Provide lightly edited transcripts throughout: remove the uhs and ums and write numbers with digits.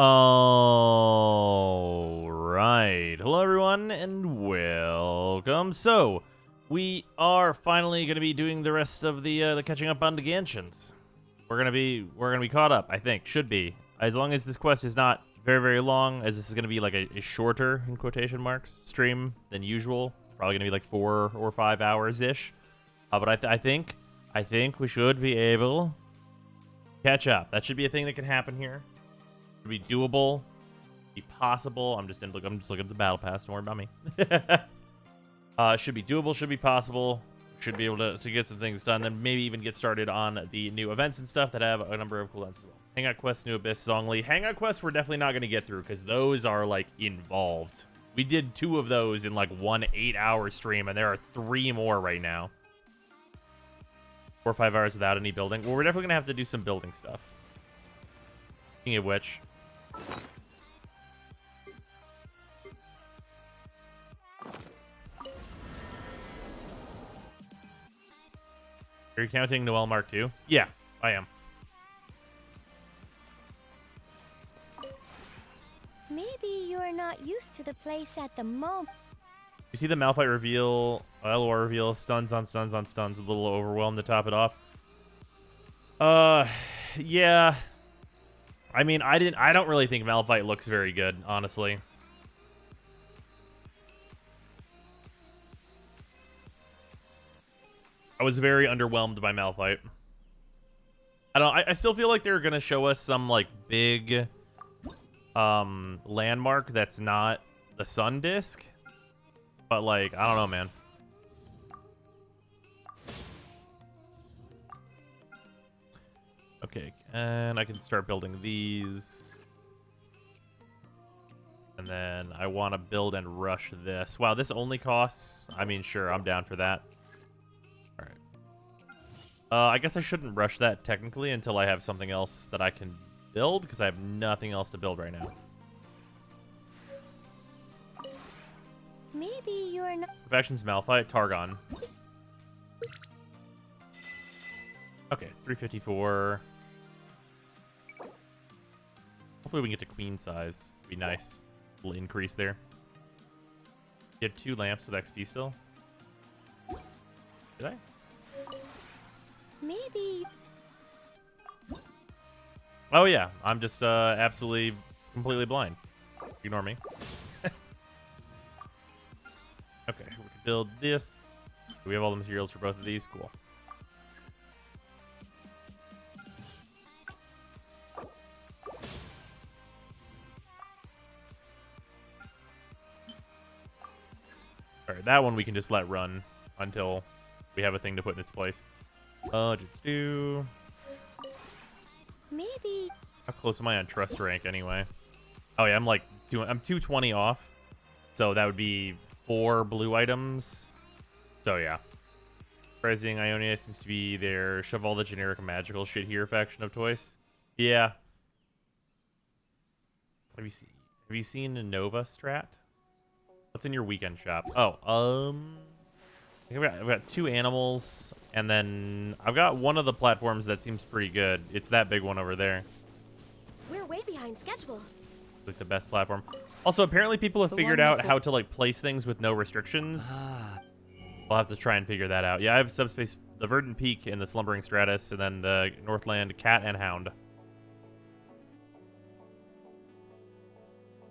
All right. Hello, everyone, and welcome. So, we are finally going to be doing the rest of the catching up on the Genshins. We're gonna be caught up. I think should be, as long as this quest is not very long, as this is gonna be like a shorter in quotation marks stream than usual. Probably gonna be like 4 or 5 hours ish. But I think we should be able to catch up. That should be a thing that can happen here. Should be doable, be possible. I'm just looking at the battle pass. Don't worry about me. Should be doable. Should be possible. Should be able to get some things done, then maybe even get started on the new events and stuff that have a number of cooldowns as well. Hangout Quest, New Abyss, Zhongli. Hangout Quest we're definitely not going to get through because those are like involved. We did 2 of those in like 1 8-hour stream, and there are 3 more right now. 4 or 5 hours without any building. Well, we're definitely going to have to do some building stuff. Speaking of which, are you counting Noel Mark II? Yeah, I am. Maybe you're not used to the place at the moment. You see the Malphite reveal, LOR reveal, stuns on stuns on stuns, a little overwhelmed to top it off. Yeah. I mean, I don't really think Malphite looks very good, honestly. I was very underwhelmed by Malphite. I still feel like they're gonna show us some like big landmark that's not the sun disk. But like, I don't know, man. Okay, and I can start building these. And then I want to build and rush this. Wow, this only costs... I mean, sure, I'm down for that. Alright. I guess I shouldn't rush that technically until I have something else that I can build, because I have nothing else to build right now. Maybe you're not... Perfection's Malphite, Targon. Okay, 354. Hopefully we can get to queen size. Be nice. A little increase there. You had 2 lamps with XP still? Did I? Maybe... Oh yeah, I'm just absolutely, completely blind. Ignore me. Okay, we can build this. We have all the materials for both of these. Cool. Alright, that one we can just let run until we have a thing to put in its place. Maybe... How close am I on trust rank anyway? Oh yeah, I'm 220 off. So that would be 4 blue items. So yeah. Rising Ionia seems to be there. Shove all the generic magical shit here faction of toys. Yeah. Have you seen a Nova strat? What's in your weekend shop? Oh, I've got 2 animals, and then I've got one of the platforms that seems pretty good. It's that big one over there. We're way behind schedule. Like the best platform. Also, apparently people have figured out how to like place things with no restrictions. I'll have to try and figure that out. Yeah, I have subspace, the Verdant Peak and the Slumbering Stratus, and then the Northland Cat and Hound.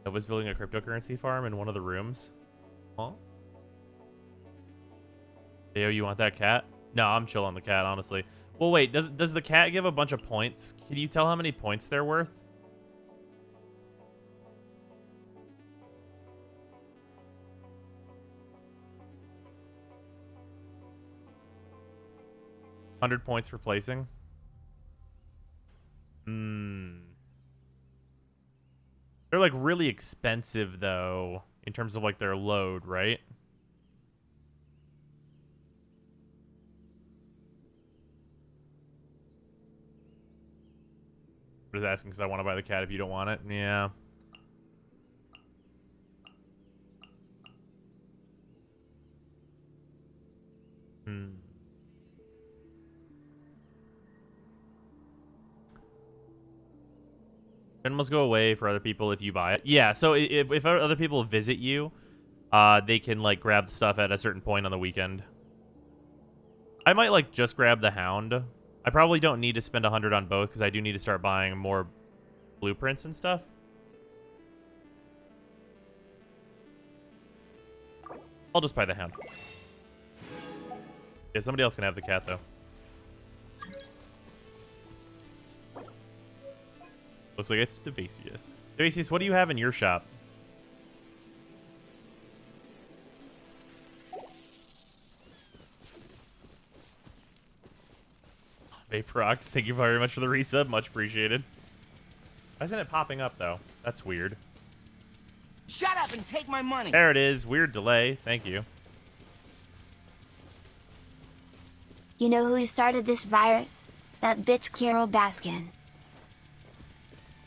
Nova's building a cryptocurrency farm in one of the rooms. Huh? Theo, you want that cat? No, I'm chill on the cat, honestly. Well, wait, does the cat give a bunch of points? Can you tell how many points they're worth? $100 points for placing. They're like really expensive though, in terms of like their load, right? I'm just asking because I want to buy the cat if you don't want it. Yeah. Minimals go away for other people if you buy it. Yeah, so if other people visit you, they can, like, grab the stuff at a certain point on the weekend. I might, like, just grab the Hound. I probably don't need to spend 100 on both, because I do need to start buying more blueprints and stuff. I'll just buy the Hound. Yeah, somebody else can have the cat, though. Looks like it's Devasius. Devasius, what do you have in your shop? Vaprox, thank you very much for the resub. Much appreciated. Why isn't it popping up, though? That's weird. Shut up and take my money. There it is. Weird delay. Thank you. You know who started this virus? That bitch Carol Baskin.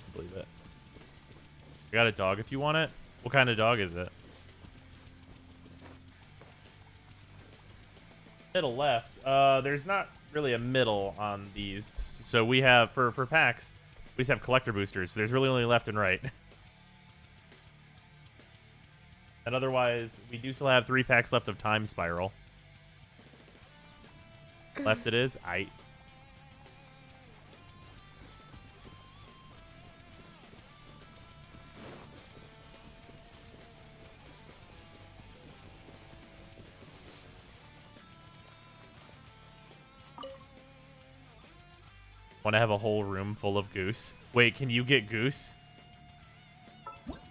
I believe it. I got a dog if you want it. What kind of dog is it? Middle left. There's not really a middle on these. So we have, for packs, we just have collector boosters. So there's really only left and right. And otherwise, we do still have 3 packs left of Time Spiral. Left it is. Want to have a whole room full of Goose? Wait, can you get Goose?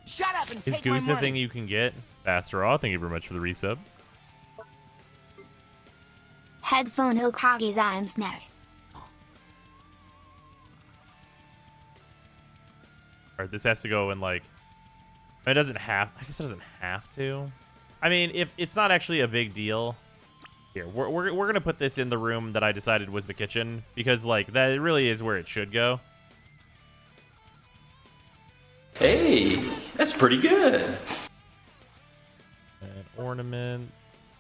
Shut up and Is take my Goose a money. thing you can get? Faster Awe, thank you very much for the resub. Headphone Hokage's arm's neck. Alright, this has to go in, like... It doesn't have... I guess it doesn't have to. I mean, if it's not actually a big deal... Here, we're going to put this in the room that I decided was the kitchen. Because, like, that really is where it should go. Hey, that's pretty good. And ornaments.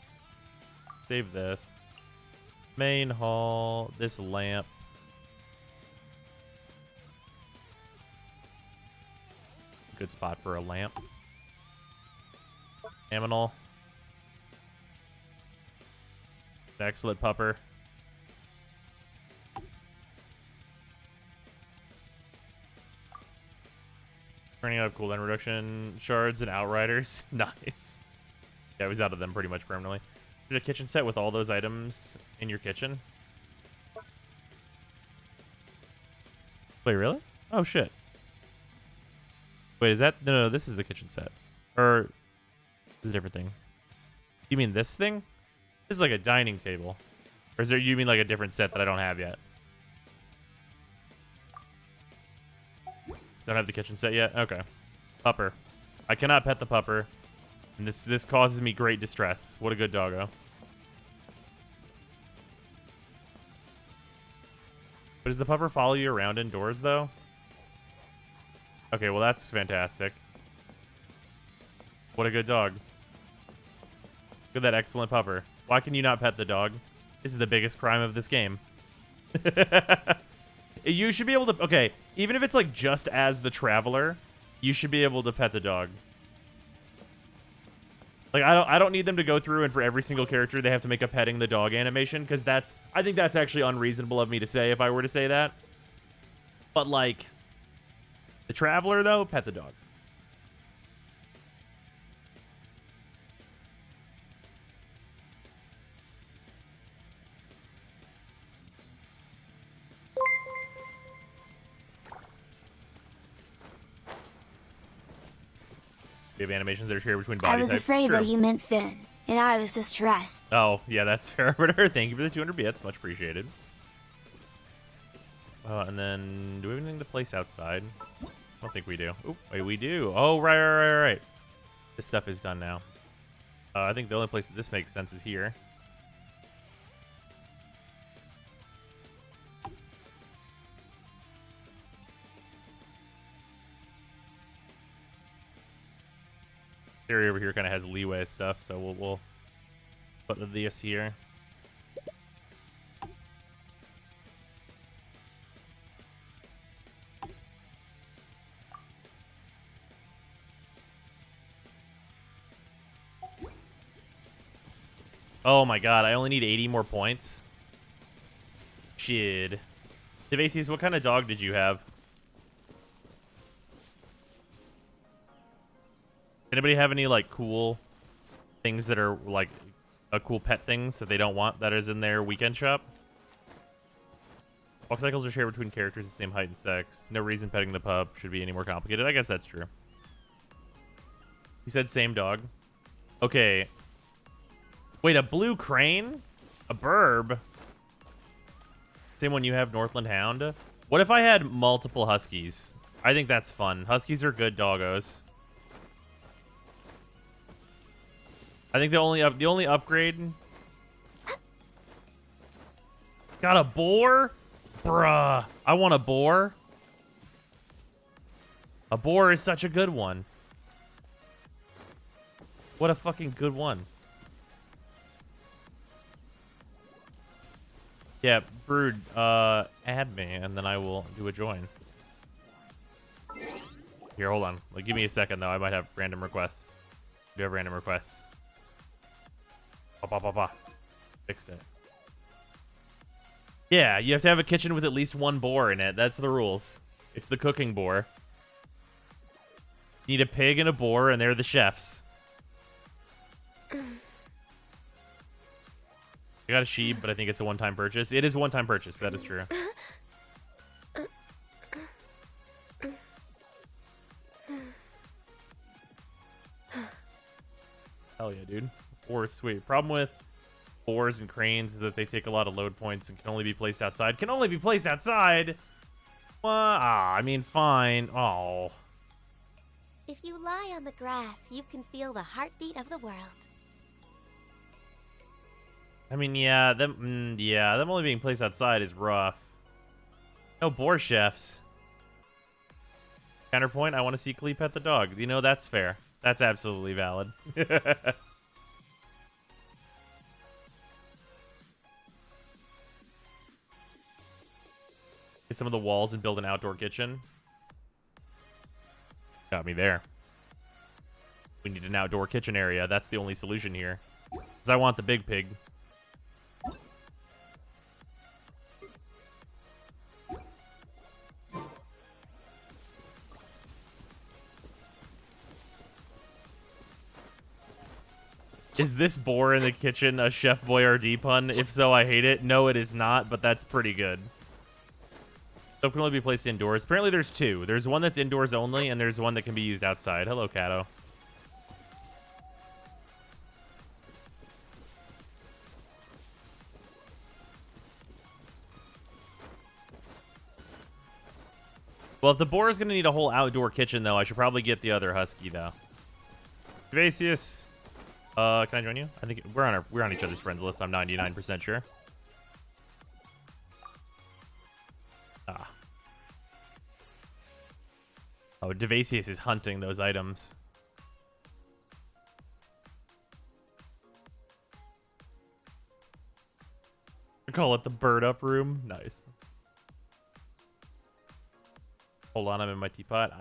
Save this. Main hall. This lamp. Good spot for a lamp. Aminal. Excellent pupper. Turning out cooldown reduction shards and outriders. Nice. Yeah, I was out of them pretty much permanently. There's a kitchen set with all those items in your kitchen. Wait, really? Oh, shit. Wait, is that... No, this is the kitchen set. Or... This is a different thing. You mean this thing? This is like a dining table. Or is there... You mean like a different set that I don't have yet? Don't have the kitchen set yet? Okay. Pupper. I cannot pet the pupper. And this causes me great distress. What a good doggo. But does the pupper follow you around indoors, though? Okay, well, that's fantastic. What a good dog. Look at that excellent pupper. Why can you not pet the dog? This is the biggest crime of this game. You should be able to... Okay, even if it's, like, just as the traveler, you should be able to pet the dog. Like, I don't need them to go through and for every single character they have to make a petting the dog animation, because that's... I think that's actually unreasonable of me to say if I were to say that. But, like, the traveler, though, pet the dog. We have animations that are shared between body I was types. afraid True. that you meant thin, and I was distressed. Oh, yeah, that's fair. Thank you for the 200 bits. Much appreciated. And then, do we have anything to place outside? I don't think we do. Oh, wait, we do. Oh, right. This stuff is done now. I think the only place that this makes sense is here. Area over here kind of has leeway stuff, so we'll put this here. Oh my god, I only need 80 more points. Shit. Devasius, what kind of dog did you have? Anybody have any, like, cool things that are, like, cool pet things that they don't want that is in their weekend shop? Walk cycles are shared between characters the same height and sex. No reason petting the pup should be any more complicated. I guess that's true. He said same dog. Okay. Wait, a blue crane? A burb? Same one you have, Northland Hound? What if I had multiple huskies? I think that's fun. Huskies are good doggos. I think the only upgrade... Got a boar? Bruh. I want a boar. A boar is such a good one. What a fucking good one. Yeah, Brood, add me, and then I will do a join. Here, hold on. Like, give me a second, though. I might have random requests. Do have random requests. Fixed it. Yeah, you have to have a kitchen with at least one boar in it. That's the rules. It's the cooking boar. You need a pig and a boar, and they're the chefs. I got a sheep, but I think it's a one-time purchase. It is a one-time purchase. That is true. Hell yeah, dude. Boar is sweet. Problem with boars and cranes is that they take a lot of load points and can only be placed outside. Can only be placed outside? Well, I mean, fine. Oh. If you lie on the grass, you can feel the heartbeat of the world. I mean, yeah, them only being placed outside is rough. No boar chefs. Counterpoint, I want to see Klee pet the dog. You know, that's fair. That's absolutely valid. Get some of the walls and build an outdoor kitchen. Got me there. We need an outdoor kitchen area. That's the only solution here. Because I want the big pig. Is this boar in the kitchen a Chef Boyardee pun? If so, I hate it. No, it is not, but that's pretty good. Soap can only be placed indoors. Apparently there's two. There's one that's indoors only, and there's one that can be used outside. Hello, Kato. Well, if the boar is going to need a whole outdoor kitchen, though, I should probably get the other husky, though. Vasius. Can I join you? I think we're on each other's friends list. I'm 99% sure. Ah. Oh, Devasius is hunting those items. I call it the bird up room. Nice. Hold on, I'm in my teapot.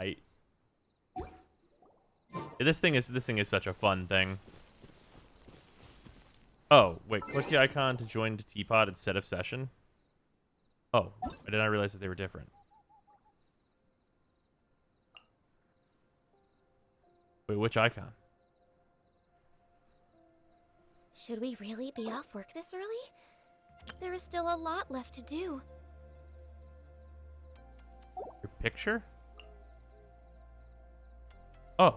This thing is such a fun thing. Oh, wait, click the icon to join the teapot instead of session. Oh, I did not realize that they were different. Wait, which icon? Should we really be off work this early? There is still a lot left to do. Your picture? Oh.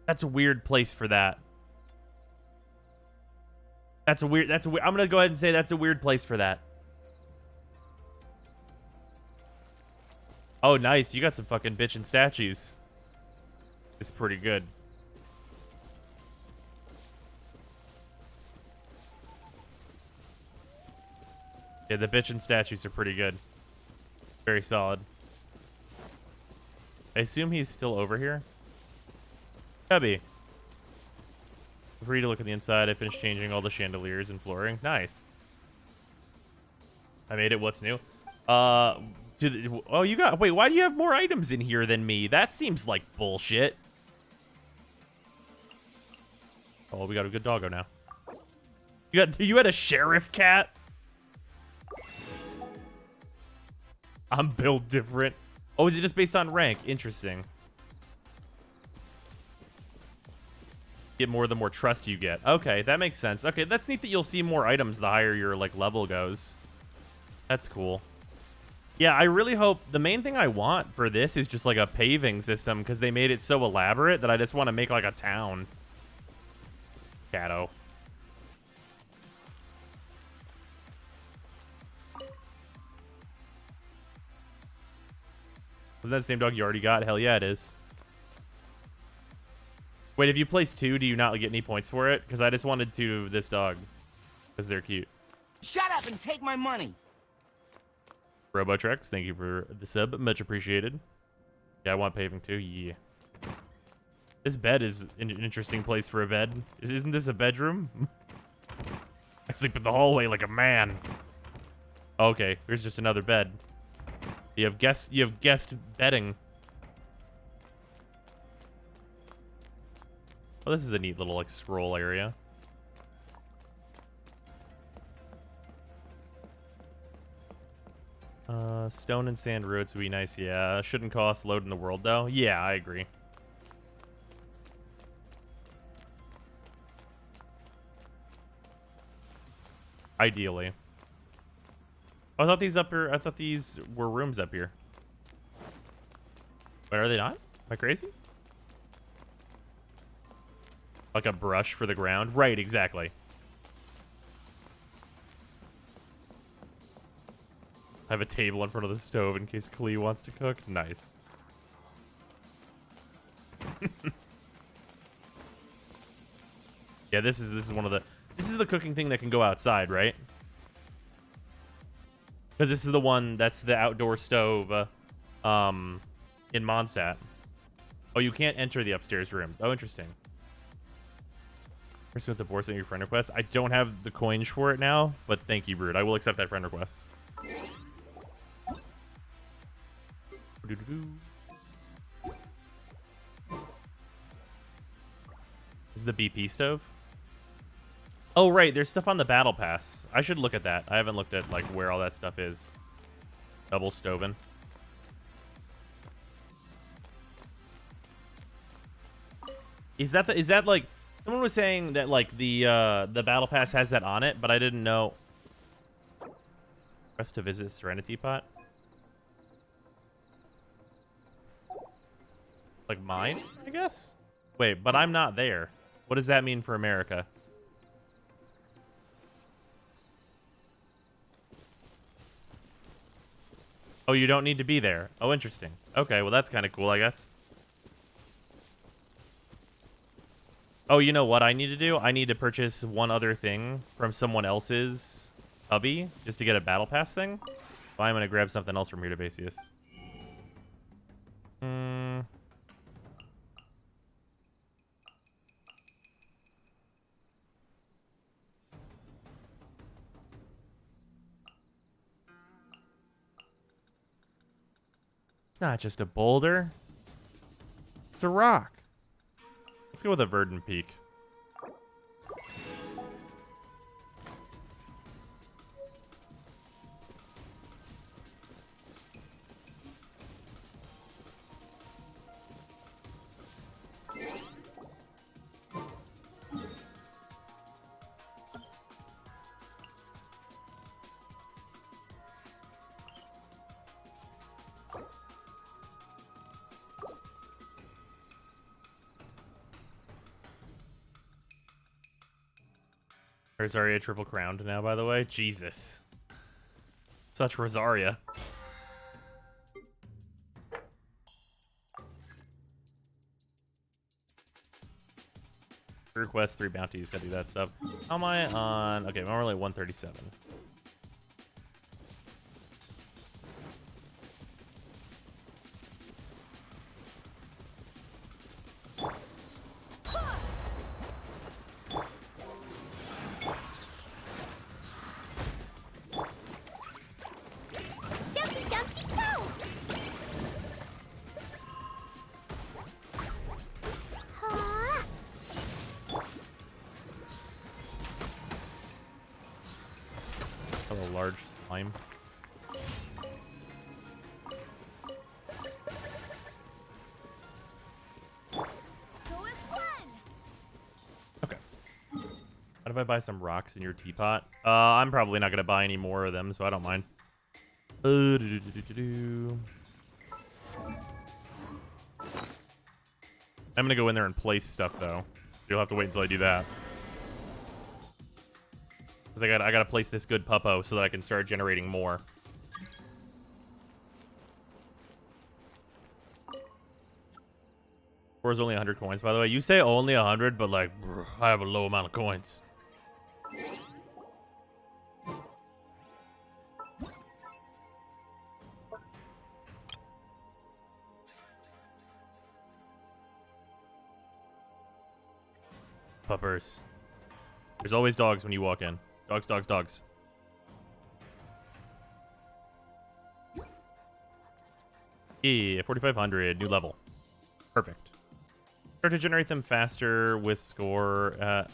That's a weird place for that. That's a weird, I'm gonna go ahead and say that's a weird place for that. Oh, nice. You got some fucking bitchin' statues. It's pretty good. Yeah, the bitchin' statues are pretty good. Very solid. I assume he's still over here. Cubby. Free to look at the inside. I finished changing all the chandeliers and flooring. Nice. I made it. What's new? Oh, you got... Wait, why do you have more items in here than me? That seems like bullshit. Oh, we got a good doggo now. You had a sheriff cat? I'm built different. Oh, is it just based on rank? Interesting. Get more the more trust you get. Okay, that makes sense. Okay, that's neat that you'll see more items the higher your like level goes. That's cool. Yeah, I really hope the main thing I want for this is just like a paving system because they made it so elaborate that I just want to make like a town. Shadow. Was that the same dog you already got? Hell yeah, it is. Wait, if you place 2, do you not get any points for it? Because I just wanted this dog. Because they're cute. Shut up and take my money. Robotrex, thank you for the sub. Much appreciated. Yeah, I want paving too. Yeah. This bed is an interesting place for a bed. Isn't this a bedroom? I sleep in the hallway like a man. Okay, here's just another bed. You have guest bedding. Oh, this is a neat little like scroll area. Stone and sand roads would be nice. Yeah, shouldn't cost load in the world though. Yeah, I agree. Ideally. I thought these were rooms up here. But are they not? Am I crazy? Like a brush for the ground? Right, exactly. I have a table in front of the stove in case Klee wants to cook. Nice. Yeah, this is one of the... This is the cooking thing that can go outside, right? Because this is the one that's the outdoor stove in Mondstadt. Oh, you can't enter the upstairs rooms. Oh, interesting. Pursuant to Boris, your friend request. I don't have the coins for it now, but thank you, Brood. I will accept that friend request. This is the BP stove. Oh, right. There's stuff on the battle pass. I should look at that. I haven't looked at like where all that stuff is. Double stovin'. Is that like someone was saying that like the battle pass has that on it, but I didn't know. Press to visit Serenity Pot. Like mine, I guess? Wait, but I'm not there. What does that mean for America? Oh, you don't need to be there. Oh, interesting. Okay, well, that's kind of cool, I guess. Oh, you know what I need to do? I need to purchase one other thing from someone else's hubby just to get a battle pass thing. So I'm going to grab something else from here to Basius. It's not just a boulder. It's a rock. Let's go with a verdant peak. Rosaria triple crowned now, by the way. Jesus. Such Rosaria. Request 3 bounties. Gotta do that stuff. How am I on? Okay, I'm only at 137. For a large slime. Okay. What if I buy some rocks in your teapot? I'm probably not gonna buy any more of them, so I don't mind. I'm gonna go in there and place stuff though. You'll have to wait until I do that. Cause I gotta place this good puppo so that I can start generating more. Or is only 100 coins, by the way. You say only 100, but like, I have a low amount of coins. Puppers. There's always dogs when you walk in. Dogs, dogs, dogs. Yeah, 4,500, new level. Perfect. Start to generate them faster with score at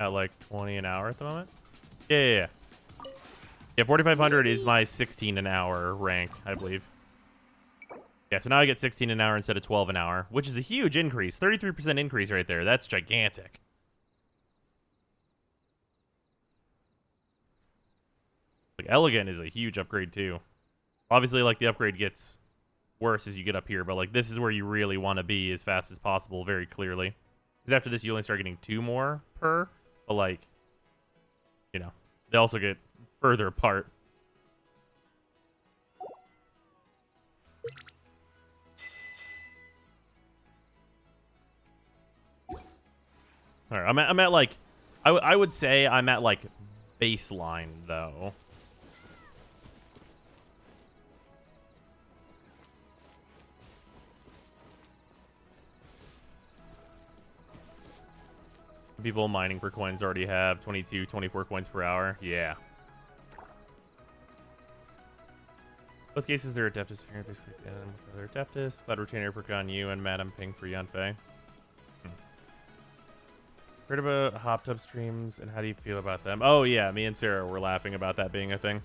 like 20 an hour at the moment. Yeah. Yeah, 4,500 is my 16 an hour rank, I believe. Yeah, so now I get 16 an hour instead of 12 an hour, which is a huge increase. 33% increase right there. That's gigantic. Like, Elegant is a huge upgrade, too. Obviously, like, the upgrade gets worse as you get up here, but, like, this is where you really want to be as fast as possible, very clearly. Because after this, you only start getting 2 more per, but, like, you know, they also get further apart. All right, I'm at like, I would say I'm at like baseline though. People mining for coins already have 22, 24 coins per hour. Yeah. Both cases, they're Adeptus here, basically, with other Adeptus. Cloud Retainer for Gan Yu and Madame Ping for Yanfei. Heard about hot tub streams, and how do you feel about them? Oh, yeah, me and Sarah were laughing about that being a thing.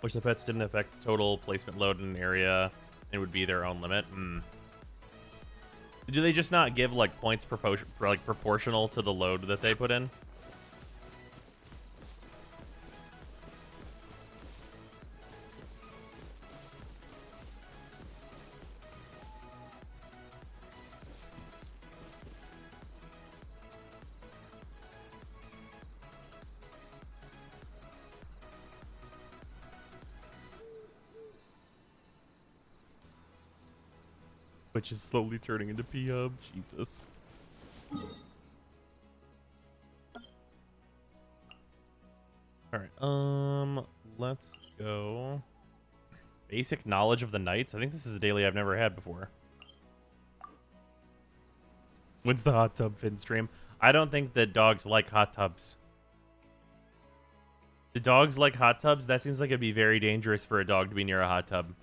Wish the pets didn't affect total placement load in an area and would be their own limit. Do they just not give, like, points proportional to the load that they put in? Which is slowly turning into P-Hub. Jesus. Alright, let's go. Basic knowledge of the Knights. I think this is a daily I've never had before. When's the hot tub fin stream? I don't think that dogs like hot tubs. Do dogs like hot tubs? That seems like it'd be very dangerous for a dog to be near a hot tub.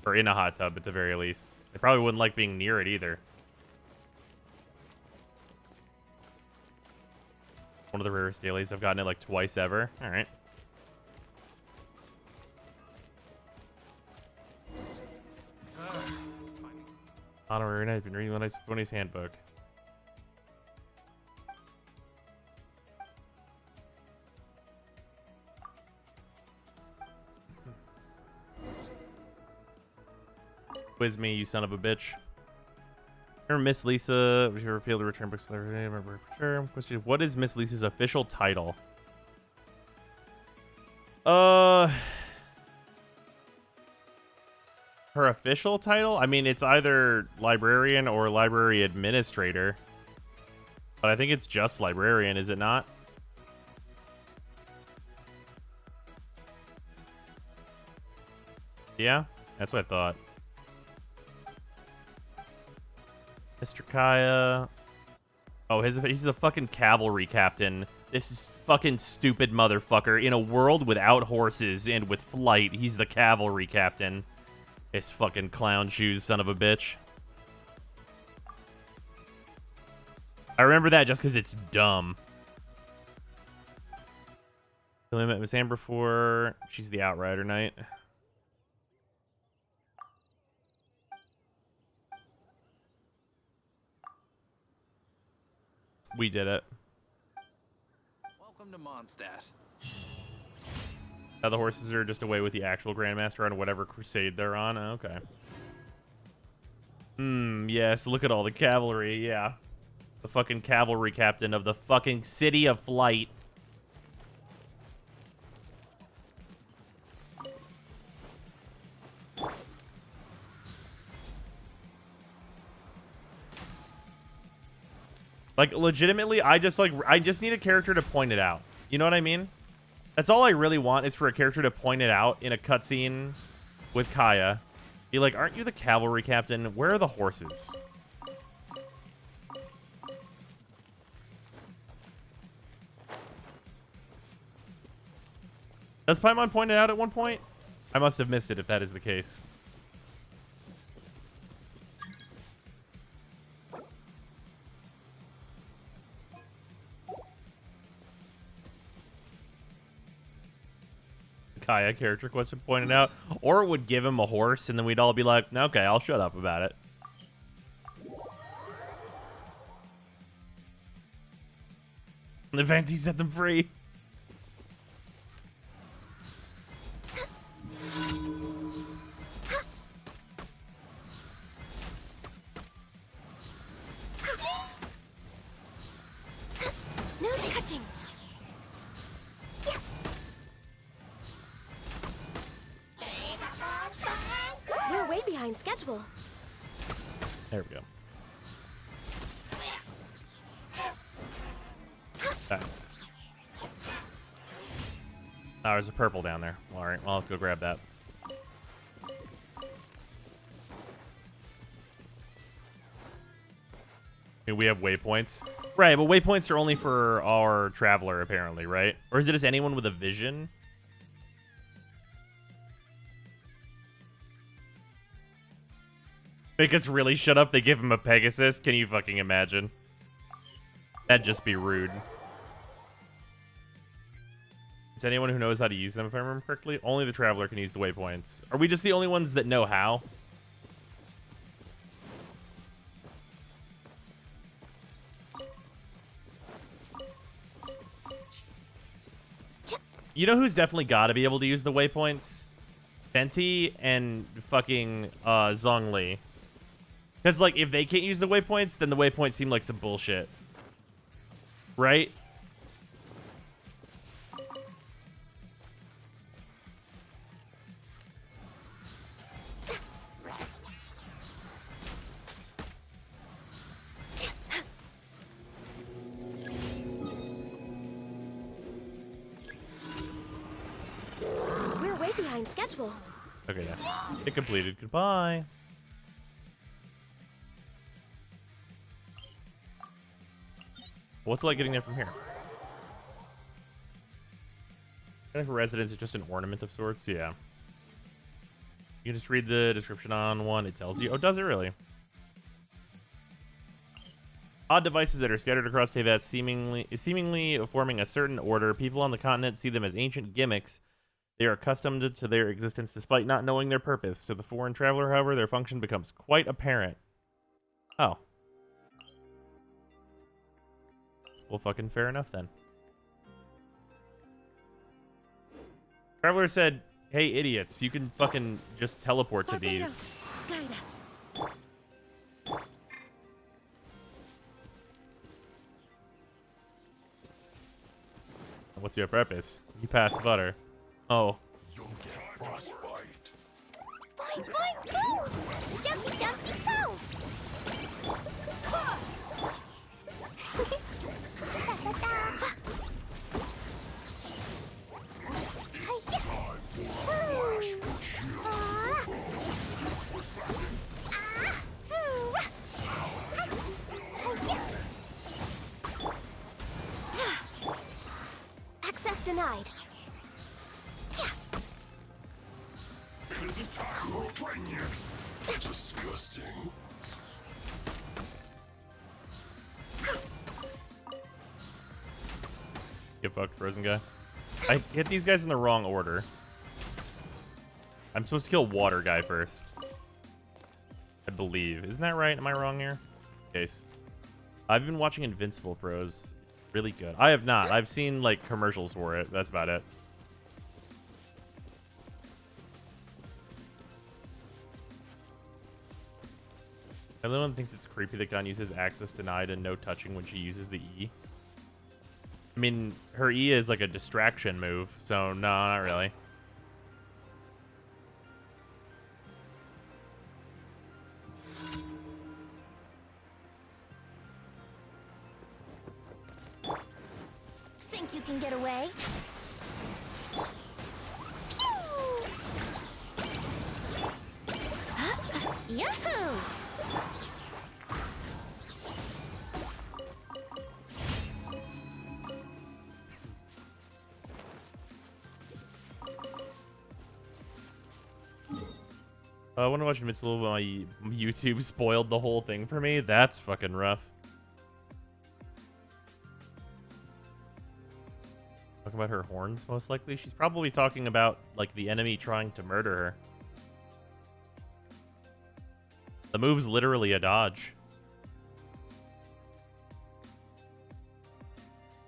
Or in a hot tub, at the very least. They probably wouldn't like being near it either. One of the rarest dailies. I've gotten it like twice ever. Alright. Honorary Knight. I've been reading the Knights of Phony's Handbook. Quiz me, you son of a bitch. Remember Miss Lisa? She revealed the return books. Remember for sure. Question: what is Miss Lisa's official title? Her official title? I mean, it's either librarian or library administrator. But I think it's just librarian, is it not? Yeah, that's what I thought. Mr. Kaya. Oh, he's a fucking cavalry captain. This is fucking stupid motherfucker. In a world without horses and with flight, he's the cavalry captain. This fucking clown shoes son of a bitch. I remember that just because it's dumb. I met Miss Amber before. She's the Outrider Knight. We did it. Welcome to Mondstadt. Now the horses are just away with the actual Grandmaster on whatever crusade they're on. Okay. Yes, look at all the cavalry. Yeah. The fucking cavalry captain of the fucking City of Flight. Like, legitimately, I just need a character to point it out. You know what I mean? That's all I really want, is for a character to point it out in a cutscene with Kaya. Be like, aren't you the cavalry captain? Where are the horses? Does Paimon point it out at one point? I must have missed it if that is the case. Kaya character quest would point it out, or it would give him a horse, and then we'd all be like, okay, I'll shut up about it. And the Venti set them free. No touching. We're way behind schedule. There we go. Okay. Oh, there's a purple down there. All right, I'll have to go grab that. We have waypoints. Right, but waypoints are only for our traveler, apparently, right? Or is it just anyone with a vision? Make us really shut up, they give him a Pegasus? Can you fucking imagine? That'd just be rude. Is anyone who knows how to use them, if I remember correctly? Only the traveler can use the waypoints. Are we just the only ones that know how? You know who's definitely got to be able to use the waypoints? Venti and fucking Zhongli. Because, like, if they can't use the waypoints, then the waypoints seem like some bullshit. Right? We're way behind schedule. Okay, yeah. It completed. Goodbye. What's it like getting there from here? Kind of a residence is just an ornament of sorts, yeah. You can just read the description on one. It tells you. Oh, does it really? Odd devices that are scattered across Teyvat, seemingly forming a certain order. People on the continent see them as ancient gimmicks. They are accustomed to their existence despite not knowing their purpose. To the foreign traveler, however, their function becomes quite apparent. Oh. Well, fucking fair enough then. Traveler said, hey, idiots, you can fucking just teleport to these. Guide us. What's your purpose? You pass butter. Oh. You'll get frostbite. Fine, go! Jumpy, jumpy, go! Access denied. get fucked, frozen guy. I hit these guys in the wrong order. I'm supposed to kill water guy first. I believe. Isn't that right? Am I wrong here? Case. I've been watching Invincible Pros. It's really good. I have not. I've seen like commercials for it. That's about it. Everyone thinks it's creepy that Gon uses access denied and no touching when she uses the E. I mean, her E is like a distraction move, so no, not really. Think you can get away? Yahoo! I want to watch Invincible, but my YouTube spoiled the whole thing for me. That's fucking rough. Talking about her horns, most likely. She's probably talking about, like, the enemy trying to murder her. The move's literally a dodge.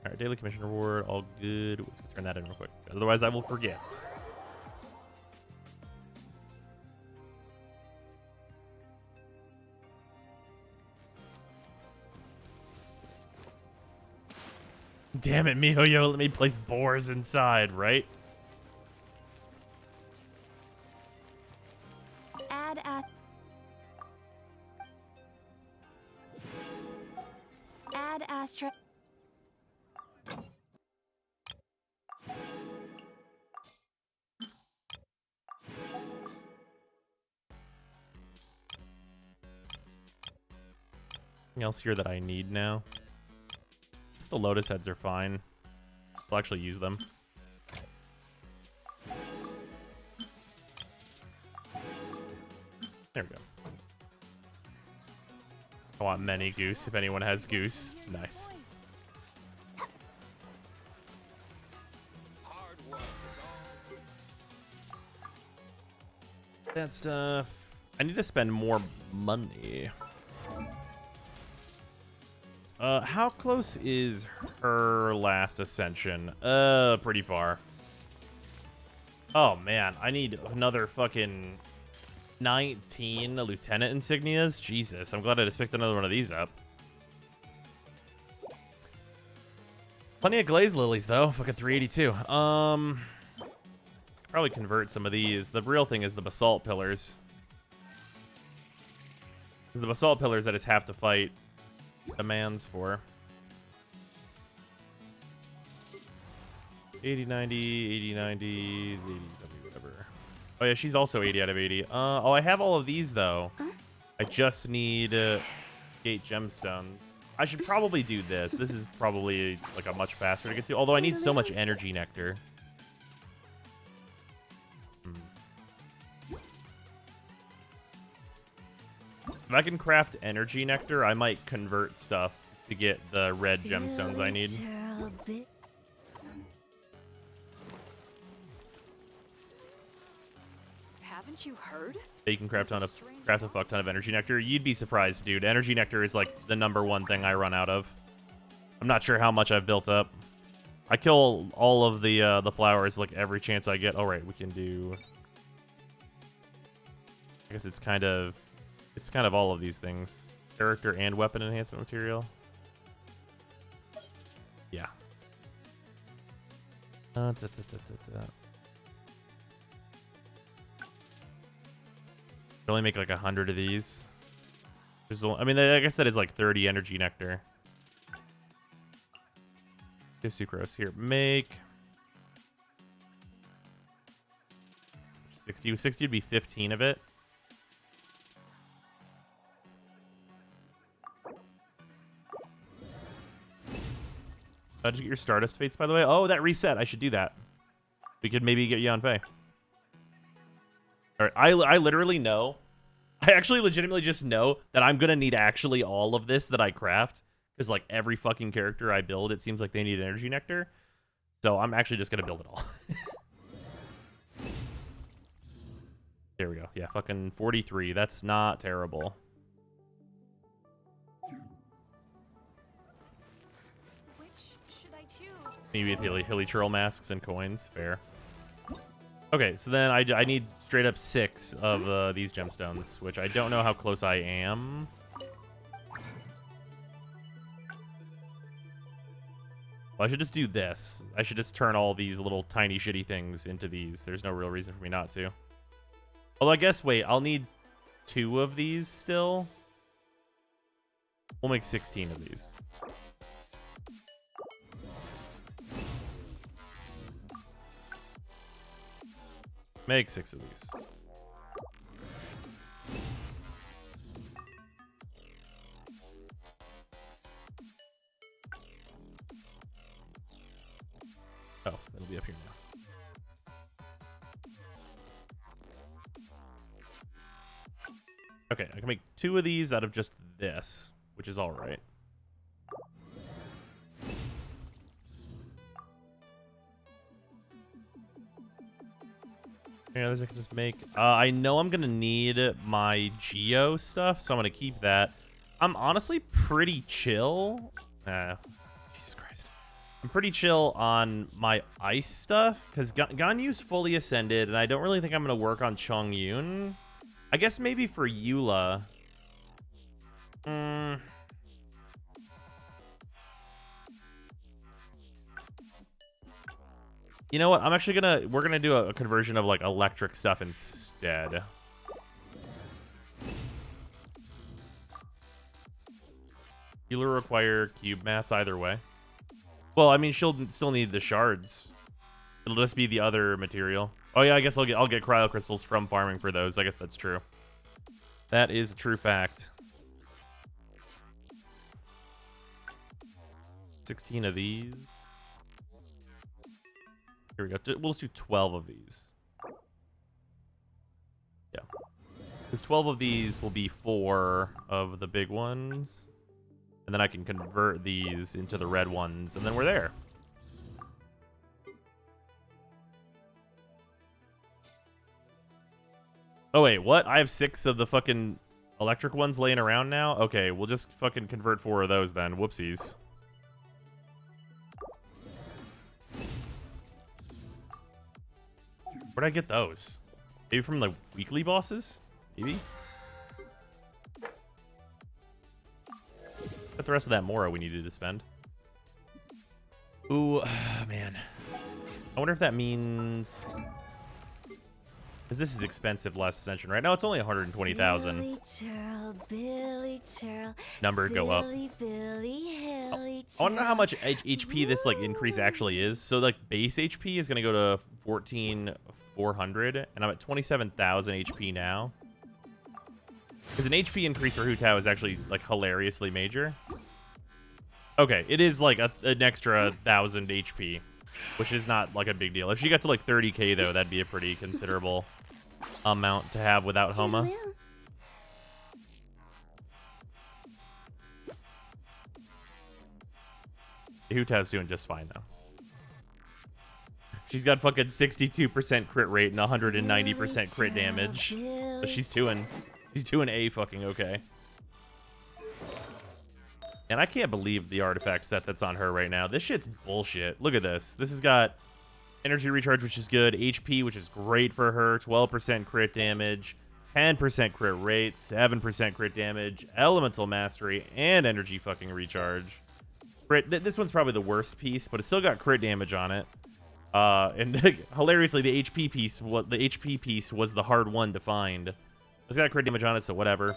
Alright, daily commission reward, all good. Let's turn that in real quick. Otherwise, I will forget. Damn it, MiHoYo, let me place boars inside, right? Add Astra. Anything else here that I need now? Just the lotus heads are fine. I'll actually use them. There we go. I want many goose if anyone has goose. Nice. That stuff. I need to spend more money. How close is her last ascension? Pretty far. Oh, man. I need another fucking 19 lieutenant insignias. Jesus, I'm glad I just picked another one of these up. Plenty of glaze lilies, though. Fucking 382. Probably convert some of these. The real thing is the basalt pillars. Because the basalt pillars I just have to fight demands for. 80, 90, 80, 90, 80, 70, whatever. Oh yeah, she's also 80 out of 80. Oh, I have all of these though. I just need gate gemstones. I should probably do this. This is probably like a much faster to get to. Although I need so much energy nectar. If I can craft energy nectar, I might convert stuff to get the red gemstones I need. Haven't you heard? You can craft a fuck ton of energy nectar. You'd be surprised, dude. Energy nectar is like the #1 thing I run out of. I'm not sure how much I've built up. I kill all of the flowers like every chance I get. All right, we can do. I guess it's kind of all of these things. Character and weapon enhancement material. Yeah. Only make like 100 of these. I mean, like I said, it's like 30 energy nectar. Give sucrose here. Make 60. 60 would be 15 of it. Did you get your Stardust Fates, by the way? Oh, that reset. I should do that. We could maybe get Yanfei. All right, I literally know. I actually legitimately just know that I'm going to need actually all of this that I craft. Because, like, every fucking character I build, it seems like they need energy nectar. So I'm actually just gonna build it all. There we go. Yeah, fucking 43. That's not terrible. Which should I choose? Maybe with hilly churl masks and coins. Fair. Okay, so then I need straight up 6 of these gemstones, which I don't know how close I am. Well, I should just do this. I should just turn all these little tiny shitty things into these. There's no real reason for me not to. Although I guess, wait, I'll need 2 of these still. We'll make 16 of these. Make 6 of these. Oh, it'll be up here now. Okay, I can make 2 of these out of just this, which is all right. Yeah, I can just make. I know I'm gonna need my geo stuff, so I'm gonna keep that. I'm honestly pretty chill. Jesus Christ. I'm pretty chill on my ice stuff because Ganyu's fully ascended, and I don't really think I'm gonna work on Chongyun. I guess maybe for Eula. You know what? I'm actually we're gonna do a conversion of like electric stuff instead. You'll require cube mats either way. Well, I mean, she'll still need the shards. It'll just be the other material. Oh yeah, I guess I'll get cryo crystals from farming for those. I guess that's true. That is a true fact. 16 of these. Here we go. We'll just do 12 of these. Yeah. Because 12 of these will be 4 of the big ones. And then I can convert these into the red ones, and then we're there. Oh, wait, what? I have 6 of the fucking electric ones laying around now? Okay, we'll just fucking convert 4 of those then. Whoopsies. Where'd I get those? Maybe from the weekly bosses? Maybe? Got the rest of that Mora we needed to spend. Ooh, man. I wonder if that means... Because this is expensive last ascension, right? No, it's only 120,000. Number go up. I want to know how much HP this like increase actually is. So like base HP is going to go to 14,400, and I'm at 27,000 HP now. Because an HP increase for Hu Tao is actually like hilariously major. Okay, it is like an extra 1,000 HP, which is not like a big deal. If she got to like 30k though, that'd be a pretty considerable amount to have without Homa. Hu Tao's doing just fine though. She's got fucking 62% crit rate and 190% crit damage. So she's doing a fucking okay. And I can't believe the artifact set that's on her right now. This shit's bullshit. Look at this. This has got energy recharge, which is good. HP, which is great for her. 12% crit damage. 10% crit rate. 7% crit damage. Elemental mastery. And energy fucking recharge. Crit. This one's probably the worst piece, but it's still got crit damage on it. And hilariously, the HP piece was the hard one to find. It's got crit damage on it, so whatever.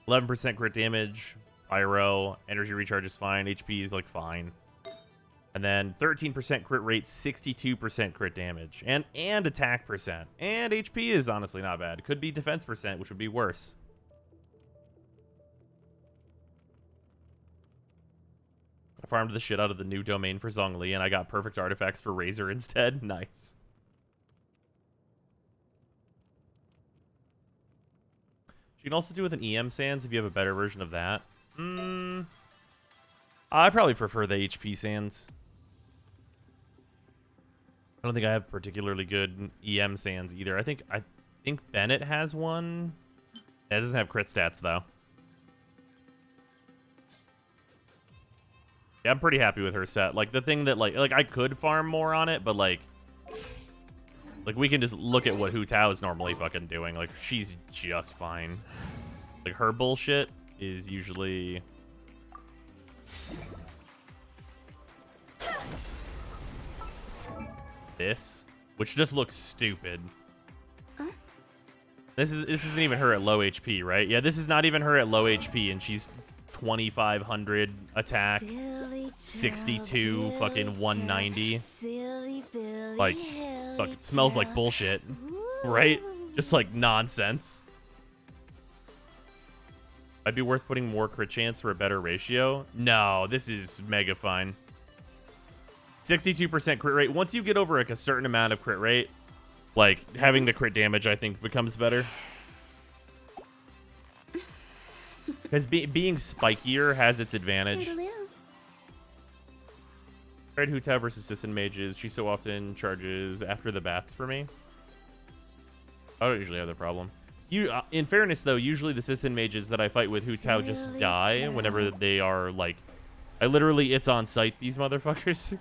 11% crit damage. Pyro. Energy recharge is fine. HP is like fine. And then 13% crit rate, 62% crit damage. And attack percent. And HP is honestly not bad. Could be defense percent, which would be worse. I farmed the shit out of the new domain for Zhongli, and I got perfect artifacts for Razor instead. Nice. You can also do with an EM Sands if you have a better version of that. I probably prefer the HP Sands. don't think I have particularly good EM sands either. I think Bennett has one. That doesn't have crit stats though. Yeah, I'm pretty happy with her set. Like the thing that like I could farm more on it, but like we can just look at what Hu Tao is normally fucking doing. Like she's just fine. Like her bullshit is usually this, which just looks stupid. This isn't even her at low HP, right? Yeah, this is not even her at low HP, and she's 2,500 attack, 62 fucking 190. Like, fuck, it smells like bullshit, right? Just like nonsense. Might be worth putting more crit chance for a better ratio. No, this is mega fine. 62% crit rate. Once you get over like a certain amount of crit rate, like having the crit damage, I think becomes better. Because being spikier has its advantage. Tried Hu Tao versus Sisson Mages. She so often charges after the bats for me. I don't usually have the problem. In fairness, though, usually the Sisson Mages that I fight with Hu Tao just die whenever they are, like... it's on sight, these motherfuckers.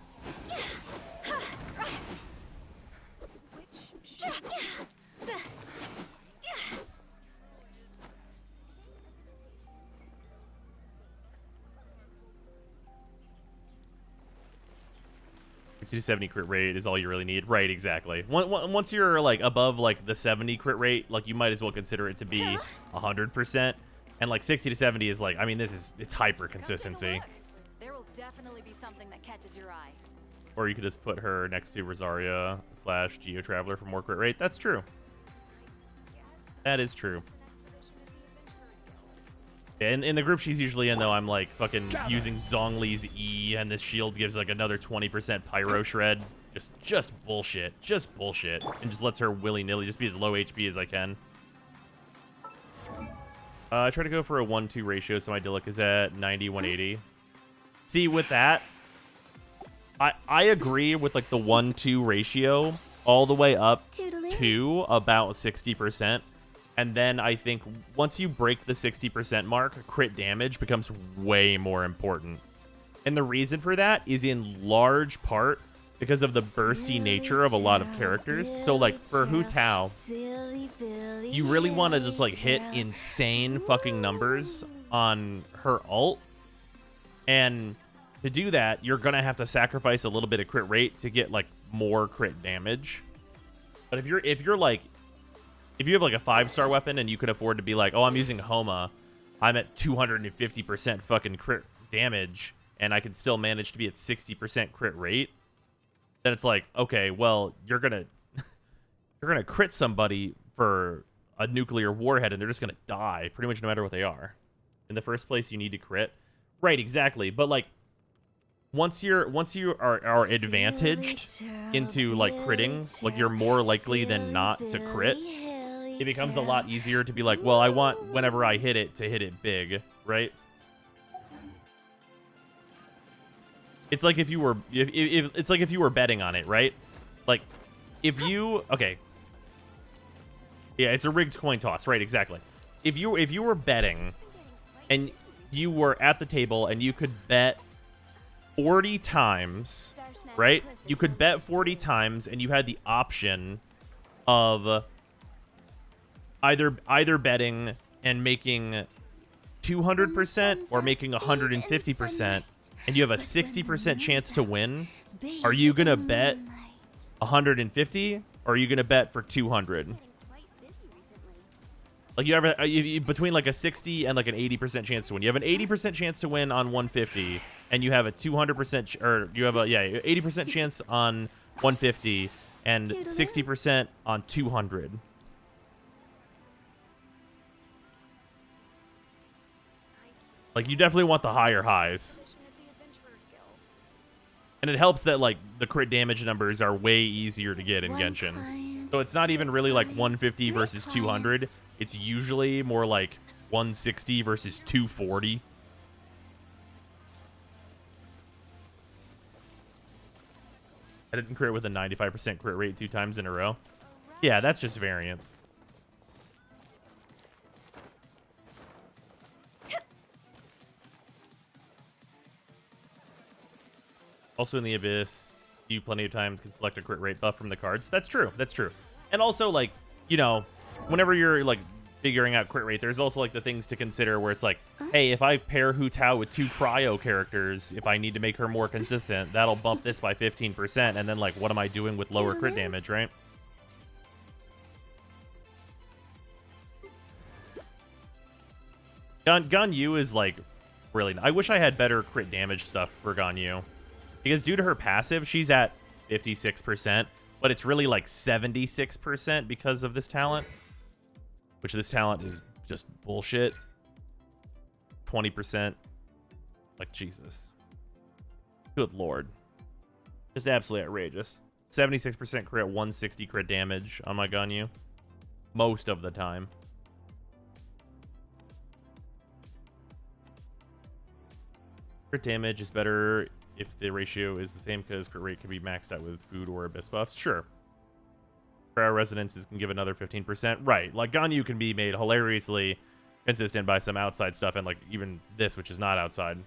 To 70 crit rate is all you really need. Right, exactly. Once you're like above like the 70 crit rate, like you might as well consider it to be 100%. And like 60 to 70 is like, I mean, it's hyper consistency. There will definitely be something that catches your eye. Or you could just put her next to Rosaria / Geo Traveler for more crit rate. That's true. That is true. In the group she's usually in, though, I'm like fucking using Zhongli's E, and this shield gives like another 20% Pyro Shred. Just bullshit. Just bullshit. And just lets her willy-nilly just be as low HP as I can. I try to go for a 1-2 ratio, so my Dillic is at 90, 180. See, with that, I agree with like the 1-2 ratio all the way up to about 60%. And then I think once you break the 60% mark, crit damage becomes way more important. And the reason for that is in large part because of the bursty nature of a lot of characters. So like for Hu Tao, you really want to just like hit insane fucking numbers on her ult. And to do that, you're going to have to sacrifice a little bit of crit rate to get like more crit damage. But if you have like a 5-star weapon and you could afford to be like, oh, I'm using Homa, I'm at 250% fucking crit damage, and I can still manage to be at 60% crit rate, then it's like, okay, well, you're gonna crit somebody for a nuclear warhead, and they're just gonna die pretty much no matter what they are. In the first place, you need to crit, right? Exactly. But like, once you are advantaged into like critting, like you're more likely than not to crit. It becomes a lot easier to be like, well, I want whenever I hit it to hit it big, right? It's like if you were it's like if you were betting on it, right? Like if you okay. Yeah, it's a rigged coin toss, right? Exactly. If you were betting and you were at the table and you could bet 40 times, right? You could bet 40 times and you had the option of either betting and making 200% or making 150%, and you have a 60% chance to win. Are you gonna bet 150 or are you gonna bet for 200? Like you have between like a 60 and like an 80% chance to win. You have an 80% chance to win on 150, and you have a 200% or you have a 80% chance on 150 and 60% on 200. Like, you definitely want the higher highs. And it helps that, like, the crit damage numbers are way easier to get in Genshin. So it's not even really, like, 150 versus 200. It's usually more like 160 versus 240. I didn't crit with a 95% crit rate 2 times in a row. Yeah, that's just variance. Also in the Abyss, you plenty of times can select a crit rate buff from the cards. That's true. That's true. And also, like, you know, whenever you're, like, figuring out crit rate, there's also, like, the things to consider where it's like, hey, if I pair Hu Tao with 2 cryo characters, if I need to make her more consistent, that'll bump this by 15%. And then, like, what am I doing with lower crit damage, right? Gan Yu is, like, really... I wish I had better crit damage stuff for Gan Yu. Because due to her passive, she's at 56%, but it's really like 76% because of this talent. Which this talent is just bullshit. 20%. Like, Jesus. Good lord. Just absolutely outrageous. 76% crit, 160 crit damage on my Gan Yu. Most of the time. Crit damage is better if the ratio is the same, because crit rate can be maxed out with food or abyss buffs. Sure. Cryo resonances can give another 15%. Right. Like, Gan Yu can be made hilariously consistent by some outside stuff, and, like, even this, which is not outside.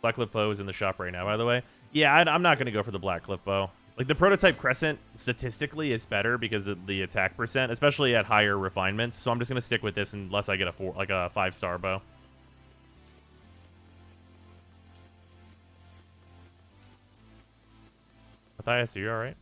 Black Cliff Bow is in the shop right now, by the way. Yeah, I'm not going to go for the Black Cliff Bow. Like, the Prototype Crescent, statistically, is better because of the attack percent, especially at higher refinements. So I'm just going to stick with this unless I get a 5-star bow. Matthias, are you alright?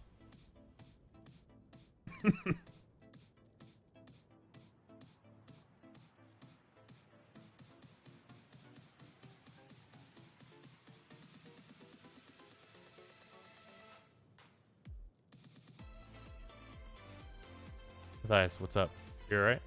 Matthias, what's up? You alright?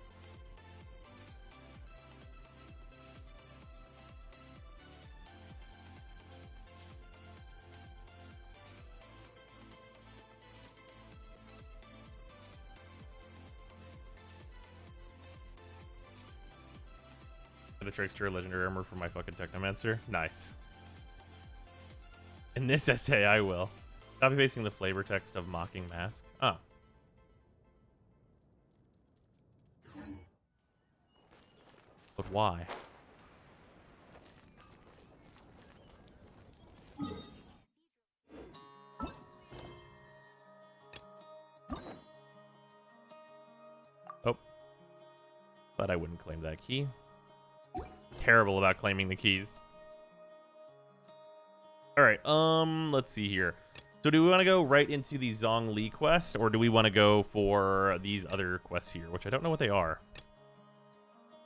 The Trickster legendary armor for my fucking Technomancer. Nice. In this essay, I will. Copy pasting the flavor text of Mocking Mask. Oh. But why? Oh. Thought I wouldn't claim that key. Terrible about claiming the keys. All right, let's see here. So do we want to go right into the Zhongli quest, or do we want to go for these other quests here, which I don't know what they are?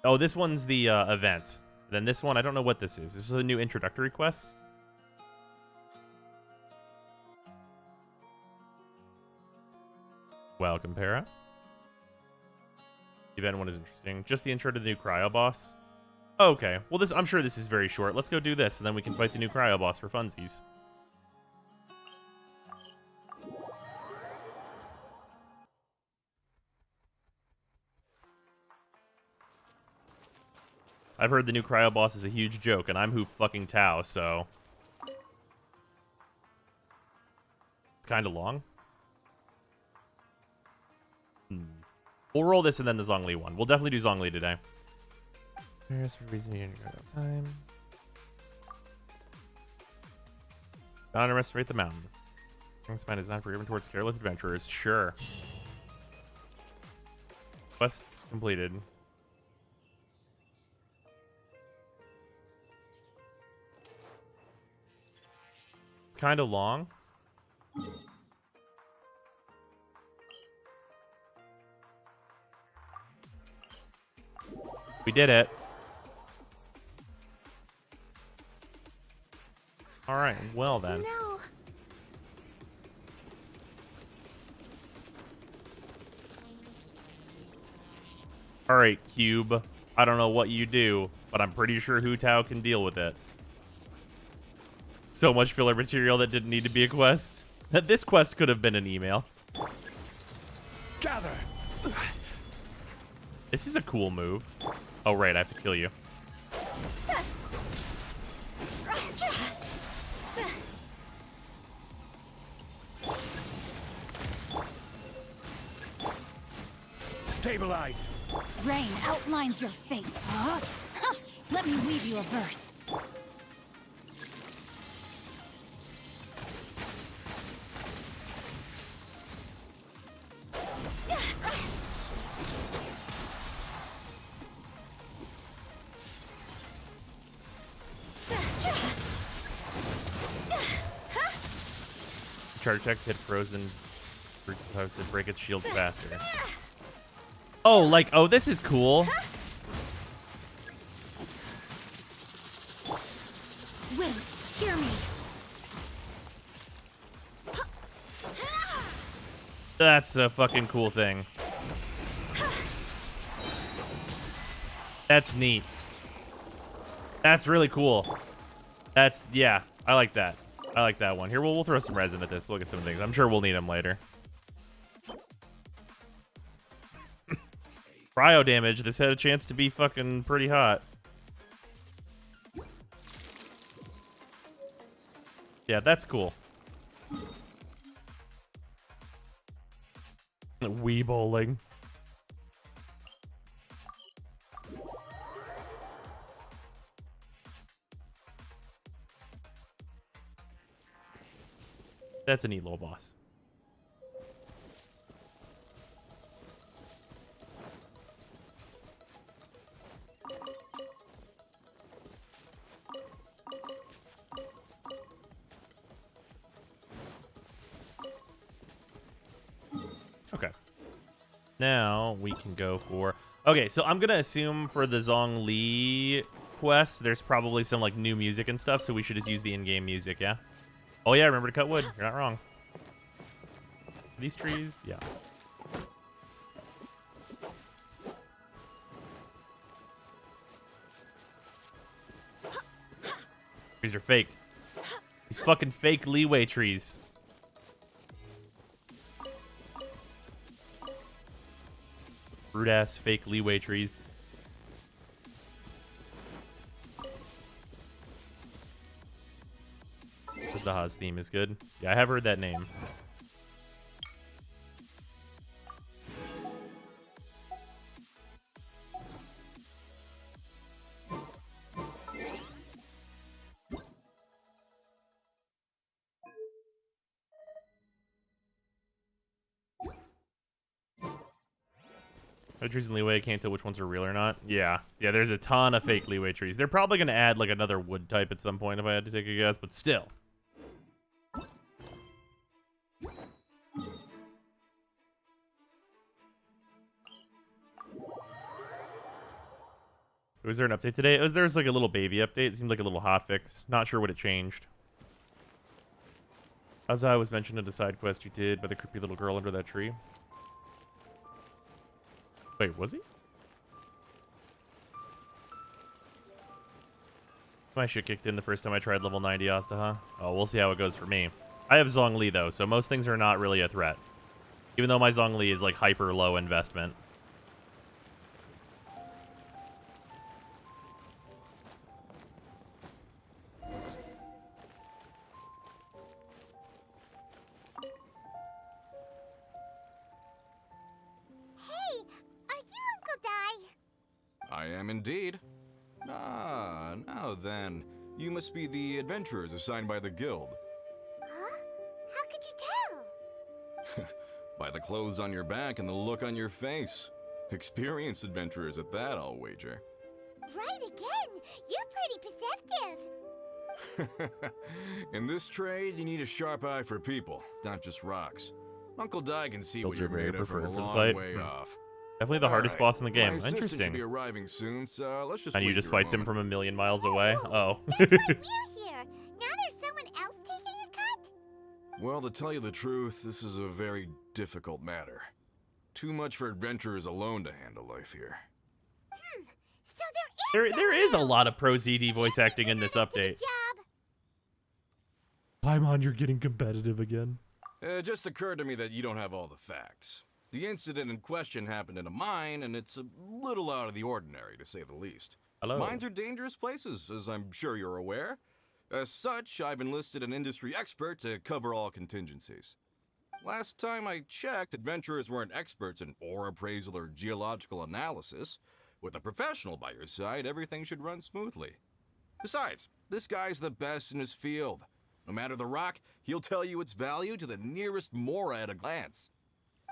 Oh, this one's the event. Then this one, I don't know what this is. This is a new introductory quest. Welcome, Para. The event one is interesting. Just the intro to the new cryo boss. Okay, well, I'm sure this is very short. Let's go do this, and then we can fight the new cryo boss for funsies. I've heard the new cryo boss is a huge joke, and I'm Hu fucking Tao, so... It's kind of long. We'll roll this and then the Zhongli one. We'll definitely do Zhongli today. There's a reason you didn't go at times. Don't underestimate the mountain. Spine is not forgiven towards careless adventurers. Sure. Quest completed. Kind of long. We did it. All right, well then. No. All right, Cube. I don't know what you do, but I'm pretty sure Hu Tao can deal with it. So much filler material that didn't need to be a quest. This quest could have been an email. Gather. This is a cool move. Oh, right, I have to kill you. Stabilize! Rain outlines your fate, huh? Huh. Let me weave you a verse. Charge attacks hit frozen fruits supposed to break its shield faster. Oh, like, oh, this is cool. Wind, hear me. That's a fucking cool thing. That's neat. That's really cool. That's, yeah, I like that. I like that one. Here, we'll throw some resin at this. Look at some things. I'm sure we'll need them later. Cryo damage. This had a chance to be fucking pretty hot. Yeah, that's cool. Wii bowling. That's a neat little boss. Okay. Now we can go for... Okay, so I'm going to assume for the Zhongli quest, there's probably some like new music and stuff, so we should just use the in-game music, yeah? Oh yeah, remember to cut wood. You're not wrong. These trees? Yeah. Trees are fake. These fucking fake leeway trees. Rude ass fake leeway trees. Zaha's theme is good. Yeah, I have heard that name. Trees and leeway, can't tell which ones are real or not. Yeah, there's a ton of fake leeway trees. They're probably going to add like another wood type at some point if I had to take a guess, but still. Was there an update today? There was like a little baby update. It seemed like a little hotfix. Not sure what it changed. As I was mentioned in the side quest you did by the creepy little girl under that tree. Wait, was he? My shit kicked in the first time I tried level 90 Asta, huh? Oh, we'll see how it goes for me. I have Zhongli though, so most things are not really a threat. Even though my Zhongli is like hyper low investment. I am indeed. Ah, now then. You must be the adventurers assigned by the guild. Huh? How could you tell? By the clothes on your back and the look on your face. Experienced adventurers at that, I'll wager. Right again! You're pretty perceptive. In this trade, you need a sharp eye for people, not just rocks. Uncle Di can see what you're made of from a long way off. Definitely the hardest boss in the game. My Interesting. should be arriving soon, so let's just And you wait just here a fights him moment. from a million miles away? Oh. That's why we're here. Now there's someone else taking a cut? Well, to tell you the truth, this is a very difficult matter. Too much for adventurers alone to handle life here. So there There is a lot of pro ZD voice acting in this update. job. Paimon, you're getting competitive again. It just occurred to me that you don't have all the facts. The incident in question happened in a mine, and it's a little out of the ordinary, to say the least. Hello. Mines are dangerous places, as I'm sure you're aware. As such, I've enlisted an industry expert to cover all contingencies. Last time I checked, adventurers weren't experts in ore appraisal or geological analysis. With a professional by your side, everything should run smoothly. Besides, this guy's the best in his field. No matter the rock, he'll tell you its value to the nearest mora at a glance.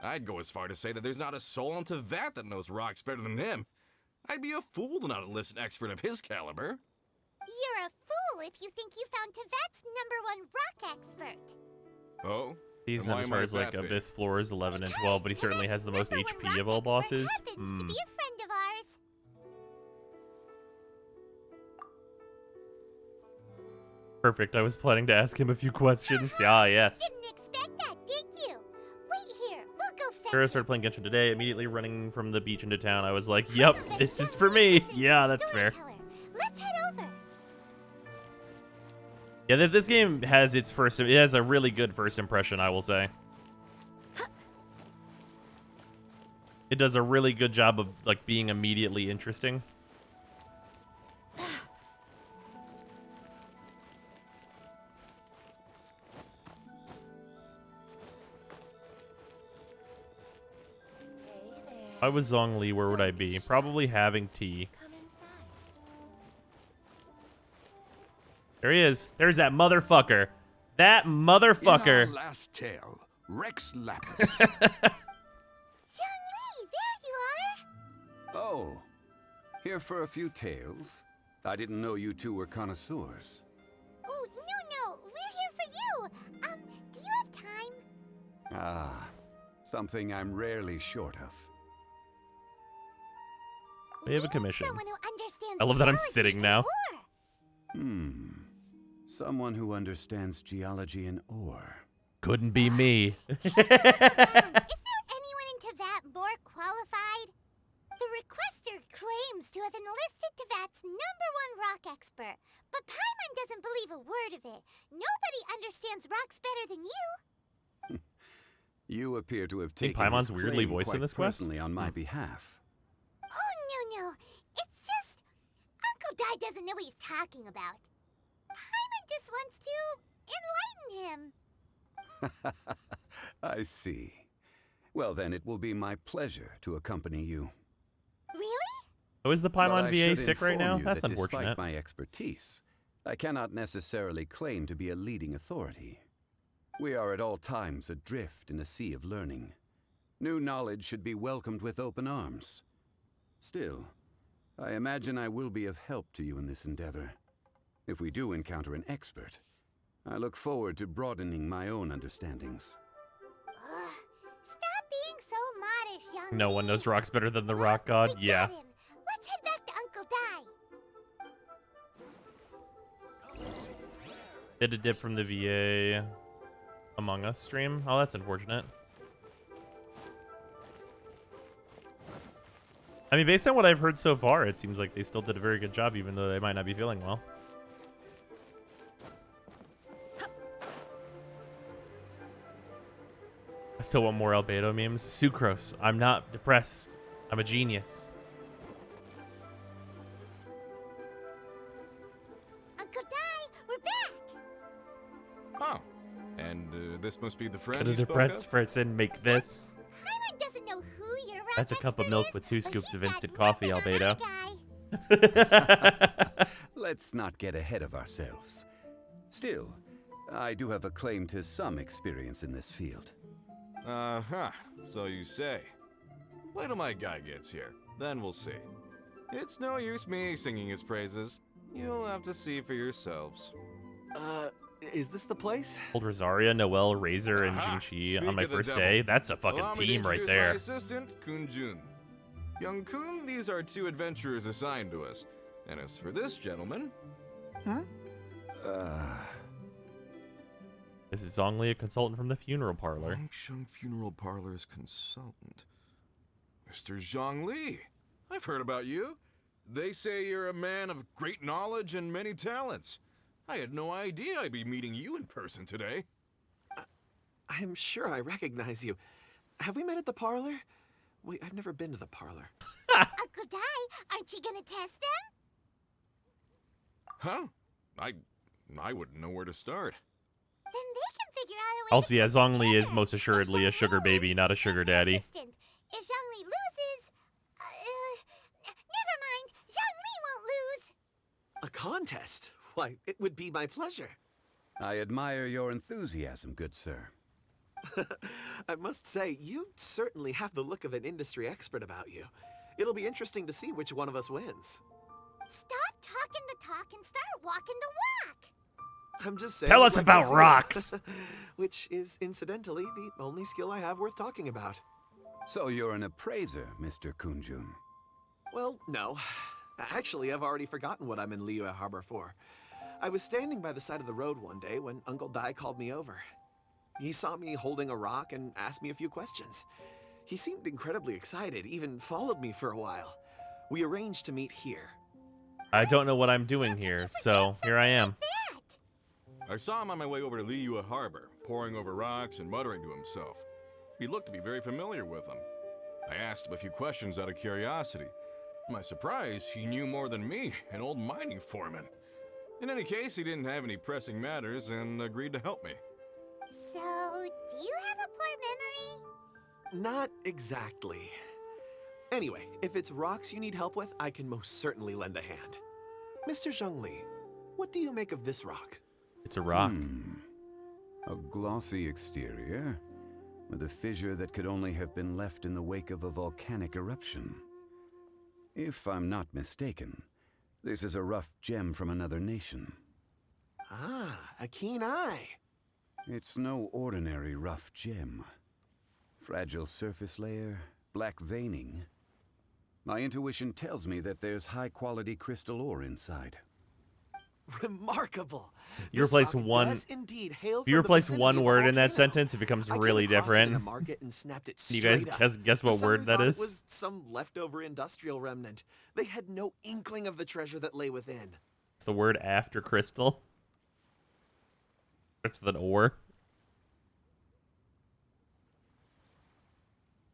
I'd go as far to say that there's not a soul on Teyvat that knows rocks better than him. I'd be a fool to not enlist an expert of his caliber. You're a fool if you think you found Teyvat's #1 rock expert. Oh? He's Then not why as am far I as like that big? Abyss floors 11 and 12, but he certainly has the most Teyvat's HP #1 of all rock bosses. expert happens to be a friend of ours. Perfect. I was planning to ask him a few questions. Ah, yes. Didn't expect that, did you? Wait here, we'll go fetch Sure, I him. started playing Genshin today, immediately running from the beach into town. I was like, yep, this is for me. Yeah, that's fair. Let's head over. Yeah, this game has it has a really good first impression, I will say. It does a really good job of like being immediately interesting. If I was Zhongli, where would I be? Probably having tea. There he is. There's that motherfucker. That motherfucker. In our last tale, Rex Lapis. Zhongli, there you are. Oh, here for a few tales? I didn't know you two were connoisseurs. Oh, no, we're here for you. Do you have time? Ah, something I'm rarely short of. We have a need commission. someone who understands I love that I'm geology sitting and now. ore. Someone who understands geology and ore. Couldn't be me. Is there anyone in Teyvat more qualified? The requester claims to have enlisted Teyvat's #1 rock expert, but Paimon doesn't believe a word of it. Nobody understands rocks better than you. You appear to have Think taken Paimon's his weirdly claim voiced in quite this quest? personally on my behalf. Oh, no. It's just Uncle Dai doesn't know what he's talking about. Paimon just wants to enlighten him. I see. Well, then it will be my pleasure to accompany you. Really? Oh, is the But Paimon I VA should sick right inform now? you That's that unfortunate. Despite my expertise, I cannot necessarily claim to be a leading authority. We are at all times adrift in a sea of learning. New knowledge should be welcomed with open arms. Still, I imagine I will be of help to you in this endeavor. If we do encounter an expert, I look forward to broadening my own understandings. Ugh, stop being so modest, young No man. one knows rocks better than the rock god. We Yeah. got him. Let's head back to Uncle Dai. Did a dip from the VA Among Us stream. Oh, that's unfortunate. I mean, based on what I've heard so far, it seems like they still did a very good job, even though they might not be feeling well. I still want more Albedo memes. Sucrose. I'm not depressed. I'm a genius. Uncle Dai, we're back. Oh. And this must be the friend Could a you spoke depressed of? person make this? Paimon doesn't know who your rock That's a cup of expert milk is, with 2 but scoops he's of got instant coffee, nothing on Albedo. our guy. Let's not get ahead of ourselves. Still, I do have a claim to some experience in this field. Uh-huh. So you say. Wait till my guy gets here. Then we'll see. It's no use me singing his praises. You'll have to see for yourselves. Is this the place? Old Rosaria, Noelle, Razor, and Aha, Jinchi on speak my of the first devil. day. That's a fucking Allow me to team right introduce there. My assistant, Kun-jun. Young Kun, these are 2 adventurers assigned to us. And as for this gentleman... This is Zhongli, a consultant from the funeral parlor. Longsheng Funeral Parlor's consultant. Mr. Zhongli. I've heard about you. They say you're a man of great knowledge and many talents. I had no idea I'd be meeting you in person today. I'm sure I recognize you. Have we met at the parlor? Wait, I've never been to the parlor. Uncle Dai, aren't you gonna test them? Huh? I wouldn't know where to start. Then they can figure out a Also, yeah, Zhongli is most assuredly a sugar baby, not a sugar daddy. If Zhongli loses, never mind. Zhongli won't lose. A contest? Why, it would be my pleasure. I admire your enthusiasm, good sir. I must say, you certainly have the look of an industry expert about you. It'll be interesting to see which one of us wins. Stop talking the talk and start walking the walk. I'm just saying. Tell us what I about can see. rocks. Which is, incidentally, the only skill I have worth talking about. So you're an appraiser, Mr. Kunjun. Well, no. Actually, I've already forgotten what I'm in Liyue Harbor for. I was standing by the side of the road one day when Uncle Dai called me over. He saw me holding a rock and asked me a few questions. He seemed incredibly excited, even followed me for a while. We arranged to meet here. I don't know what I'm doing here, so here I am. I saw him on my way over to Liyue Harbor, poring over rocks and muttering to himself. He looked to be very familiar with them. I asked him a few questions out of curiosity. To my surprise, he knew more than me, an old mining foreman. In any case, he didn't have any pressing matters and agreed to help me. So, do you have a poor memory? Not exactly. Anyway, if it's rocks you need help with, I can most certainly lend a hand. Mr. Zhongli, what do you make of this rock? It's a rock. A glossy exterior, with a fissure that could only have been left in the wake of a volcanic eruption. If I'm not mistaken, this is a rough gem from another nation. Ah, a keen eye. It's no ordinary rough gem. Fragile surface layer, black veining. My intuition tells me that there's high-quality crystal ore inside. Remarkable. You This replace rock one. does indeed hail If you from the replace vicinity one of a word in that volcano. sentence, it becomes I came really across it in a different. market and snapped it You guys straight up. guess what Some word that thought is? It was some leftover industrial remnant. They had no inkling of the treasure that lay within. It's the word after crystal. It's an ore.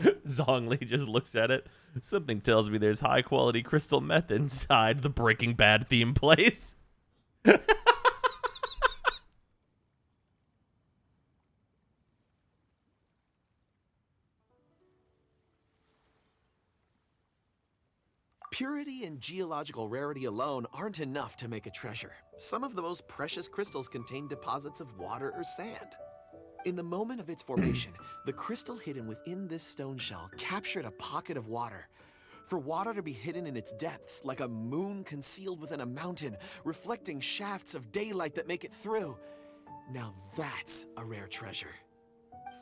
Zhongli just looks at it. Something tells me there's high quality crystal meth inside the Breaking Bad theme place. Purity and geological rarity alone aren't enough to make a treasure. Some of the most precious crystals contain deposits of water or sand. In the moment of its formation, the crystal hidden within this stone shell captured a pocket of water. For water to be hidden in its depths, like a moon concealed within a mountain, reflecting shafts of daylight that make it through. Now that's a rare treasure.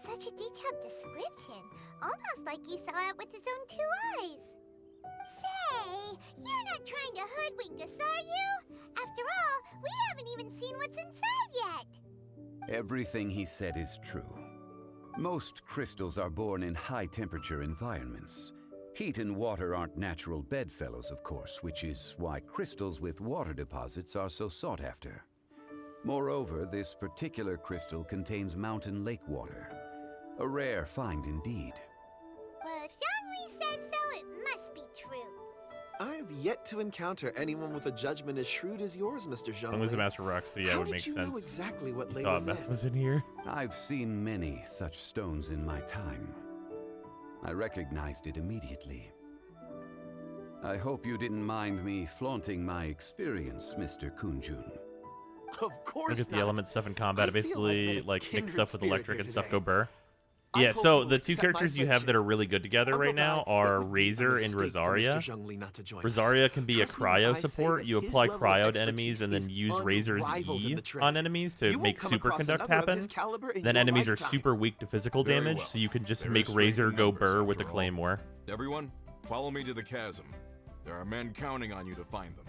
Such a detailed description. Almost like you saw it with his own 2 eyes. Say, you're not trying to hoodwink us, are you? After all, we haven't even seen what's inside yet. Everything he said is true. Most crystals are born in high-temperature environments. Heat and water aren't natural bedfellows, of course, which is why crystals with water deposits are so sought after. Moreover, this particular crystal contains mountain lake water. A rare find indeed. Well, if Zhongli says so, it must be true. I've yet to encounter anyone with a judgment as shrewd as yours, Mr. Zhongli. Zhongli's a master rock, so yeah, How it would did make you sense. know exactly what lay Thought within? meth was in here. I've seen many such stones in my time. I recognized it immediately. I hope you didn't mind me flaunting my experience, Mr. Kunjun. Of course Look at the not. element stuff in combat. I feel basically, I've met a like, mix kindred stuff with spirit electric here and stuff today. go burr. I Yeah, hope so you will the two accept my characters you have that are really good together Uncle right now Dai, it are would be a Razor and mistake for Mr. Rosaria. Zhongli not to join us. Rosaria can be a Trust me when cryo I say support. that You his apply level of cryo to enemies expertise and then is use Razor's unrivaled in E the trade. on enemies to You won't make come across superconduct another of happen. his caliber in Then your enemies are lifetime. super weak to physical Very damage, well. so you can just There make is strength Razor in go numbers, burr with the after all. claymore. Everyone, follow me to the chasm. There are men counting on you to find them.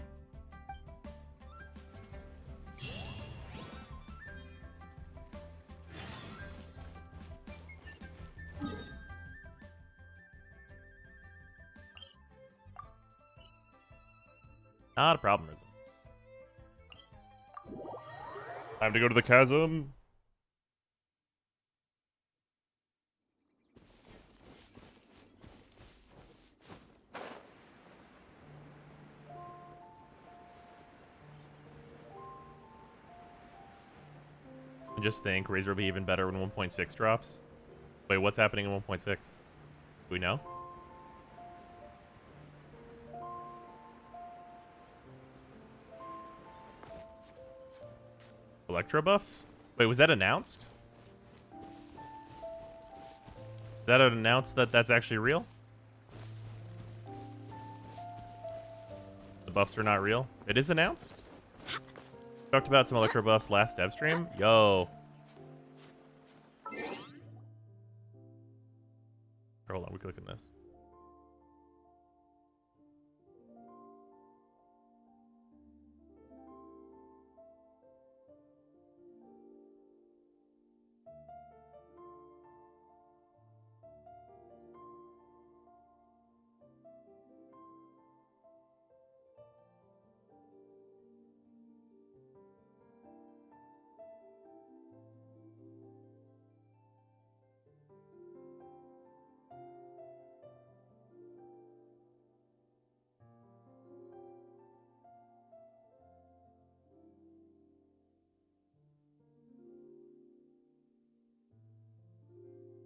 Not a problem, is it? Time to go to the chasm. And just think, Razor will be even better when 1.6 drops. Wait, what's happening in 1.6? Do we know? Electro buffs? Wait, was that announced? Is that announced that that's actually real? The buffs are not real? It is announced? Talked about some electro buffs last dev stream? Yo. Hold on, we clicking this.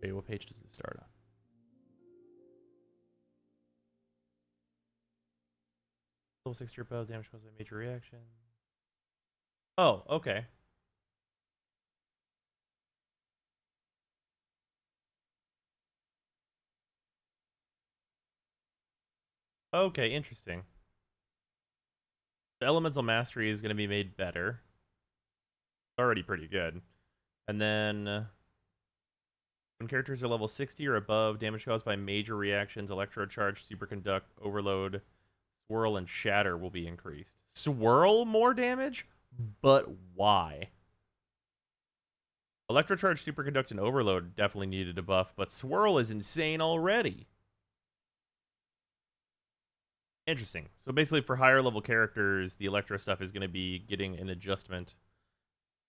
Wait, what page does it start on? Level 60 or above, damage caused by major reaction. Oh, okay. Okay, interesting. The elemental mastery is going to be made better. It's already pretty good. And then when characters are level 60 or above, damage caused by major reactions, electrocharge, superconduct, overload, swirl, and shatter will be increased. Swirl more damage? But why? Electrocharge, superconduct, and overload definitely needed a buff, but swirl is insane already. Interesting. So basically for higher level characters, the Electro stuff is going to be getting an adjustment.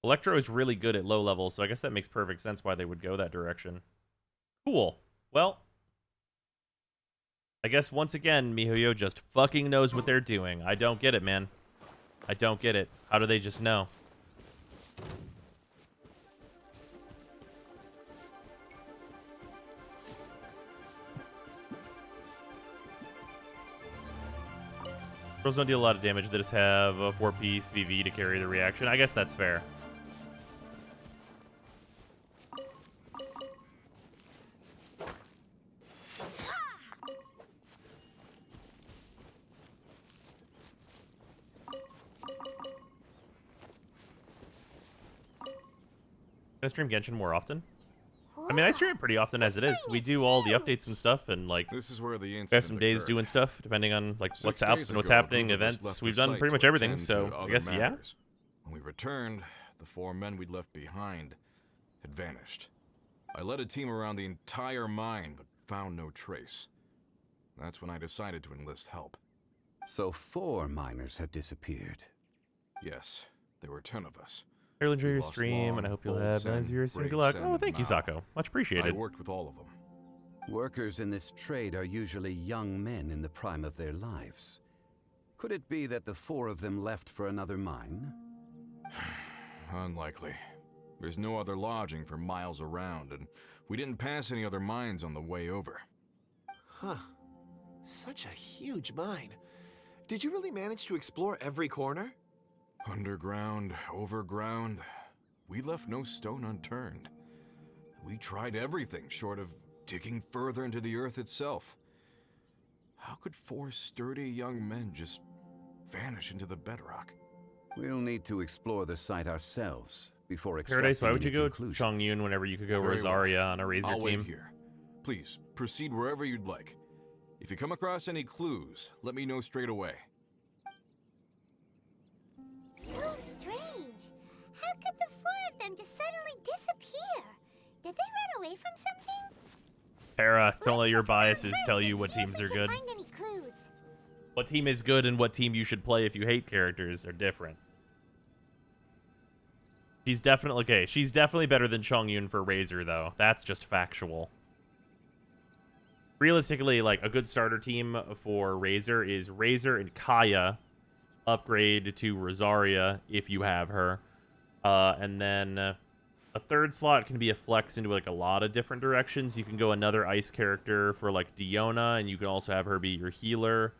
Electro is really good at low levels, so I guess that makes perfect sense why they would go that direction. Cool. Well, I guess once again, MiHoYo just fucking knows what they're doing. I don't get it, man. I don't get it. How do they just know? Girls don't deal a lot of damage. They just have a 4-piece VV to carry the reaction. I guess that's fair. Can I stream Genshin more often? I mean, I stream it pretty often as it is. We do all the updates and stuff, and like, This is where the we have incident some days occurred. doing stuff depending on like 6 what's out days and what's ago, a happening, group of us events. left We've the done site pretty much to everything, attend so to I other guess yeah. matters. When we returned, the 4 men we'd left behind had vanished. I led a team around the entire mine, but found no trace. That's when I decided to enlist help. So 4 miners have disappeared. Yes, there were 10 of us. I really enjoy We your lost stream, Long, and I hope you'll Old have Sen, millions of viewers soon. Brave Good luck. Sen, Oh, and thank you, Mao. Sako. Much I apprecited. worked with all of them. Workers in this trade are usually young men in the prime of their lives. Could it be that the 4 of them left for another mine? Unlikely. There's no other lodging for miles around, and we didn't pass any other mines on the way over. Huh. Such a huge mine. Did you really manage to explore every corner? Underground, overground, we left no stone unturned. We tried everything short of digging further into the earth itself. How could 4 sturdy young men just vanish into the bedrock? We'll need to explore the site ourselves before Paradise, why would you any go conclusions. Chongyun whenever you could go Very well. Rosaria on a Razor I'll team? wait here. Please, proceed wherever you'd like. If you come across any clues, let me know straight away. So strange. How could the 4 of them just suddenly disappear? Did they run away from something? Para, don't let Let's your look around biases first tell and you what see if teams we are can good. Find any clues. What team is good and what team you should play if you hate characters are different. She's definitely okay. She's definitely better than Chongyun for Razor, though. That's just factual. Realistically, like a good starter team for Razor is Razor and Kaya. Upgrade to Rosaria if you have her, and then A third slot can be a flex into like a lot of different directions. You can go another ice character for like Diona, and you can also have her be your healer,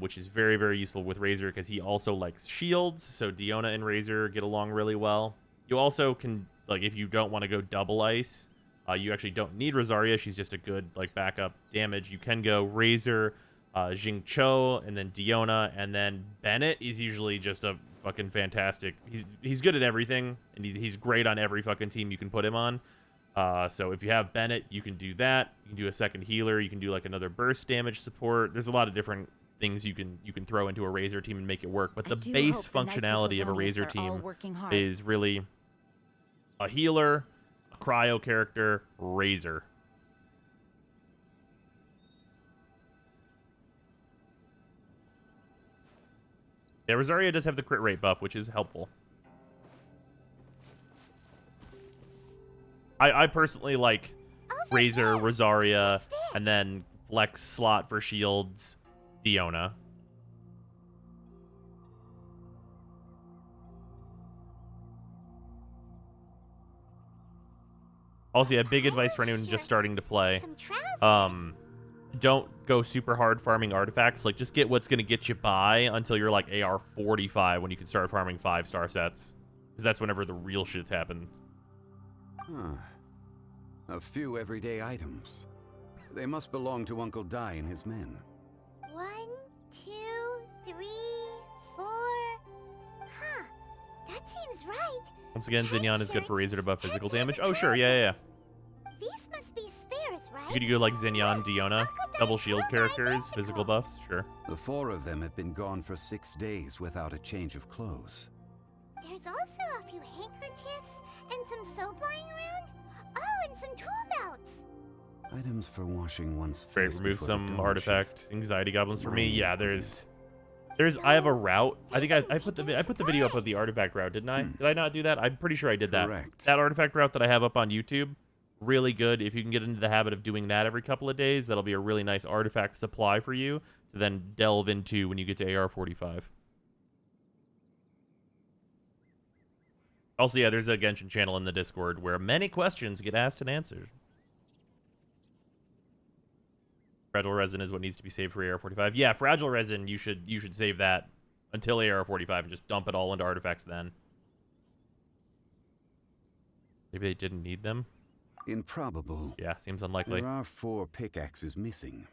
which is very, very useful with Razor because he also likes shields. So Diona and Razor get along really well. You also can, like, if you don't want to go double ice, you actually don't need Rosaria. She's just a good like backup damage. You can go Razor, Jing Cho, and then Diona, and then Bennett is usually just a fucking fantastic. He's good at everything, and he's great on every fucking team you can put him on. So if you have Bennett, you can do that. You can do a second healer. You can do like another burst damage support. There's a lot of different things you can throw into a Razor team and make it work. But the base functionality of a Razor team is really a healer, a cryo character, Razor. Yeah, Rosaria does have the crit rate buff, which is helpful. I personally like Razor, Rosaria, and then flex slot for shields, Diona. Also, yeah, big advice for anyone just starting to play. Don't go super hard farming artifacts. Like, just get what's going to get you by until you're like AR 45 when you can start farming 5-star sets. Because that's whenever the real shit happens. Huh. A few everyday items. They must belong to Uncle Dai and his men. 1, 2, 3, 4. Huh. That seems right. Once again, Xinyan is good for Razor to buff physical damage. Oh, sure. Yeah. These must be spares, right? You could go like Xinyan, Diona, double shield characters, physical buffs, sure. The 4 of them have been gone for 6 days without a change of clothes. There's also a few handkerchiefs and some soap lying around. Oh, and some tool belts. Items for washing one's face. Great, remove before some the dawn artifact shift. anxiety goblins for me. Yeah, there's I have a route. I think I put the video up of the artifact route, didn't I? Did I not do that? I'm pretty sure I did that. Correct. That artifact route that I have up on YouTube, really good. If you can get into the habit of doing that every couple of days, that'll be a really nice artifact supply for you to then delve into when you get to AR 45. Also, yeah, there's a Genshin channel in the Discord where many questions get asked and answered. Fragile resin is what needs to be saved for AR 45. Yeah, fragile resin, you should save that until AR 45 and just dump it all into artifacts then. Maybe they didn't need them. Improbable. Yeah, seems unlikely. There are 4 pickaxes missing.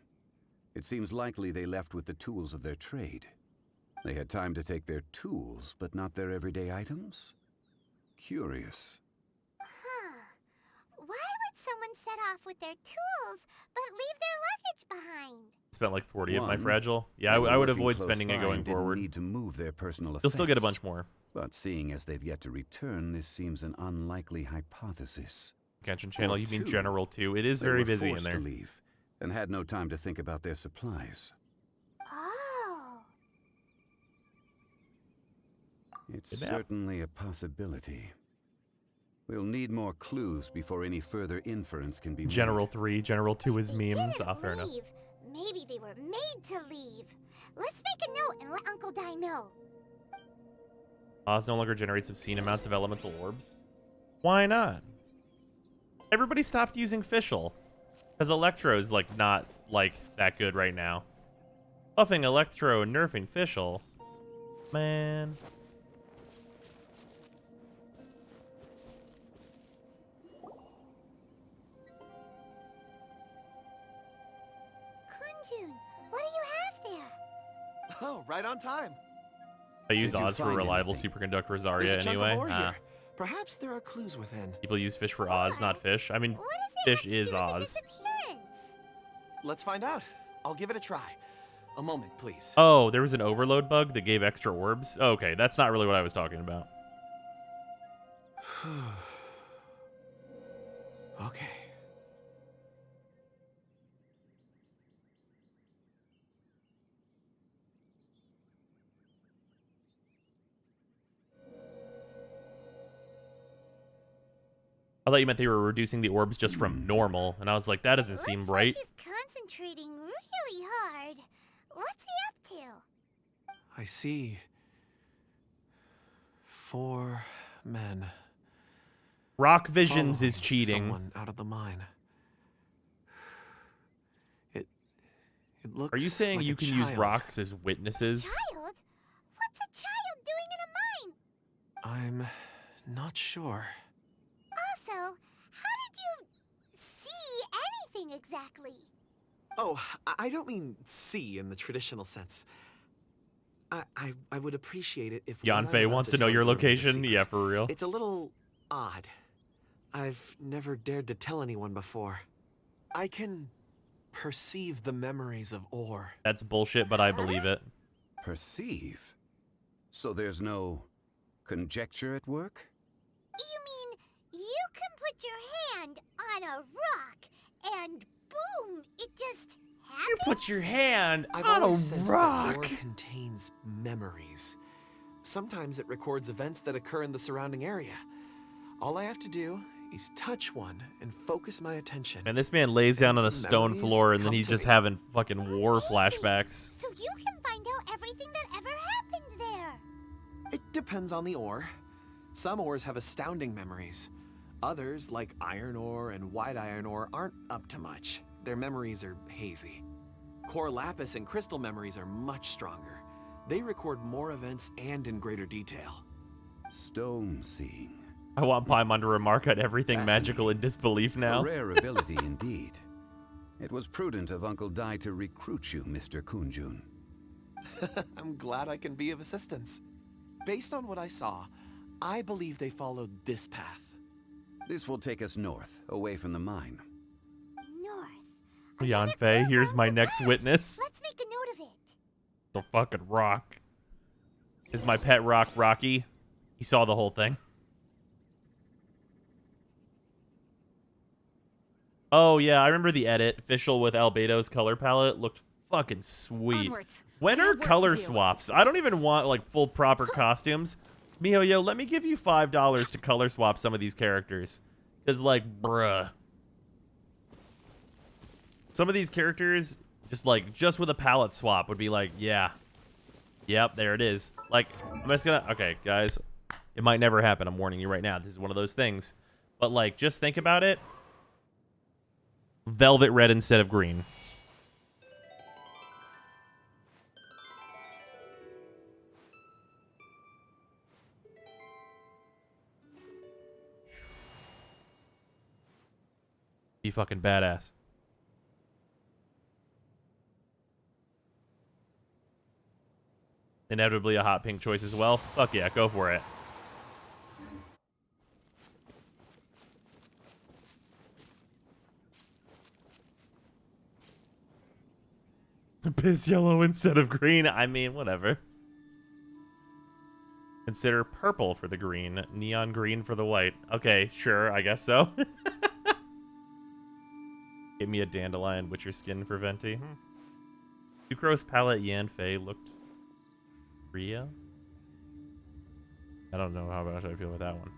It seems likely they left with the tools of their trade. They had time to take their tools, but not their everyday items? Curious. Huh. Why would someone set off with their tools, but leave their luggage behind? Spent like 40 of my One, fragile. Yeah, they I would working avoid close spending it by going and didn't forward. need to move their personal You'll still get a effects. bunch more. But seeing as they've yet to return, this seems an unlikely hypothesis. Genshin channel, Or you mean 2, General 2. It is they very were busy in forced there. to leave and had no time to think about their supplies. Oh. It's Good map. certainly a possibility. We'll need more clues before any further inference can be General made. 3, General 2 is They memes. didn't Fair enough. leave. Maybe they were made to leave. Let's make a note and let Uncle Dai know. Oz no longer generates obscene amounts of elemental orbs. Why not? Everybody stopped using Fischl. Because Electro's like not like that good right now. Buffing Electro and nerfing Fischl. Man. Kunjun, what do you have there? Oh, right on time. I use Did you Oz for find reliable anything? superconductor There's Rosaria a chunk anyway. of ore here. Perhaps there are clues within. People use fish for Oz, not fish. I mean, What does it fish have to is do with the Oz. disappearance? Let's find out. I'll give it a try. A moment, please. Oh, there was an overload bug that gave extra orbs? Okay, that's not really what I was talking about. Okay. I thought you meant they were reducing the orbs just from normal, and I was like, that doesn't seem Looks right. like he's concentrating really hard. What's he up to? I see 4 men. Rock Visions is following cheating. Someone out of the mine. It looks. Are you saying like you a can use child. rocks as witnesses? Child? What's a child doing in a mine? I'm not sure. Also, how did you see anything exactly? Oh, I don't mean see in the traditional sense. I would appreciate it if when I'm Yanfei about wants to know tell your you about a location. secret, Yeah, for real. It's a little odd. I've never dared to tell anyone before. I can perceive the memories of ore. That's bullshit, but I believe it. Perceive? So there's no conjecture at work? You mean you can put your hand on a rock and boom, it just happens? You put your hand I've on always a sensed rock. that ore contains memories. Sometimes it records events that occur in the surrounding area. All I have to do is touch one and focus my attention. And this man lays down on a stone Memories floor, and then come he's to just me. having fucking war Amazing. flashbacks. So you can find out everything that ever happened there. It depends on the ore. Some ores have astounding memories. Others, like iron ore and white iron ore, aren't up to much. Their memories are hazy. Core lapis and crystal memories are much stronger. They record more events and in greater detail. Stone seeing. I want Paimon to remark on everything magical in disbelief now. A rare ability indeed. It was prudent of Uncle Dai to recruit you, Mr. Kunjun. I'm glad I can be of assistance. Based on what I saw, I believe they followed this path. This will take us north, away from the mine. North. Yanfei, here's my next witness. Let's make a note of it. The fucking rock. Is my pet rock Rocky? He saw the whole thing. Oh yeah, I remember the edit. Official with Albedo's color palette looked fucking sweet. Onwards. When We are have work to color do. swaps? I don't even want like full proper costumes. MiHoYo, let me give you $5 to color swap some of these characters. Cause like, bruh. Some of these characters, just with a palette swap would be like, yeah. Yep, there it is. Like, I'm just gonna, okay, guys. It might never happen, I'm warning you right now. This is one of those things. But like, just think about it. Velvet red instead of green. Be fucking badass. Inevitably a hot pink choice as well. Fuck yeah, go for it. Piss yellow instead of green. I mean, whatever. Consider purple for the green, neon green for the white. Okay, sure, I guess so. Give me a dandelion witcher skin for Venti. Sucrose palette Yanfei looked real. I don't know how much I feel with that one.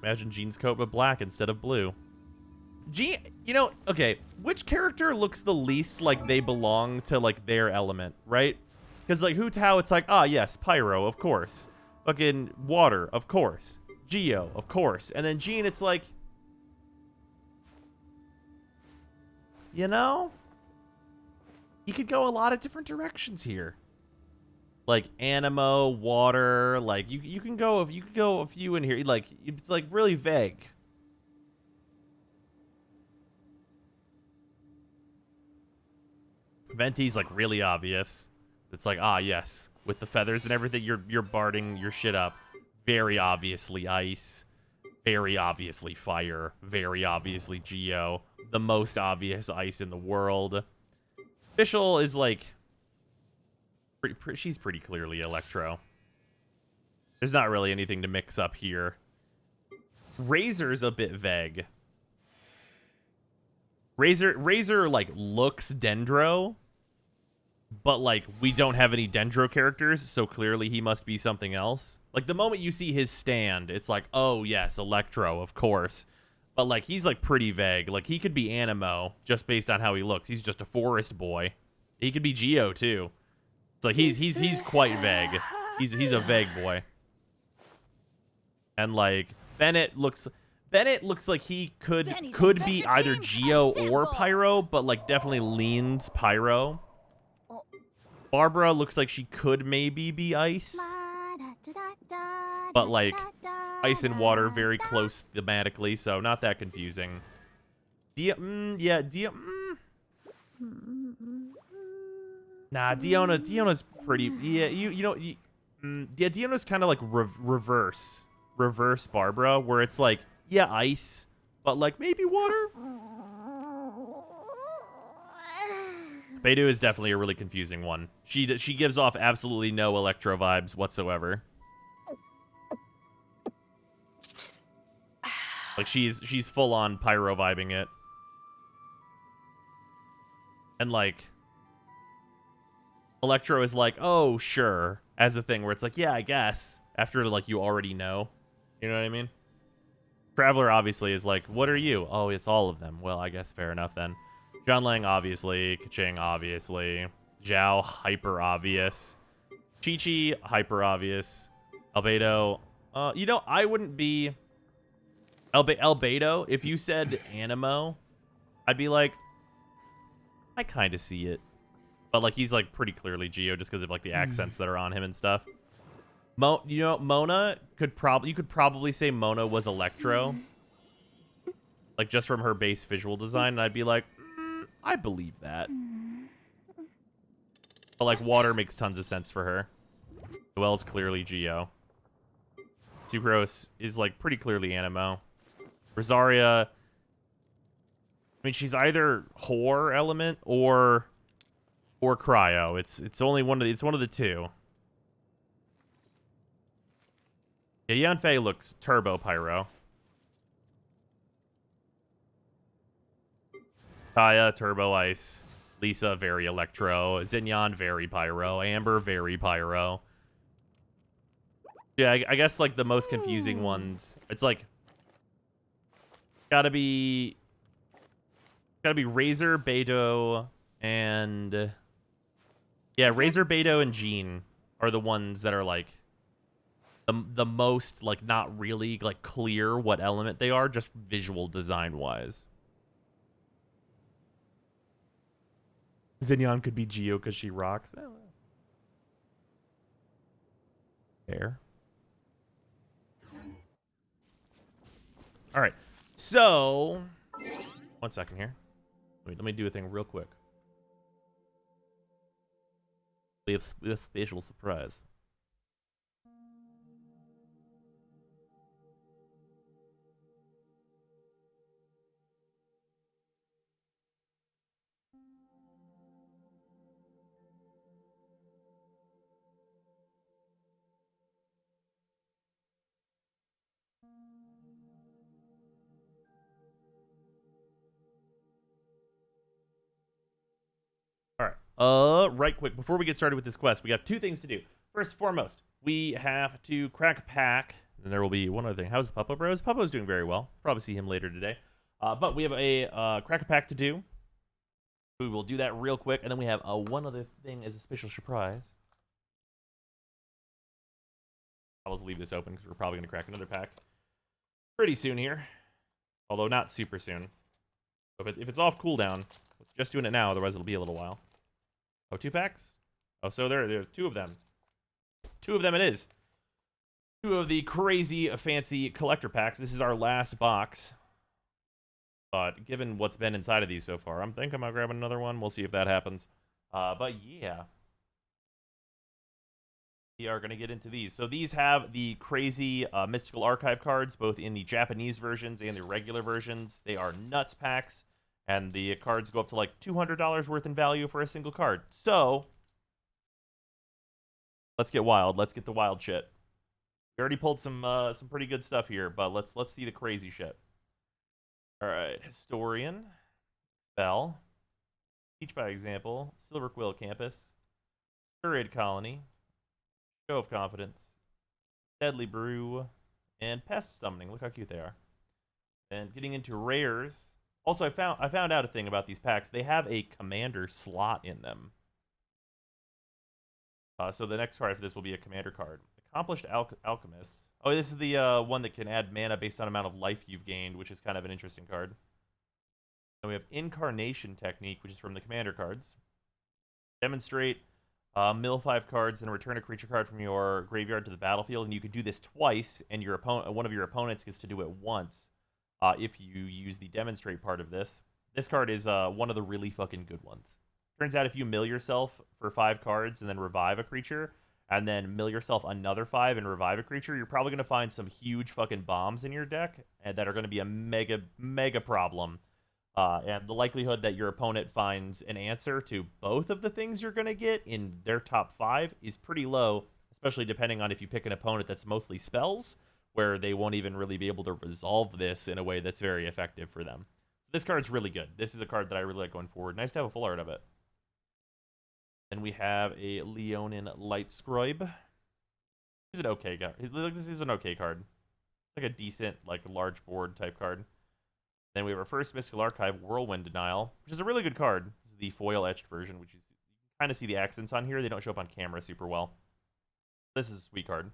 Imagine Jean's coat but black instead of blue. Jean, you know, okay, which character looks the least like they belong to like their element, right? Because like Hu Tao, it's like, ah, yes, Pyro, of course. Fucking water, of course. Geo, of course. And then Jean, it's like, you know, you could go a lot of different directions here. Like Animo, water, like you can go a few in here. Like it's like really vague. Venti's like really obvious. It's like, ah, yes, with the feathers and everything, you're barding your shit up. Very obviously ice, very obviously fire, very obviously Geo. The most obvious ice in the world. Official is like, she's pretty clearly Electro. There's not really anything to mix up here. Razor's a bit vague. Razor like looks Dendro, but like we don't have any Dendro characters, so clearly he must be something else. Like the moment you see his stand, it's like, oh yes, Electro, of course. But like he's like pretty vague. Like he could be Animo just based on how he looks. He's just a forest boy. He could be Geo too. It's like he's quite vague. He's a vague boy. And like Bennett looks like he could Benny's be Adventure either Team, Geo or assemble! Pyro, but like definitely leans Pyro. Oh. Barbara looks like she could maybe be Ice, but like Ice and Water very close thematically, so not that confusing. Yeah, Nah, Diona's pretty. Yeah, yeah, Diona's kind of like reverse Barbara, where it's like, yeah, Ice, but like maybe Water. Beidou is definitely a really confusing one. She gives off absolutely no Electro vibes whatsoever. Like she's full on Pyro vibing it. And like Electro is like, "Oh, sure." As a thing where it's like, "Yeah, I guess." After like you already know. You know what I mean? Traveler obviously is like, "What are you?" "Oh, it's all of them." Well, I guess fair enough then. Zhanlang obviously, Keqing obviously, Zhao hyper obvious, Chi-Chi hyper obvious, Albedo. I wouldn't be Albedo. If you said Animo, I'd be like, I kind of see it. But like he's like pretty clearly Geo just because of like the accents that are on him and stuff. Mona you could probably say Mona was Electro. Like just from her base visual design, and I'd be like, I believe that. But like Water makes tons of sense for her. Noelle's clearly Geo. Sucrose is like pretty clearly Animo. Rosaria, I mean, she's either Whore element or Cryo. It's only one of the two. Yeah, Yanfei looks Turbo Pyro. Kaya, Turbo Ice. Lisa, very Electro. Xinyan, very Pyro. Amber, very Pyro. Yeah, I guess like the most confusing ones. It's like gotta be Razor, Beidou, and yeah, Razor, Beidou, and Jean are the ones that are like the most like not really like clear what element they are, just visual design wise. Xinyan could be Geo because she rocks. Fair. All right, so 1 second here. Let me do a thing real quick. We have a spatial surprise. All right. Right quick, before we get started with this quest, we have two things to do. First and foremost, we have to crack a pack. And there will be one other thing. How's Puppo Bros? Puppo's doing very well. Probably see him later today. But we have a crack a pack to do. We will do that real quick. And then we have one other thing as a special surprise. I'll just leave this open because we're probably going to crack another pack pretty soon here. Although not super soon. If it's off cooldown, let's just doing it now. Otherwise, it'll be a little while. Oh, 2 packs? Oh, so there's 2 of them. 2 of them it is. 2 of the crazy fancy collector packs. This is our last box. But given what's been inside of these so far, I'm thinking about grabbing another one. We'll see if that happens. But yeah. We are going to get into these. So these have the crazy Mystical Archive cards, both in the Japanese versions and the regular versions. They are nuts packs. And the cards go up to like $200 worth in value for a single card. So, let's get wild. Let's get the wild shit. We already pulled some pretty good stuff here, but let's see the crazy shit. All right, Historian, Bell, Teach by Example, Silver Quill Campus, Curate Colony, Show of Confidence, Deadly Brew, and Pest Summoning. Look how cute they are. And getting into rares. Also, I found out a thing about these packs. They have a commander slot in them. So the next card for this will be a commander card. The Accomplished Alchemist. Oh, this is the one that can add mana based on amount of life you've gained, which is kind of an interesting card. And we have Incarnation Technique, which is from the commander cards. Demonstrate, mill 5 cards, and return a creature card from your graveyard to the battlefield. And you can do this twice, and your one of your opponents gets to do it once if you use the demonstrate part of this. This card is one of the really fucking good ones. Turns out if you mill yourself for 5 cards and then revive a creature, and then mill yourself another 5 and revive a creature, you're probably going to find some huge fucking bombs in your deck and that are going to be a mega problem. And the likelihood that your opponent finds an answer to both of the things you're going to get in their top 5 is pretty low, especially depending on if you pick an opponent that's mostly spells, where they won't even really be able to resolve this in a way that's very effective for them. This card's really good. This is a card that I really like going forward. Nice to have a full art of it. Then we have a Leonin Lightscribe. This is an okay guy. This is an okay card. Like a decent, like large board type card. Then we have our first Mystical Archive, Whirlwind Denial, which is a really good card. This is the foil etched version, which is, you can kind of see the accents on here. They don't show up on camera super well. This is a sweet card.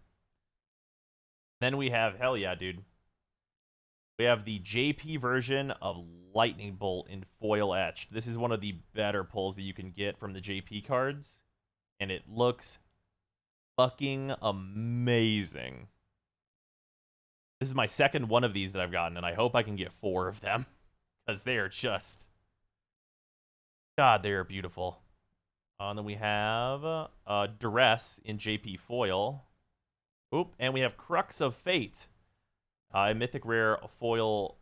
Then we have, hell yeah, dude. We have the JP version of Lightning Bolt in foil etched. This is one of the better pulls that you can get from the JP cards, and it looks fucking amazing. This is my second one of these that I've gotten, and I hope I can get 4 of them, because they are just, God, they are beautiful. And then we have Duress in JP foil. Oop, and we have Crux of Fate. A mythic rare foil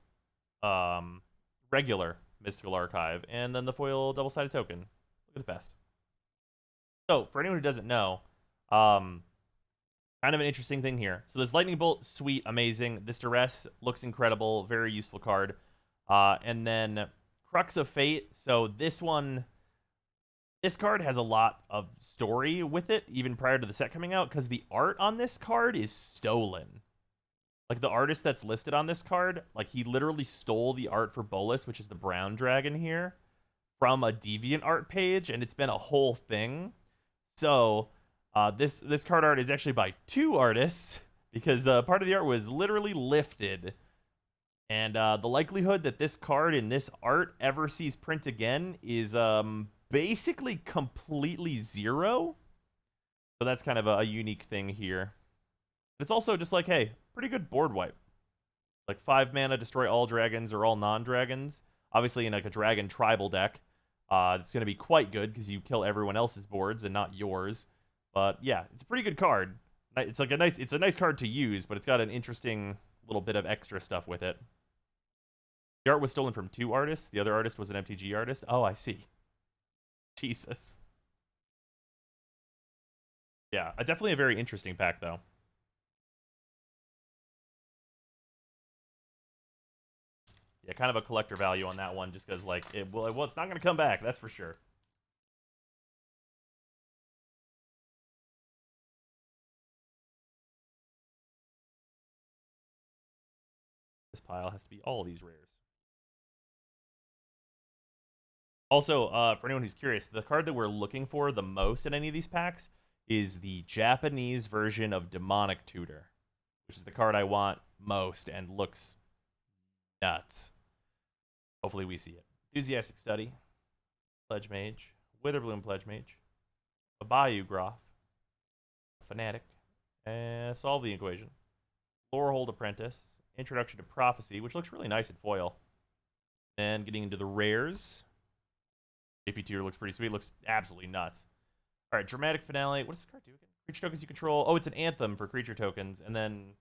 regular Mystical Archive, and then the foil double-sided token. Look at the best. So, for anyone who doesn't know, kind of an interesting thing here. So this Lightning Bolt, sweet, amazing. This Duress looks incredible, very useful card. And then Crux of Fate. So this card has a lot of story with it, even prior to the set coming out, because the art on this card is stolen. Like, the artist that's listed on this card, like, he literally stole the art for Bolas, which is the brown dragon here, from a DeviantArt page, and it's been a whole thing. So, this card art is actually by 2 artists, because part of the art was literally lifted. And the likelihood that this card in this art ever sees print again is basically completely 0. So that's kind of a unique thing here. It's also just like, hey, pretty good board wipe. Like 5 mana, destroy all dragons or all non-dragons. Obviously in like a dragon tribal deck, it's going to be quite good because you kill everyone else's boards and not yours. But yeah, it's a pretty good card. It's like it's a nice card to use, but it's got an interesting little bit of extra stuff with it. The art was stolen from 2 artists. The other artist was an MTG artist. Oh, I see. Jesus. Yeah, definitely a very interesting pack though. Yeah, kind of a collector value on that one, just because, like, well, it's not going to come back, that's for sure. This pile has to be all these rares. Also, for anyone who's curious, the card that we're looking for the most in any of these packs is the Japanese version of Demonic Tutor, which is the card I want most and looks nuts. Hopefully we see it. Enthusiastic Study, Pledge Mage, Witherbloom Pledge Mage, a Bayou Groff, Fanatic, and Solve the Equation, Lorehold Apprentice, Introduction to Prophecy, which looks really nice in foil. And getting into the rares, JP Tutor looks pretty sweet, looks absolutely nuts. All right, Dramatic Finale. What does this card do again? Creature tokens you control. Oh, it's an anthem for creature tokens. And then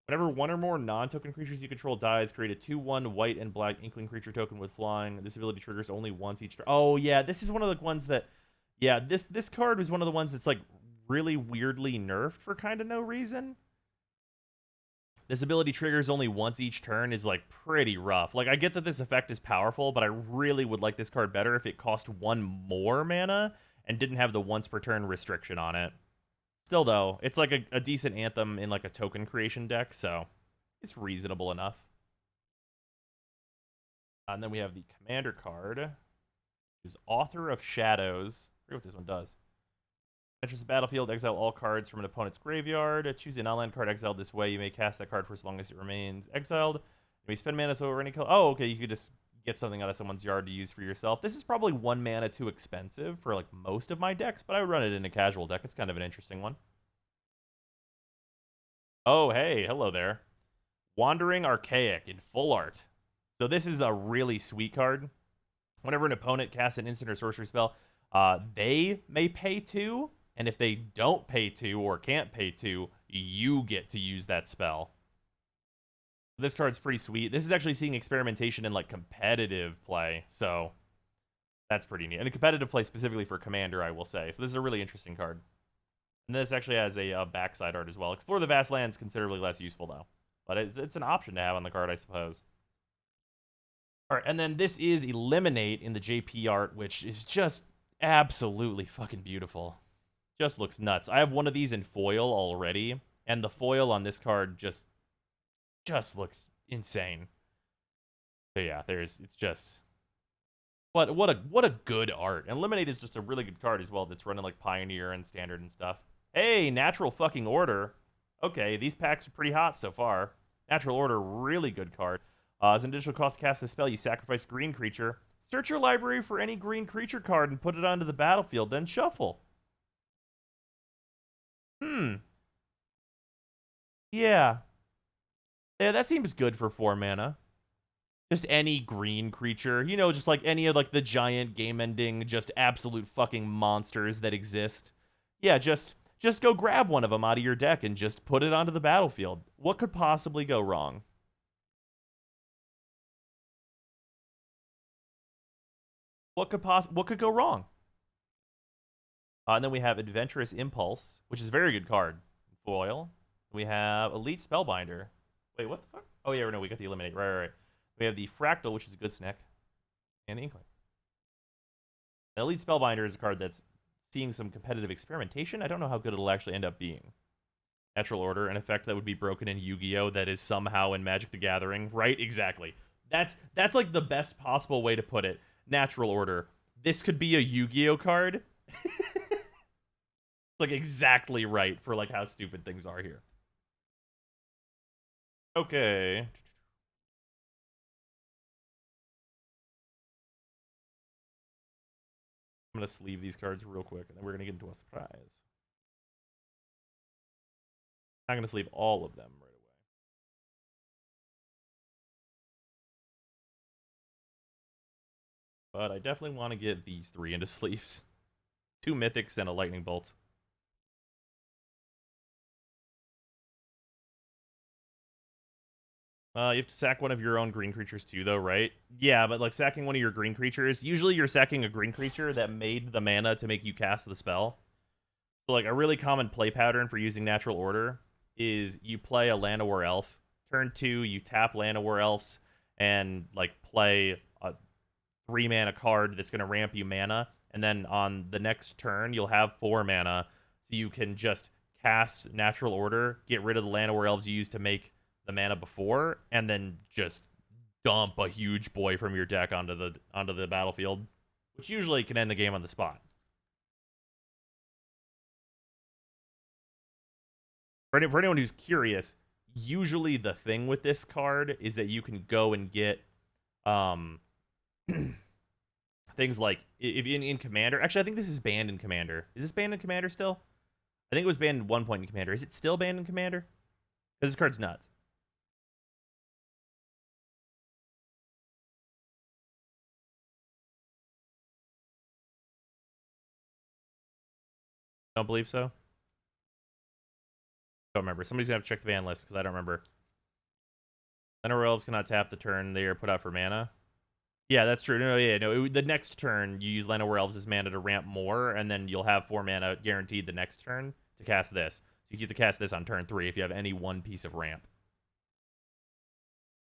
whenever 1 or more non-token creatures you control dies, create a 2/1 white and black Inkling creature token with flying. This ability triggers only once each turn. Oh, yeah, this is one of the ones that... Yeah, this card was one of the ones that's, like, really weirdly nerfed for kind of no reason. This ability triggers only once each turn is, like, pretty rough. Like, I get that this effect is powerful, but I really would like this card better if it cost 1 more mana and didn't have the once per turn restriction on it. Still, though, it's like a decent anthem in like a token creation deck, so it's reasonable enough. And then we have the commander card, which is Author of Shadows. I forget what this one does. Enters the battlefield, exile all cards from an opponent's graveyard. Choose an online card exiled this way. You may cast that card for as long as it remains exiled. You may spend mana so over any color. Oh, okay, you could just get something out of someone's yard to use for yourself. This is probably 1 mana too expensive for like most of my decks, but I would run it in a casual deck. It's kind of an interesting one. Oh, hey, hello there. Wandering Archaic in full art. So this is a really sweet card. Whenever an opponent casts an instant or sorcery spell, they may pay 2, and if they don't pay 2 or can't pay 2, you get to use that spell. This card's pretty sweet. This is actually seeing experimentation in like competitive play, so that's pretty neat. And a competitive play specifically for Commander, I will say. So this is a really interesting card. And this actually has a backside art as well. Explore the vast lands, considerably less useful though. But it's an option to have on the card, I suppose. All right, and then this is Eliminate in the JP art, which is just absolutely fucking beautiful. Just looks nuts. I have one of these in foil already, and the foil on this card just looks insane. So yeah, it's just what a good art. And Eliminate is just a really good card as well that's running like Pioneer and Standard and stuff. Hey, Natural fucking Order. Okay, these packs are pretty hot so far. Natural Order, really good card. As an additional cost to cast this spell, you sacrifice green creature. Search your library for any green creature card and put it onto the battlefield, then shuffle. Yeah. Yeah, that seems good for 4 mana. Just any green creature. You know, just like any of like the giant game-ending, just absolute fucking monsters that exist. Yeah, just go grab one of them out of your deck and just put it onto the battlefield. What could possibly go wrong? What could go wrong? And then we have Adventurous Impulse, which is a very good card. Foil. We have Elite Spellbinder. Wait, what the fuck? Oh, yeah, no, we got the Eliminate. Right. We have the Fractal, which is a good snack. And the Inkling. The Elite Spellbinder is a card that's seeing some competitive experimentation. I don't know how good it'll actually end up being. Natural Order, an effect that would be broken in Yu-Gi-Oh! That is somehow in Magic the Gathering. Right? Exactly. That's like the best possible way to put it. Natural Order. This could be a Yu-Gi-Oh! Card. It's like exactly right for like how stupid things are here. Okay. I'm going to sleeve these cards real quick, and then we're going to get into a surprise. I'm not going to sleeve all of them right away. But I definitely want to get these 3 into sleeves. 2 Mythics and a Lightning Bolt. You have to sack one of your own green creatures too, though, right? Yeah, but like sacking one of your green creatures, usually you're sacking a green creature that made the mana to make you cast the spell. So like a really common play pattern for using Natural Order is you play a Llanowar Elf. Turn 2, you tap Llanowar Elves and like play a 3 mana card that's going to ramp you mana. And then on the next turn, you'll have 4 mana. So you can just cast Natural Order, get rid of the Llanowar Elves you used to make the mana before, and then just dump a huge boy from your deck onto the battlefield, which usually can end the game on the spot. For anyone who's curious, usually the thing with this card is that you can go and get things like if in Commander. Actually, I think this is banned in Commander. Is this banned in Commander still? I think it was banned at one point in Commander. Is it still banned in Commander? Because this card's nuts. Don't believe so. Don't remember. Somebody's gonna have to check the ban list because I don't remember. Llanowar Elves cannot tap the turn they are put out for mana. Yeah, that's true. No. The next turn you use Llanowar Elves as mana to ramp more, and then you'll have 4 mana guaranteed the next turn to cast this. So you get to cast this on turn 3 if you have any 1 piece of ramp,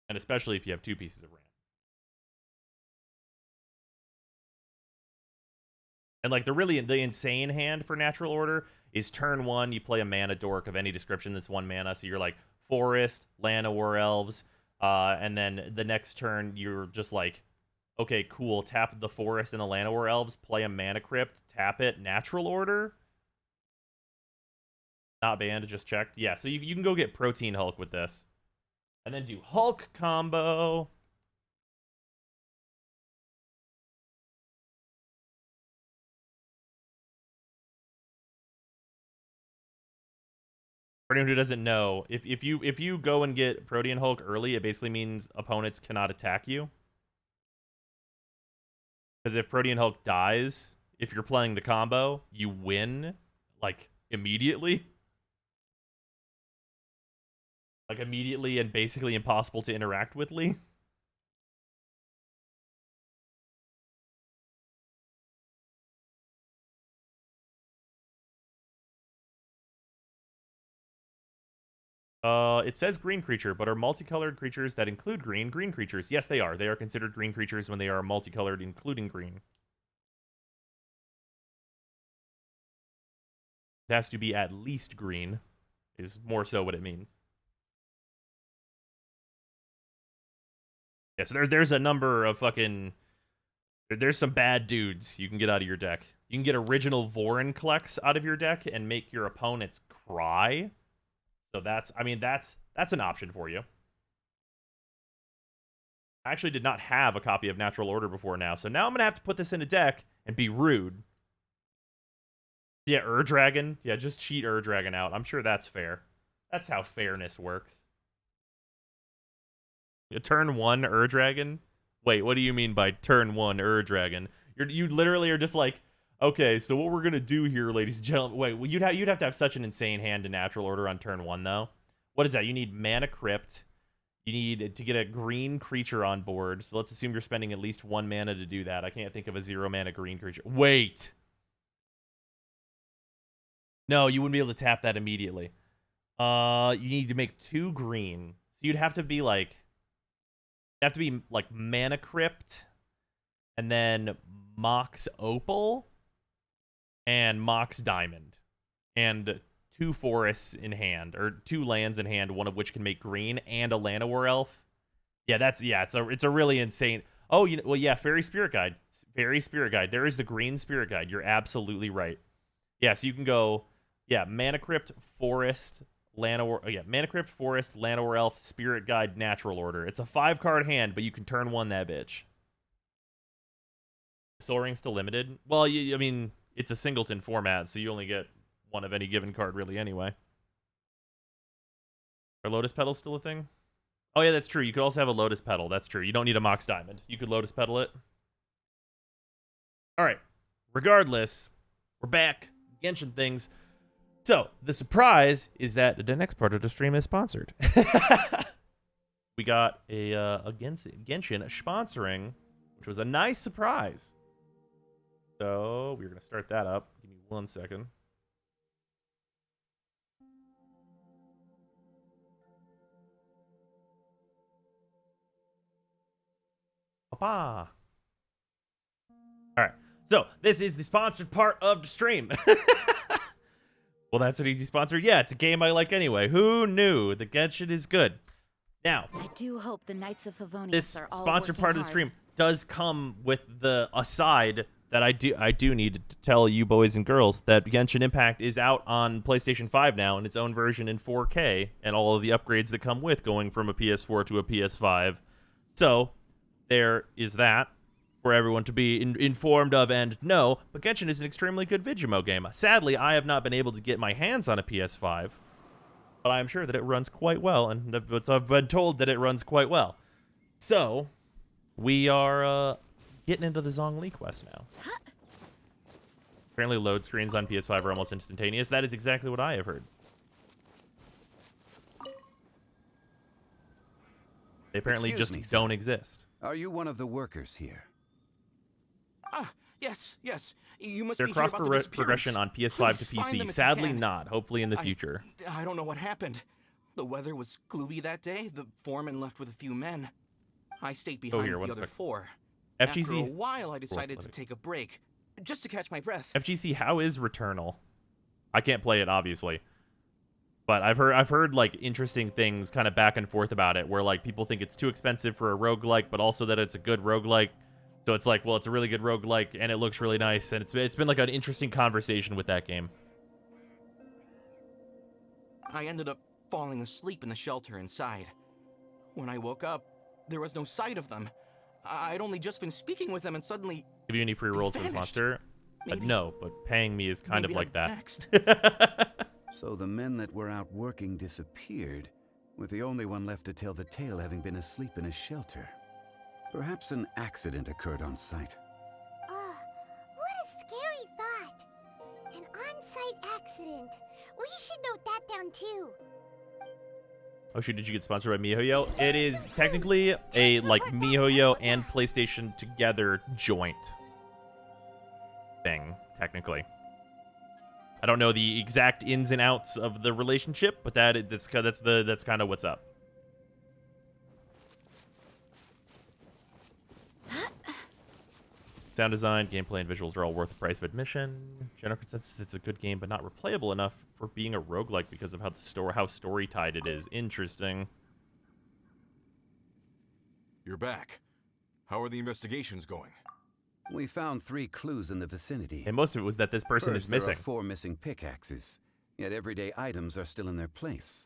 and especially if you have 2 pieces of ramp. And like the insane hand for Natural Order is turn 1, you play a mana dork of any description that's 1 mana. So you're like Forest, Llanowar Elves, and then the next turn you're just like, okay, cool, tap the Forest and the Llanowar Elves, play a Mana Crypt, tap it, Natural Order. Not banned, just checked. Yeah, so you can go get Protein Hulk with this. And then do Hulk combo. For anyone who doesn't know, if you go and get Protean Hulk early, it basically means opponents cannot attack you. Because if Protean Hulk dies, if you're playing the combo, you win, like, immediately. Like, immediately and basically impossible to interact with, Lee. It says green creature, but are multicolored creatures that include green creatures? Yes, they are. They are considered green creatures when they are multicolored, including green. It has to be at least green, is more so what it means. Yeah, so there's a number of fucking... There's some bad dudes you can get out of your deck. You can get original Vorinclex out of your deck and make your opponents cry. So that's an option for you. I actually did not have a copy of Natural Order before now, so now I'm going to have to put this in a deck and be rude. Yeah, Ur-Dragon. Yeah, just cheat Ur-Dragon out. I'm sure that's fair. That's how fairness works. A turn 1 Ur-Dragon? Wait, what do you mean by turn 1 Ur-Dragon? You literally are just like, okay, so what we're gonna do here, ladies and gentlemen. Wait, well, you'd have to have such an insane hand in Natural Order on turn 1, though. What is that? You need Mana Crypt. You need to get a green creature on board. So let's assume you're spending at least 1 mana to do that. I can't think of a 0 mana green creature. Wait. No, you wouldn't be able to tap that immediately. You need to make 2 green. So you'd have to be like... Mana Crypt, and then Mox Opal, and Mox Diamond, and 2 forests in hand, or 2 lands in hand, one of which can make green, and a Llanowar Elf. Yeah, it's a really insane... Oh, well, yeah, Fairy Spirit Guide. Fairy Spirit Guide. There is the green Spirit Guide. You're absolutely right. Yeah, so you can go, Mana Crypt, Forest... Mana Crypt, Forest, Llanowar Elf, Spirit Guide, Natural Order. It's a 5-card hand, but you can turn 1 that bitch. Soul Ring still limited? Well, I mean, it's a singleton format, so you only get 1 of any given card, really, anyway. Are Lotus Petals still a thing? Oh, yeah, that's true. You could also have a Lotus Petal. That's true. You don't need a Mox Diamond. You could Lotus Petal it. All right. Regardless, we're back. Genshin things. So, the surprise is that the next part of the stream is sponsored. We got a Genshin sponsoring, which was a nice surprise. So, we're going to start that up. Give me 1 second. Papa. All right. So, this is the sponsored part of the stream. Well, that's an easy sponsor. Yeah, it's a game I like anyway. Who knew? The Genshin is good. Now, I do hope the Knights of Favonius this are all sponsored working part of the hard. stream does come with the aside that I do need to tell you boys and girls that Genshin Impact is out on PlayStation 5 now in its own version in 4K and all of the upgrades that come with going from a PS4 to a PS5. So, there is that for everyone to be informed of and know, but Genshin is an extremely good Vigimo game. Sadly, I have not been able to get my hands on a PS5, but I'm sure that it runs quite well, and I've been told that it runs quite well. So, we are getting into the Zhongli quest now. Apparently load screens on PS5 are almost instantaneous. That is exactly what I have heard. They apparently Excuse just me, sir. don't exist. Are you one of the workers here? Ah, yes. You must Their be here cross about the disappearance. progression on PS5 Please to find them PC. if you Sadly can. not. Hopefully in the future. I don't know what happened. The weather was gloomy that day. The foreman left with a few men. I stayed behind here, the one other sec. 4. FGC. After a while, I decided to Athletic. take a break, just to catch my breath. FGC, how is Returnal? I can't play it, obviously. But I've heard like interesting things kind of back and forth about it, where like people think it's too expensive for a roguelike, but also that it's a good roguelike. So it's like, well, it's a really good roguelike, and it looks really nice, and it's been like an interesting conversation with that game. I ended up falling asleep in the shelter inside. When I woke up, there was no sight of them. I'd only just been speaking with them and suddenly... Give you any free rolls for this monster? Maybe- No, but paying me is kind of maybe like I'm that. next. So the men that were out working disappeared, with the only one left to tell the tale having been asleep in a shelter. Perhaps an accident occurred on site. What a scary thought. An on-site accident. We should note that down too. Oh shoot, did you get sponsored by MiHoYo? It is technically a like MiHoYo and PlayStation together joint thing, technically. I don't know the exact ins and outs of the relationship, but that's kind of what's up. Sound design, gameplay, and visuals are all worth the price of admission. General consensus, it's a good game, but not replayable enough for being a roguelike because of how story-tied it is. Interesting. You're back. How are the investigations going? We found 3 clues in the vicinity. And most of it was that this person First, is missing. There are 4 missing pickaxes, yet everyday items are still in their place.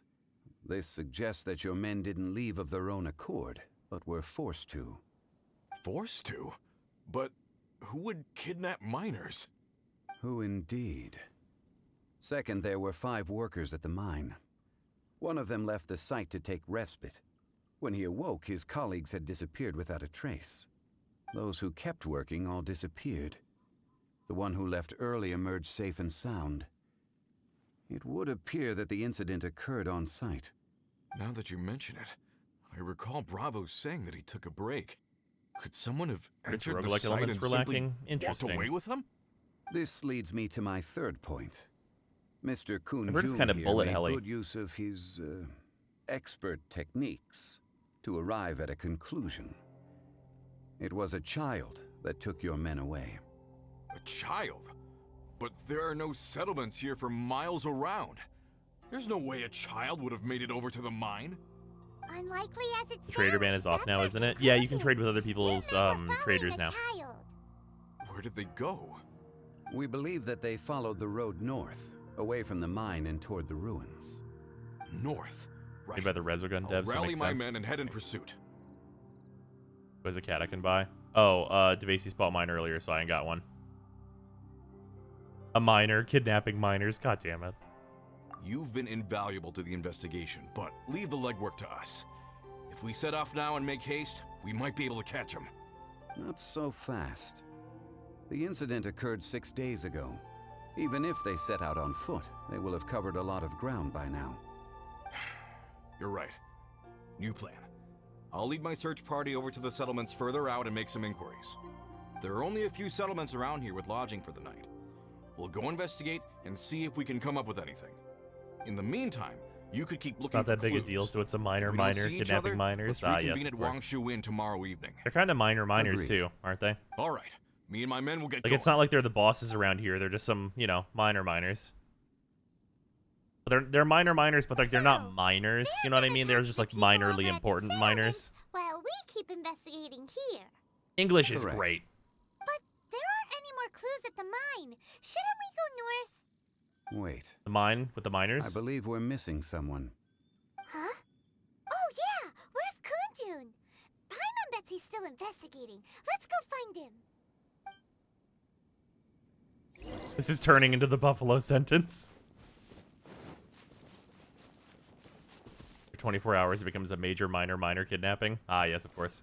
This suggests that your men didn't leave of their own accord, but were forced to. Forced to? But who would kidnap miners? Who indeed? Second, there were 5 workers at the mine. One of them left the site to take respite. When he awoke, his colleagues had disappeared without a trace. Those who kept working all disappeared. The one who left early emerged safe and sound. It would appear that the incident occurred on site. Now that you mention it, I recall Bravo saying that he took a break. Could someone have entered the roguelike site elements and were simply lacking? walked Interesting. away with them? This leads me to my third point. Mr. Kun I heard it's Jun kind of here bullet made helly. good use of his expert techniques to arrive at a conclusion. It was a child that took your men away. A child? But there are no settlements here for miles around. There's no way a child would have made it over to the mine. Unlikely as it The trader ban is off now, isn't it? Yeah, you can trade with other people's traders now. Where did they go? We believe that they followed the road north, away from the mine and toward the ruins. North. Right. Made by the Resogun I'll devs, so it rally makes my sense. men and head in pursuit. There's a cat I can buy. Oh, Devasey bought mine earlier, so I ain't got one. A miner, kidnapping miners, god damn it. You've been invaluable to the investigation, but leave the legwork to us. If we set off now and make haste, we might be able to catch him. Not so fast. The incident occurred 6 days ago. Even if they set out on foot, they will have covered a lot of ground by now. You're right. New plan. I'll lead my search party over to the settlements further out and make some inquiries. There are only a few settlements around here with lodging for the night. We'll go investigate and see if we can come up with anything. In the meantime, you could keep looking Not for that big a clues. deal, so it's a miner, If we don't miner, see each kidnapping other, miners. let's Ah, yes, reconvene of at course. Wang Shu Inn tomorrow evening. They're kind of miners Agreed. too, aren't they? All right. Me and my men will get Like, going. it's not like they're the bosses around here. They're just some, miners. They're miners, but like they're not miners. You know what I mean? They're just like minorly important miners. While we keep investigating here. English is Correct. great. But there aren't any more clues at the mine. Shouldn't we go north? Wait, The mine with the I miners. believe we're missing someone. Huh? Oh yeah! Where's Kunjun? Paimon bets he's still investigating. Let's go find him. This is turning into the Buffalo sentence. For 24 hours, it becomes a major minor kidnapping. Ah, yes, of course.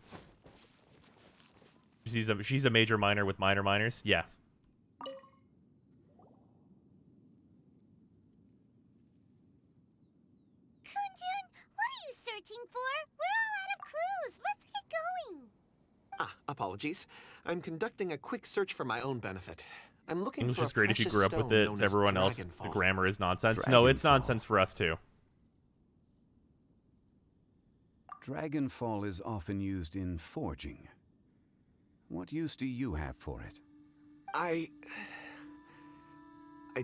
She's a major miner with miners. Yes. Kunjun, what are you searching for? We're all out of clues. Let's get going. Apologies. I'm conducting a quick search for my own benefit. I'm looking English for a is great if you precious grew up with stone it. known To as everyone else, the Dragonfall. grammar is nonsense. No, it's Dragonfall. nonsense for us too. Dragonfall is often used in forging. What use do you have for it? I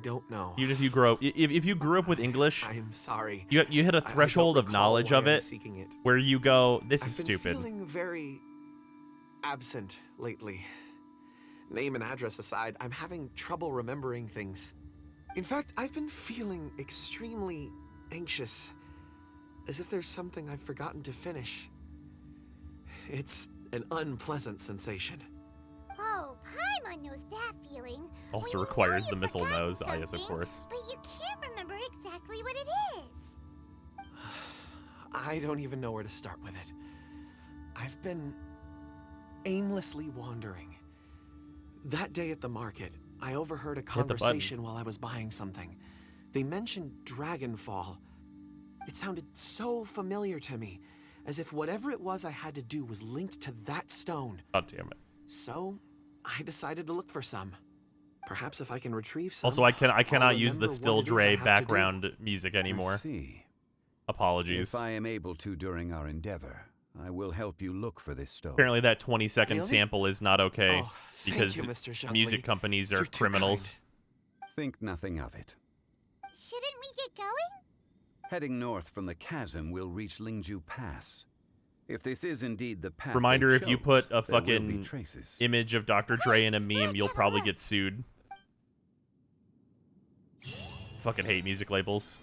don't know. Even if you grow, if you grew up with English, I'm sorry. you hit a I don't threshold of recall knowledge why of I'm it seeking it. where you go, "This is I've been stupid." feeling very absent lately. Name and address aside, I'm having trouble remembering things. In fact, I've been feeling extremely anxious, as if there's something I've forgotten to finish. It's an unpleasant sensation. Oh, Paimon knows that feeling. Also when you requires know the you've missile forgotten nose. Ah, yes, of something, course. But you can't remember exactly what it is. I don't even know where to start with it. I've been aimlessly wandering. That day at the market, I overheard a Hit the button. conversation while I was buying something. They mentioned Dragonfall. It sounded so familiar to me, as if whatever it was I had to do was linked to that stone. God damn it. So, I decided to look for some. Perhaps if I can retrieve some. Also, I cannot I'll use the remember Still what it is I Dre have to do. background music anymore. I see. Apologies. If I am able to during our endeavor, I will help you look for this stone. Apparently that 20-second Really? sample is not okay Oh, thank because you, Mr. Zhongli. music companies are You're too criminals. kind. Think nothing of it. Shouldn't we get going? Heading north from the chasm, we'll reach Lingju Pass. If this is indeed the path Reminder, they if you chose, put a there will be fucking traces. image of Dr. Dre in a meme, you'll probably get sued. Fucking hate music labels.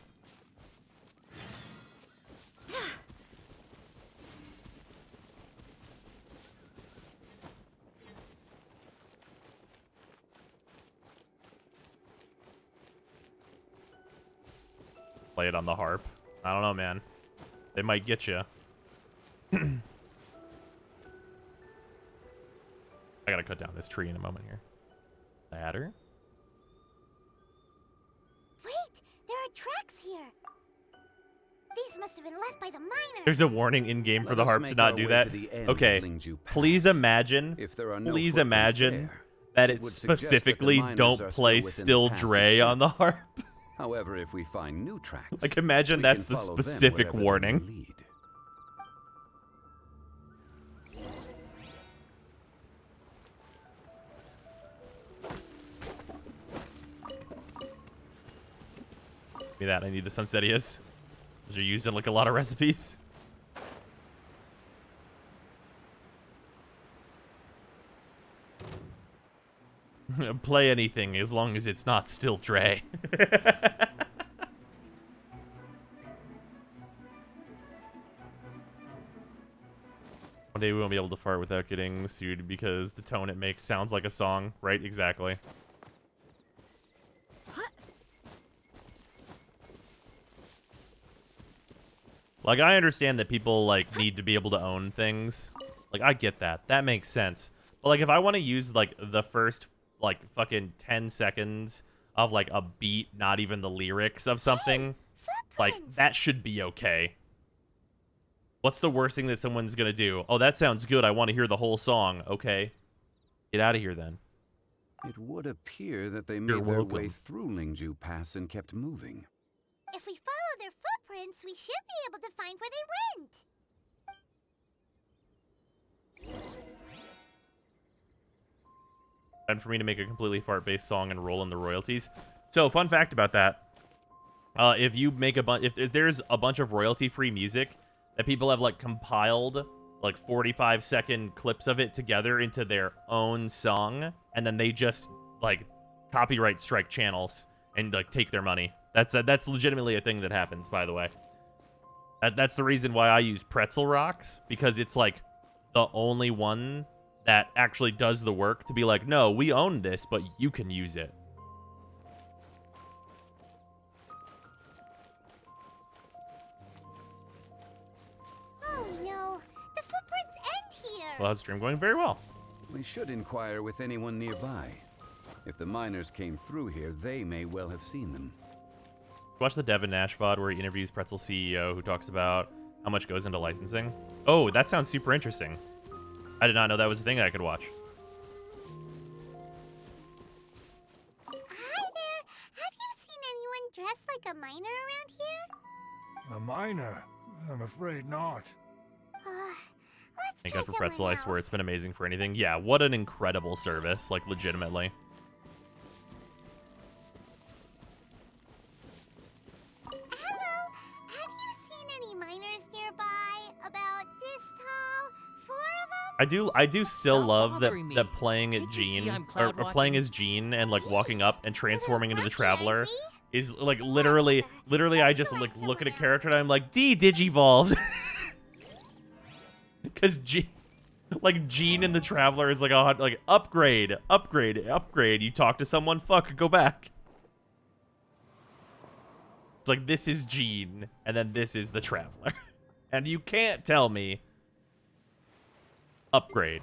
Play it on the harp. I don't know, man. They might get you. I gotta cut down this tree in a moment here. Ladder? Wait, there are tracks here. These must have been left by the miners. There's a warning in game for Let the us harp to make not our do way that. to the end Okay, of Lingju Pass. please imagine. If there are no Please footprints imagine there, that it it would suggest that the specifically miners don't are play still within the Still pass Dre itself. on the harp. However, if we find new tracks, Like, imagine we that's can the follow them specific wherever they may warning. lead. Give me that. I need the Sunsetias. Those are used in like a lot of recipes. Play anything as long as it's not Still Dre. One day we won't be able to fart without getting sued because the tone it makes sounds like a song, right? Exactly. Like, I understand that people, like, need to be able to own things. Like, I get that. That makes sense. But, like, if I want to use, like, the first, like, fucking 10 seconds of, like, a beat, not even the lyrics of something, like, that should be okay. What's the worst thing that someone's gonna do? Oh, that sounds good. I want to hear the whole song. Okay. Get out of here, then. It would appear that they You're made their welcome. way through Lingju Pass and kept moving. If we follow their footprints, we should be able to find where they went. And for me to make a completely fart-based song and roll in the royalties. So, fun fact about that: if you make a bunch, if there's a bunch of royalty-free music that people have like compiled, like 45-second clips of it together into their own song, and then they just like copyright strike channels and like take their money. That's legitimately a thing that happens, by the way. That's the reason why I use Pretzel Rocks, because it's like the only one that actually does the work to be like, no, we own this, but you can use it. Oh no, the footprints end here. Well, how's the stream going? Very well. We should inquire with anyone nearby. If the miners came through here, they may well have seen them. Watch the Devin Nash VOD where he interviews Pretzel CEO, who talks about how much goes into licensing. Oh, that sounds super interesting. I did not know that was a thing that I could watch. Hi there. Have you seen anyone dressed like a miner around here? A miner? I'm afraid not. Let's Thank try God for Pretzel. I someone swear else. it's been amazing for anything. Yeah, what an incredible service, like legitimately. Hello. Have you seen any miners nearby? About this tall? 4 of them? I do still Stop love that bothering me. playing at Can't you see Jean I'm or cloud playing watching? as Jean and like walking up and transforming into the Traveler is like literally I just like look at a character and I'm like, D digivolved. Because Jean in the Traveler is like a like upgrade. You talk to someone, fuck, go back. It's like this is Jean, and then this is the Traveler, and you can't tell me upgrade.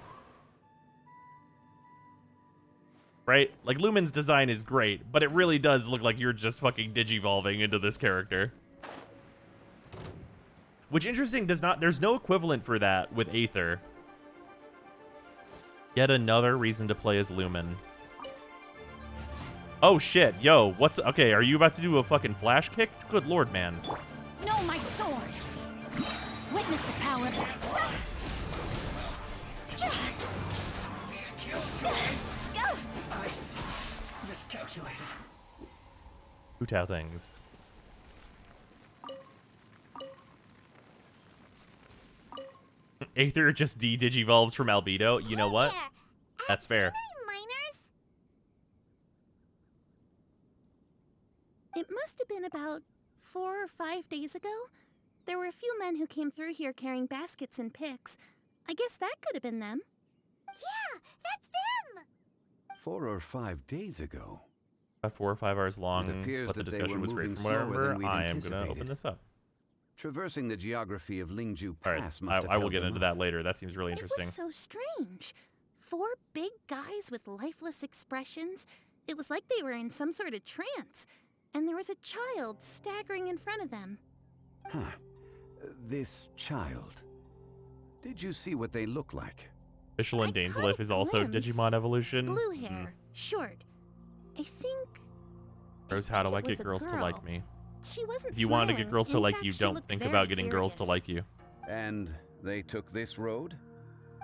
Right? Like, Lumen's design is great, but it really does look like you're just fucking digivolving into this character. Which, interesting, there's no equivalent for that with Aether. Yet another reason to play as Lumen. Oh, shit. Yo, okay, are you about to do a fucking flash kick? Good lord, man. No, my sword. Witness the power of that. Miscalculated. Hutao things. Aether just de-digivolves from Albedo. You know what? That's fair. Miners? It must have been about 4 or 5 days ago. There were a few men who came through here carrying baskets and picks. I guess that could have been them. Yeah, that's them! 4 or 5 days ago. 4 or 5 hours long, It appears but the that they discussion were was great moving from what I slower than remember. we'd I am going to anticipated. open this up. Traversing the geography of Lingju All right, Pass must have I will held get them into up. that later. That seems really interesting. It was so strange. 4 big guys with lifeless expressions. It was like they were in some sort of trance. And there was a child staggering in front of them. Huh. This child. Did you see what they look like? Official and Dainsliff is also glimpse. Digimon Evolution. Blue hair, short. I think Rose, how do I it was get a girls to girl. like me? she wasn't If you want to get smiling. girls to In like fact, you, she don't looked think very about getting girls to serious. like you. And they took this road?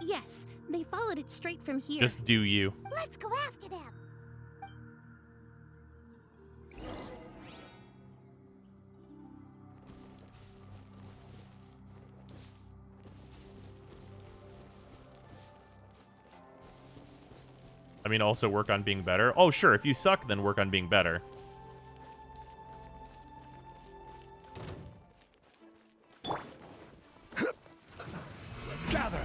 Yes, they followed it straight from here. Just do you. Let's go after them! I mean, also work on being better. Oh, sure. If you suck, then work on being better. Gather!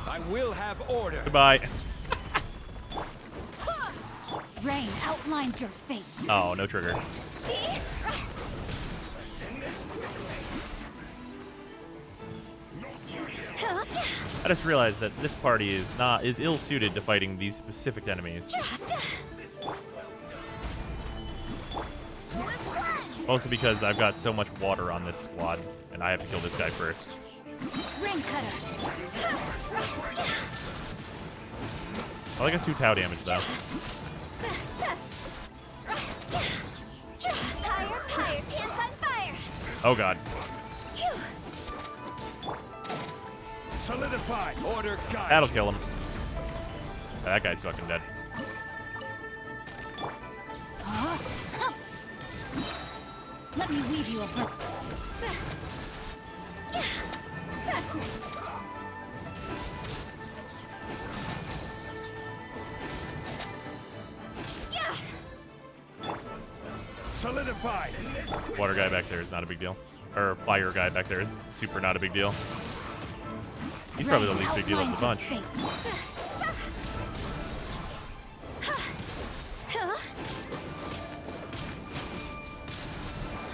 I will have order! Goodbye. Rain outlines your fate. Oh, no trigger. I just realized that this party is ill-suited to fighting these specific enemies. Also because I've got so much water on this squad, and I have to kill this guy first. Ring cutter. I like a Hutao damage, though. Fire, pants on fire! Oh, God. Solidify! Order guide! That'll kill him. That guy's fucking dead. Let me weave you a book. Solidify! Water guy back there is not a big deal. Or fire guy back there is super not a big deal. He's probably the least big deal of the bunch.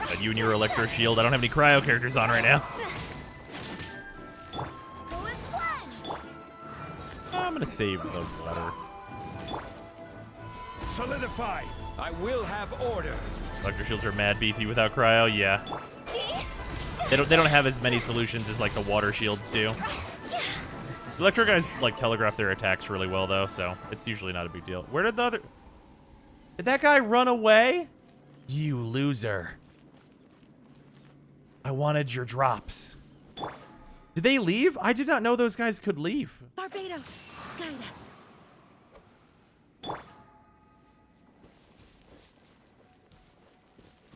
But you and your Electro Shield, I don't have any cryo characters on right now. I'm gonna save the water. Solidify! I will have order! Electro Shields are mad beefy without cryo, yeah. They don't have as many solutions as like the water shields do. The Electro guys like telegraph their attacks really well though, so it's usually not a big deal. Where did the other... Did that guy run away? You loser. I wanted your drops. Did they leave? I did not know those guys could leave. Barbados, guide us.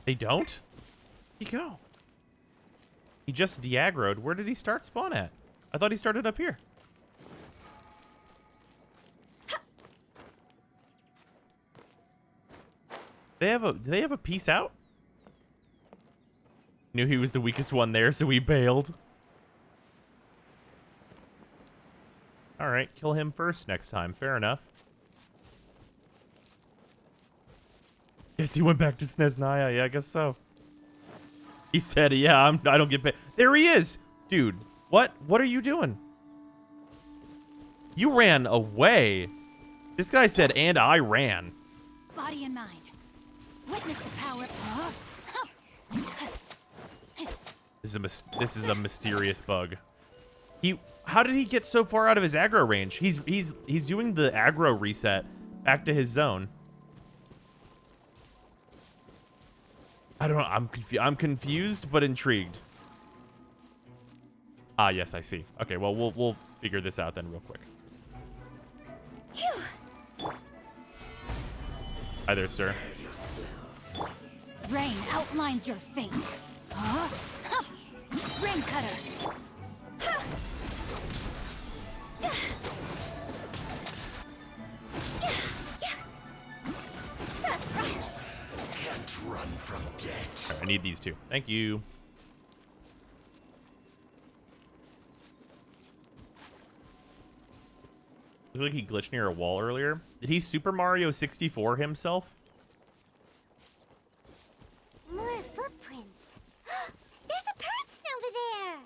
They don't? Where'd he go? He just de-aggroed. Where did he start spawn at? I thought he started up here. Do they have a peace out? Knew he was the weakest one there, so we bailed. All right, kill him first next time. Fair enough. Guess he went back to Snezhnaya. Yeah, I guess so. He said, "Yeah, I don't get paid." There he is, dude. What are you doing? You ran away. This guy said, "And I ran." Body and mind. Witness the power. This is a mysterious bug. How did he get so far out of his aggro range? He's doing the aggro reset back to his zone. I don't know. I'm confused but intrigued. Ah, yes, I see. Okay, well we'll figure this out then real quick. Hi there, sir. Rain outlines your fate. Huh? Rain cutter. Can't run from death. Right, I need these two. Thank you. Looked like he glitched near a wall earlier. Did he Super Mario 64 himself? More footprints. There's a person over there.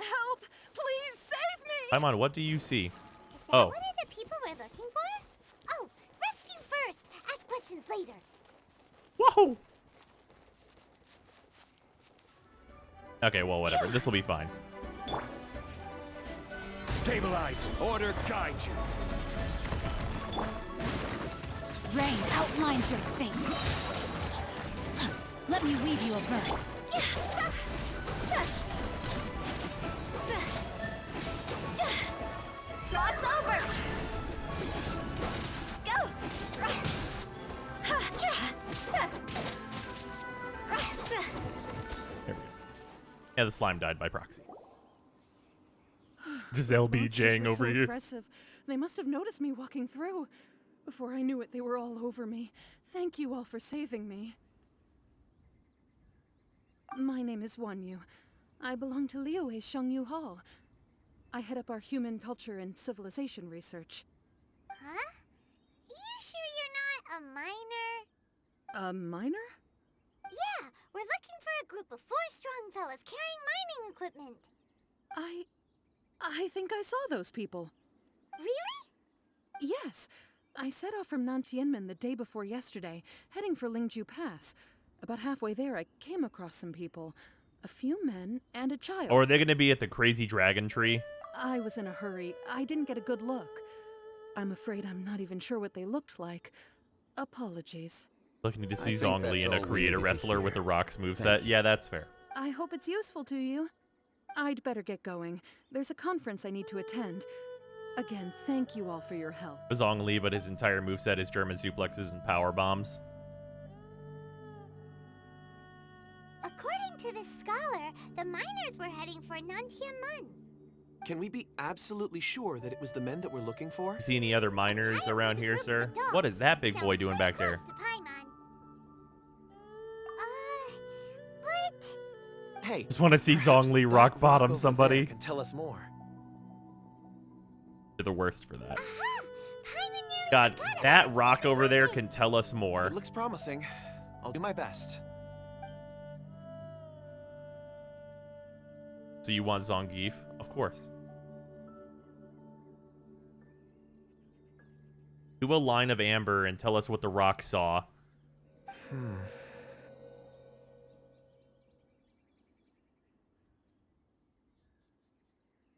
Help! Please save me! Paimon, what do you see? Is that Oh. one of the people we're looking for? Oh, rescue first. Ask questions later. Whoa! Okay, well, whatever. This will be fine. Stabilize. Order guide you. Rain outlines your fate. Let me weave you a bird. Cross over! Go! There we go. Yeah, the slime died by proxy. Just Those LB monsters Jang were over so here. Impressive. They must have noticed me walking through. Before I knew it, they were all over me. Thank you all for saving me. My name is Wanyu. I belong to Liyue's Shengyu Hall. I head up our human culture and civilization research. Huh? You sure you're not a miner? A miner? Yeah, we're looking for a group of 4 strong fellas carrying mining equipment. I think I saw those people. Really? Yes. I set off from Nantianmen the day before yesterday, heading for Lingju Pass. About halfway there, I came across some people. A few men and a child. Or are they going to be at the crazy dragon tree? I was in a hurry. I didn't get a good look. I'm afraid I'm not even sure what they looked like. Apologies. Looking to see I think Zhongli that's and a all we creator needed to wrestler with the hear. rocks moveset. Thank you. Yeah, that's fair. I hope it's useful to you. I'd better get going. There's a conference I need to attend. Again, thank you all for your help. Zhongli, but his entire moveset is German suplexes and power bombs. According to this scholar, the miners were heading for Nantianmen. Can we be absolutely sure that it was the men that we're looking for? See any other miners around here, sir? What is that big boy doing back there? But Hey, Just want to see perhaps Zhongli that rock bottom over somebody. there can tell us more. You're the worst for that. Paimon nearly God, forgot that about rock certain over there mining. can tell us more. It looks promising. I'll do my best. So you want Zangief? Of course. Do a line of amber and tell us what the rock saw.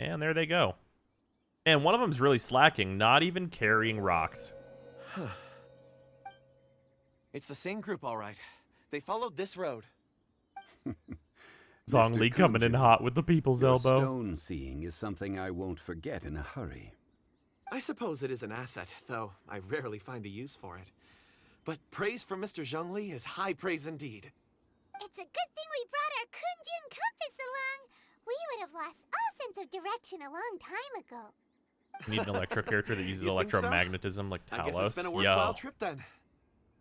And there they go. And one of them's really slacking, not even carrying rocks. It's the same group, all right. They followed this road. Zhongli coming in hot with the people's Your elbow. stone seeing is something I won't forget in a hurry. I suppose it is an asset, though I rarely find a use for it. But praise from Mr. Zhongli is high praise indeed. It's a good thing we brought our Kunjun compass along. We would have lost all sense of direction a long time ago. Need an electro character that uses You think so? electromagnetism like I guess Talos. it's been a worthwhile Yo. trip then.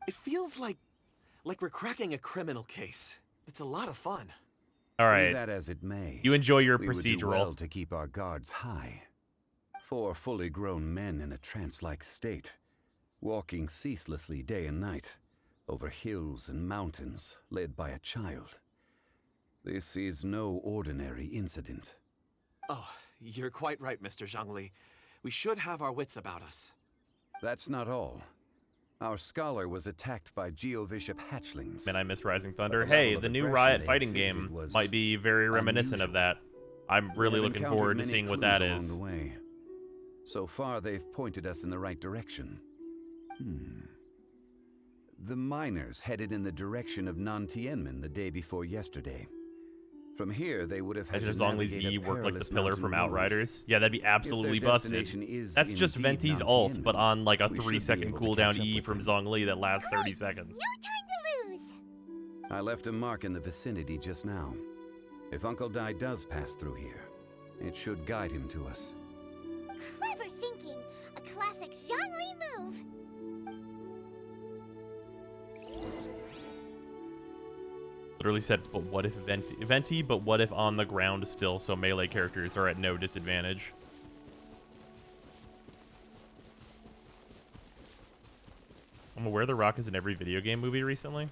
It feels like we're cracking a criminal case. It's a lot of fun. All Be right. that as it may, You enjoy your we would do procedural. well to keep our guards high. 4 fully grown men in a trance-like state, walking ceaselessly day and night, over hills and mountains, led by a child. This is no ordinary incident. Oh, you're quite right, Mr. Zhongli. We should have our wits about us. That's not all. Our scholar was attacked by Geovishap hatchlings. Man, I miss Rising Thunder. But the Hey, level of the new aggression Riot they fighting exhibited game was might be very reminiscent of that. I'm really We have looking encountered forward to many seeing what clues that along is. the way. So far, they've pointed us in the right direction. The miners headed in the direction of Nantianmen the day before yesterday. From here, they would have had Imagine to if Zhongli's navigate E a worked like the perilous pillar mountain from road. Outriders. Yeah, that'd be absolutely If their busted. destination is That's just indeed Venti's ult, Nantianmen, but on like a we should 3 be second able to cooldown catch up E with from them. Zhongli that lasts 30 seconds. No time to lose! I left a mark in the vicinity just now. If Uncle Dai does pass through here, it should guide him to us. Clever thinking. A classic Zhongli move. Literally said, but what if Venti, but what if on the ground still, so melee characters are at no disadvantage? I'm aware The Rock is in every video game movie recently.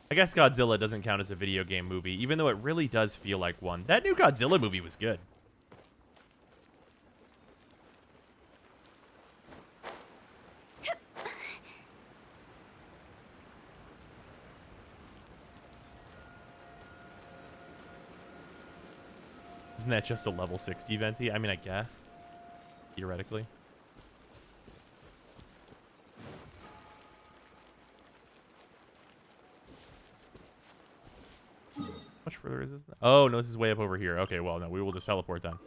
I guess Godzilla doesn't count as a video game movie, even though it really does feel like one. That new Godzilla movie was good. Isn't that just a level 60 Venti? I mean, I guess. Theoretically. How much further is this? Oh, no, this is way up over here. Okay, well, no, we will just teleport then. I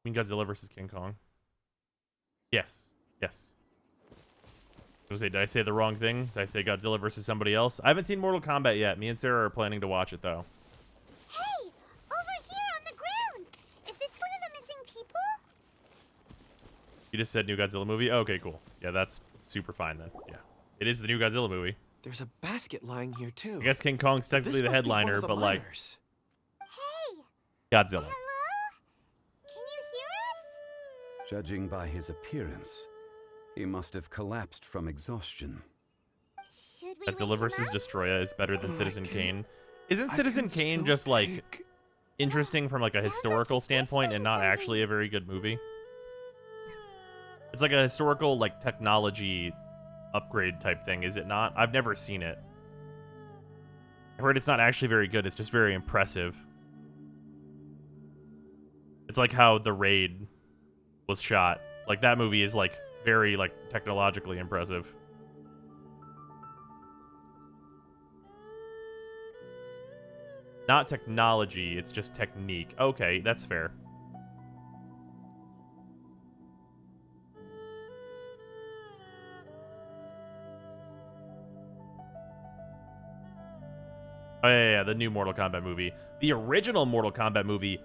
mean Godzilla versus King Kong? Yes. Yes. I was gonna say, did I say the wrong thing? Did I say Godzilla versus somebody else? I haven't seen Mortal Kombat yet. Me and Sarah are planning to watch it, though. Hey! Over here on the ground! Is this one of the missing people? You just said new Godzilla movie? Okay, cool. Yeah, that's super fine then. Yeah. It is the new Godzilla movie. There's a basket lying here, too. I guess King Kong's technically the headliner, but like Hey! Godzilla. Hello? Can you hear us? Judging by his appearance, he must have collapsed from exhaustion. Should we Godzilla wake him versus up? Destroya is better than Citizen Kane. Isn't Citizen Kane just like interesting from like a historical standpoint and not actually a very good movie? It's like a historical like technology upgrade type thing, is it not? I've never seen it. I've heard it's not actually very good, it's just very impressive. It's like how The Raid was shot. Like that movie is like very like technologically impressive. Not technology, it's just technique. Okay, that's fair. Oh, yeah, the new Mortal Kombat movie. The original Mortal Kombat movie,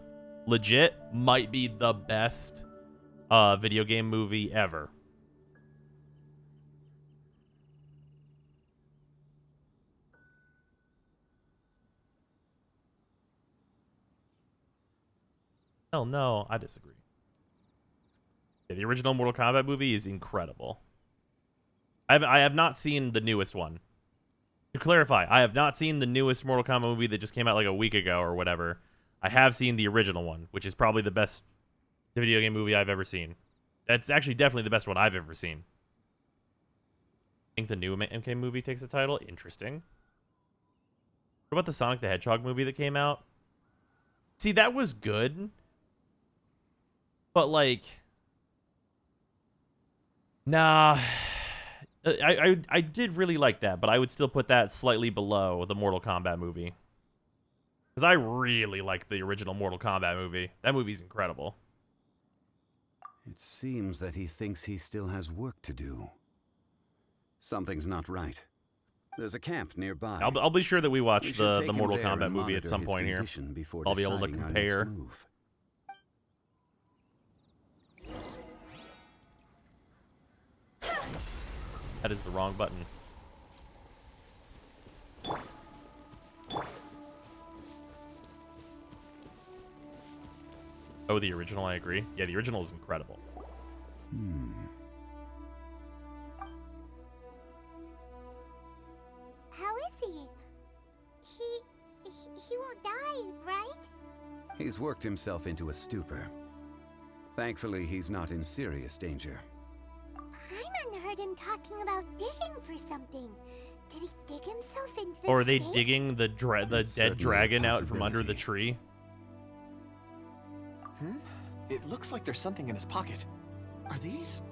legit, might be the best video game movie ever. Hell no, I disagree. Yeah, the original Mortal Kombat movie is incredible. I have not seen the newest one. To clarify, I have not seen the newest Mortal Kombat movie that just came out like a week ago or whatever. I have seen the original one, which is probably the best video game movie I've ever seen. That's actually definitely the best one I've ever seen. I think the new MK movie takes the title. Interesting. What about the Sonic the Hedgehog movie that came out? See, that was good. But, like... Nah... I did really like that, but I would still put that slightly below the Mortal Kombat movie. Because I really like the original Mortal Kombat movie. That movie's incredible. It seems that he thinks he still has work to do. Something's not right. There's a camp nearby. I'll be sure that we watch We should take the him Mortal there Kombat and movie at monitor some his point here. condition before I'll be able to deciding our next compare. move. That is the wrong button. Oh, the original, I agree. Yeah, the original is incredible. How is he? He won't die, right? He's worked himself into a stupor. Thankfully, he's not in serious danger. Paimon heard him talking about digging for something. Did he dig himself into the Or are they stake? digging the dead dragon out from under the tree? It looks like there's something in his pocket. Are these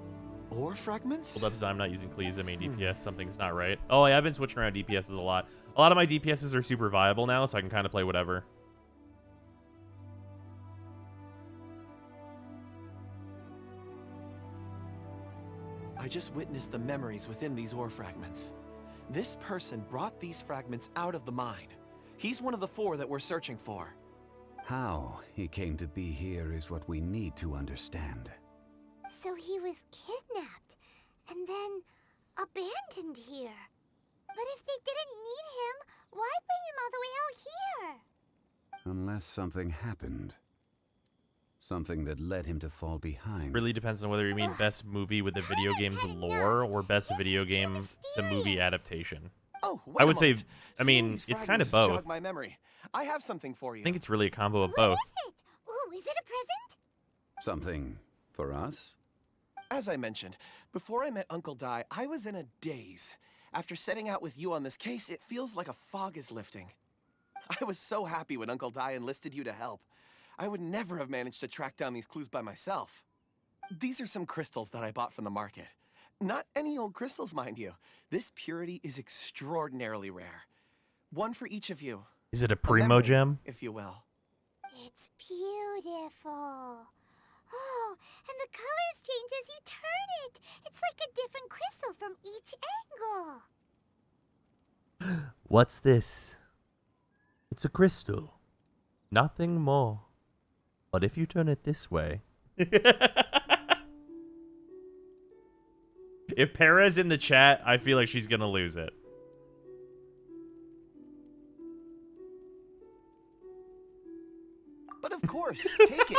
ore fragments? Hold up, I'm not using Cleese, I mean DPS. Something's not right. Oh, yeah, I've been switching around DPSs a lot. A lot of my DPSs are super viable now, so I can kind of play whatever. I just witnessed the memories within these ore fragments. This person brought these fragments out of the mine. He's one of the 4 that we're searching for. How he came to be here is what we need to understand. So he was kidnapped and then abandoned here. But if they didn't need him, why bring him all the way out here? Unless something happened. Something that led him to fall behind. Really depends on whether you mean best movie with the video game's lore or best video game the movie adaptation. Oh, wait I would a say, moment. I mean, Seeing these it's kind of fragments has both. jogged my memory. I have something for you. I think it's really a combo of What both. is it? Ooh, is it a present? Something for us? As I mentioned, before I met Uncle Dai, I was in a daze. After setting out with you on this case, it feels like a fog is lifting. I was so happy when Uncle Dai enlisted you to help. I would never have managed to track down these clues by myself. These are some crystals that I bought from the market. Not any old crystals, mind you. This purity is extraordinarily rare. One for each of you. Is it a A primo memory, gem? if you will. It's beautiful. Oh, and the colors change as you turn it. It's like a different crystal from each angle. What's this? It's a crystal. Nothing more. But if you turn it this way... If Para's in the chat, I feel like she's gonna lose it. But of course, take it.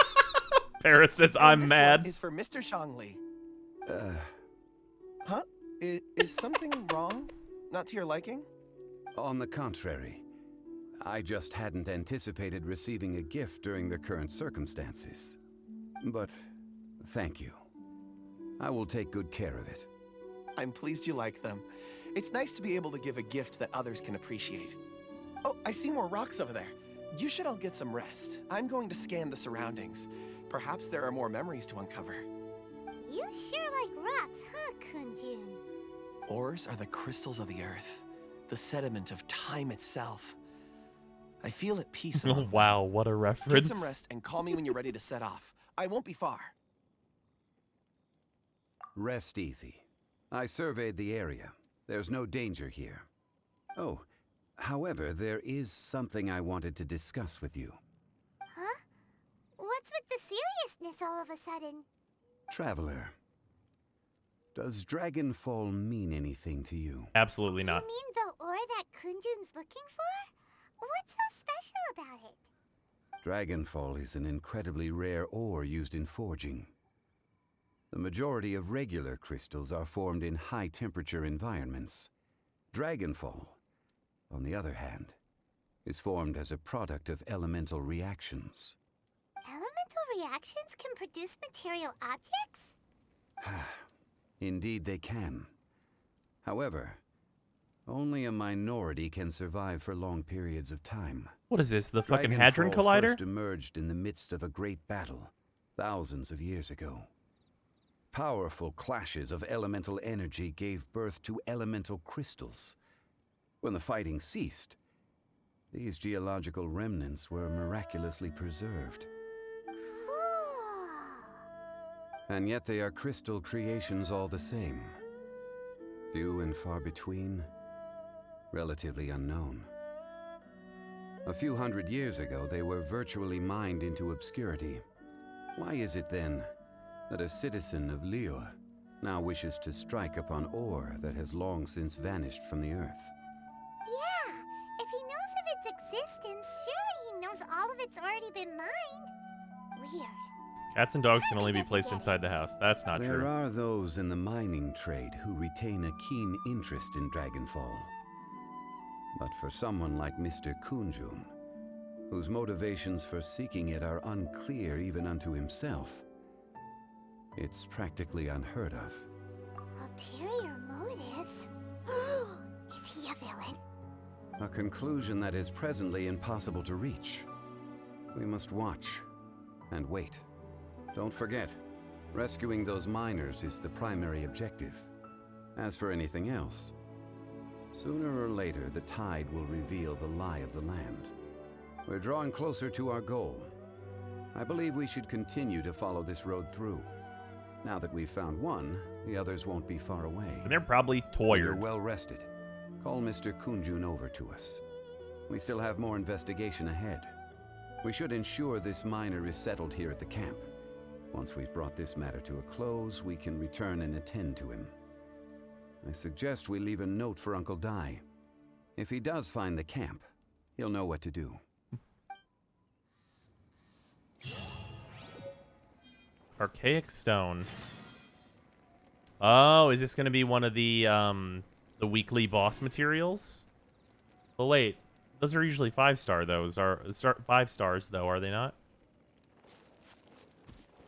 Para says, And I'm this mad. one is for Mr. Zhongli. Huh? Is something wrong? Not to your liking? On the contrary. I just hadn't anticipated receiving a gift during the current circumstances. But thank you. I will take good care of it. I'm pleased you like them. It's nice to be able to give a gift that others can appreciate. Oh, I see more rocks over there. You should all get some rest. I'm going to scan the surroundings. Perhaps there are more memories to uncover. You sure like rocks, huh, Kunjun? Ores are the crystals of the earth, the sediment of time itself. I feel at peace among Oh, them. wow, what a Get reference. some rest and call me when you're ready to set off. I won't be far. Rest easy. I surveyed the area. There's no danger here. Oh, however, there is something I wanted to discuss with you. Huh? What's with the seriousness all of a sudden? Traveler, does Dragonfall mean anything to you? Absolutely not. You mean the ore that Kunjun's looking for? What's so special about it? Dragonfall is an incredibly rare ore used in forging. The majority of regular crystals are formed in high-temperature environments. Dragonfall, on the other hand, is formed as a product of elemental reactions. Elemental reactions can produce material objects? Indeed they can. However, only a minority can survive for long periods of time. What is this, the fucking Dragonfall Hadron Collider? first emerged in the midst of a great battle, thousands of years ago. Powerful clashes of elemental energy gave birth to elemental crystals. When the fighting ceased, these geological remnants were miraculously preserved. And yet they are crystal creations all the same. Few and far between, relatively unknown. A few hundred years ago, they were virtually mined into obscurity. Why is it then that a citizen of Liyue now wishes to strike upon ore that has long since vanished from the earth. Yeah, if he knows of its existence, surely he knows all of it's already been mined. Weird. Cats and dogs can only be placed inside the house. That's not true. There are those in the mining trade who retain a keen interest in Dragonfall. But for someone like Mr. Kunjun, whose motivations for seeking it are unclear even unto himself, it's practically unheard of. Ulterior motives? Is he a villain? A conclusion that is presently impossible to reach. We must watch and wait. Don't forget, rescuing those miners is the primary objective. As for anything else, sooner or later the tide will reveal the lie of the land. We're drawing closer to our goal. I believe we should continue to follow this road through. Now that we've found one, the others won't be far away. And they're probably When you're tired. well rested, call Mr. Kunjun over to us. We still have more investigation ahead. We should ensure this miner is settled here at the camp. Once we've brought this matter to a close, we can return and attend to him. I suggest we leave a note for Uncle Dai. If he does find the camp, he'll know what to do. Archaic Stone. Oh, is this going to be one of the weekly boss materials? Oh wait, those are usually 5-star. Those are 5 stars though, are they not?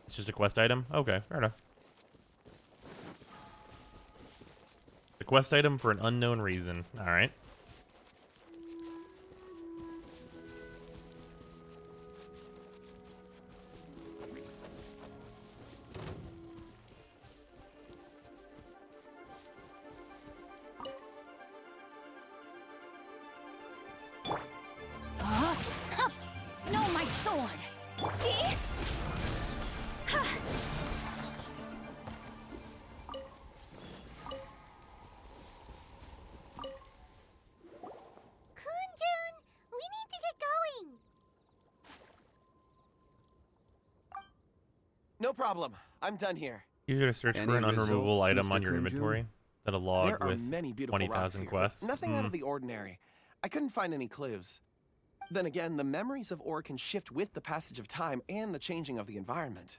It's just a quest item. Okay, fair enough. A quest item for an unknown reason. All right. No, my sword! See? Kunjun, we need to get going. No problem. I'm done here. You should search Any for an unremovable results, item Mr. on your Kunjun? inventory. That a log There are with many beautiful rocks 20,000 here, quests. but nothing out of the ordinary. I couldn't find any clues. Then again, the memories of ore can shift with the passage of time and the changing of the environment.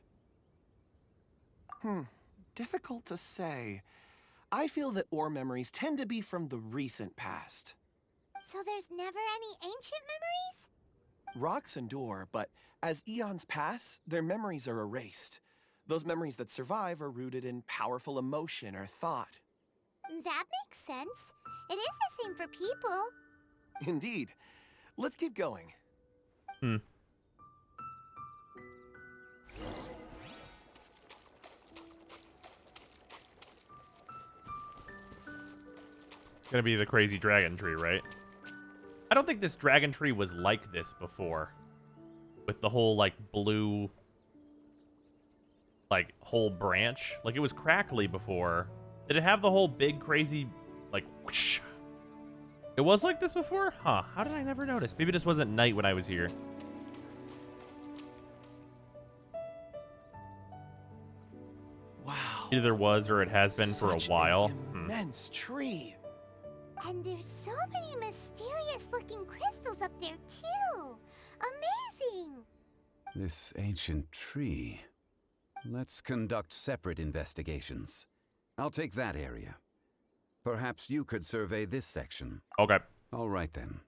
Difficult to say. I feel that ore memories tend to be from the recent past. So there's never any ancient memories? Rocks endure, but as eons pass, their memories are erased. Those memories that survive are rooted in powerful emotion or thought. That makes sense. It is the same for people. Indeed. Let's keep going. It's gonna be the crazy dragon tree, right? I don't think this dragon tree was like this before. With the whole, like, blue, like, whole branch. Like, it was crackly before. Did it have the whole big, crazy, like, whoosh? It was like this before? Huh. How did I never notice? Maybe it just wasn't night when I was here. Wow. Either there was or it has been for a while. An immense tree. And there's so many mysterious looking crystals up there too. Amazing. This ancient tree. Let's conduct separate investigations. I'll take that area. Perhaps you could survey this section. Okay. All right then.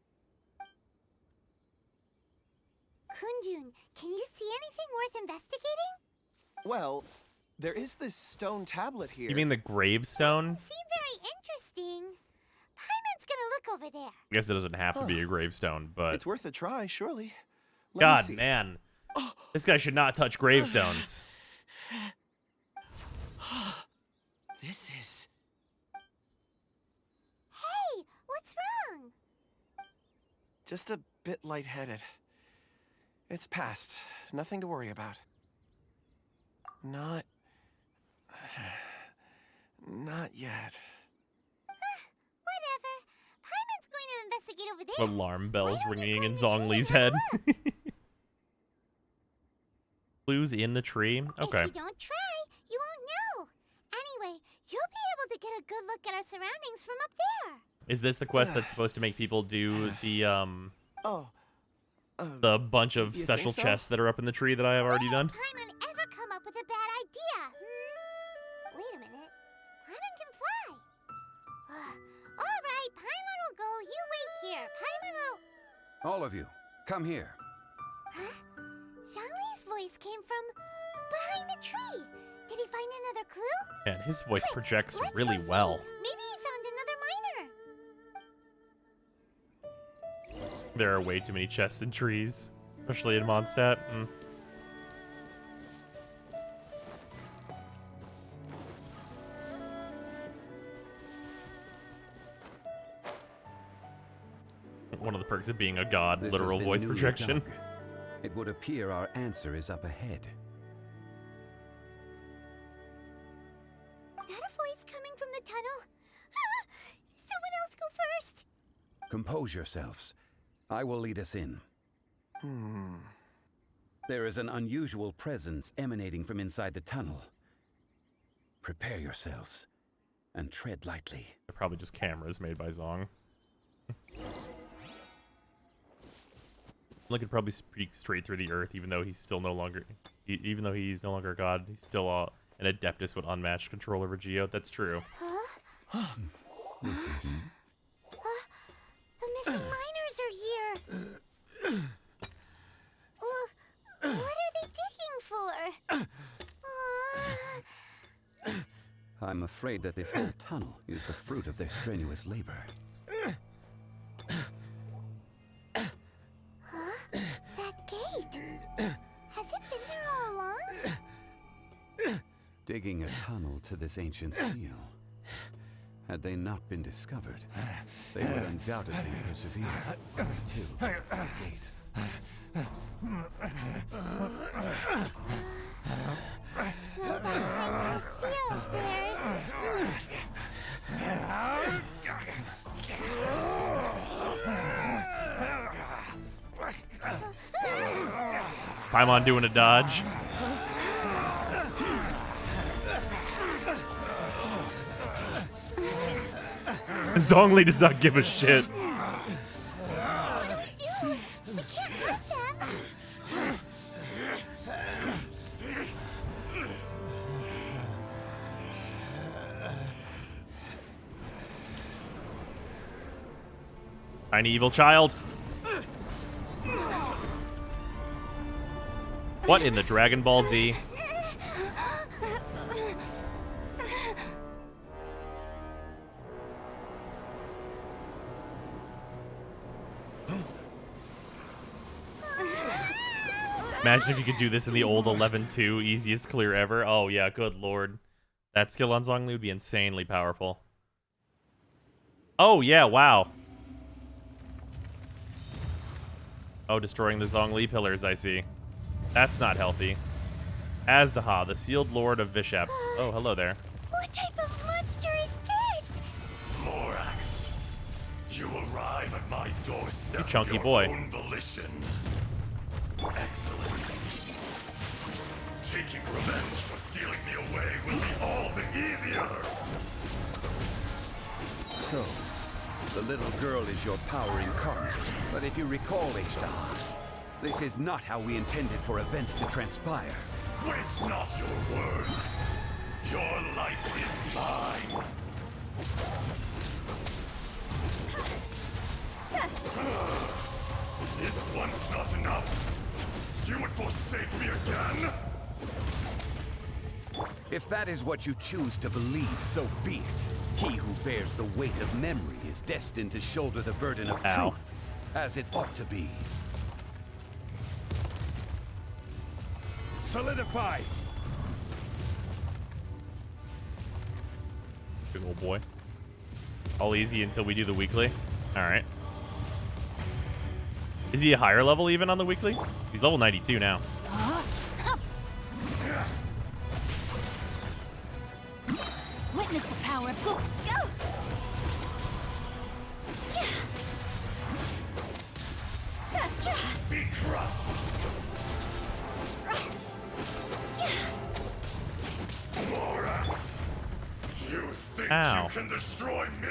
Kunjun, can you see anything worth investigating? Well, there is this stone tablet here. You mean the gravestone? Seem very interesting. Paimon's gonna look over there. I guess it doesn't have to be a gravestone, but... It's worth a try, surely. Let me God, see. man. This guy should not touch gravestones. This is... Hey, what's wrong? just a bit lightheaded. It's past. Nothing to worry about. Not yet. Whatever. Paimon's going to investigate over there. Alarm bells ringing in Zhongli's head. Clues in the tree? Okay. If you don't try, you won't know. Anyway, look at our surroundings from up there. Is this the quest that's supposed to make people do the bunch of you special think so? chests that are up in the tree that I have already done? Paimon ever come up with a bad idea? Wait a minute. Paimon can fly. All right, Paimon will go. You wait here. Paimon will... All of you, come here. Huh? Zhongli's voice came from behind the tree. Did he find another clue? Man, his voice projects Let's really go see. well. Maybe he found another miner. There are way too many chests and trees, especially in Mondstadt. One of the perks of being a god, This literal has been voice newly projection. dug. It would appear our answer is up ahead. Is that a voice coming from the tunnel? Someone else go first. Compose yourselves. I will lead us in. There is an unusual presence emanating from inside the tunnel. Prepare yourselves and tread lightly. They're probably just cameras made by Zong. Look, could probably speak straight through the earth, even though he's still no longer, even though he's no longer a god. He's still an Adeptus with unmatched control over Geode. That's true. Huh? The missing miners are here. What are they digging for? I'm afraid that this whole tunnel is the fruit of their strenuous labor. That gate. Has it been there all along? Digging a tunnel to this ancient seal. Had they not been discovered, they would undoubtedly persevere until the gate. So behind the seal, Paimon doing a dodge. Zhongli does not give a shit. What do we do? We can't hurt them. Tiny evil child. What in the Dragon Ball Z? Imagine if you could do this in the old 11-2, easiest clear ever. Oh yeah, good lord. That skill on Zhongli would be insanely powerful. Oh yeah, wow. Oh, destroying the Zhongli pillars, I see. That's not healthy. Azdaha, the sealed lord of Vishaps. Oh, hello there. What type of monster is this? Vorax, you arrive at my doorstep You chunky of your boy. own volition. Excellent. Taking revenge for sealing me away will be all the easier. So, the little girl is your power incarnate. But if you recall, Azdaha, this is not how we intended for events to transpire. Waste not your words. Your life is mine. Is once not enough? You would forsake me again? If that is what you choose to believe, so be it. He who bears the weight of memory is destined to shoulder the burden of truth, as it ought to be. Solidify! Big old boy. All easy until we do the weekly. Alright. Is he a higher level even on the weekly? He's level 92 now. Witness the power of go. Be crushed! Vorax! You think Ow. You can destroy me?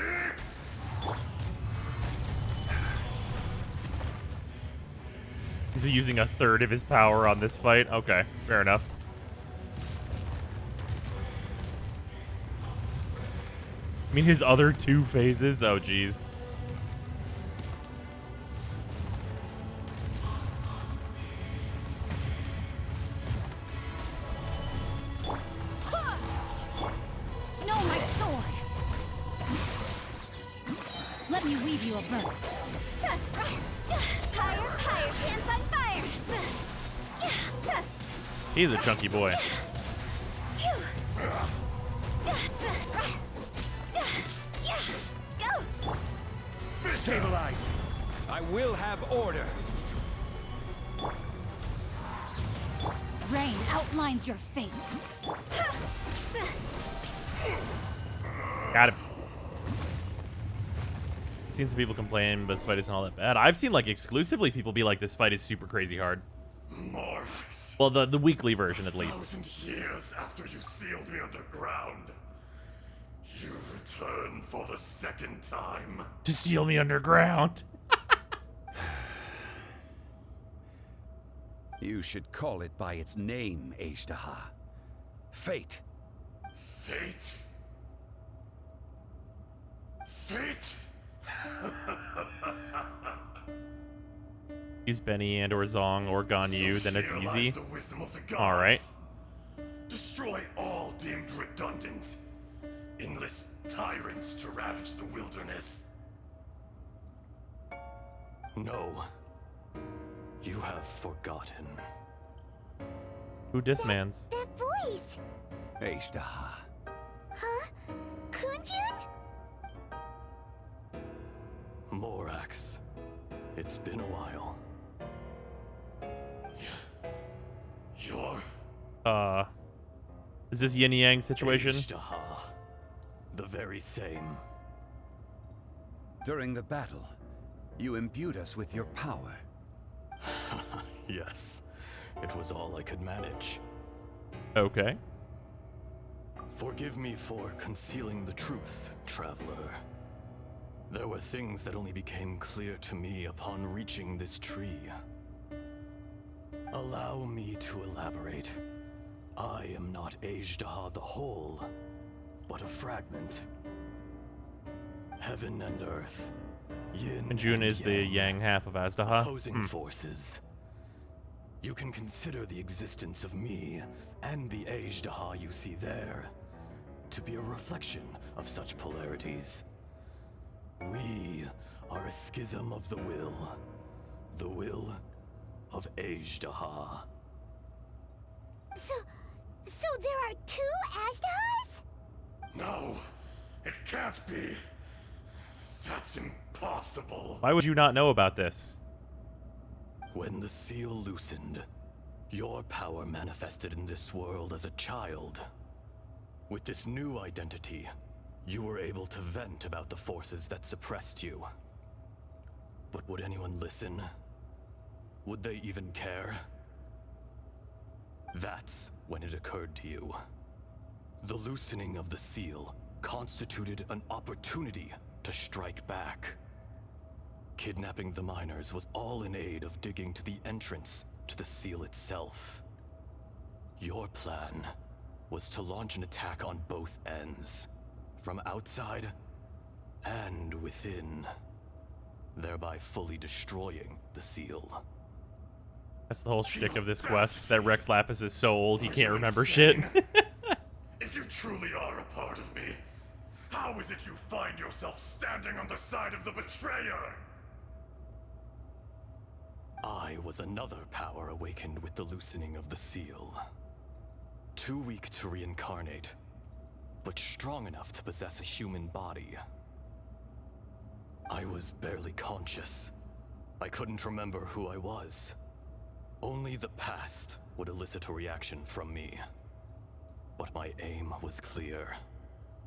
He's using a third of his power on this fight. Okay, fair enough. I mean, his other 2 phases? Oh, jeez. No, my sword! Let me weave you a bow. Higher, higher, hands on fire! He's a chunky boy. Stabilize. I will have order. Rain outlines your fate. Got him. I've seen some people complain, but this fight isn't all that bad. I've seen, like, exclusively people be like, this fight is super crazy hard. Morax. Well, the weekly version, at least. 1,000 years after you sealed me underground, you return for the second time. To seal me underground. You should call it by its name, Ajdaha. Fate. Fate? Fate? Use Benny and or Zong or Ganyu, then it's here easy. lies the wisdom of the gods. All right. Destroy all deemed redundant. Enlist tyrants to ravage the wilderness. No. You have forgotten. Who dismans? That voice! Ajdaha. Huh? Kunjun? Morax. It's been a while. You're... Is this yin yang situation? Ajdaha. The very same. During the battle, you imbued us with your power. Yes. It was all I could manage. Okay. Forgive me for concealing the truth, traveler. There were things that only became clear to me upon reaching this tree. Allow me to elaborate. I am not Ajdaha the whole, but a fragment. Heaven and earth, yin And June is the yang half of Ajdaha. opposing forces. You can consider the existence of me and the Ajdaha you see there to be a reflection of such polarities. We are a schism of the will of Ajdaha. So there are 2 Ajdahas? No, it can't be. That's impossible. Why would you not know about this? When the seal loosened, your power manifested in this world as a child. With this new identity, you were able to vent about the forces that suppressed you. But would anyone listen? Would they even care? That's when it occurred to you. The loosening of the seal constituted an opportunity to strike back. Kidnapping the miners was all in aid of digging to the entrance to the seal itself. Your plan was to launch an attack on both ends, from outside and within, thereby fully destroying the seal. That's the whole shtick of this quest, that Rex Lapis is so old he can't remember shit. If you truly are a part of me, how is it you find yourself standing on the side of the betrayer? I was another power awakened with the loosening of the seal. Too weak to reincarnate, but strong enough to possess a human body. I was barely conscious. I couldn't remember who I was. Only the past would elicit a reaction from me. But my aim was clear.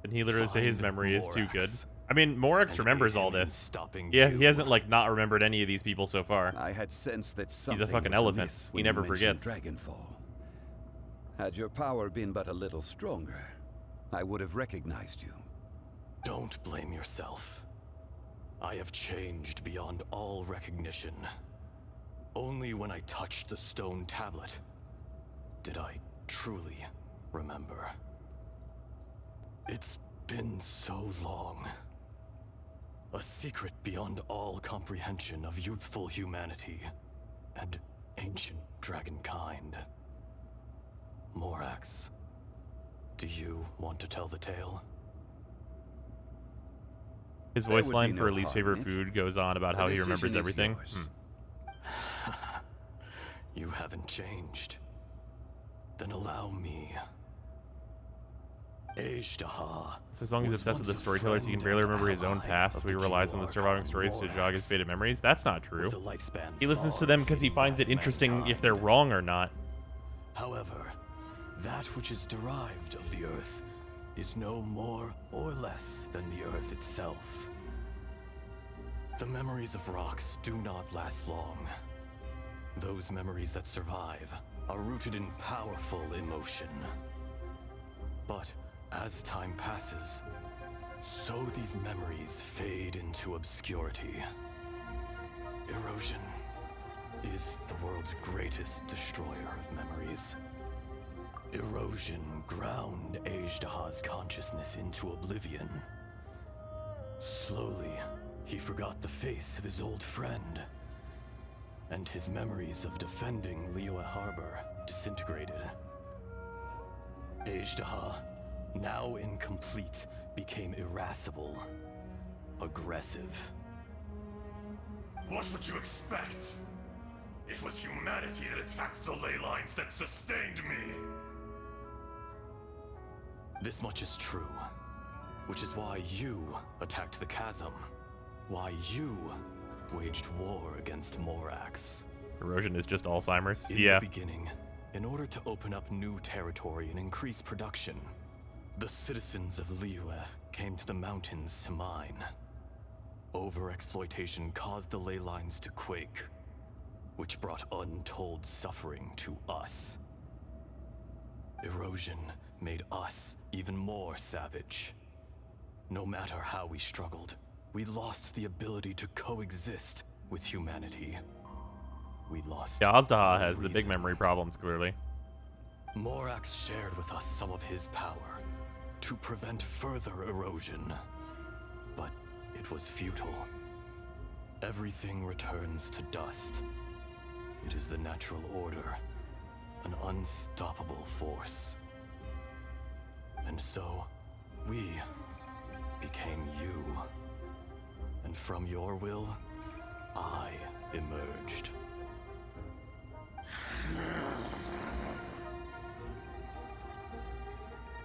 And he literally said his memory is too good. Morax. I mean, Morax remembers all this. He hasn't, like, not remembered any of these people so far. I had sensed that He's something a fucking was elephant. amiss He when never you mentioned forgets. Dragonfall. Had your power been but a little stronger, I would have recognized you. Don't blame yourself. I have changed beyond all recognition. Only when I touched the stone tablet did I truly remember. It's been so long. A secret beyond all comprehension of youthful humanity and ancient dragonkind. Morax, do you want to tell the tale? His voice line for least favorite food goes on about how he remembers everything. You haven't changed. Then allow me. Ajdaha. So as long as he's obsessed with the storytellers, he can barely remember his own past, so he relies on the surviving stories to jog his faded memories. That's not true. He listens to them because he finds it interesting if they're wrong or not. However, that which is derived of the earth is no more or less than the earth itself. The memories of rocks do not last long. Those memories that survive are rooted in powerful emotion. But as time passes, so these memories fade into obscurity. Erosion is the world's greatest destroyer of memories. Erosion ground Ajdaha's consciousness into oblivion. Slowly, he forgot the face of his old friend, and his memories of defending Liyue Harbor disintegrated. Ajdaha, now incomplete, became irascible, aggressive. What would you expect? It was humanity that attacked the ley lines that sustained me. This much is true, which is why you attacked the chasm, why you waged war against Morax. Erosion is just Alzheimer's? In the beginning, in order to open up new territory and increase production, the citizens of Liyue came to the mountains to mine. Overexploitation caused the ley lines to quake, which brought untold suffering to us. Erosion made us even more savage. No matter how we struggled, we lost the ability to coexist with humanity. We lost. Yeah, Ajdaha has the big memory problems, clearly. Morax shared with us some of his power to prevent further erosion, but it was futile. Everything returns to dust. It is the natural order, an unstoppable force. And so, we became you. And from your will, I emerged.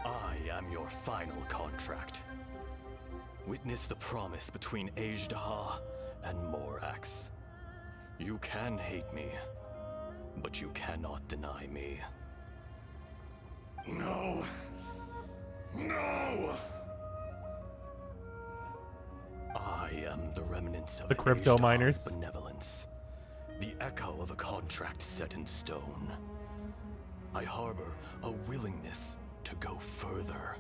I am your final contract. Witness the promise between Ajdaha and Morax. You can hate me, but you cannot deny me. No. No! I am the remnants of The crypto Ajdaha's miners. benevolence, the echo of a contract set in stone. I harbor a willingness to go further,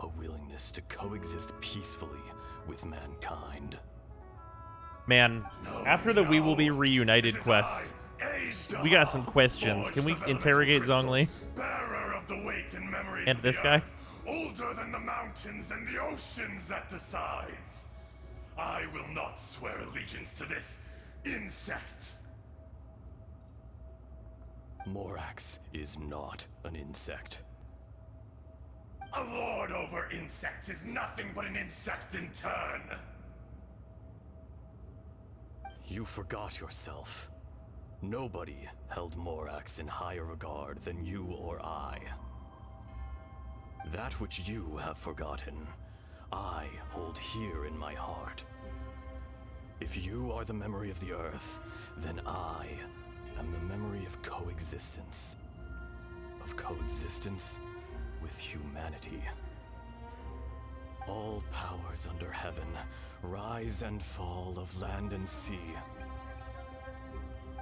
a willingness to coexist peacefully with mankind. Man, after the We Will Be Reunited quest, we got some questions. Can we interrogate Zhongli? Bearer of the weight and memories And of this the guy? earth, older than the mountains and the oceans that decides. I will not swear allegiance to this insect. Morax is not an insect. A lord over insects is nothing but an insect in turn. You forgot yourself. Nobody held Morax in higher regard than you or I. That which you have forgotten, I hold here in my heart. If you are the memory of the earth, then I am the memory of coexistence. Of coexistence with humanity. All powers under heaven, rise and fall of land and sea.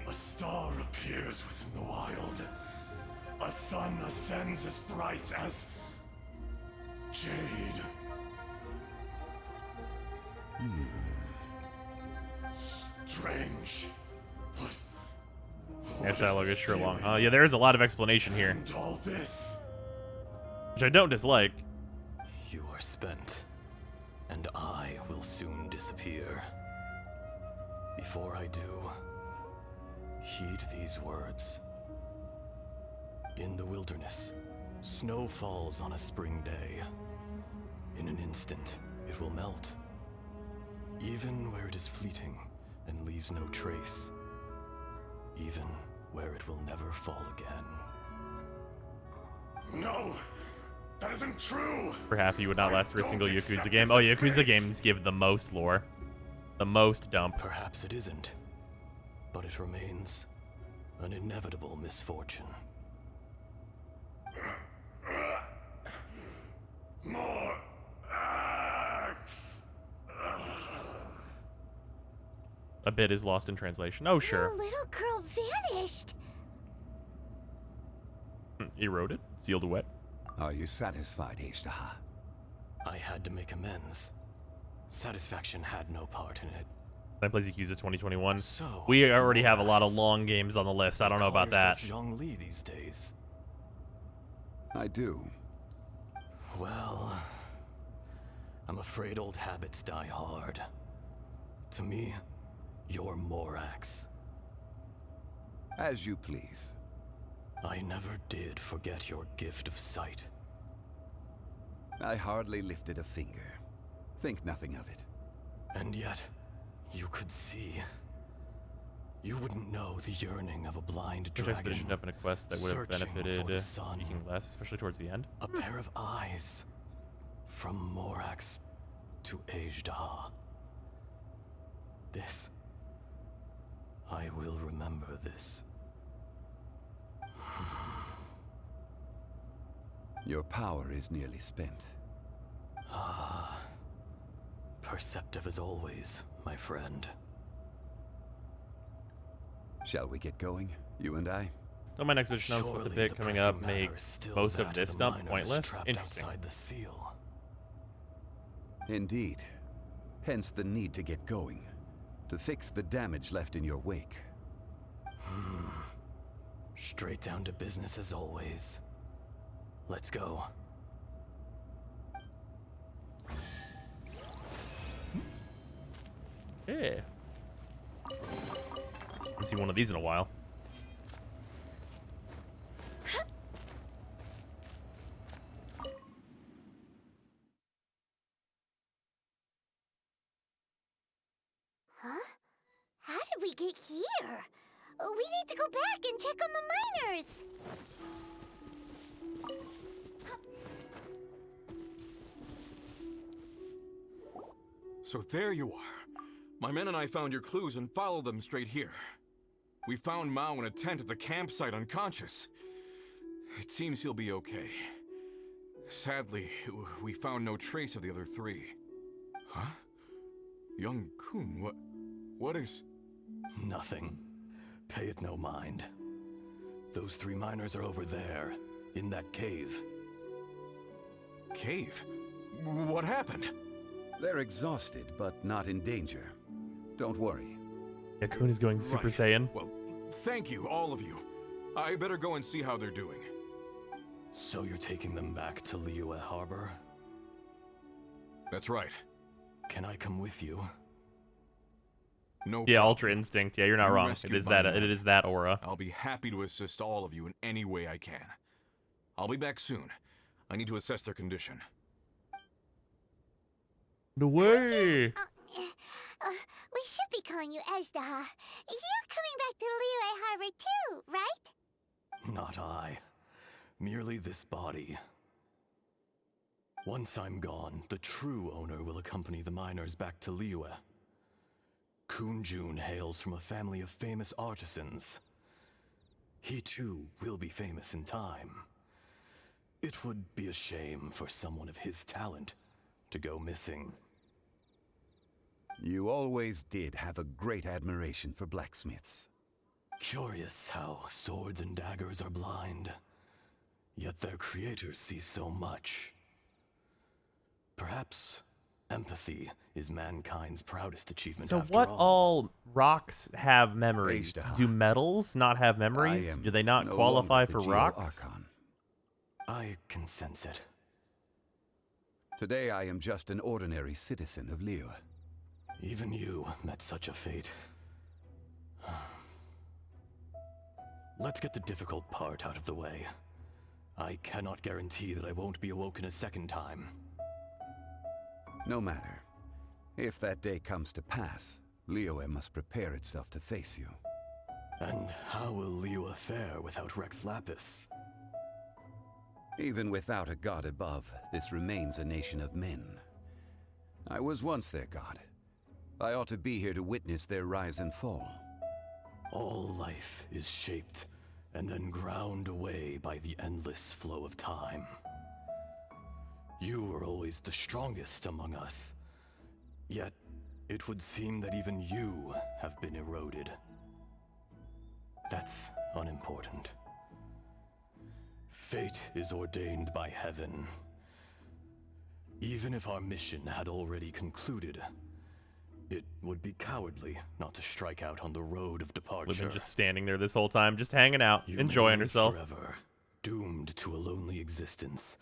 A star appears within the wild. A sun ascends as bright as jade. Strange. Yes, dialogue is sure long. Yeah, there is a lot of explanation here, And all this. which I don't dislike. You are spent, and I will soon disappear. Before I do, heed these words. In the wilderness, snow falls on a spring day. In an instant, it will melt. Even where it is fleeting and leaves no trace. Even where it will never fall again. No, that isn't true. For half, he would not last through a single Yakuza game. Oh, Yakuza games give the most lore. The most dump. Perhaps it isn't, but it remains an inevitable misfortune. More axe. A bit is lost in translation. Oh, sure. The little girl vanished. Eroded, sealed away. Are you satisfied, Ishtaha? I had to make amends. Satisfaction had no part in it. That plays Yakuza 2021. So, We already have a lot of long games on the list. I don't know about that. Zhongli these days. I do. Well, I'm afraid old habits die hard. To me, you're Morax. As you please. I never did forget your gift of sight. I hardly lifted a finger. Think nothing of it. And yet, you could see. You wouldn't know the yearning of a blind Dragon. dragon. Expedition up in a quest that would have searching for benefited the sun. speaking less, especially towards the end. A pair of eyes. From Morax to Ajda. This. I will remember this. Your power is nearly spent. Ah. Perceptive as always, my friend. Shall we get going, you and I? So my next mission notes with the bit coming up make most of this dump pointless. Interesting. Outside the seal. Indeed. Hence the need to get going. To fix the damage left in your wake. Straight down to business as always. Let's go. Yeah. Haven't seen one of these in a while. Huh? How did we get here? We need to go back and check on the miners. So there you are. My men and I found your clues and followed them straight here. We found Mao in a tent at the campsite unconscious. It seems he'll be okay. Sadly, we found no trace of the other three. Huh? Young Kun, what is... Nothing. Pay it no mind. Those three miners are over there, in that cave. Cave? What happened? They're exhausted, but not in danger. Don't worry. Yakun is going Super Right. Saiyan. Well, thank you, all of you. I better go and see how they're doing. So you're taking them back to Liyue Harbor? That's right. Can I come with you? No Yeah, problem. Ultra Instinct. Yeah, you're not You wrong. It rescued is my that. men. It is that aura. I'll be happy to assist all of you in any way I can. I'll be back soon. I need to assess their condition. No way. We should be calling you Ajdaha. You're coming back to Liyue Harbor too, right? Not I. Merely this body. Once I'm gone, the true owner will accompany the miners back to Liyue. Kun-jun hails from a family of famous artisans. He too will be famous in time. It would be a shame for someone of his talent to go missing. You always did have a great admiration for blacksmiths. Curious how swords and daggers are blind, yet their creators see so much. Perhaps Empathy is mankind's proudest achievement So after what all. rocks have memories? Do metals not have memories? Do they not qualify for rocks? I can sense it. Today I am just an ordinary citizen of Liyue. Even you met such a fate. Let's get the difficult part out of the way. I cannot guarantee that I won't be awoken a second time. No matter. If that day comes to pass, Liyue must prepare itself to face you. And how will Liyue fare without Rex Lapis? Even without a god above, this remains a nation of men. I was once their god. I ought to be here to witness their rise and fall. All life is shaped and then ground away by the endless flow of time. You were always the strongest among us. Yet, it would seem that even you have been eroded. That's unimportant. Fate is ordained by heaven. Even if our mission had already concluded, it would be cowardly not to strike out on the road of departure. We've been just standing there this whole time, just hanging out, You enjoying may live herself. Forever, doomed to a lonely existence.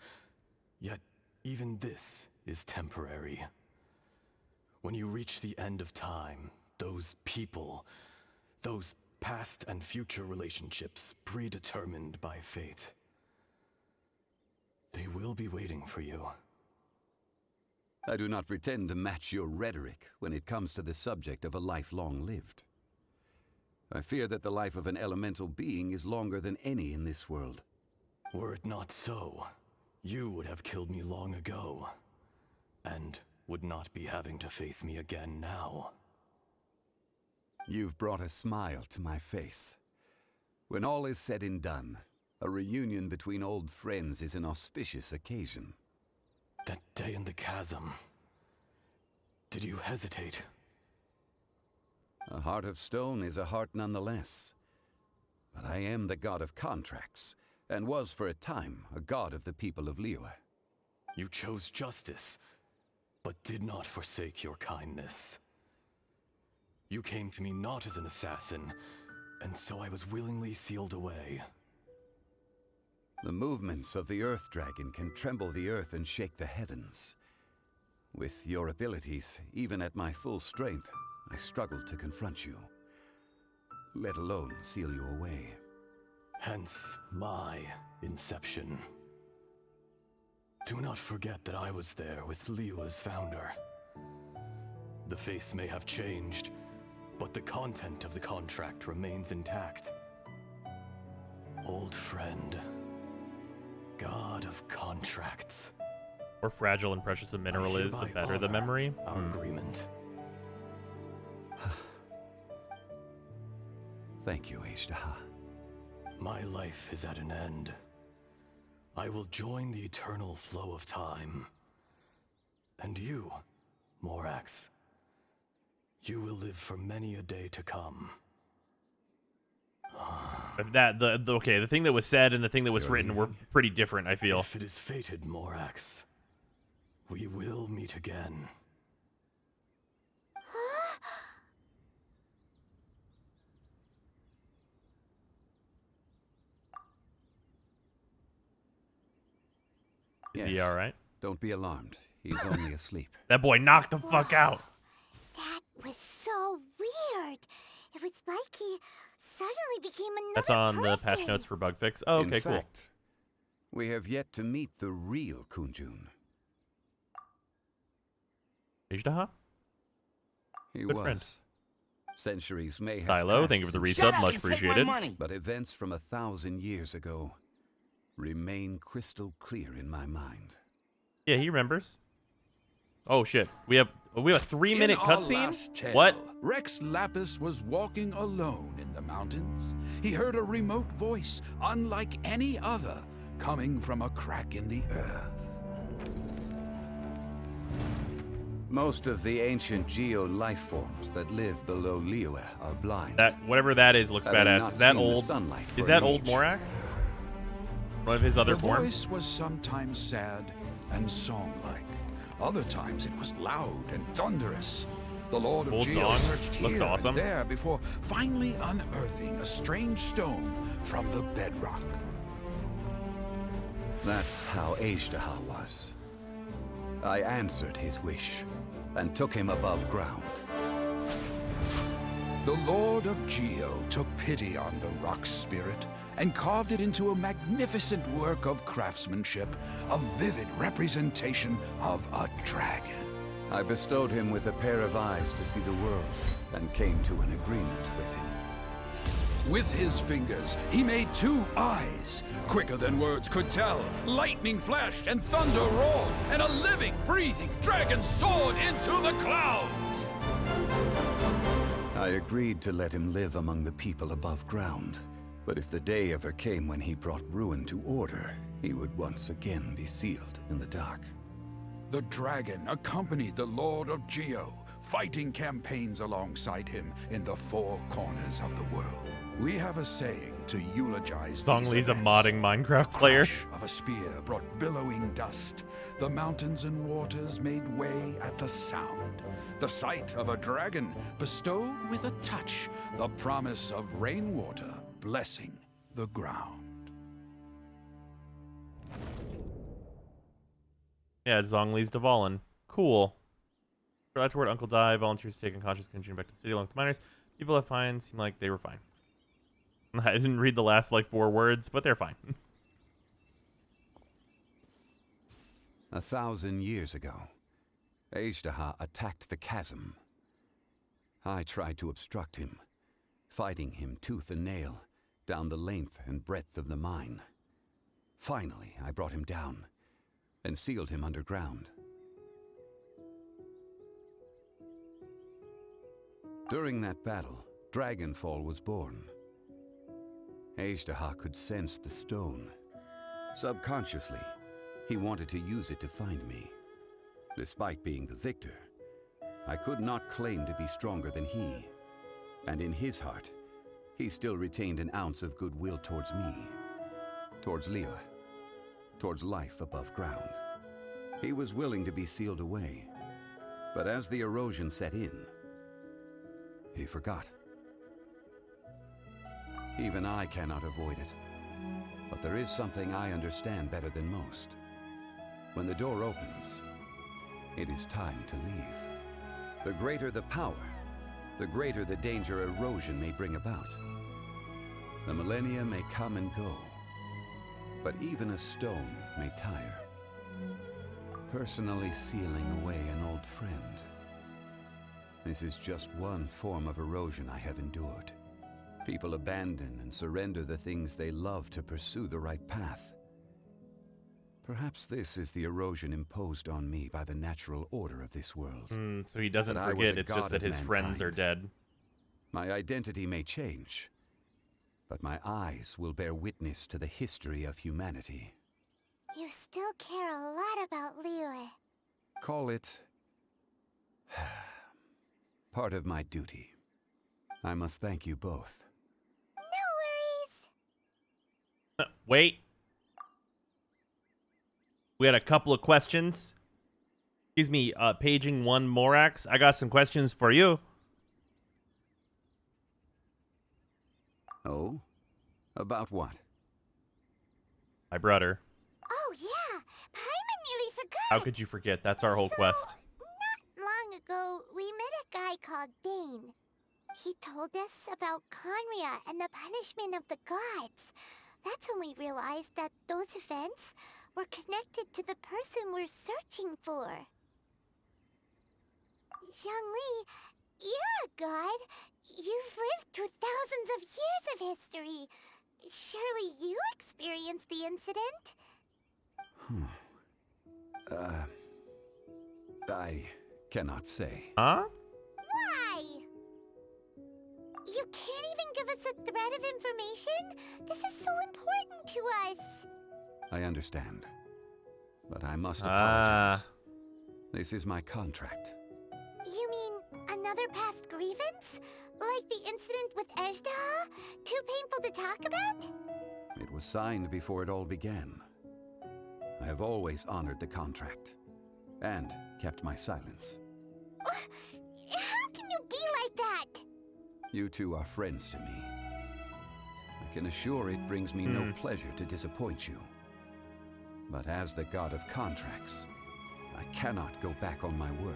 Yet, even this is temporary. When you reach the end of time, those people, those past and future relationships predetermined by fate, they will be waiting for you. I do not pretend to match your rhetoric when it comes to the subject of a life long lived. I fear that the life of an elemental being is longer than any in this world. Were it not so, you would have killed me long ago, and would not be having to face me again now. You've brought a smile to my face. When all is said and done, a reunion between old friends is an auspicious occasion. That day in the chasm, did you hesitate? A heart of stone is a heart nonetheless. But I am the god of contracts, and was for a time a god of the people of Liyue. You chose justice, but did not forsake your kindness. You came to me not as an assassin, and so I was willingly sealed away. The movements of the Earth Dragon can tremble the earth and shake the heavens. With your abilities, even at my full strength, I struggled to confront you, let alone seal you away. Hence my inception. Do not forget that I was there with Liyue's founder. The face may have changed, but the content of the contract remains intact. Old friend, god of contracts. More fragile and precious a mineral is, the better the memory. Our agreement. Thank you, Ashtaha. My life is at an end. I will join the eternal flow of time. And you, Morax, you will live for many a day to come. Okay, the thing that was said and the thing that was written were pretty different, I feel. If it is fated, Morax, we will meet again. Is he alright? Don't be alarmed. He's only asleep. That boy knocked the fuck out. That was so weird. It was like he suddenly became another That's on the person. patch notes for bug fix. Oh, okay, In cool. fact, we have yet to meet the real Kunjun. Ishtaha? He Good was. friend. Centuries may have Silo, passed thank you for the since resub, then, much appreciated. but events from 1,000 years ago remain crystal clear in my mind. Yeah, he remembers. Oh shit. We have a 3-minute In our cutscene? last tale, What? Rex Lapis was walking alone in the mountains. He heard a remote voice, unlike any other, coming from a crack in the earth. Most of the ancient geo-life forms that live below Liyue are blind. That whatever that is looks Having badass. not Is that seen the old? sunlight Is for that an old age. Morak? One of his other The forms? voice was sometimes sad and song-like, Other times it was loud and thunderous. The Lord of Old Geo song. searched Looks here awesome. and there before finally unearthing a strange stone from the bedrock. That's how Azhdaha was. I answered his wish and took him above ground. The Lord of Geo took pity on the rock spirit and carved it into a magnificent work of craftsmanship, a vivid representation of a dragon. I bestowed him with a pair of eyes to see the world and came to an agreement with him. With his fingers, he made 2 eyes, quicker than words could tell. Lightning flashed and thunder roared, and a living, breathing dragon soared into the clouds. I agreed to let him live among the people above ground, but if the day ever came when he brought ruin to order, he would once again be sealed in the dark. The dragon accompanied the Lord of Geo, fighting campaigns alongside him in the 4 corners of the world. We have a saying to eulogize Zhongli's a these modding Minecraft player. Crash of a spear brought billowing dust. The mountains and waters made way at the sound. The sight of a dragon bestowed with a touch the promise of rainwater blessing the ground. Yeah, it's Zhongli's Dvalin. Cool. Afterward, Uncle Dai volunteers to take unconscious Genshin back to the city along with the miners. People left behind seem like they were fine. I didn't read the last, 4 words, but they're fine. 1,000 years ago, Azhdaha attacked the chasm. I tried to obstruct him, fighting him tooth and nail down the length and breadth of the mine. Finally, I brought him down and sealed him underground. During that battle, Dragonfall was born. Azhdaha could sense the stone. Subconsciously, he wanted to use it to find me. Despite being the victor, I could not claim to be stronger than he. And in his heart, he still retained an ounce of goodwill towards me, towards Liyue, towards life above ground. He was willing to be sealed away, but as the erosion set in, he forgot. Even I cannot avoid it. But there is something I understand better than most. When the door opens, it is time to leave. The greater the power, the greater the danger erosion may bring about. The millennia may come and go, but even a stone may tire. Personally sealing away an old friend. This is just one form of erosion I have endured. People abandon and surrender the things they love to pursue the right path. Perhaps this is the erosion imposed on me by the natural order of this world. So he doesn't forget, it's just that his friends are dead. My identity may change, but my eyes will bear witness to the history of humanity. You still care a lot about Liyue. Call it part of my duty. I must thank you both. No worries. Wait. We had a couple of questions. Excuse me, paging 1 Morax. I got some questions for you. Oh? About what? My brother. Oh yeah, Paimon nearly forgot. How could you forget? That's our whole quest. Not long ago, we met a guy called Dane. He told us about Conria and the punishment of the gods. That's when we realized that those events were connected to the person we're searching for. Zhongli, you're a god. You've lived through thousands of years of history. Surely you experienced the incident? I cannot say. Huh? Why? You can't even give us a thread of information? This is so important to us. I understand. But I must apologize. This is my contract. You mean another past grievance? Like the incident with Azhdaha? Too painful to talk about? It was signed before it all began. I have always honored the contract. and kept my silence. How can you be like that? You two are friends to me. I can assure it brings me no pleasure to disappoint you. But as the god of contracts, I cannot go back on my word.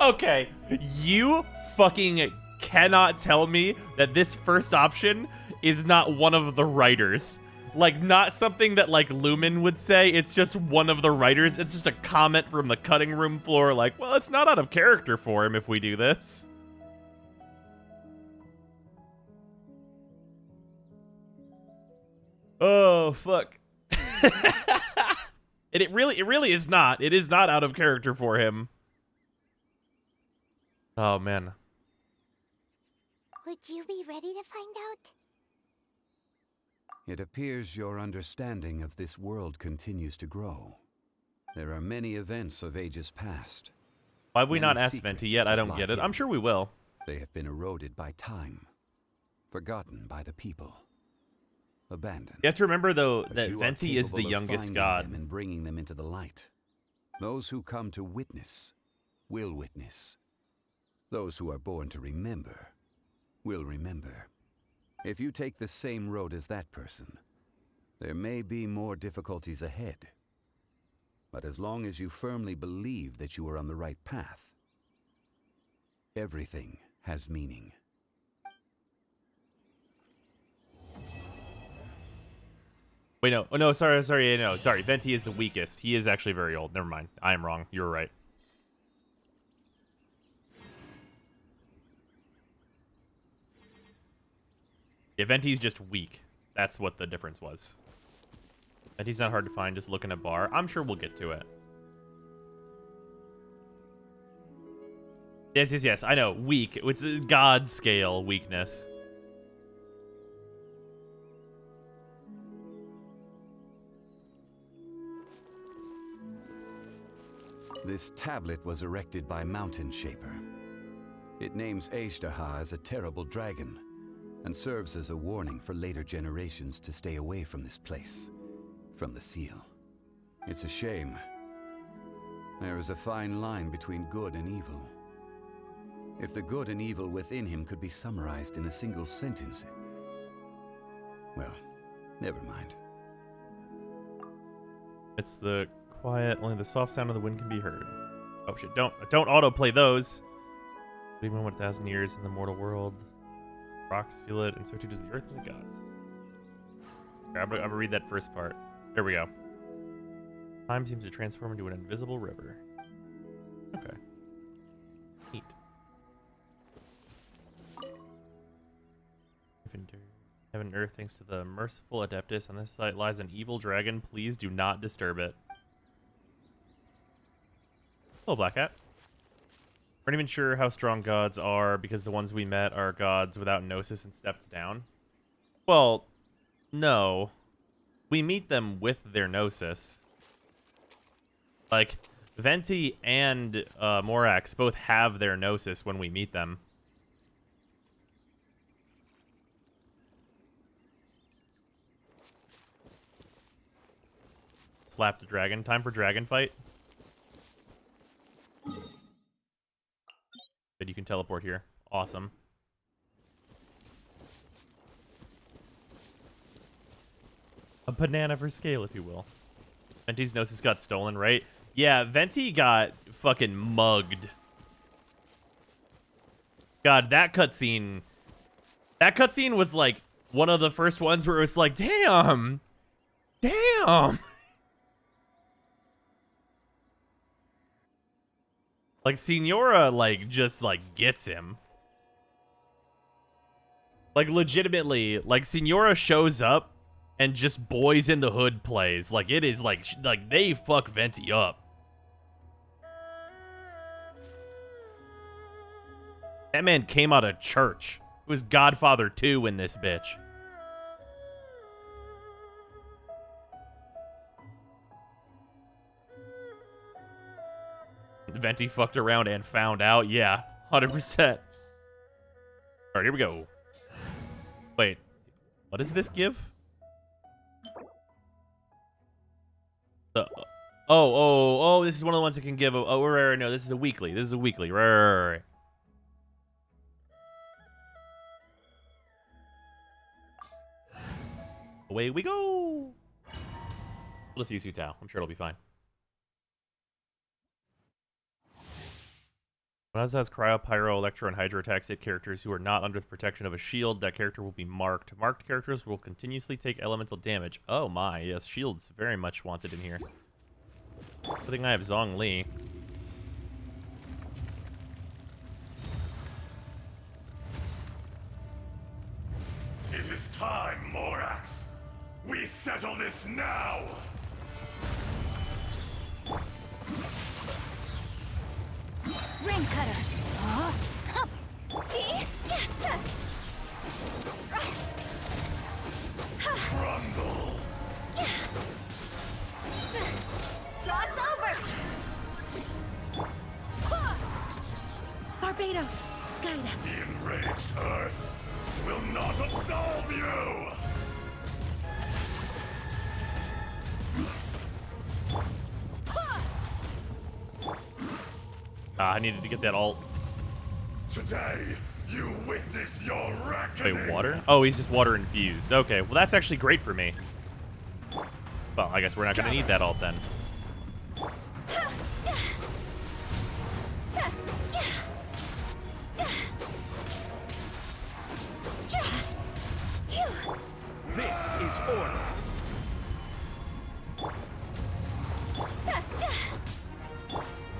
Okay, you fucking cannot tell me that this first option is not one of the writers. Like, not something that, like, Lumen would say. It's just one of the writers. It's just a comment from the cutting room floor, like, well, it's not out of character for him if we do this. Oh, fuck. And it really is not. It is not out of character for him. Oh, man. Would you be ready to find out? It appears your understanding of this world continues to grow. There are many events of ages past. Why have we not Many asked secrets Venti yet? I that don't lie get it. I'm hidden. sure we will. They have been eroded by time, forgotten by the people, abandoned. You have to remember, though, But that you are Venti is the capable of youngest finding god. them and bringing them into the light. Those who come to witness will witness. Those who are born to remember will remember. If you take the same road as that person, there may be more difficulties ahead. But as long as you firmly believe that you are on the right path, everything has meaning. Wait, no. Oh, no, sorry. No, sorry. Venti is the weakest. He is actually very old. Never mind. I am wrong. You were right. Yeah, Venti's just weak. That's what the difference was. Venti's not hard to find. Just looking at bar. I'm sure we'll get to it. Yes. I know. Weak. It's a god scale weakness. This tablet was erected by Mountain Shaper. It names Ashtaha as a terrible dragon, and serves as a warning for later generations to stay away from this place, from the seal. It's a shame. There is a fine line between good and evil. If the good and evil within him could be summarized in a single sentence, well, never mind. It's the quiet, only the soft sound of the wind can be heard. Oh shit, don't autoplay those. Even 1,000 years in the mortal world. Rocks feel it, and so too does the earth and the gods. Okay, I'm gonna read that first part. There we go. Time seems to transform into an invisible river. Okay. Neat. Heaven and earth, thanks to the merciful Adeptus. On this site lies an evil dragon. Please do not disturb it. Hello, Black Hat. We're not even sure how strong gods are because the ones we met are gods without gnosis and steps down. Well, no. We meet them with their gnosis. Like, Venti and Morax both have their gnosis when we meet them. Slap the dragon. Time for dragon fight. But you can teleport here. Awesome. A banana for scale, if you will. Venti's gnosis got stolen, right? Yeah, Venti got fucking mugged. God, that cutscene... That cutscene was like one of the first ones where it was like, damn! Damn! Like, Signora, like, just, like, gets him. Like, legitimately, like, Signora shows up and just Boys in the Hood plays. Like, it is, like, they fuck Venti up. That man came out of church. It was Godfather 2 in this bitch. Venti fucked around and found out. Yeah, 100%. All right, here we go. Wait, what does this give? Oh, this is one of the ones that can give a... Oh, right, no, this is a weekly. This is a weekly. Right. Away we go! We'll just use Utao. I'm sure it'll be fine. When Oz has Cryo, Pyro, Electro, and Hydro attacks hit characters who are not under the protection of a shield, that character will be marked. Marked characters will continuously take elemental damage. Oh my, yes, shields very much wanted in here. Good thing I have Zhongli. It is time, Morax. We settle this now! Rain cutter. Crumble! Cross over. Barbados, guide us. The enraged Earth will not absolve you! I needed to get that ult. Today, you witness your reckoning! Wait, water? Oh, he's just water infused. Okay, well that's actually great for me. Well, I guess we're not going to need that ult then. This is order.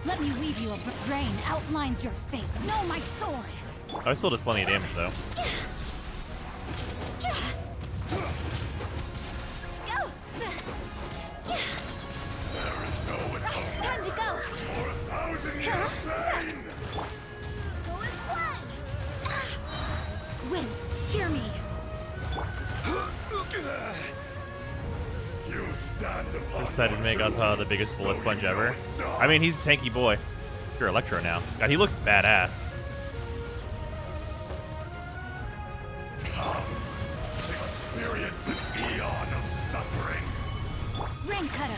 Let me weave you a brain outlines your fate. No, my sword. I still does plenty of damage though. Time to go. For 1,000 years of pain! Go as one. Wind, hear me. You stand upon Decided to make Azha the biggest bullet sponge ever. I mean, he's a tanky boy. Sure, Electro now. God, he looks badass. Come, experience an eon of suffering. Rain cutter.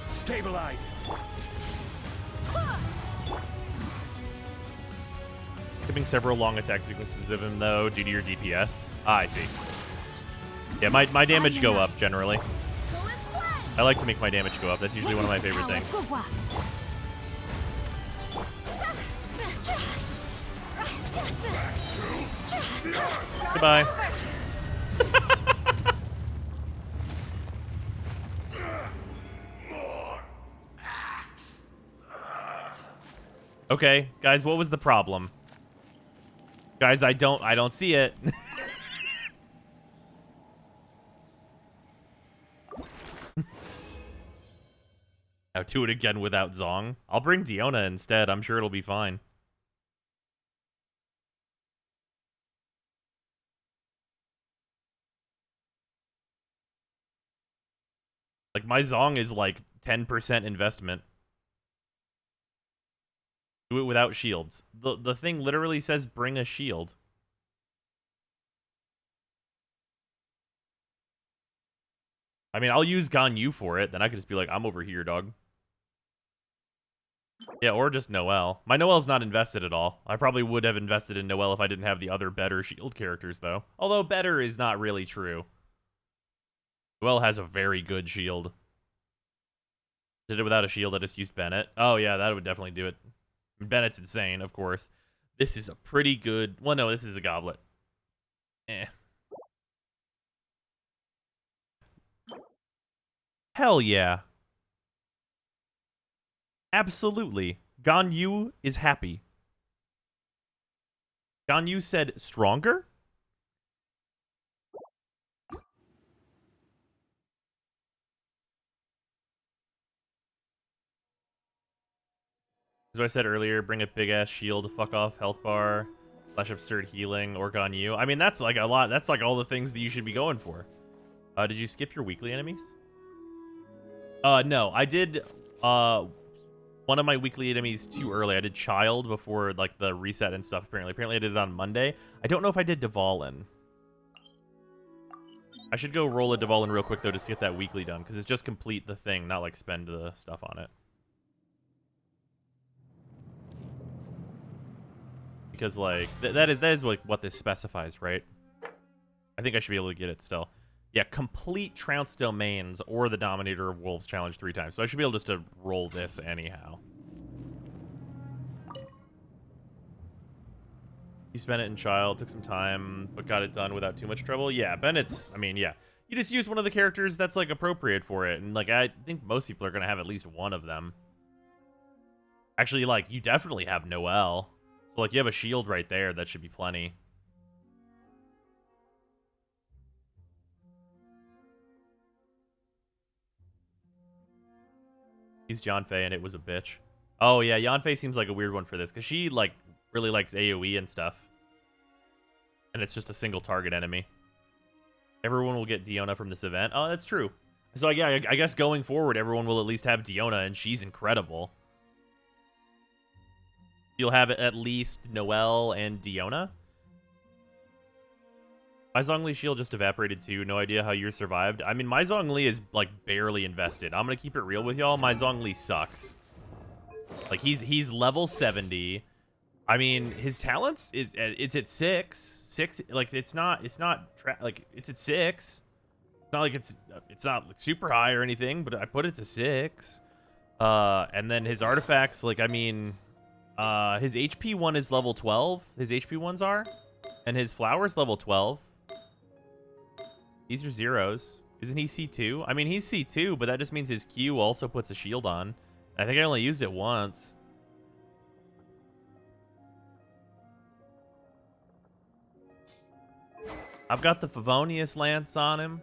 Stabilize. Skipping several long attack sequences of him though, due to your DPS. Ah, I see. Yeah, my damage go up generally. I like to make my damage go up. That's usually one of my favorite things. Goodbye. Okay, guys, what was the problem? Guys, I don't see it. Now do it again without Zong. I'll bring Diona instead. I'm sure it'll be fine. Like, my Zong is like 10% investment. Do it without shields. The thing literally says bring a shield. I mean, I'll use Ganyu for it. Then I could just be like, I'm over here, dog. Yeah, or just Noelle. My Noelle's not invested at all. I probably would have invested in Noelle if I didn't have the other better shield characters, though. Although better is not really true. Noelle has a very good shield. Did it without a shield, I just used Bennett. Oh, yeah, that would definitely do it. Bennett's insane, of course. This is a pretty good... Well, no, this is a goblet. Hell yeah. Absolutely. Ganyu is happy. Ganyu said stronger? As I said earlier, bring a big-ass shield, fuck off, health bar, flash absurd healing, or Ganyu. I mean, that's like a lot. That's like all the things that you should be going for. Did you skip your weekly enemies? No, I did one of my weekly enemies too early. I did Child before like the reset and stuff. Apparently I did it on Monday. I don't know if I did Dvalin. I should go roll a Dvalin real quick though, just to get that weekly done, because it's just complete the thing, not like spend the stuff on it. Because like that is like what this specifies, right? I think I should be able to get it still. Yeah, complete Trounce domains or the Dominator of Wolves challenge 3 times. So I should be able just to roll this anyhow. You spent it in Child, took some time, but got it done without too much trouble. Yeah, Bennett's, I mean, yeah. You just use one of the characters that's, like, appropriate for it. And, like, I think most people are going to have at least one of them. Actually, like, you definitely have Noelle. So, like, you have a shield right there. That should be plenty. Used Yanfei and it was a bitch. Oh, yeah, Yanfei seems like a weird one for this, because she, like, really likes AoE and stuff. And it's just a single target enemy. Everyone will get Diona from this event. Oh, that's true. So, yeah, I guess going forward, everyone will at least have Diona, and she's incredible. You'll have at least Noelle and Diona. My Zhongli shield just evaporated too. No idea how yours survived. I mean, my Zhongli is, like, barely invested. I'm gonna keep it real with y'all. My Zhongli sucks. Like, he's level 70. I mean, his talents it's at 6. 6, like, it's not it's at 6. It's not like it's not like super high or anything, but I put it to 6. And then his artifacts, like, I mean, his HP one is level 12. His HP ones are, and his flower's level 12. These are zeros. Isn't he C2? I mean, he's C2, but that just means his Q also puts a shield on. I think I only used it once. I've got the Favonius Lance on him.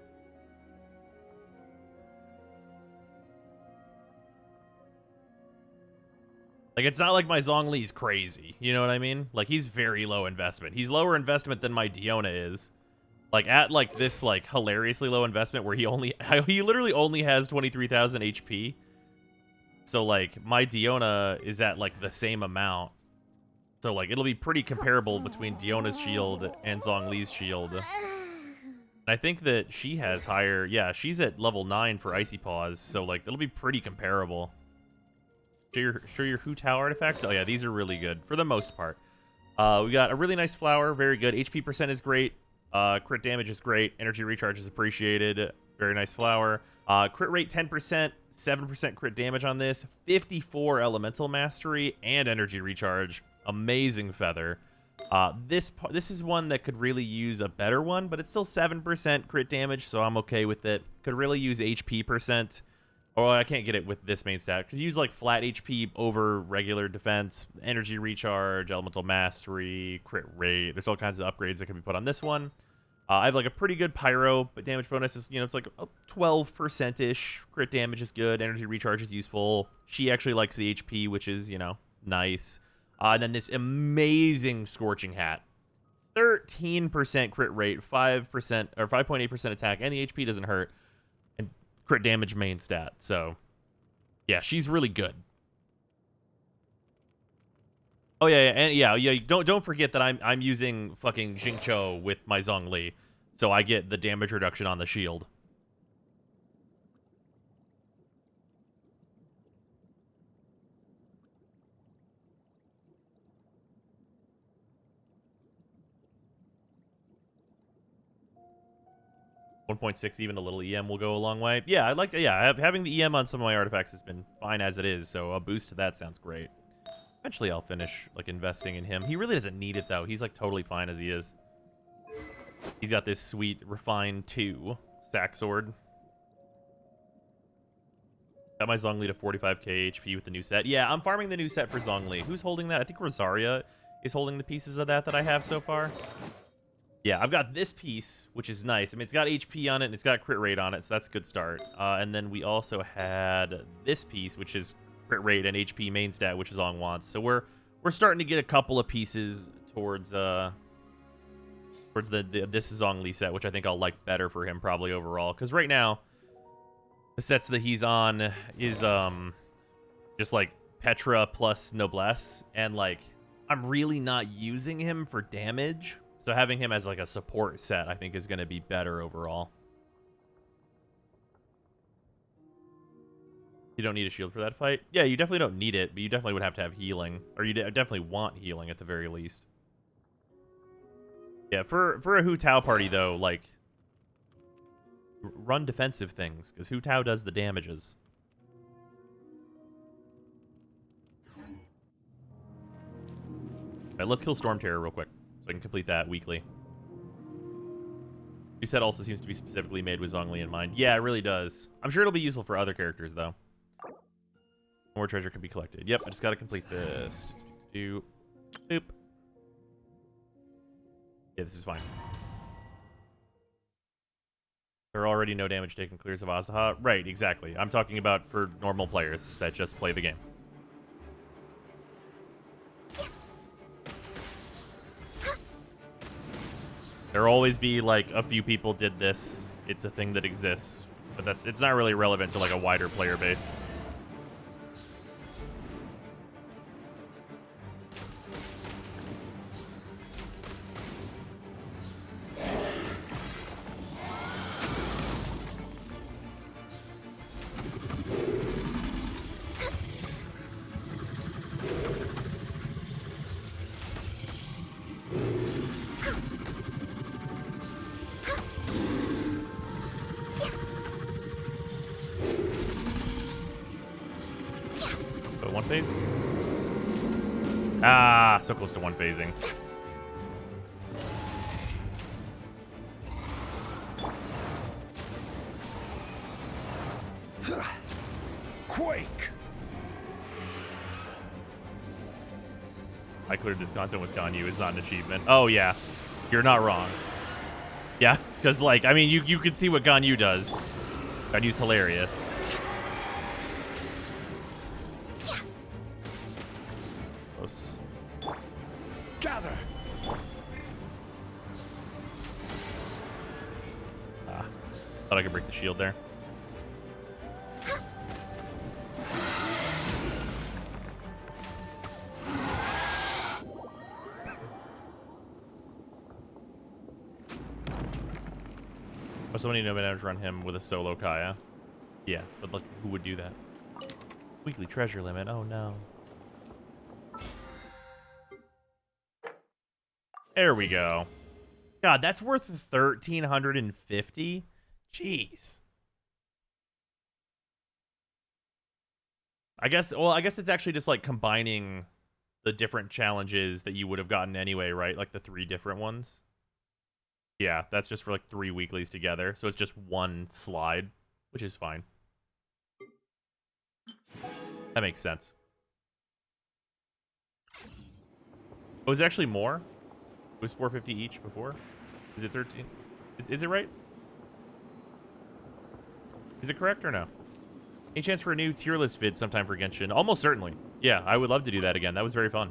Like, it's not like my Zhongli's crazy. You know what I mean? Like, he's very low investment. He's lower investment than my Diona is. Like, at, like, this, like, hilariously low investment where he literally only has 23,000 HP. So, like, my Diona is at, like, the same amount. So, like, it'll be pretty comparable between Diona's shield and Zhongli's shield. And I think that she has higher... Yeah, she's at level 9 for Icy Paws. So, like, it'll be pretty comparable. Show your Hu Tao artifacts? Oh, yeah, these are really good for the most part. We got a really nice flower. Very good. HP percent is great. Crit damage is great. Energy recharge is appreciated. Very nice flower. Crit rate 10%, 7% crit damage on this, 54 elemental mastery, and energy recharge. Amazing feather. This is one that could really use a better one, but it's still 7% crit damage, so I'm okay with it. Could really use HP percent. Oh, I can't get it with this main stat. Could use like flat HP over regular defense, energy recharge, elemental mastery, crit rate. There's all kinds of upgrades that can be put on this one. I have like a pretty good pyro, but damage bonus is, you know, it's like 12%-ish. Crit damage is good. Energy recharge is useful. She actually likes the HP, which is, you know, nice. And then this amazing Scorching Hat. 13% crit rate, 5% or 5.8% attack, and the HP doesn't hurt. And crit damage main stat. So, yeah, she's really good. Oh yeah, and yeah. Don't forget that I'm using fucking Xingqiu with my Zhongli, so I get the damage reduction on the shield. .6, even a little EM will go a long way. Yeah, I like. Yeah, having the EM on some of my artifacts has been fine as it is, so a boost to that sounds great. Eventually, I'll finish like investing in him. He really doesn't need it though. He's like totally fine as he is. He's got this sweet refined 2 sack sword. Got my Zhongli to 45k HP with the new set. Yeah, I'm farming the new set for Zhongli. Who's holding that? I think Rosaria is holding the pieces of that I have so far. Yeah, I've got this piece, which is nice. I mean, it's got HP on it, and it's got crit rate on it, so that's a good start. And then we also had this piece, which is crit rate and HP main stat, which is on wants. So we're starting to get a couple of pieces towards this Zhongli set, which I think I'll like better for him probably overall. Because right now, The sets that he's on is just like Petra plus Noblesse, and like I'm really not using him for damage, so having him as like a support set I think is going to be better overall. You don't need a shield for that fight? Yeah, you definitely don't need it, but you definitely would have to have healing, or you definitely want healing at the very least. Yeah, for a Hu Tao party though, like run defensive things, because Hu Tao does the damages. Alright, let's kill Storm Terror real quick, so I can complete that weekly. You said also seems to be specifically made with Zhongli in mind. Yeah, it really does. I'm sure it'll be useful for other characters, though. More treasure can be collected. Yep, I just gotta complete this. Boop. Yeah, this is fine. There are already no damage taken clears of Azdaha. Right, exactly. I'm talking about for normal players that just play the game. There'll always be like a few people did this. It's a thing that exists, but it's not really relevant to like a wider player base. One phase? Ah, so close to one phasing. Quake! I cleared this content with Ganyu. It's not an achievement. Oh, yeah. You're not wrong. Yeah, because, like, I mean, you could see what Ganyu does. Ganyu's hilarious. Gather. Thought I could break the shield there. Oh, somebody know managed to run him with a solo Kaya. Yeah, but look, who would do that? Weekly treasure limit. Oh no. There we go. God, that's worth 1,350. Jeez. I guess it's actually just like combining the different challenges that you would have gotten anyway, right? Like the 3 different ones. Yeah, that's just for like 3 weeklies together. So it's just one slide, which is fine. That makes sense. Oh, is it actually more? It was 450 each before? Is it 13? Is it right? Is it correct or no? Any chance for a new tier list vid sometime for Genshin? Almost certainly. Yeah, I would love to do that again. That was very fun.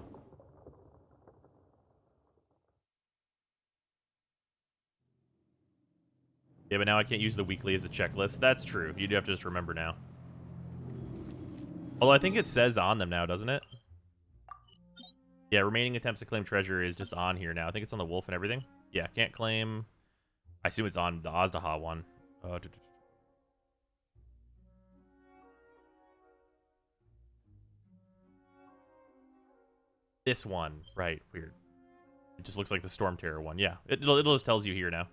Yeah, but now I can't use the weekly as a checklist. That's true. You do have to just remember now. Although I think it says on them now, doesn't it? Yeah, remaining attempts to claim treasure is just on here now. I think it's on the wolf and everything. Yeah, can't claim. I assume it's on the Azdaha one. This one, right? Weird. It just looks like the Storm Terror one. Yeah, it'll just tells you here now.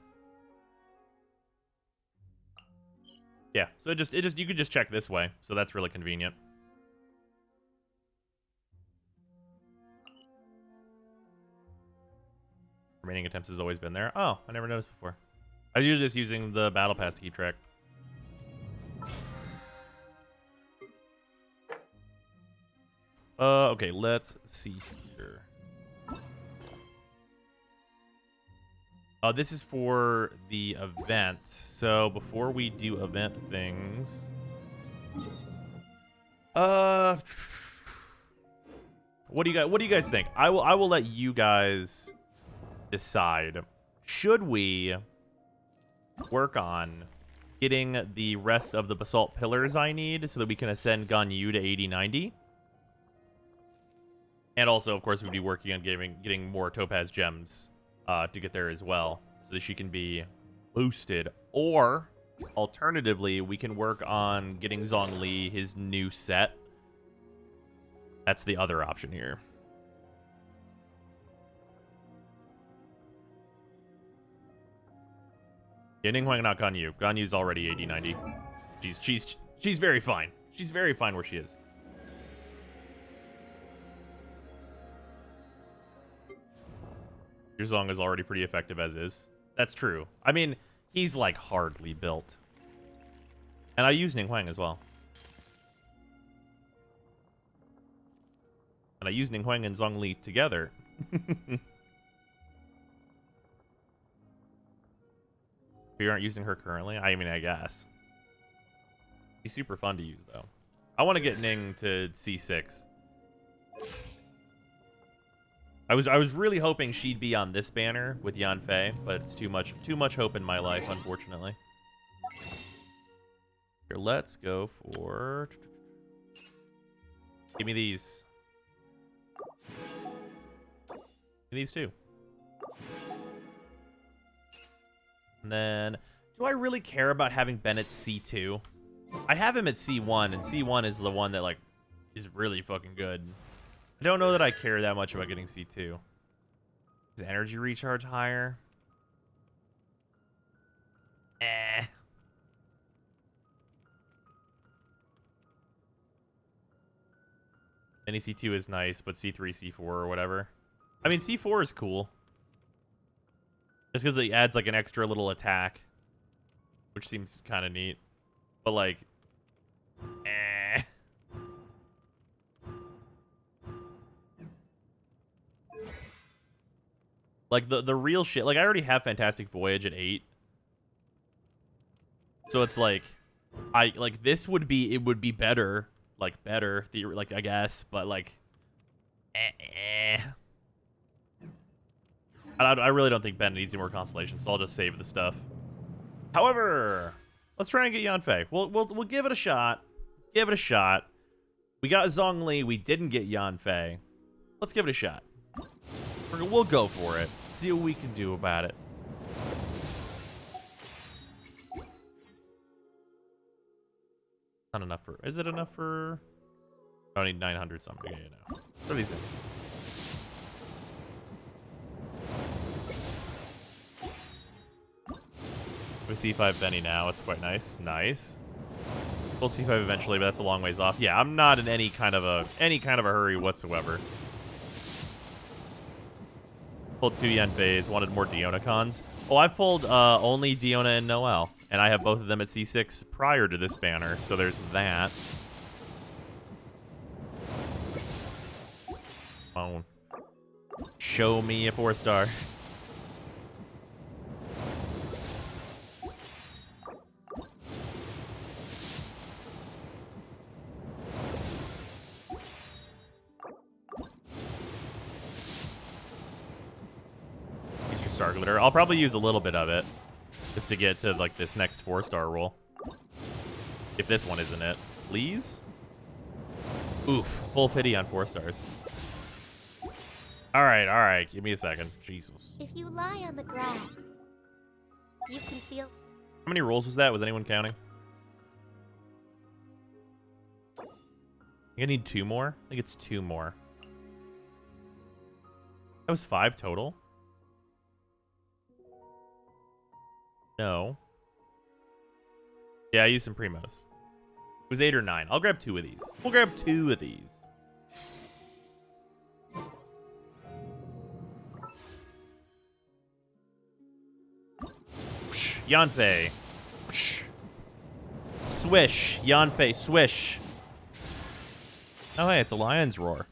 Yeah, so you could just check this way. So that's really convenient. Remaining attempts has always been there. Oh, I never noticed before. I was usually just using the battle pass to keep track. Okay, let's see here. This is for the event. So before we do event things, what do you guys think? I will let you guys decide. Should we work on getting the rest of the basalt pillars I need so that we can ascend Ganyu to 80-90. And also, of course, we'd be working on getting more topaz gems to get there as well, so that she can be boosted. Or, alternatively, we can work on getting Zhongli his new set. That's the other option here. Yeah, Ninghuang, not Ganyu. Ganyu's already 80-90. She's very fine. She's very fine where she is. Your Zong is already pretty effective as is. That's true. I mean, he's like hardly built. And I use Ninghuang as well. And I use Ninghuang and Zhongli together. You aren't using her currently? I mean, I guess. She's super fun to use, though. I want to get Ning to C6. I was really hoping she'd be on this banner with Yanfei, but it's too much hope in my life, unfortunately. Here, let's go for... Give me these. Give me these two. And then, do I really care about having Ben at C2? I have him at C1, and C1 is the one that, like, is really fucking good. I don't know that I care that much about getting C2. Is energy recharge higher? Eh. Any C2 is nice, but C3, C4, or whatever. I mean, C4 is cool. Just because it adds, like, an extra little attack. Which seems kind of neat. But, like... Eh. Like, the real shit... Like, I already have Fantastic Voyage at 8. So it's like... Like, this would be... It would be better. Like, better. Like, I guess. But, like... I really don't think Ben needs any more Constellation, so I'll just save the stuff. However, let's try and get Yanfei. We'll give it a shot. Give it a shot. We got Zhongli. We didn't get Yanfei. Let's give it a shot. We'll go for it. See what we can do about it. Not enough for... Is it enough for... I need 900 something. Yeah, no. What are these in? With C5 Benny now, it's quite nice. Nice. We'll C5 eventually, but that's a long ways off. Yeah, I'm not in any kind of a hurry whatsoever. Pulled 2 Yanfeis, wanted more Deonacons. Oh, I've pulled only Deona and Noelle, and I have both of them at C6 prior to this banner, so there's that. Oh. Show me a 4-star. Star Glitter. I'll probably use a little bit of it just to get to like this next 4-star roll. If this one isn't it. Please? Oof. Full pity on 4 stars. Alright. Give me a second. Jesus. If you lie on the grass, you can feel... How many rolls was that? Was anyone counting? I think I need 2 more. I think it's 2 more. That was 5 total. No. Yeah, I used some primos. It was 8 or 9. I'll grab 2 of these. We'll grab 2 of these. Yanfei. Swish. Yanfei, swish. Oh, hey, it's a lion's roar.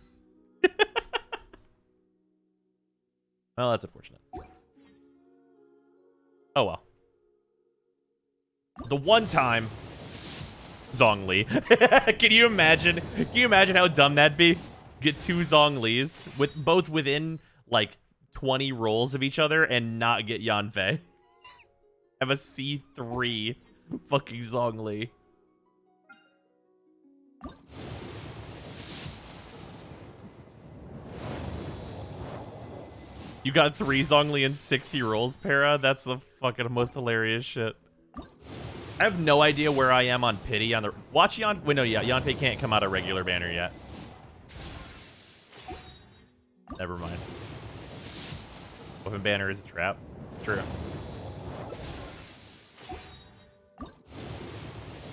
Well, that's unfortunate. Oh, well. The one time, Zhongli. Can you imagine? Can you imagine how dumb that'd be? Get 2 Zhonglis with both within like 20 rolls of each other and not get Yanfei. Have a C3 Fucking Zhongli. You got 3 Zhongli and 60 rolls, Para? That's the fucking most hilarious shit. I have no idea where I am on pity on the... Watch Yan... Wait, no, yeah. Yanfei can't come out a regular banner yet. Never mind. Weapon banner is a trap. True.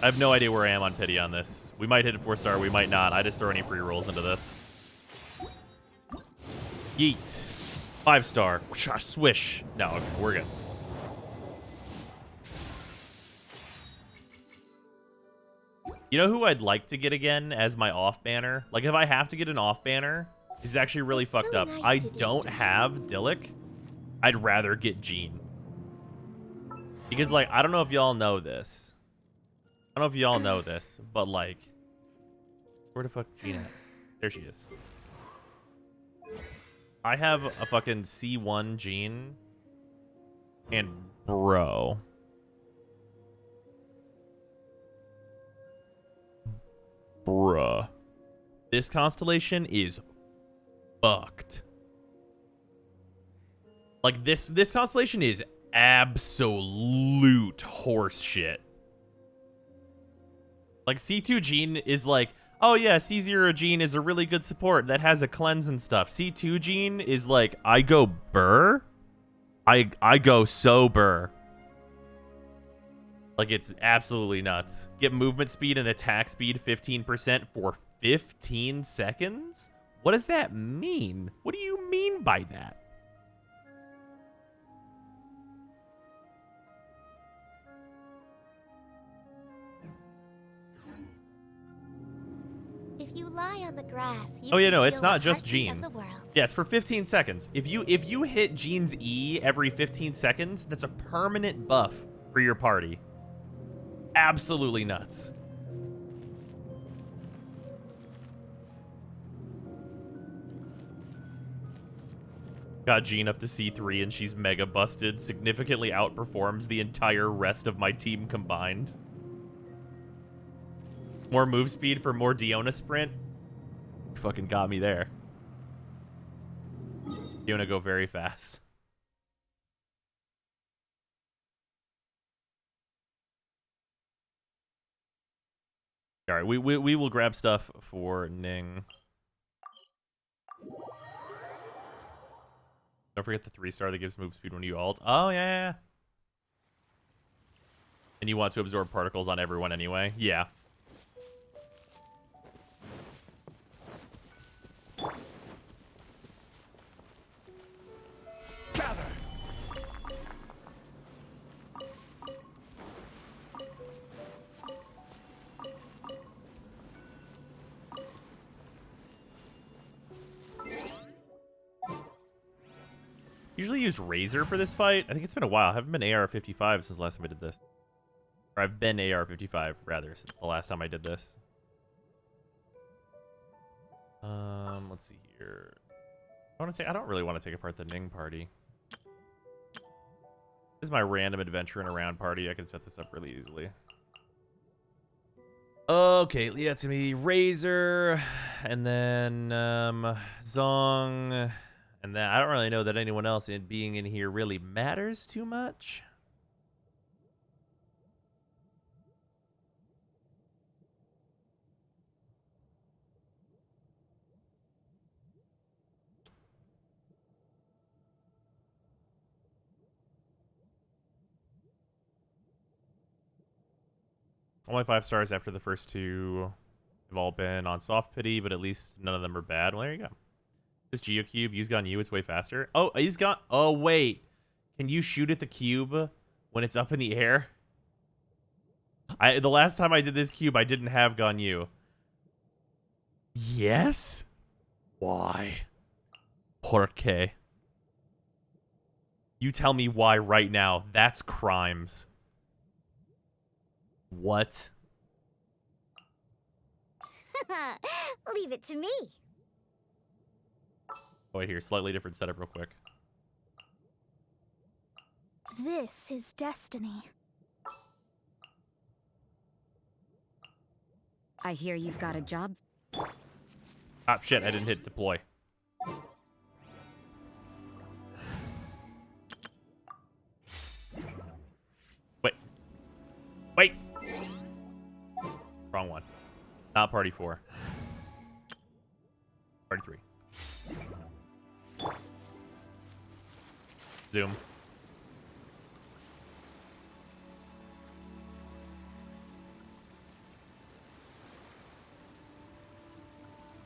I have no idea where I am on pity on this. We might hit a 4-star, we might not. I just throw any free rolls into this. Yeet. 5-star. Swish. No, okay, we're good. You know who I'd like to get again as my off banner? Like, if I have to get an off banner, this is actually really fucked up. I don't have Dillik. I'd rather get Jean. Because, like, I don't know if y'all know this. I don't know if y'all know this, but, like... Where the fuck is Jean at? There she is. I have a fucking C1 Jean. And, bro... Bruh. This constellation is fucked. Like, this constellation is absolute horse shit. Like, C2 Jean is like, oh yeah, C0 Jean is a really good support that has a cleanse and stuff. C2 Jean is like, I go burr? I go so burr. Like, it's absolutely nuts. Get movement speed and attack speed 15% for 15 seconds? What does that mean? What do you mean by that? If you lie on the grass, you Oh yeah, can no, it's feel not the just heartbeat Jean. of the world. Yeah, it's for 15 seconds. If you hit Jean's E every 15 seconds, that's a permanent buff for your party. Absolutely nuts. Got Jean up to C3 and she's mega busted. Significantly outperforms the entire rest of my team combined. More move speed for more Diona sprint. Fucking got me there. Diona go very fast. All right, we will grab stuff for Ning. Don't forget the 3-star that gives move speed when you ult. Oh yeah. And you want to absorb particles on everyone anyway. Yeah. Gather. Usually use Razor for this fight. I think it's been a while. I haven't been AR-55 since the last time I did this. Or I've been AR-55, rather, since the last time I did this. Let's see here. I don't really want to take apart the Ning party. This is my random adventure in a round party. I can set this up really easily. Okay, yeah, it's gonna be Razor, and then Zong, and then I don't really know that anyone else being in here really matters too much. Only 5 stars after the first 2 have all been on soft pity, but at least none of them are bad. Well, there you go. This Geocube, use gun you, it's way faster. Oh, he's got... Oh, wait. Can you shoot at the cube when it's up in the air? The last time I did this cube, I didn't have gun you. Yes? Why? Porque. You tell me why right now. That's crimes. What? Leave it to me. Oh, wait, here, slightly different setup real quick. This is destiny. I hear you've got a job. Ah, shit, I didn't hit deploy. Wait. Wrong one. Not party 4. Party 3. Zoom.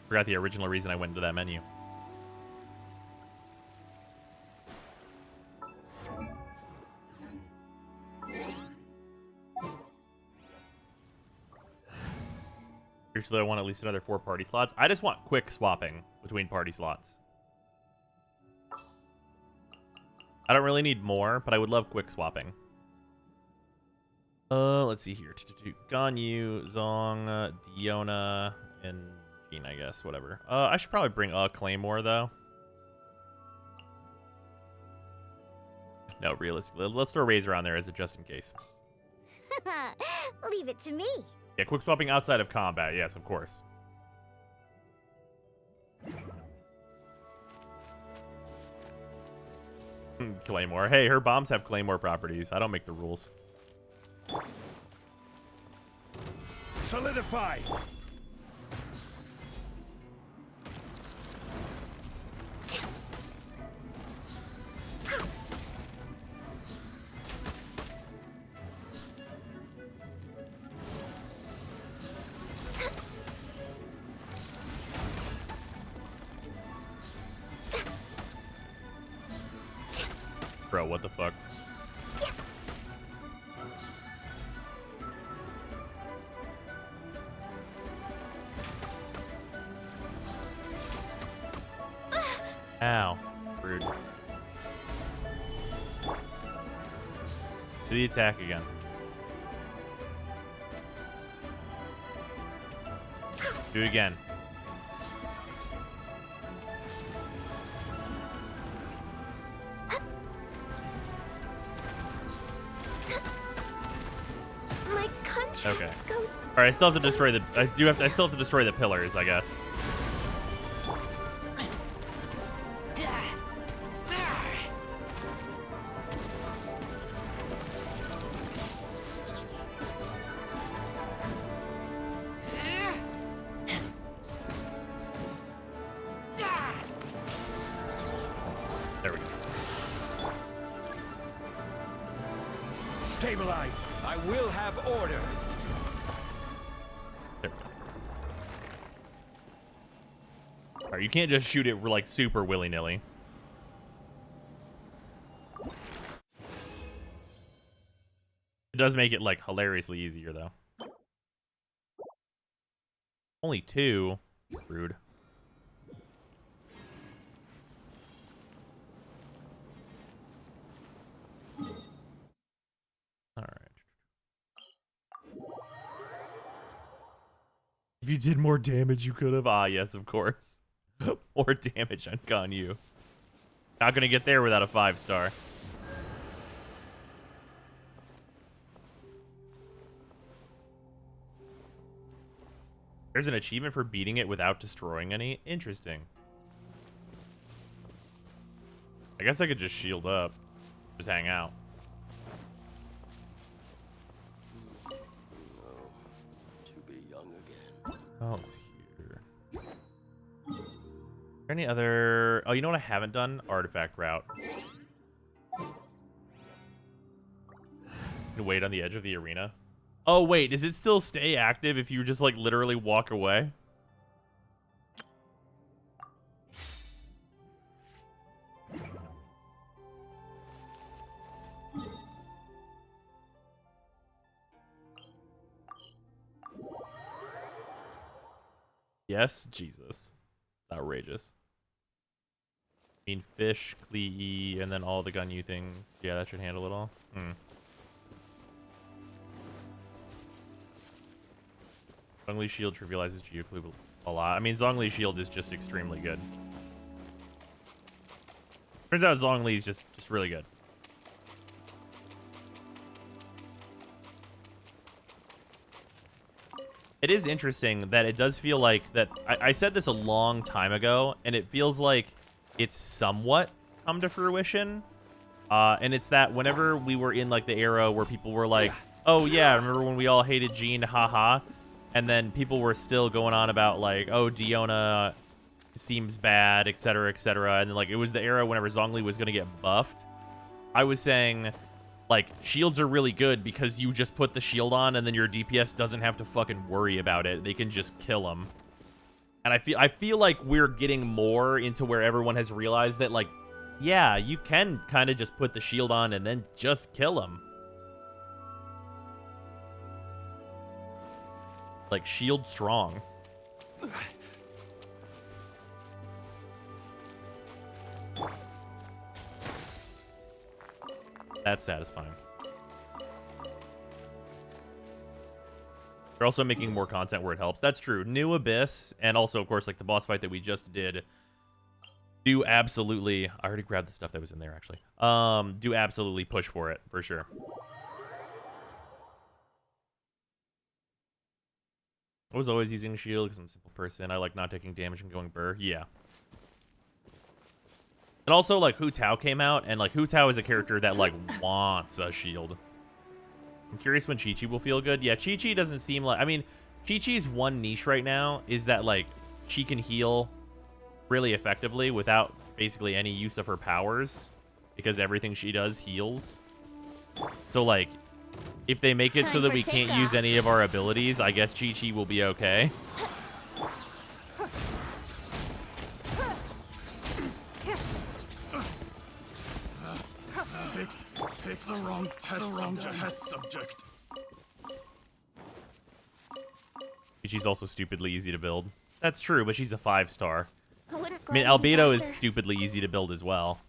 Forgot the original reason I went into that menu. Usually I want at least another 4 party slots. I just want quick swapping between party slots. I don't really need more, but I would love quick swapping. Let's see here. Ganyu, Zong, Diona, and Jean, I guess. Whatever. I should probably bring a Claymore, though. No, realistically. Let's throw Razor on there as a just in case. Leave it to me. Yeah, quick swapping outside of combat. Yes, of course. Claymore. Hey, her bombs have Claymore properties. I don't make the rules. Solidify! Bro, what the fuck? Ow. Rude. Do the attack again. Do it again. My country Okay. goes. All right, I still have to destroy the. I still have to destroy the pillars, I guess. There we go. Stabilize. I will have order. There we go. All right, you can't just shoot it like super willy-nilly. It does make it like hilariously easier though. Only 2. Rude. All right. If you did more damage, you could have. Ah, yes, of course. More damage on Ganyu. Not gonna get there without a 5-star. There's an achievement for beating it without destroying any. Interesting. I guess I could just shield up. Just hang out. To be young again. Oh, let's see here. Are there any other... Oh, you know what I haven't done? Artifact route. You can wait on the edge of the arena. Oh, wait. Does it still stay active if you just, like, literally walk away? Yes? Jesus. It's outrageous. I mean, fish, Klee, and then all the Ganyu things. Yeah, that should handle it all. Zhongli's shield trivializes Geoclube a lot. I mean, Zhongli's shield is just extremely good. Turns out Zhongli's just really good. It is interesting that it does feel like that. I said this a long time ago, and it feels like it's somewhat come to fruition. And it's that whenever we were in like the era where people were like, oh yeah, remember when we all hated Jean, haha, and then people were still going on about like, oh, Diona seems bad, etc., etc., and then like it was the era whenever Zhongli was gonna get buffed. I was saying, like, shields are really good because you just put the shield on and then your DPS doesn't have to fucking worry about it. They can just kill them. And I feel like we're getting more into where everyone has realized that, like, yeah, you can kind of just put the shield on and then just kill them. Like, shield strong. That's satisfying. They're also making more content where it helps. That's true. New Abyss, and also, of course, like the boss fight that we just did, do absolutely... I already grabbed the stuff that was in there, actually. Do absolutely push for it, for sure. I was always using shield because I'm a simple person. I like not taking damage and going burr. Yeah. And also, like, Hu Tao came out, and, like, Hu Tao is a character that, like, wants a shield. I'm curious when Chi-Chi will feel good. Yeah, Chi-Chi doesn't seem like... I mean, Chi-Chi's one niche right now is that, like, she can heal really effectively without basically any use of her powers, because everything she does heals. So, like, if they make it so that we can't use any of our abilities, I guess Chi-Chi will be okay. Pick the wrong test subject. She's also stupidly easy to build. That's true, but she's a 5-star. I mean, Albedo is stupidly easy to build as well.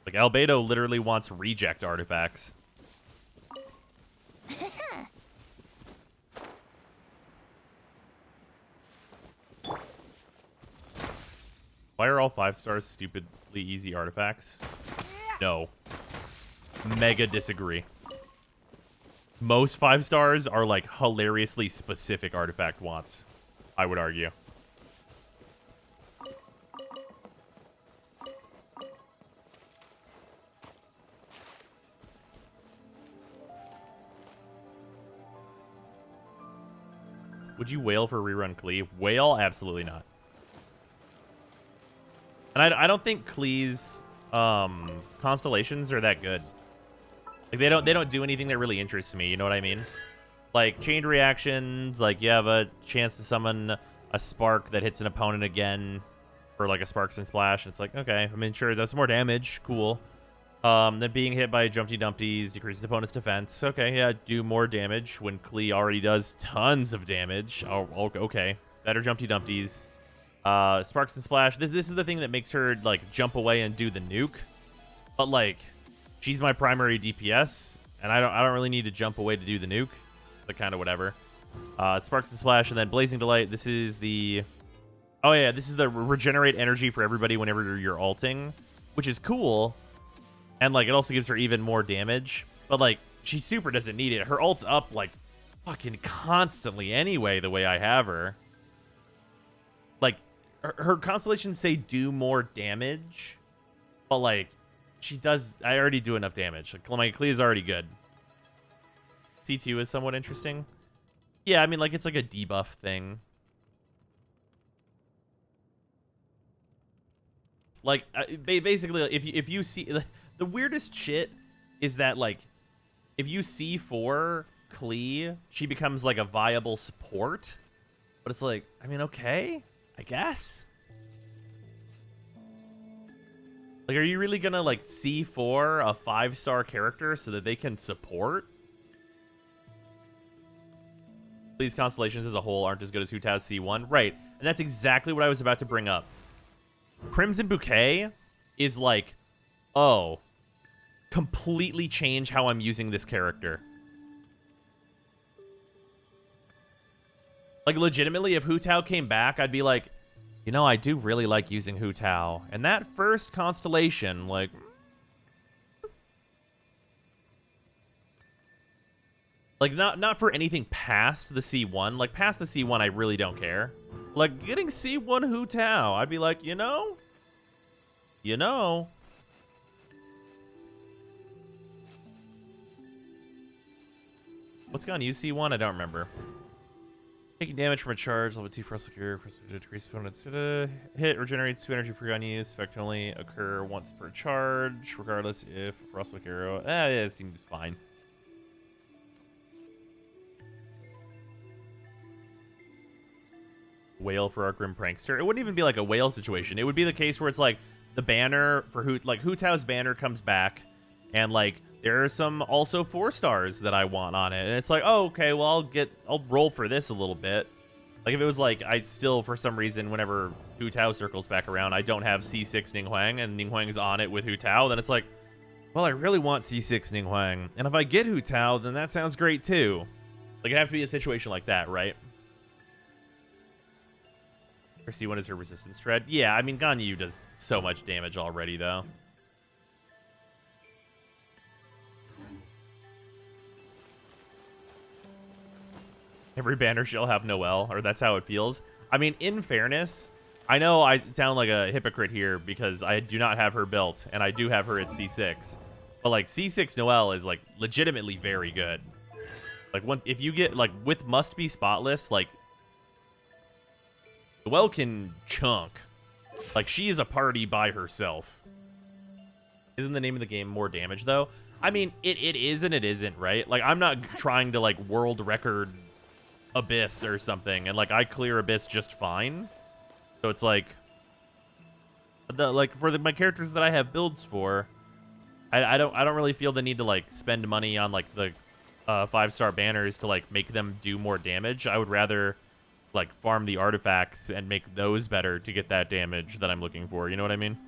Like, Albedo literally wants reject artifacts. Why are all 5-stars stupidly easy artifacts? No. Mega disagree. Most 5-stars are, like, hilariously specific artifact wants, I would argue. Would you wail for rerun Klee? Wail? Absolutely not. And I don't think Klee's constellations are that good. Like, they don't do anything that really interests me, you know what I mean? Like, chained reactions, like, you have a chance to summon a spark that hits an opponent again for, like, a Sparks and Splash. It's like, okay, I mean, sure, that's more damage. Cool. Then being hit by Jumpty Dumpties decreases opponent's defense. Okay, yeah, do more damage when Klee already does tons of damage. Oh, okay. Better Jumpty Dumpties. Sparks and Splash. This is the thing that makes her, like, jump away and do the nuke. But, like, she's my primary DPS, and I don't really need to jump away to do the nuke. But kind of whatever. Sparks and Splash, and then Blazing Delight. This is the... Oh, yeah, this is the regenerate energy for everybody whenever you're ulting, which is cool. And, like, it also gives her even more damage. But, like, she super doesn't need it. Her ult's up, like, fucking constantly anyway, the way I have her. Like, her constellations say do more damage. But, like, she does... I already do enough damage. Like, my Klee is already good. C2 is somewhat interesting. Yeah, I mean, like, it's like a debuff thing. Like, basically, if you see... The weirdest shit is that, like, if you C4 Klee, she becomes, like, a viable support. But it's like, I mean, okay, I guess. Like, are you really gonna, like, C4 a 5-star character so that they can support? These constellations as a whole aren't as good as Hu Tao's C1. Right, and that's exactly what I was about to bring up. Crimson Bouquet is like, oh, completely change how I'm using this character. Like, legitimately, if Hu Tao came back, I'd be like, you know, I do really like using Hu Tao. And that first constellation, like... Like, not for anything past the C1. Like, past the C1, I really don't care. Like, getting C1 Hu Tao, I'd be like, you know? What's gone? Use C1? I don't remember. Taking damage from a charge, level 2 Frost Cure, decrease opponent's hit, regenerates 2 energy per gun use, effect can only occur once per charge, regardless if Frost Arrow. Yeah, it seems fine. Whale for our Grim Prankster. It wouldn't even be like a whale situation. It would be the case where it's like the banner for Hu Tao's banner comes back, and like there are some also 4 stars that I want on it, and it's like, oh, okay, well I'll roll for this a little bit. Like if it was like I still for some reason whenever Hu Tao circles back around, I don't have C6 Ninghuang and Ninghuang's on it with Hu Tao, then it's like, well, I really want C6 Ninghuang, and if I get Hu Tao, then that sounds great too. Like it'd have to be a situation like that, right? Or C1 is her resistance tread. Yeah, I mean Ganyu does so much damage already though. Every banner shall have Noelle, or that's how it feels. I mean, in fairness, I know I sound like a hypocrite here because I do not have her built, and I do have her at C6. But, like, C6 Noelle is, like, legitimately very good. Like, if you get, like, with Must Be Spotless, like, Noelle can chunk. Like, she is a party by herself. Isn't the name of the game more damage, though? I mean, it is and it isn't, right? Like, I'm not trying to, like, world record Abyss or something, and like I clear Abyss just fine. So it's like my characters that I have builds for, I don't really feel the need to like spend money on like the 5-star banners to like make them do more damage. I would rather like farm the artifacts and make those better to get that damage that I'm looking for. You know what I mean?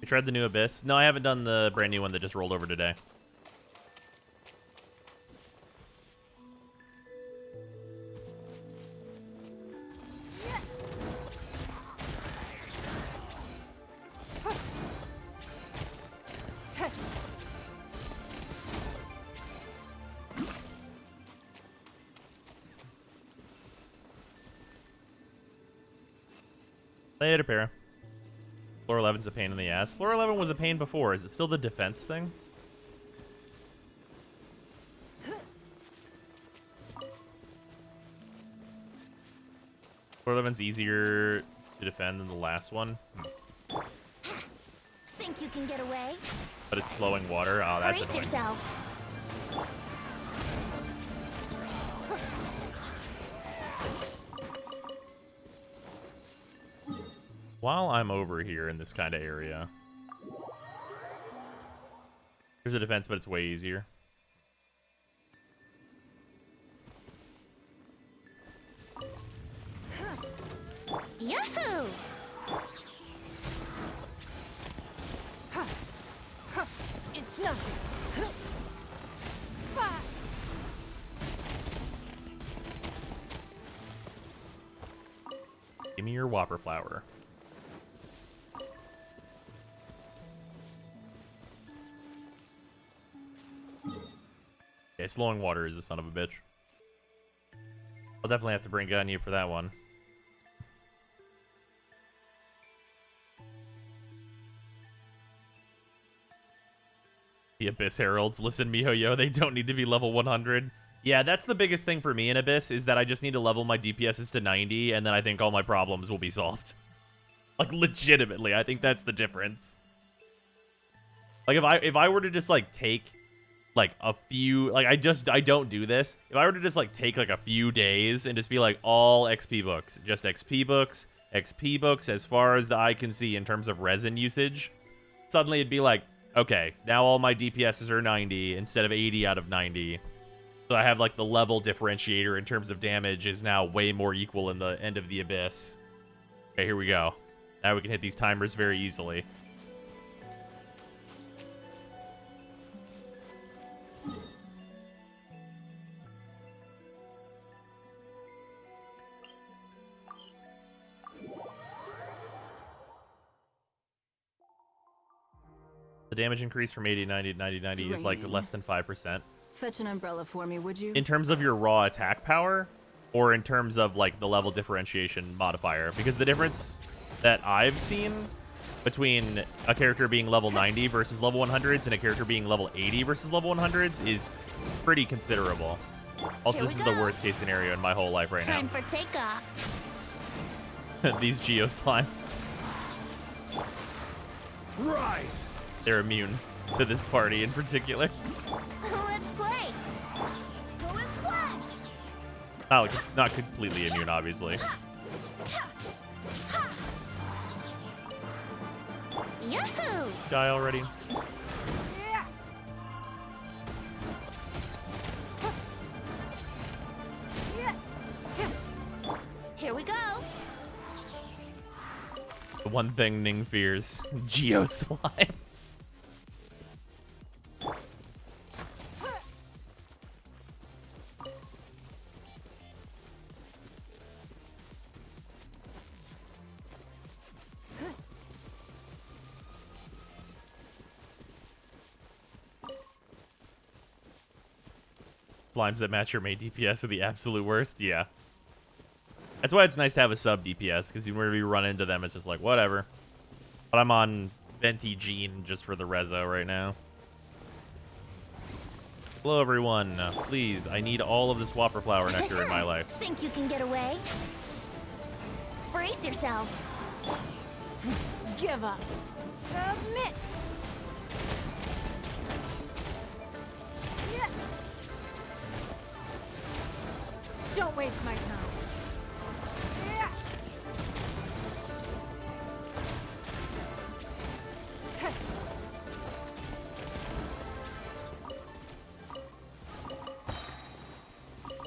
You tried the new Abyss? No, I haven't done the brand new one that just rolled over today. Later, Para. Floor 11's a pain in the ass. Floor 11 was a pain before. Is it still the defense thing? Floor 11's easier to defend than the last one. Think you can get away? But it's slowing water. Oh, that's Brace annoying. yourself. While I'm over here in this kind of area, there's a defense, but it's way easier. Yahoo! It's nothing. Give me your Whopper Flower. Okay, slowing water is a son of a bitch. I'll definitely have to bring Ganyu for that one. The Abyss Heralds. Listen, MiHoYo, they don't need to be level 100. Yeah, that's the biggest thing for me in Abyss, is that I just need to level my DPSs to 90, and then I think all my problems will be solved. Like, legitimately, I think that's the difference. Like, if I were to just, like, take like a few, like I don't do this. If I were to just like take like a few days and just be like all XP books, just XP books as far as the eye can see in terms of resin usage, suddenly it'd be like, okay, now all my DPSs are 90 instead of 80 out of 90. So I have like the level differentiator in terms of damage is now way more equal in the end of the Abyss. Okay, here we go. Now we can hit these timers very easily. The damage increase from 80 90 90 90 is like less than 5%. Fetch an umbrella for me, would you? In terms of your raw attack power, or in terms of like the level differentiation modifier, because the difference that I've seen between a character being level 90 versus level 100s and a character being level 80 versus level 100s is pretty considerable. Also, this is the worst case scenario in my whole life right Time for takeoff. now. These Geo Slimes. Rise! They're immune to this party in particular. Let's play. Go and splat. Oh, not completely immune, obviously. Yahoo! Die already. Here we go. The one thing Ning fears: Geo Slimes. Slimes that match your main DPS are the absolute worst. Yeah. That's why it's nice to have a sub DPS, because whenever you run into them, it's just like, whatever. But I'm on Venti Gene just for the Rezo right now. Hello, everyone. Please, I need all of this Whopper Flower Nectar in my life. Think you can get away? Brace yourself. Give up. Submit. Don't waste my time.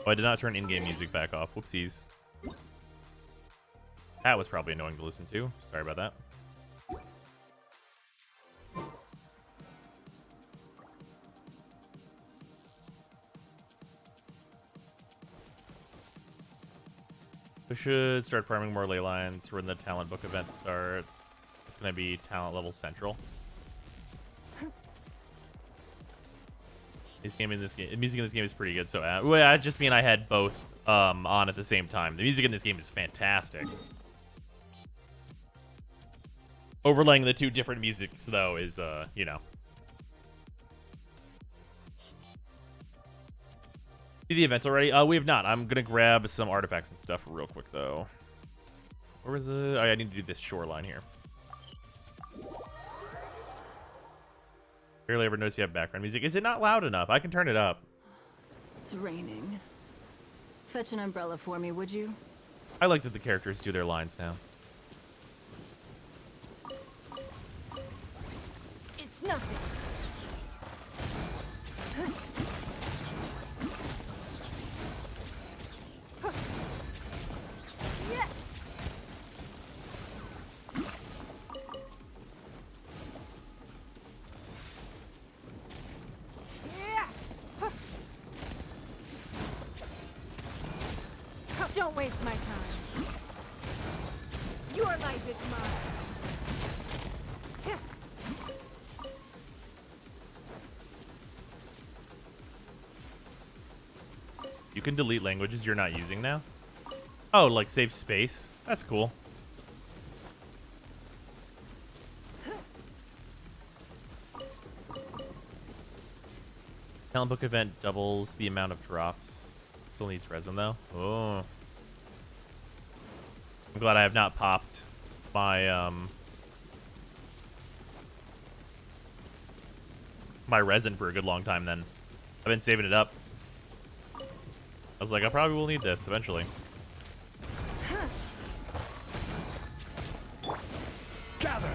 Oh, I did not turn in-game music back off. Whoopsies. That was probably annoying to listen to. Sorry about that. We should start farming more ley lines when the talent book event starts. It's going to be talent level central. Music in this game is pretty good. So, well, I just mean I had both on at the same time. The music in this game is fantastic. Overlaying the two different musics, though, is you know. See the events already? We have not. I'm gonna grab some artifacts and stuff real quick, though. Where was it? Oh, I need to do this shoreline here. Barely ever notice you have background music. Is it not loud enough? I can turn it up. It's raining. Fetch an umbrella for me, would you? I like that the characters do their lines now. It's nothing. Don't waste my time. Your life is mine. You can delete languages you're not using now? Oh, like save space? That's cool. Talent book event doubles the amount of drops. Still needs resin though. Oh. I'm glad I have not popped my my resin for a good long time then. I've been saving it up. I was like, I probably will need this eventually. Gather!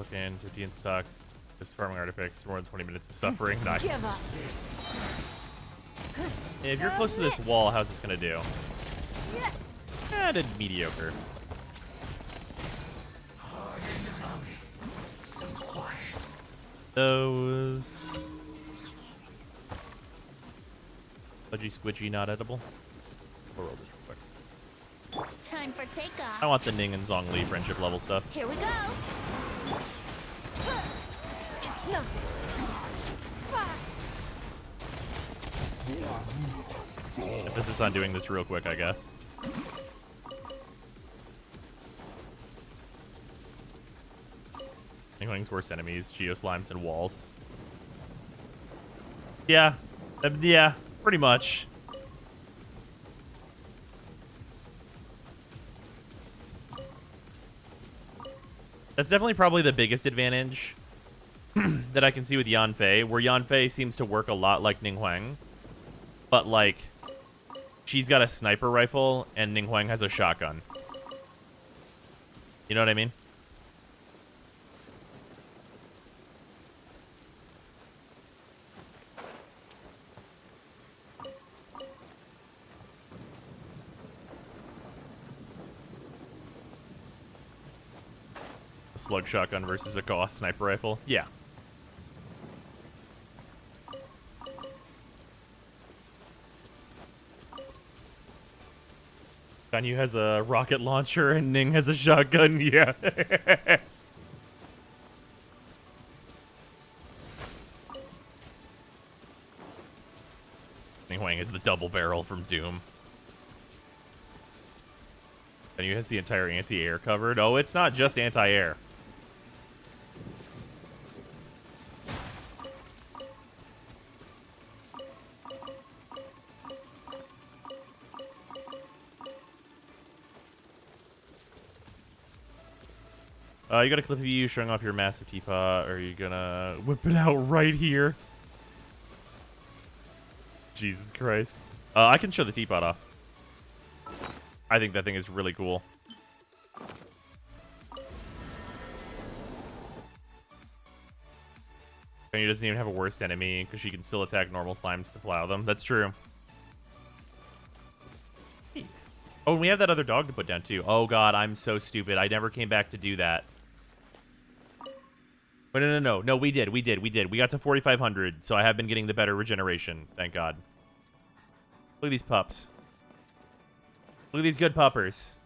cooking, 50 in stock. Just farming artifacts, more than 20 minutes of suffering. Nice. Give up. If you're close to this wall, how's this gonna do? Did mediocre. Those fudgy squidgy not edible. We'll roll this real quick. Time for takeoff. I want the Ning and Zhongli friendship level stuff. Here we go. It's nothing. Emphasis on doing this real quick, I guess. Inkling's worst enemies, Geoslimes and walls. Yeah. Yeah, pretty much. That's definitely probably the biggest advantage that I can see with Yanfei, where Yanfei seems to work a lot like Ninghuang. But, like, she's got a sniper rifle, and Ninghuang has a shotgun. You know what I mean? A slug shotgun versus a Gauss sniper rifle? Yeah. Ganyu has a rocket launcher and Ning has a shotgun. Yeah. Ninghuang is the double barrel from Doom. Ganyu has the entire anti-air covered. Oh, it's not just anti-air. You got a clip of you showing off your massive teapot, or are you gonna whip it out right here? Jesus Christ. I can show the teapot off. I think that thing is really cool. Ganyu doesn't even have a worst enemy, because she can still attack normal slimes to plow them. That's true. Oh, and we have that other dog to put down, too. Oh, God, I'm so stupid. I never came back to do that. But no, we did. We got to 4,500, so I have been getting the better regeneration. Thank God. Look at these pups. Look at these good puppers.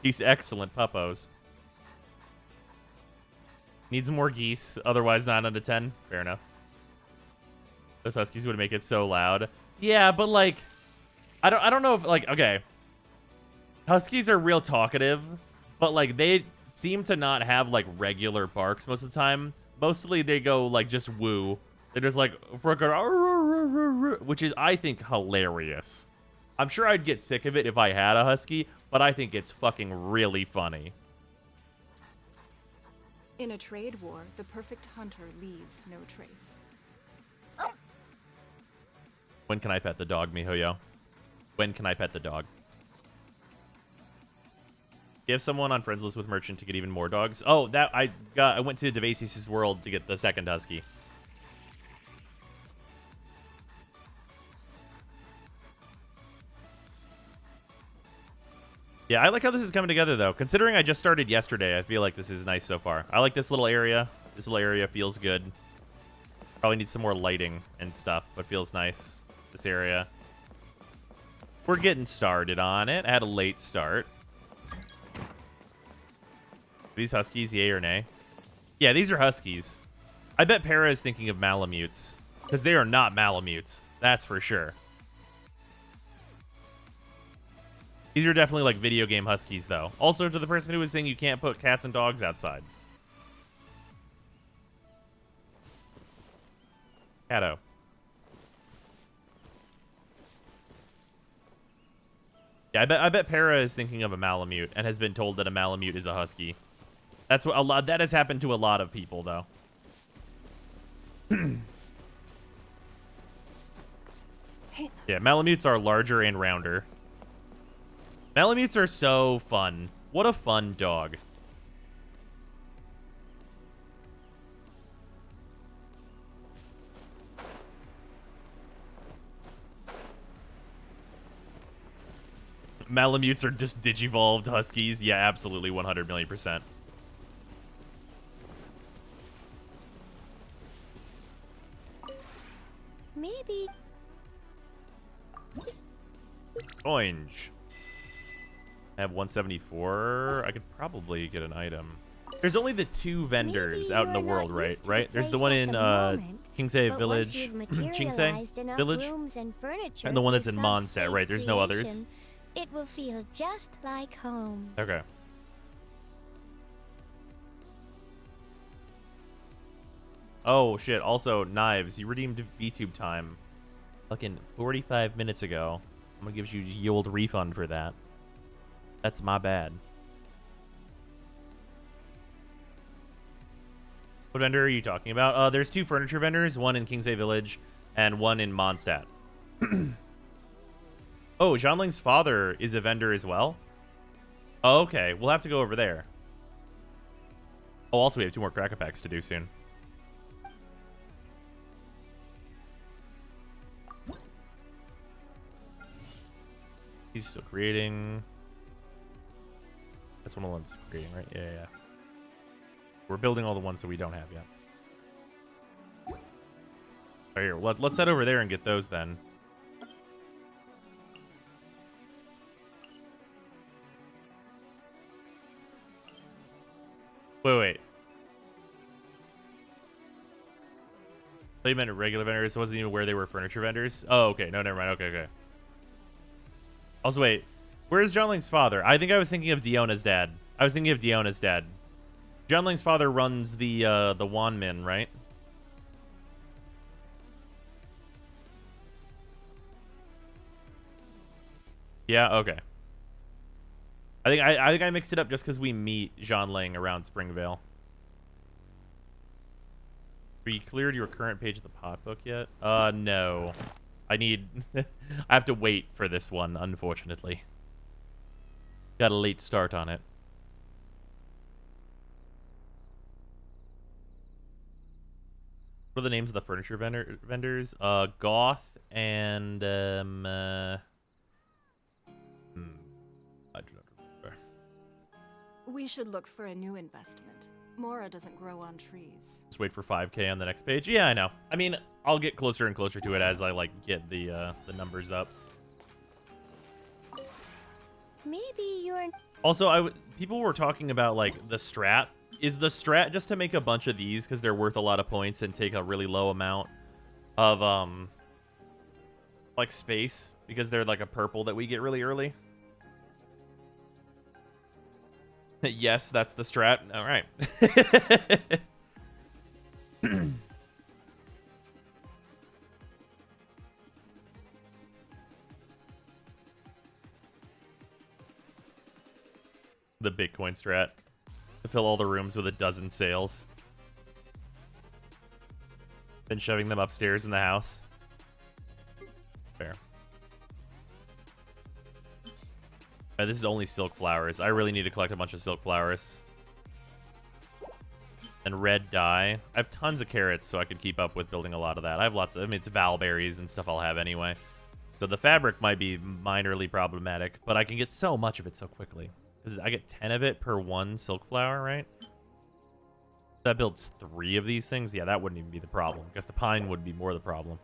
These excellent puppos. Needs more geese, otherwise 9 out of 10. Fair enough. Those huskies would make it so loud. Yeah, but like, I don't know if like, okay, huskies are real talkative, but like they seem to not have like regular barks most of the time. Mostly they go like just woo. They're just like, which is I think hilarious. I'm sure I'd get sick of it if I had a husky, but I think it's fucking really funny. In a trade war, the perfect hunter leaves no trace. When can I pet the dog, MiHoYo? When can I pet the dog? Give someone on friends list with merchant to get even more dogs. Oh, that I went to Devasius' world to get the second husky. Yeah, I like how this is coming together, though. Considering I just started yesterday, I feel like this is nice so far. I like this little area. This little area feels good. Probably need some more lighting and stuff, but feels nice. This area. We're getting started on it. I had a late start. These huskies, yay or nay? Yeah, these are huskies. I bet Para is thinking of Malamutes, because they are not Malamutes. That's for sure. These are definitely like video game huskies, though. Also, to the person who was saying you can't put cats and dogs outside. Catto. Yeah, I bet Para is thinking of a Malamute and has been told that a Malamute is a husky. That's what that has happened to a lot of people, though. Yeah, Malamutes are larger and rounder. Malamutes are so fun. What a fun dog. Malamutes are just digivolved huskies. Yeah, absolutely, 100 million %. Maybe. Orange. I have 174. I could probably get an item. There's only the 2 vendors out in the world, right? There's the one in Kingsay Village, Kingsay Village, and the one that's in Mondstadt, right? There's no others. It will feel just like home. Okay. Oh shit! Also, knives. You redeemed VTube time, fucking 45 minutes ago. I'm gonna give you a yield refund for that. That's my bad. What vendor are you talking about? There's 2 furniture vendors, one in Kingsay Village and one in Mondstadt. Oh, Zhongling's father is a vendor as well? Oh, okay, we'll have to go over there. Oh, also we have 2 more cracker packs to do soon. He's still creating. That's one of the ones creating, right? Yeah, yeah. We're building all the ones that we don't have yet. Right here, let's head over there and get those then. Wait. I you meant regular vendors. It wasn't even where they were furniture vendors. Oh, okay. No, never mind. Okay. Also, wait. Where's Zhongling's father? I think I was thinking of Diona's dad. Zhongling's father runs the Wanmin, right? Yeah. Okay. I think I mixed it up just because we meet Zhongling around Springvale. Have you cleared your current page of the pot book yet? No. I need... I have to wait for this one, unfortunately. Got a late start on it. What are the names of the furniture vendors? Goth and... I do not remember. We should look for a new investment. Mora doesn't grow on trees. Just wait for 5K on the next page. Yeah, I know. I mean, I'll get closer and closer to it as I get the numbers up. Maybe you're... Also, people were talking about the strat. Is the strat just to make a bunch of these because they're worth a lot of points and take a really low amount of space because they're a purple that we get really early? Yes, that's the strat. All right. The Bitcoin strat. To fill all the rooms with 12 sales. Then shoving them upstairs in the house. Fair. This is only silk flowers. I really need to collect a bunch of silk flowers. And red dye. I have tons of carrots, so I could keep up with building a lot of that. I have lots of... I mean, it's valberries and stuff I'll have anyway. So the fabric might be minorly problematic, but I can get so much of it so quickly. Because I get 10 of it per 1 silk flower, right? That builds 3 of these things. Yeah, that wouldn't even be the problem. I guess the pine would be more the problem.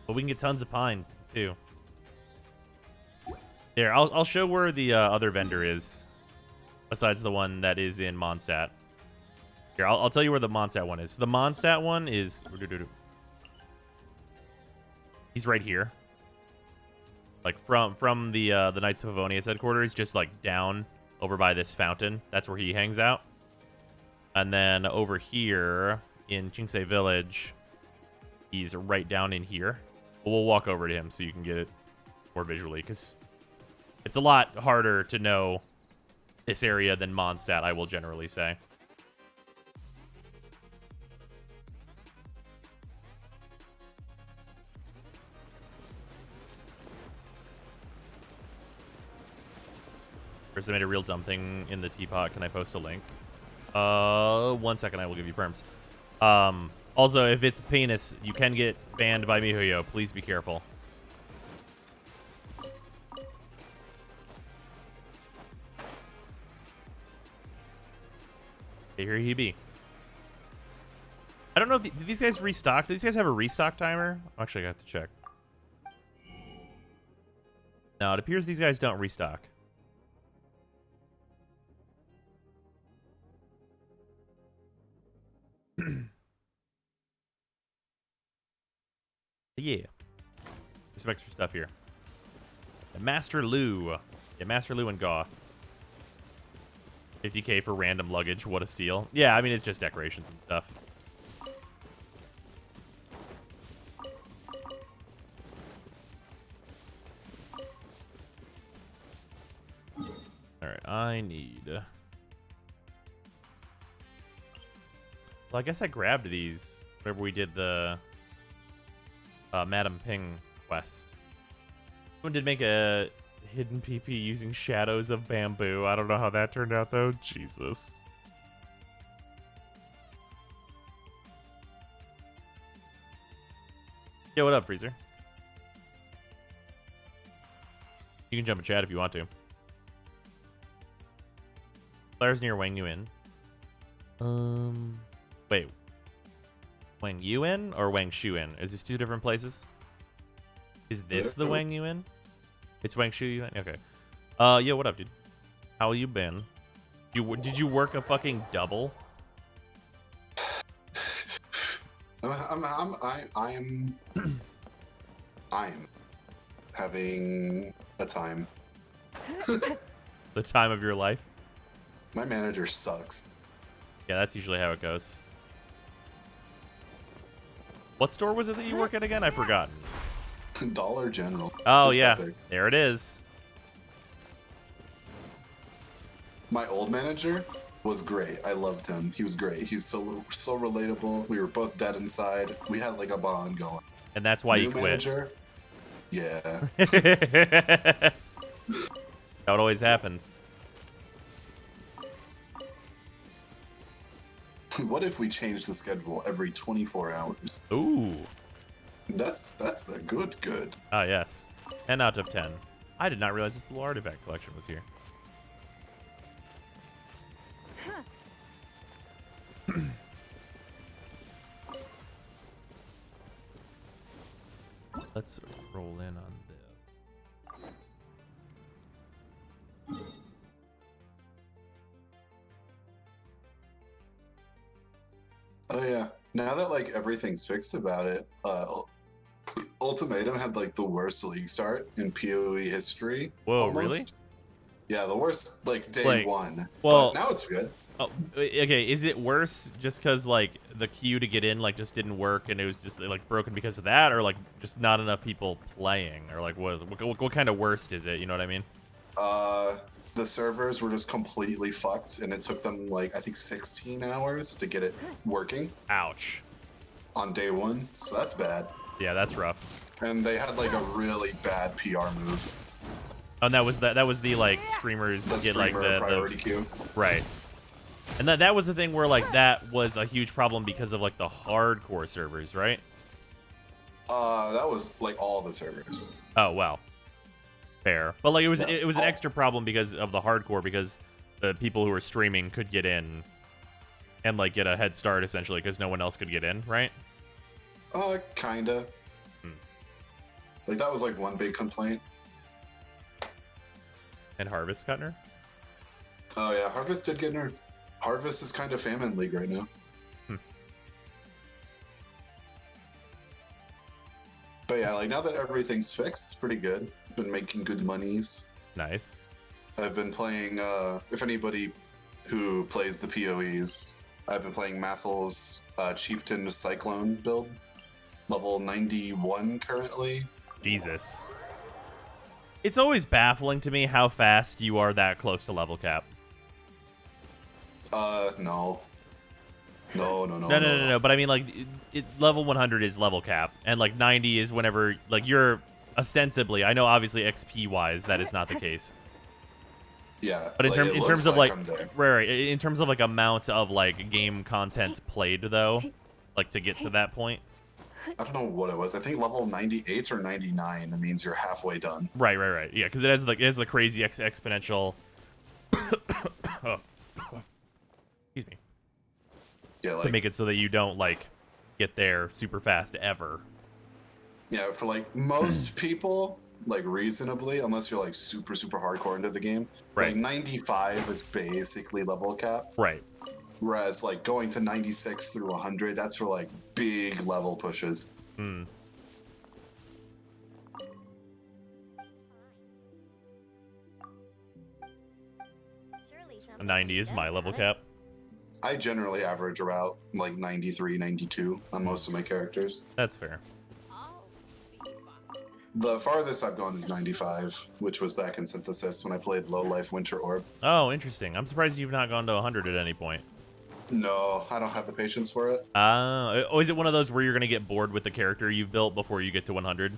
But we can get tons of pine, too. Here, I'll show where the other vendor is, besides the one that is in Mondstadt. Here, I'll tell you where the Mondstadt one is. The Mondstadt one is... He's right here. From the Knights of Favonius headquarters, just down over by this fountain. That's where he hangs out. And then over here in Kingsay Village, he's right down in here. We'll walk over to him so you can get it more visually, because... It's a lot harder to know this area than Mondstadt, I will generally say. Chris, I made a real dumb thing in the teapot. Can I post a link? 1 second, I will give you perms. Also, if it's penis, you can get banned by MiHoYo. Please be careful. Okay, here he be. I don't know. Did these guys restock? Do these guys have a restock timer? Actually, I have to check. No, it appears these guys don't restock. Yeah. There's some extra stuff here. And Master Lou. Yeah, Master Lou and Gaw. 50k for random luggage. What a steal. Yeah, I mean, it's just decorations and stuff. Alright, I need... Well, I guess I grabbed these whenever we did the Madam Ping quest. Someone did make a hidden PP using shadows of bamboo. I don't know how that turned out, though. Jesus. Yeah, what up, Freezer? You can jump in chat if you want to. Claire's near Wang Yuan. Wait. Wang Yuan or Wang Shuan? Is this two different places? Is this the Wang Yuan? It's Wang Shu Yuan? Okay. Yeah, what up, dude? How you been? Did you work a fucking double? I'm having a time. The time of your life? My manager sucks. Yeah, that's usually how it goes. What store was it that you work at again? I've forgotten. Dollar General. Oh, It's yeah. epic. There it is. My old manager was great. I loved him. He was great. He's so relatable. We were both dead inside. We had like a bond going. And that's why New you quit. manager? Yeah. That always happens. What if we change the schedule every 24 hours? Ooh. That's the good. Ah, yes. 10 out of 10. I did not realize this little artifact collection was here. Let's roll in on this. Oh yeah. Now that like everything's fixed about it, Ultimatum had like the worst league start in PoE history. Whoa, almost. really? Yeah, the worst like day Like, one. well, but now it's good. Oh, okay. Is it worse just because like the queue to get in like just didn't work and it was just like broken because of that, or like just not enough people playing, or like what kind of worst is it? You know what I mean? The servers were just completely fucked, and it took them like I think 16 hours to get it working. Ouch. On day one, so that's bad. Yeah, that's rough. And they had like a really bad PR move. Oh, and that was the like streamers The get like streamer the priority queue. Right. And that was the thing where like that was a huge problem because of like the hardcore servers, right? That was like all the servers. Oh wow. Fair. But like it was an extra problem because of the hardcore, because the people who were streaming could get in and like get a head start essentially because no one else could get in, right? Kinda. Like that was like one big complaint. And Harvest Cutner? Oh yeah, Harvest did get nerfed. Harvest is kind of famine league right now. But yeah, like now that everything's fixed, it's pretty good. Been making good monies. Nice. I've been playing, if anybody who plays the PoEs, I've been playing Mathel's Chieftain Cyclone build. Level 91 currently. Jesus. It's always baffling to me how fast you are that close to level cap. No. No. But I mean, like, level 100 is level cap, and like 90 is whenever, like, you're ostensibly. I know, obviously, XP wise, that is not the case. Yeah, But in, like, it in looks terms of like like I'm there. right, in terms of like amount of like game content played though, like to get to that point. I don't know what it was. I think level 98 or 99 means you're halfway done. Right. Yeah, because it has the crazy exponential. Oh. Excuse me. Yeah, like to make it so that you don't like get there super fast ever. yeah, for like most people, like reasonably, unless you're like super hardcore into the game, right? Like 95 is basically level cap. Right. Whereas like going to 96 through 100, that's for like big level pushes. Hmm. A 90 is my level cap. I generally average about like 93, 92 on most of my characters. That's fair. The farthest I've gone is 95, which was back in Synthesis when I played Low Life Winter Orb. Oh, interesting. I'm surprised you've not gone to 100 at any point. No, I don't have the patience for it. Oh, is it one of those where you're going to get bored with the character you've built before you get to 100?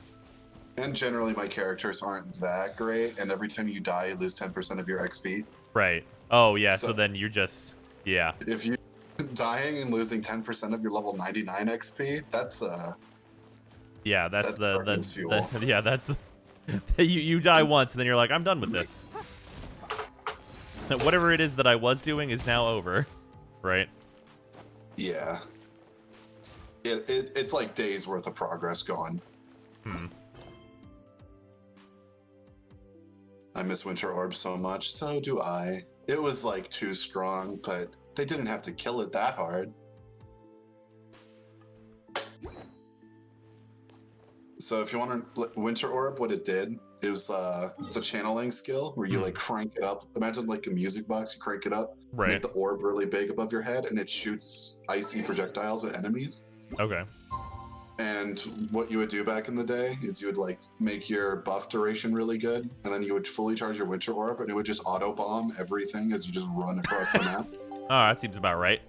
And generally my characters aren't that great, and every time you die, you lose 10% of your XP. Right. Oh, yeah, so then you're just... Yeah. If you dying and losing 10% of your level 99 XP, that's yeah, that's the fuel. yeah, that's you die once and then you're like, I'm done with this. Whatever it is that I was doing is now over, right? Yeah. It's like days worth of progress gone. I miss Winter Orb so much. So do I. It was like too strong, but they didn't have to kill it that hard. So if you want to Winter Orb, what it did is it's a channeling skill where you like crank it up. Imagine like a music box, you crank it up, make the orb really big above your head, and it shoots icy projectiles at enemies. Okay. And what you would do back in the day is you would like make your buff duration really good, and then you would fully charge your Winter Orb, and it would just auto bomb everything as you just run across the map. Oh, that seems about right.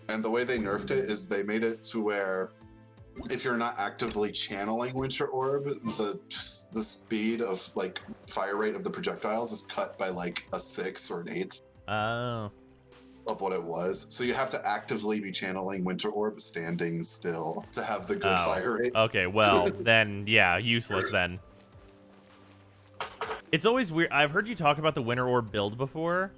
And the way they nerfed it is they made it to where if you're not actively channeling Winter Orb, the speed of like fire rate of the projectiles is cut by like a 1/6 or an 1/8. Oh. Of what it was. So you have to actively be channeling Winter Orb standing still to have the good fire rate. Okay, well, then, yeah, useless then. It's always weird. I've heard you talk about the Winter Orb build before,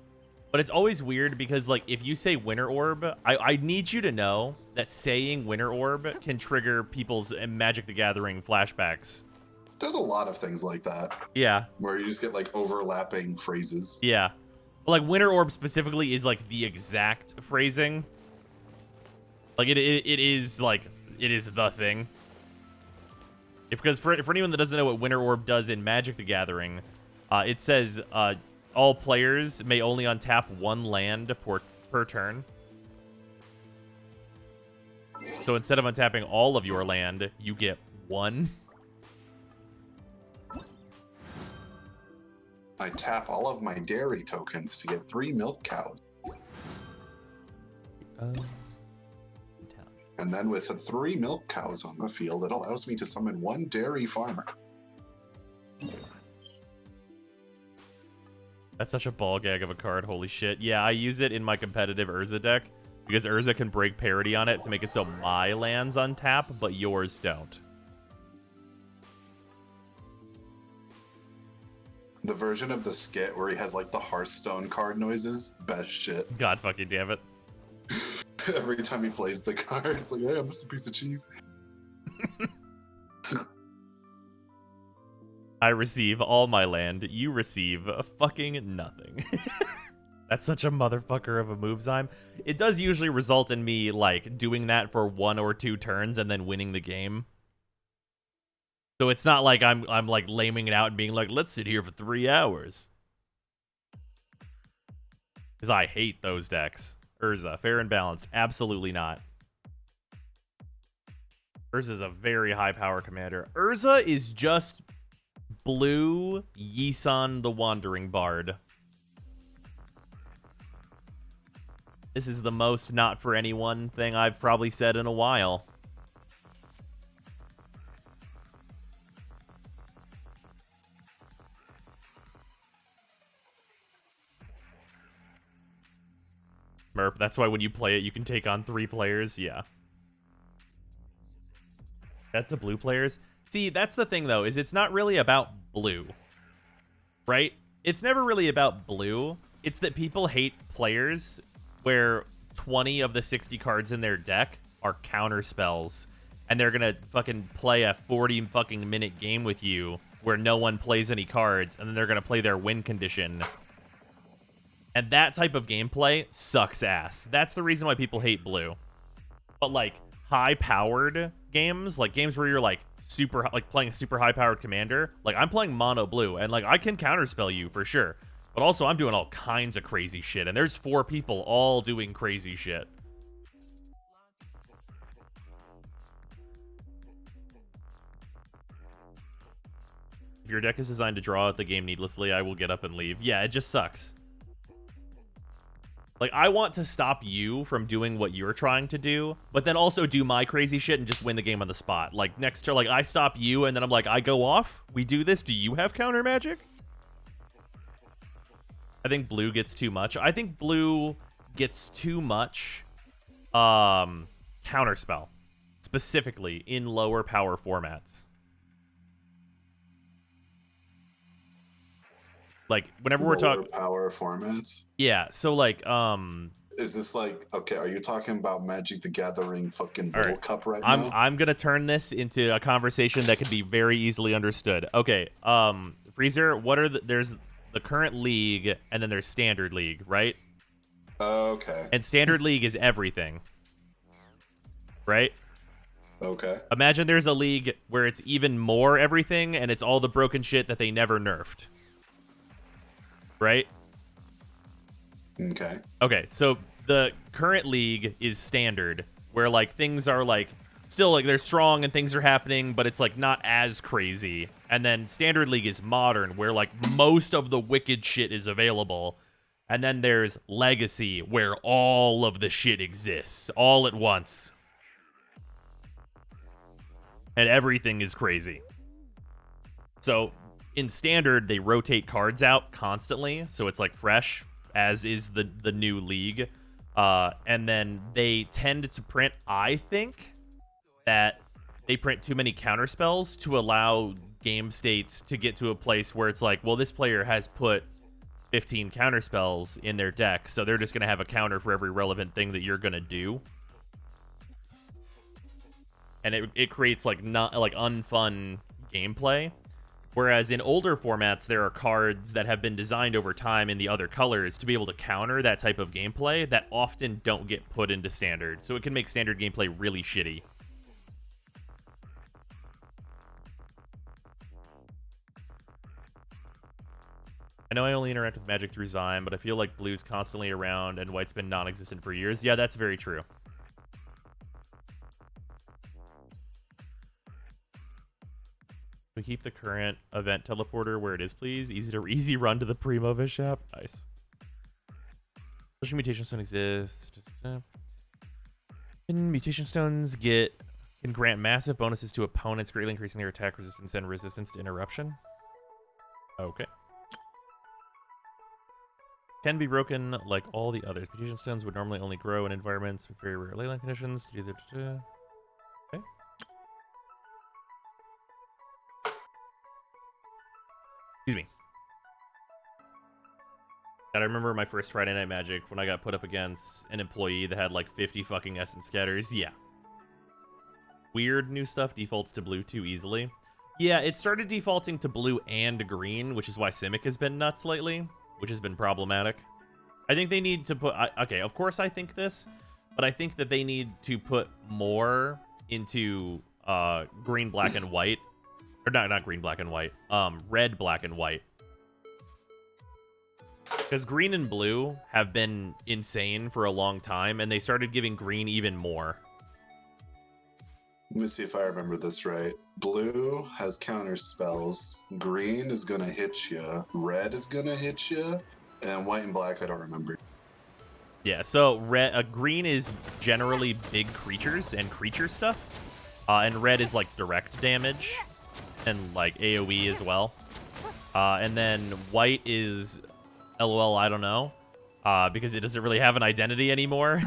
but it's always weird because, like, if you say Winter Orb, I need you to know that saying Winter Orb can trigger people's Magic the Gathering flashbacks. There's a lot of things like that. Yeah. Where you just get, like, overlapping phrases. Yeah. Like, Winter Orb specifically is, like, the exact phrasing. Like, it is, like, it is the thing. Because for anyone that doesn't know what Winter Orb does in Magic the Gathering, it says all players may only untap one land per turn. So instead of untapping all of your land, you get one. I tap all of my dairy tokens to get 3 milk cows. And then with the 3 milk cows on the field, it allows me to summon 1 dairy farmer. That's such a ball gag of a card, holy shit. Yeah, I use it in my competitive Urza deck, because Urza can break parity on it to make it so my lands untap, but yours don't. The version of the skit where he has like the Hearthstone card noises, best shit. God fucking damn it. Every time he plays the card, it's like, hey, I'm just a piece of cheese. I receive all my land, you receive fucking nothing. That's such a motherfucker of a move, Zyme. It does usually result in me, like, doing that for 1 or 2 turns and then winning the game. So it's not like I'm like laming it out and being like, let's sit here for 3 hours. Because I hate those decks. Urza, fair and balanced. Absolutely not. Urza's a very high power commander. Urza is just blue Yisan the Wandering Bard. This is the most not for anyone thing I've probably said in a while. Murph, that's why when you play it, you can take on 3 players. Yeah. At the blue players. See, that's the thing, though, is it's not really about blue. Right? It's never really about blue. It's that people hate players where 20 of the 60 cards in their deck are counter spells. And they're gonna fucking play a 40 fucking minute game with you where no one plays any cards, and then they're gonna play their win condition. And that type of gameplay sucks ass. That's the reason why people hate blue. But like high-powered games, like games where you're like super, like playing a super high-powered commander, like I'm playing mono blue, and like I can counterspell you for sure. But also I'm doing all kinds of crazy shit, and there's 4 people all doing crazy shit. If your deck is designed to draw out the game needlessly, I will get up and leave. Yeah, it just sucks. Like, I want to stop you from doing what you're trying to do, but then also do my crazy shit and just win the game on the spot. Like, next turn, like, I stop you, and then I'm like, I go off, we do this, do you have counter magic? I think blue gets too much. I think blue gets too much counterspell, specifically in lower power formats. Like, whenever we're talking power formats. Yeah, so like is this like, okay, are you talking about Magic the Gathering fucking little cup now? I'm gonna turn this into a conversation that can be very easily understood. Okay, Freezer, what are there's the current league, and then there's standard league, right? Okay. And standard league is everything. Right? Okay. Imagine there's a league where it's even more everything, and it's all the broken shit that they never nerfed. Right? Okay. Okay, so the current league is standard, where like things are like still like they're strong and things are happening, but it's like not as crazy. And then standard league is modern, where like most of the wicked shit is available. And then there's legacy, where all of the shit exists all at once. And everything is crazy. So in standard, they rotate cards out constantly, so it's like fresh, as is the new league. And then they tend to print, I think, that they print too many counterspells to allow game states to get to a place where it's like, well, this player has put 15 counterspells in their deck, so they're just going to have a counter for every relevant thing that you're going to do. And it creates like not like unfun gameplay. Whereas in older formats, there are cards that have been designed over time in the other colors to be able to counter that type of gameplay that often don't get put into standard. So it can make standard gameplay really shitty. I know I only interact with Magic through Zyme, but I feel like blue's constantly around and white's been non-existent for years. Yeah, that's very true. We keep the current event teleporter where it is, please. Easy run to the Primovish app. Nice. Special mutation stone exists. And mutation stones can grant massive bonuses to opponents, greatly increasing their attack resistance and resistance to interruption. Okay. Can be broken like all the others. Mutation stones would normally only grow in environments with very rare leyline conditions. Okay. Excuse me. God, I remember my first Friday Night Magic when I got put up against an employee that had like 50 fucking Essence Scatters. Yeah. Weird new stuff defaults to blue too easily. Yeah, it started defaulting to blue and green, which is why Simic has been nuts lately, which has been problematic. I think they need to put... okay, of course I think this, but I think that they need to put more into green, black, and white. Or not green, black, and white. Red, black, and white. Because green and blue have been insane for a long time, and they started giving green even more. Let me see if I remember this right. Blue has counter spells. Green is gonna hit you. Red is gonna hit you. And white and black, I don't remember. Yeah, so green is generally big creatures and creature stuff. And red is like direct damage and like AoE as well. And then white is LOL, I don't know. because it doesn't really have an identity anymore.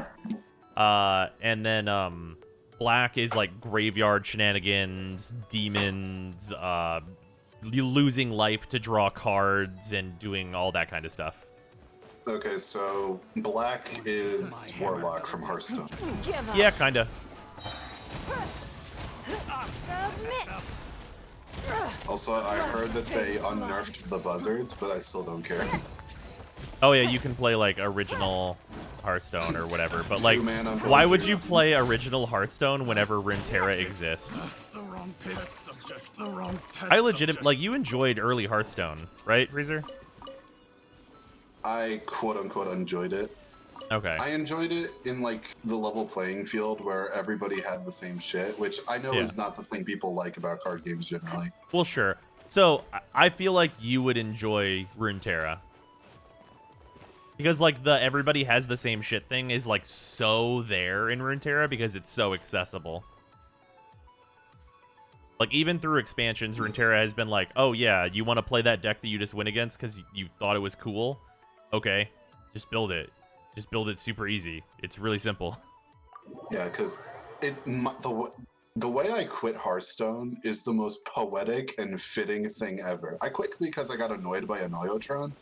And then black is like graveyard shenanigans, demons, losing life to draw cards, and doing all that kind of stuff. Okay, so black is Warlock from Hearthstone. Yeah, kinda. Also, I heard that they unnerfed the buzzards, but I still don't care. Oh yeah, you can play like original Hearthstone or whatever, but like, Two-mana why would you buzzards. play original Hearthstone whenever Runeterra exists? I like, you enjoyed early Hearthstone, right, Freezer? I quote-unquote enjoyed it. Okay. I enjoyed it in like the level playing field where everybody had the same shit, which I know Yeah. is not the thing people like about card games generally. Well, sure. So I feel like you would enjoy Runeterra. Because like the everybody has the same shit thing is like so there in Runeterra because it's so accessible. Like even through expansions, Runeterra has been like, oh yeah, you want to play that deck that you just win against because you thought it was cool? Okay, just build it. Just build it super easy. It's really simple. Yeah, because the way I quit Hearthstone is the most poetic and fitting thing ever. I quit because I got annoyed by Annoyotron.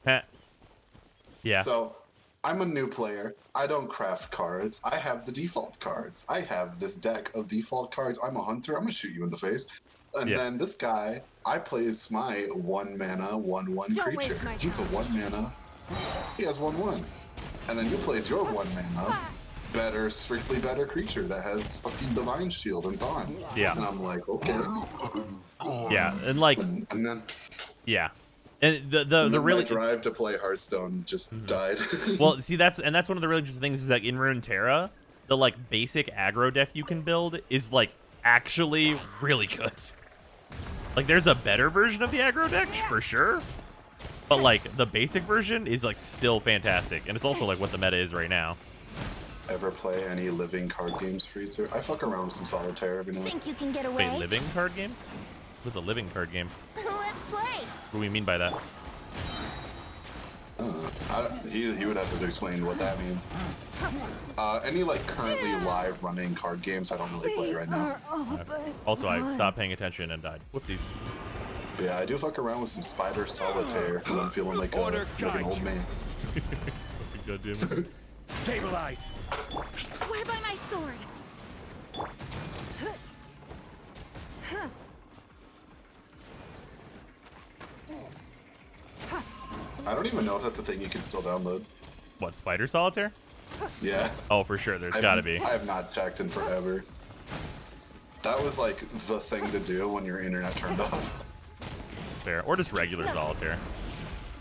Heh. Yeah. So I'm a new player. I don't craft cards. I have the default cards. I have this deck of default cards. I'm a hunter. I'm gonna shoot you in the face. And Yeah. then this guy, I plays my 1-mana 1/1 Don't waste creature. my He's a 1-mana. He has 1/1. And then you plays your 1-mana better, strictly better creature that has fucking Divine Shield and Dawn. Yeah. And I'm like, okay. Yeah, and like, and then yeah, and the and then really my drive to play Hearthstone just died. well, see, that's one of the really interesting things is that in Runeterra, the like basic aggro deck you can build is like actually really good. Like there's a better version of the aggro deck for sure, but like the basic version is like still fantastic, and it's also like what the meta is right now. Ever play any living card games, Freezer? I fuck around with some solitaire every now and then. Think you can get away? Wait, living card games? What's a living card game? Let's play. What do we mean by that? He would have to explain what that means. Any like currently live running card games, I don't really play right now. Also, I stopped paying attention and died. Whoopsies. But yeah, I do fuck around with some Spider Solitaire because I'm feeling like an old man. God damn it. Stabilize. I swear by my sword. I don't even know if that's a thing you can still download. What, Spider Solitaire? Yeah. Oh, for sure. There's gotta be. I have not checked in forever. That was like the thing to do when your internet turned off. Fair. Or just regular Solitaire.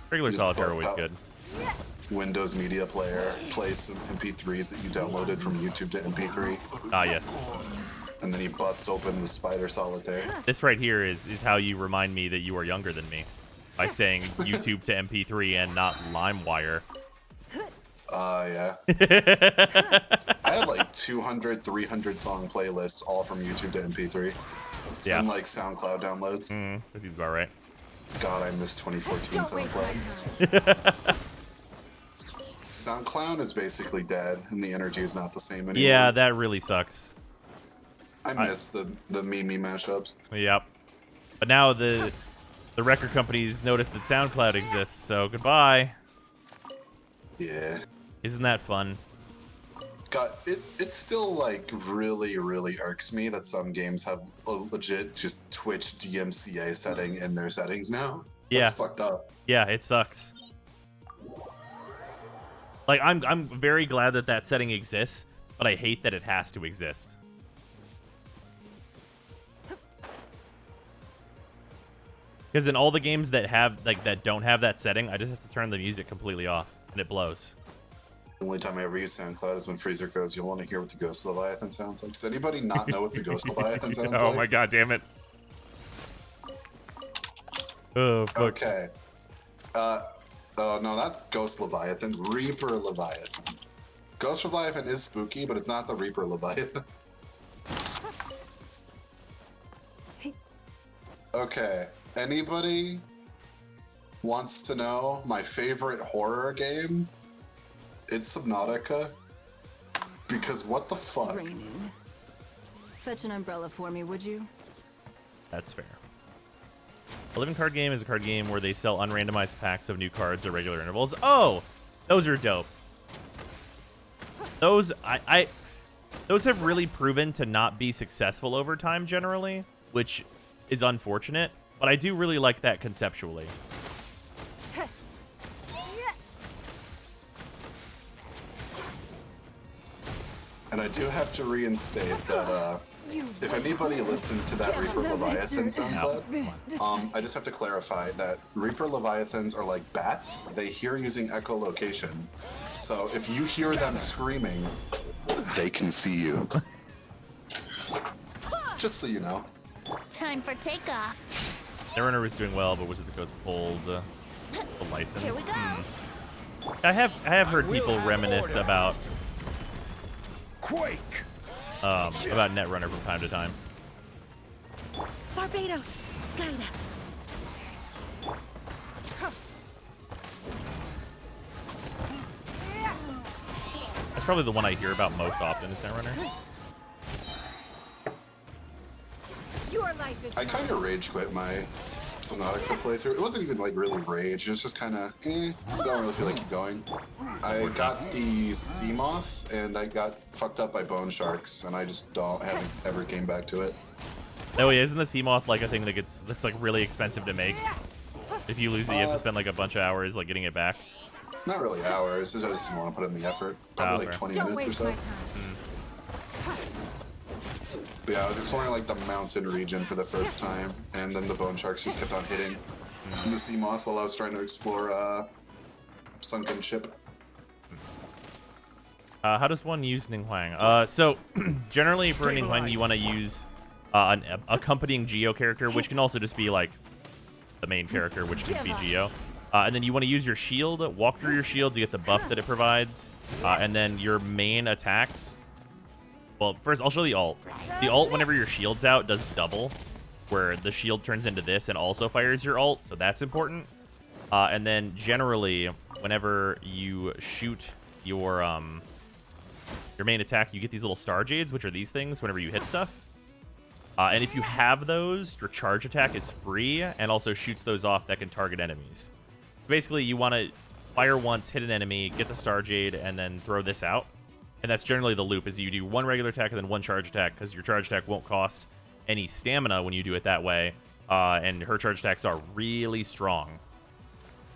Regular Just Solitaire bust always out good. Windows Media Player, play some MP3s that you downloaded from YouTube to MP3. Ah, yes. And then you bust open the Spider Solitaire. This right here is how you remind me that you are younger than me. By saying YouTube to MP3 and not LimeWire. Yeah. I had like 200, 300 song playlists, all from YouTube to MP3. Yeah. And like SoundCloud downloads. That seems about right. God, I miss 2014 SoundCloud. SoundCloud is basically dead, and the energy is not the same anymore. Yeah, that really sucks. I miss the Mimi mashups. Yep. But now the record companies notice that SoundCloud exists, so goodbye. Yeah. Isn't that fun? God, it still like really, really irks me that some games have a legit just Twitch DMCA setting in their settings now. Yeah. That's fucked up. Yeah, it sucks. Like, I'm very glad that that setting exists, but I hate that it has to exist. Because in all the games that have that don't have that setting, I just have to turn the music completely off, and it blows. The only time I ever use SoundCloud is when Freezer goes, "You'll want to hear what the Ghost Leviathan sounds like." Does anybody not know what the Ghost Leviathan sounds like? Oh my god, damn it. Oh, fuck. Okay. Oh, no, not Ghost Leviathan. Reaper Leviathan. Ghost Leviathan is spooky, but it's not the Reaper Leviathan. Okay. Anybody wants to know my favorite horror game? It's Subnautica. Because what the fuck? Raining. Fetch an umbrella for me, would you? That's fair. A living card game is a card game where they sell unrandomized packs of new cards at regular intervals. Oh, those are dope. Those those have really proven to not be successful over time generally, which is unfortunate. But I do really like that conceptually. And I do have to reinstate that if anybody listened to that Reaper Leviathan SoundCloud, I just have to clarify that Reaper Leviathans are like bats. They hear using echolocation. So if you hear them screaming, they can see you. Just so you know. Time for takeoff. Netrunner was doing well, but Wizard of the Coast pulled the license. Here we go. I have heard people reminisce about Quake. About Netrunner from time to time. Barbados, guide us. That's probably the one I hear about most often is Netrunner. Your life is I kind of rage quit my Subnautica playthrough. It wasn't even like really rage. It was just kind of, don't really feel like keep going. I got the sea moth and I got fucked up by bone sharks, and I just haven't ever came back to it. Oh yeah, isn't the sea moth like a thing that's like really expensive to make? If you lose it, you have to spend like a bunch of hours like getting it back. Not really hours. I just didn't want to put in the effort. Probably like 20 minutes or so. But yeah, I was exploring like the mountain region for the first time, and then the bone sharks just kept on hitting the sea moth while I was trying to explore sunken ship. How does one use Ninghuang? So generally for Ninghuang, you want to use an accompanying Geo character, which can also just be like the main character, which can be Geo. And then you want to use your shield, walk through your shield to get the buff that it provides, and then your main attacks. Well, first, I'll show the ult. The ult, whenever your shield's out, does double, where the shield turns into this and also fires your ult, so that's important. And then, generally, whenever you shoot your main attack, you get these little star jades, which are these things whenever you hit stuff. And if you have those, your charge attack is free and also shoots those off that can target enemies. Basically, you want to fire once, hit an enemy, get the star jade, and then throw this out. And that's generally the loop, is you do one regular attack and then one charge attack, because your charge attack won't cost any stamina when you do it that way. And her charge attacks are really strong.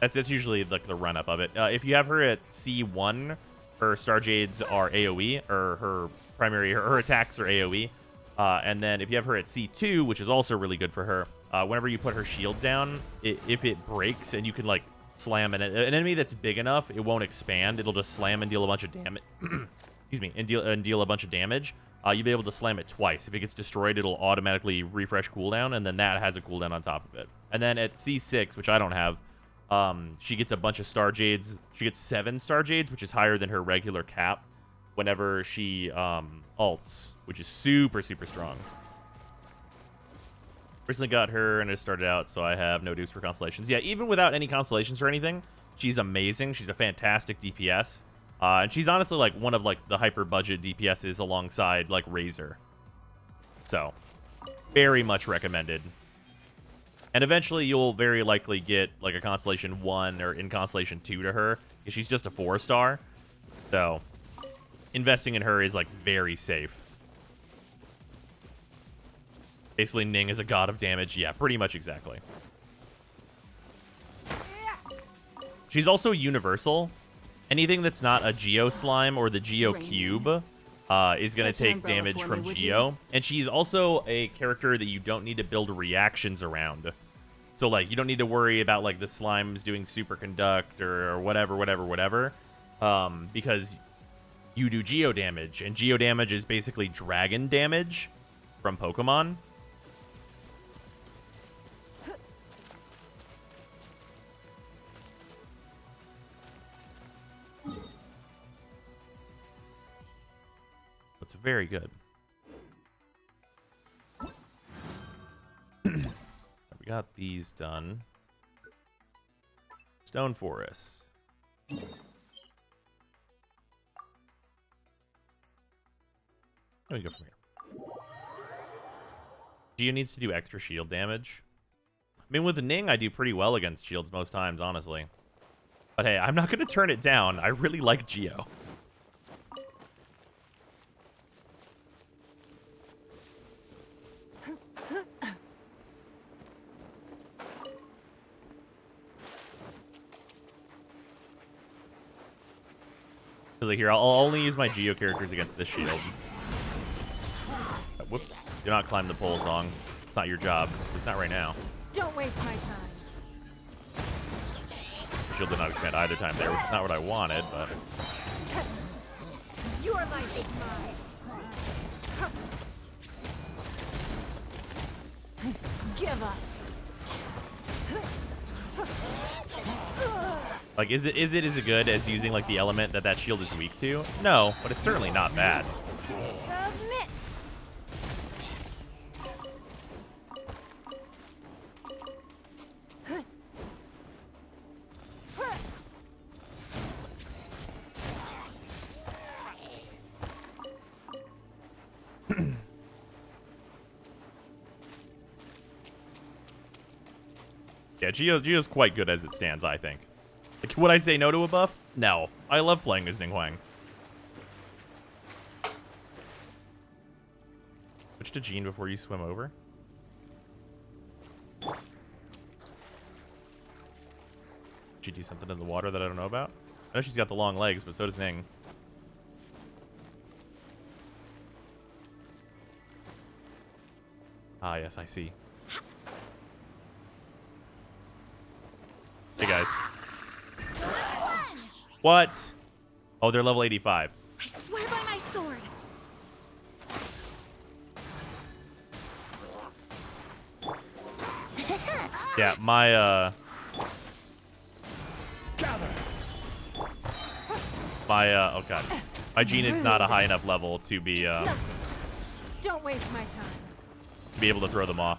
That's usually like the run-up of it. If you have her at C1, her star jades are AoE, or her attacks are AoE. And then if you have her at C2, which is also really good for her, whenever you put her shield down, if it breaks and you can like slam an enemy that's big enough, it won't expand. It'll just slam and deal a bunch of damage. Excuse me, and deal a bunch of damage. You'll be able to slam it twice. If it gets destroyed, it'll automatically refresh cooldown, and then that has a cooldown on top of it. And then at C6, which I don't have, she gets a bunch of star jades. She gets 7 star jades, which is higher than her regular cap whenever she ults, which is super, super strong. Recently got her and it started out, so I have no dupes for constellations. Yeah, even without any constellations or anything, she's amazing. She's a fantastic DPS. And she's honestly like one of like the hyper budget DPSs alongside like Razor. So, very much recommended. And eventually you'll very likely get like a Constellation 1 or in Constellation 2 to her, because she's just a 4-star. So, investing in her is like very safe. Basically, Ning is a god of damage. Yeah, pretty much exactly. She's also universal. Anything that's not a Geo Slime or the Geo Cube is going to take damage from Geo. And she's also a character that you don't need to build reactions around. So, like, you don't need to worry about, like, the slimes doing superconduct or whatever. Because you do Geo damage. And Geo damage is basically dragon damage from Pokemon. It's very good. We got these done. Stone Forest. Let me go from here. Geo needs to do extra shield damage. I mean, with the Ning, I do pretty well against shields most times, honestly. But hey, I'm not going to turn it down. I really like Geo. Because like here, I'll only use my Geo characters against this shield. Whoops. Do not climb the pole, Zong. It's not your job. It's not right now. Don't waste my time. Shield did not expand either time there, which is not what I wanted, but... Your life is mine. Give up. Like, is it as good as using, like, the element that shield is weak to? No, but it's certainly not bad. Submit. Yeah, Geo's quite good as it stands, I think. Like, would I say no to a buff? No. I love playing as Ningguang. Switch to Jean before you swim over. Did she do something in the water that I don't know about? I know she's got the long legs, but so does Ning. Ah, yes, I see. Hey, guys. What? Oh, they're level 85. I swear by my sword. Yeah, my oh god. My Jean is not a high enough level to be Don't waste my time. be able to throw them off.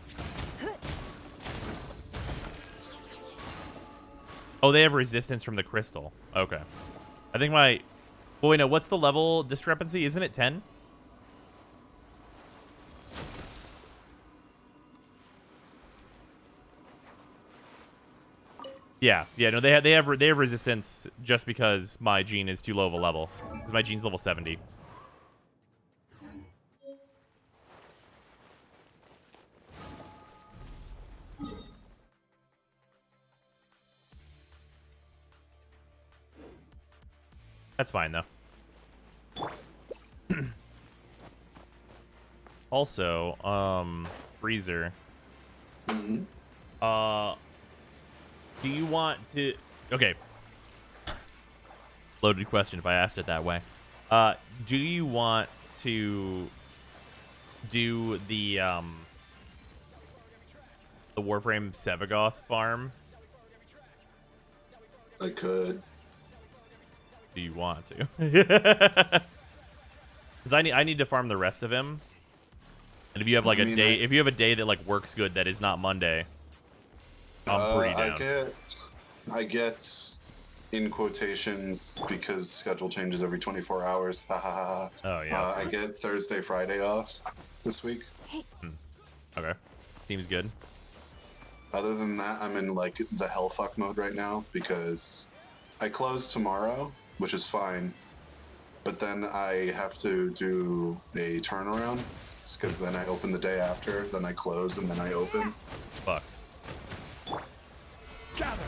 Oh, they have resistance from the crystal. Okay. I think my... Well, wait, no. What's the level discrepancy? Isn't it 10? Yeah. Yeah, no, they have resistance just because my Jean is too low of a level. Because my Jean's level 70. That's fine, though. Also, Freezer. Mm-hmm. Do you want to... Okay. Loaded question if I asked it that way. Do you want to do the Warframe Sevagoth farm? I could. Do you want to? Because I need to farm the rest of him. And if you have like if you have a day that like works good that is not Monday, I'm pretty down. I get in quotations because schedule changes every 24 hours. Ha ha ha. Oh yeah. I get Thursday, Friday off this week. Okay. Seems good. Other than that, I'm in like the hellfuck mode right now because I close tomorrow, which is fine, but then I have to do a turnaround because then I open the day after, then I close, and then I open. Fuck. Gather.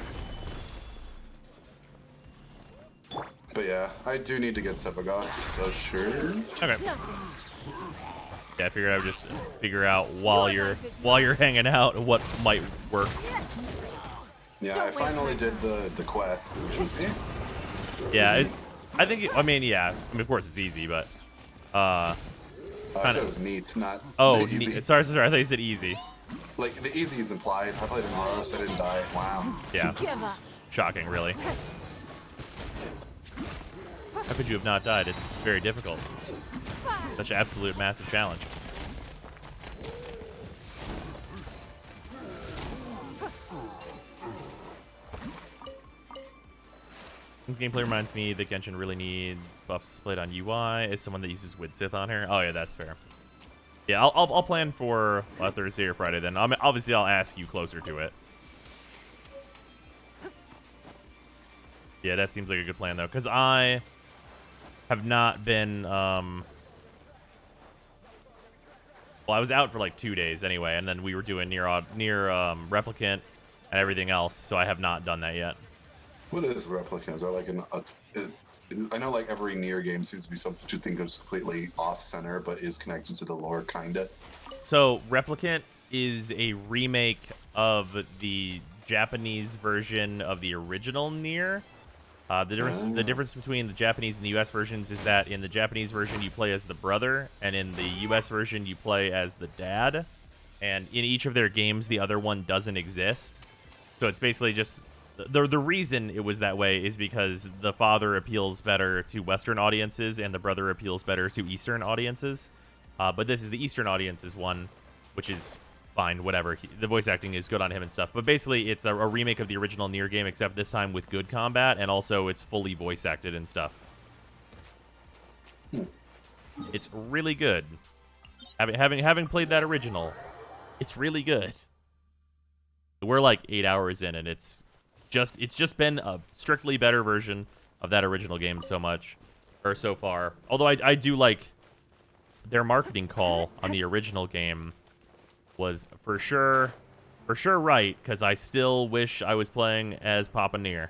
But yeah, I do need to get Sevagoth, so sure. Okay. Yeah, I figured I would just figure out while you're hanging out what might work. Yeah, I finally did the quest, which was Yeah, I think. I mean, of course it's easy, but I said it was neat, not easy. Sorry, I thought you said easy. Like the easy is implied. I played in Moros, I didn't die. Wow. Yeah. Shocking, really. How could you have not died? It's very difficult. Such an absolute massive challenge. This gameplay reminds me that Genshin really needs buffs displayed on UI. As someone that uses Widsith on here. Oh yeah, that's fair. Yeah, I'll plan for Thursday or Friday then. Obviously, I'll ask you closer to it. Yeah, that seems like a good plan though, because I have not been. Well, I was out for like 2 days anyway, and then we were doing near Replicant and everything else, so I have not done that yet. What is Replicant? Is that like I know like every Nier game seems to be something you think is completely off-center, but is connected to the lore, kinda. So Replicant is a remake of the Japanese version of the original Nier. The difference between the Japanese and the US versions is that in the Japanese version you play as the brother, and in the US version you play as the dad. And in each of their games, the other one doesn't exist. So it's basically just the reason it was that way is because the father appeals better to Western audiences and the brother appeals better to Eastern audiences. But this is the Eastern audiences one, which is fine, whatever. The voice acting is good on him and stuff. But basically, it's a remake of the original Nier game, except this time with good combat, and also it's fully voice acted and stuff. It's really good. Having played that original, it's really good. We're like 8 hours in, and it's just been a strictly better version of that original game so far. Although I do like their marketing call on the original game was for sure right, because I still wish I was playing as Papa Nier.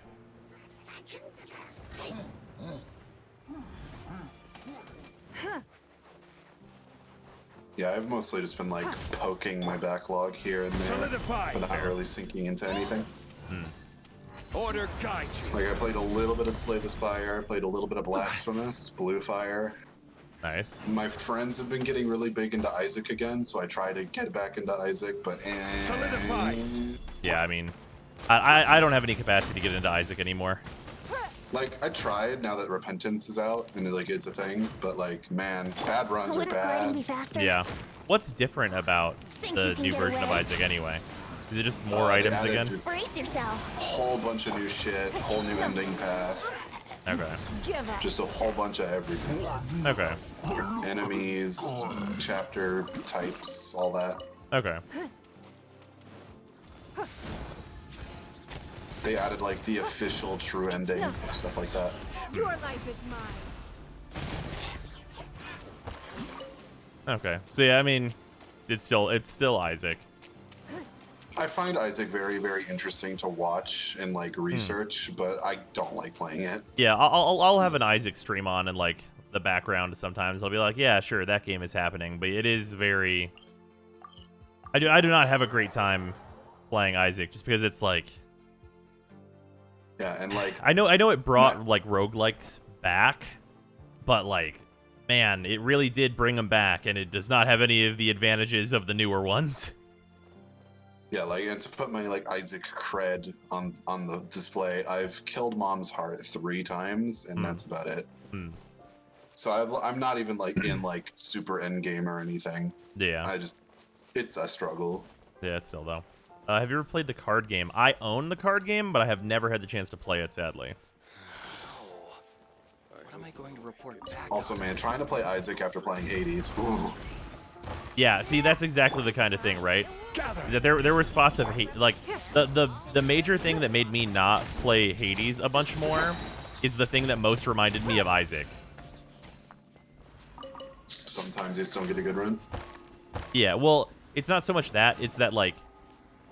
Yeah, I've mostly just been like poking my backlog here and there, but not really sinking into anything. Order guide you. Like I played a little bit of Slay the Spire, I played a little bit of Blasphemous, Blue Fire. Nice. My friends have been getting really big into Isaac again, so I try to get back into Isaac, but yeah, I mean, I don't have any capacity to get into Isaac anymore. Like I tried now that Repentance is out and like it's a thing, but like man, bad runs are bad. Yeah. What's different about the new version of Isaac anyway? Is it just more items again? Brace yourself. Whole bunch of new shit, whole new ending path. Okay. Just a whole bunch of everything. Okay. Enemies, chapter types, all that. Okay. They added like the official true ending, stuff like that. Your life is mine. Okay. So yeah, I mean, it's still Isaac. I find Isaac very, very interesting to watch and like research, but I don't like playing it. Yeah, I'll have an Isaac stream on in like the background sometimes. I'll be like, yeah, sure, that game is happening, but it is very. I do not have a great time playing Isaac just because it's like. Yeah, and like I know it brought like roguelikes back, but like, man, it really did bring them back, and it does not have any of the advantages of the newer ones. Yeah, like, and to put my like Isaac cred on the display, I've killed Mom's Heart 3 times, and that's about it. So I'm not even like in like super end game or anything. Yeah. It's a struggle. Yeah, it's still though. Have you ever played the card game? I own the card game, but I have never had the chance to play it, sadly. What am I going to report back? Also, man, trying to play Isaac after playing Hades. Ooh. Yeah, see, that's exactly the kind of thing, right? Is that there were spots of hate, like the major thing that made me not play Hades a bunch more is the thing that most reminded me of Isaac. Sometimes you just don't get a good run. Yeah, well, it's not so much that, it's that like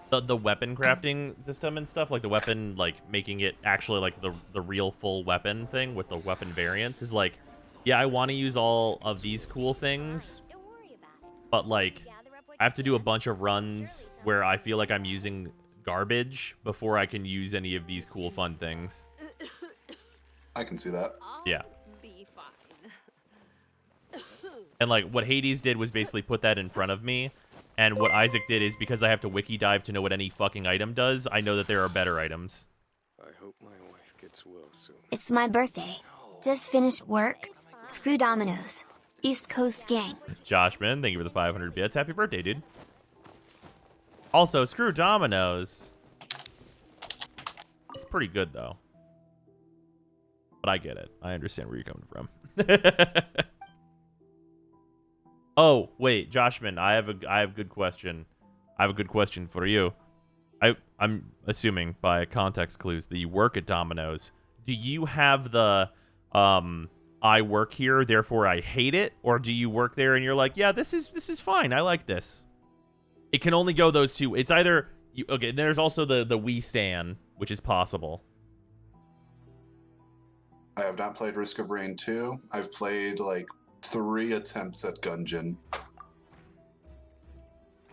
the weapon crafting system and stuff, like the weapon, like making it actually like the real full weapon thing with the weapon variants is like, yeah, I want to use all of these cool things, but like I have to do a bunch of runs where I feel like I'm using garbage before I can use any of these cool fun things. I can see that. Yeah. And like what Hades did was basically put that in front of me. And what Isaac did is because I have to wiki dive to know what any fucking item does, I know that there are better items. I hope my wife gets well soon. It's my birthday. Just finished work. Screw dominoes. East Coast gang. Joshman, thank you for the 500 bits. Happy birthday, dude. Also, screw dominoes. It's pretty good, though. But I get it. I understand where you're coming from. Oh, wait, Joshman, I have a good question. I have a good question for you. I'm assuming by context clues that you work at Domino's. Do you have the I work here, therefore I hate it, or do you work there and you're like, yeah, this is fine. I like this. It can only go those two. It's either okay. There's also the we stan, which is possible. I have not played Risk of Rain 2. I've played like 3 attempts at Gungeon.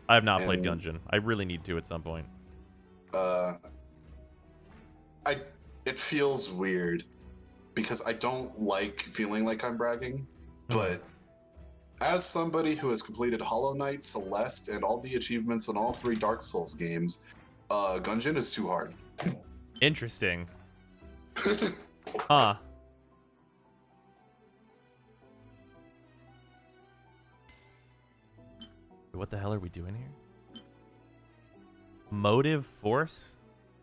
I have not played Gungeon. I really need to at some point. It feels weird because I don't like feeling like I'm bragging, but as somebody who has completed Hollow Knight, Celeste, and all the achievements in all 3 Dark Souls games, Gungeon is too hard. Interesting. Huh. What the hell are we doing here? Motive force?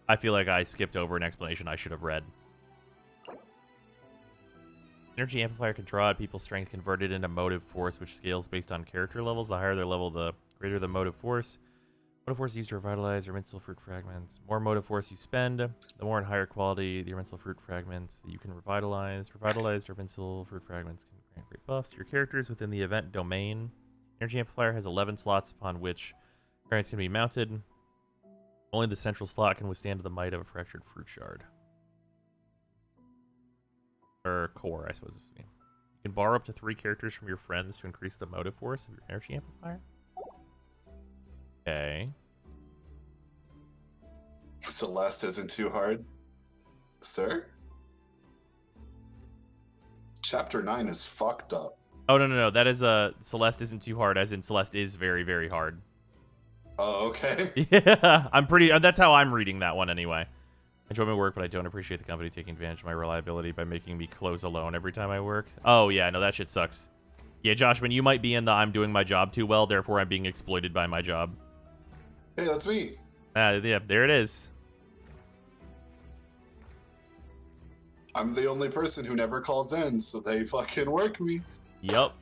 I feel like I skipped over an explanation I should have read. Energy amplifier can draw out people's strength converted into motive force, which scales based on character levels. The higher their level, the greater the motive force. Motive force is used to revitalize your mental fruit fragments. The more motive force you spend, the more and higher quality the mental fruit fragments that you can revitalize. Revitalized or mental fruit fragments can grant great buffs to your characters within the event domain. Energy amplifier has 11 slots upon which variants can be mounted. Only the central slot can withstand the might of a fractured fruit shard. Or core, I suppose. You can borrow up to 3 characters from your friends to increase the motive force of your energy amplifier. Okay. Celeste isn't too hard, sir? Chapter 9 is fucked up. Oh, no. That is Celeste isn't too hard, as in Celeste is very, very hard. Oh, okay. Yeah, that's how I'm reading that one anyway. I enjoy my work, but I don't appreciate the company taking advantage of my reliability by making me close alone every time I work. Oh, yeah, no, that shit sucks. Yeah, Joshman, you might be in the I'm doing my job too well, therefore I'm being exploited by my job. Hey, that's me. Yeah, there it is. I'm the only person who never calls in, so they fucking work me. Yup.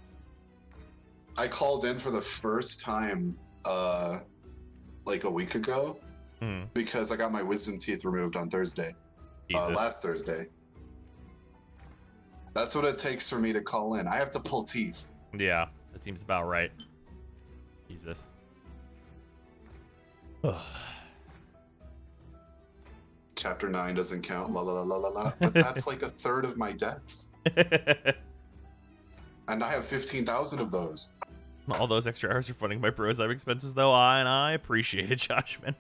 I called in for the first time, like a week ago, because I got my wisdom teeth removed on Thursday. Last Thursday. That's what it takes for me to call in. I have to pull teeth. Yeah, that seems about right. Jesus. Chapter 9 doesn't count, la la la la la. But that's like 1/3 of my debts. And I have 15,000 of those. All those extra hours are funding my Brozime expenses, though, and I appreciate it, Joshman.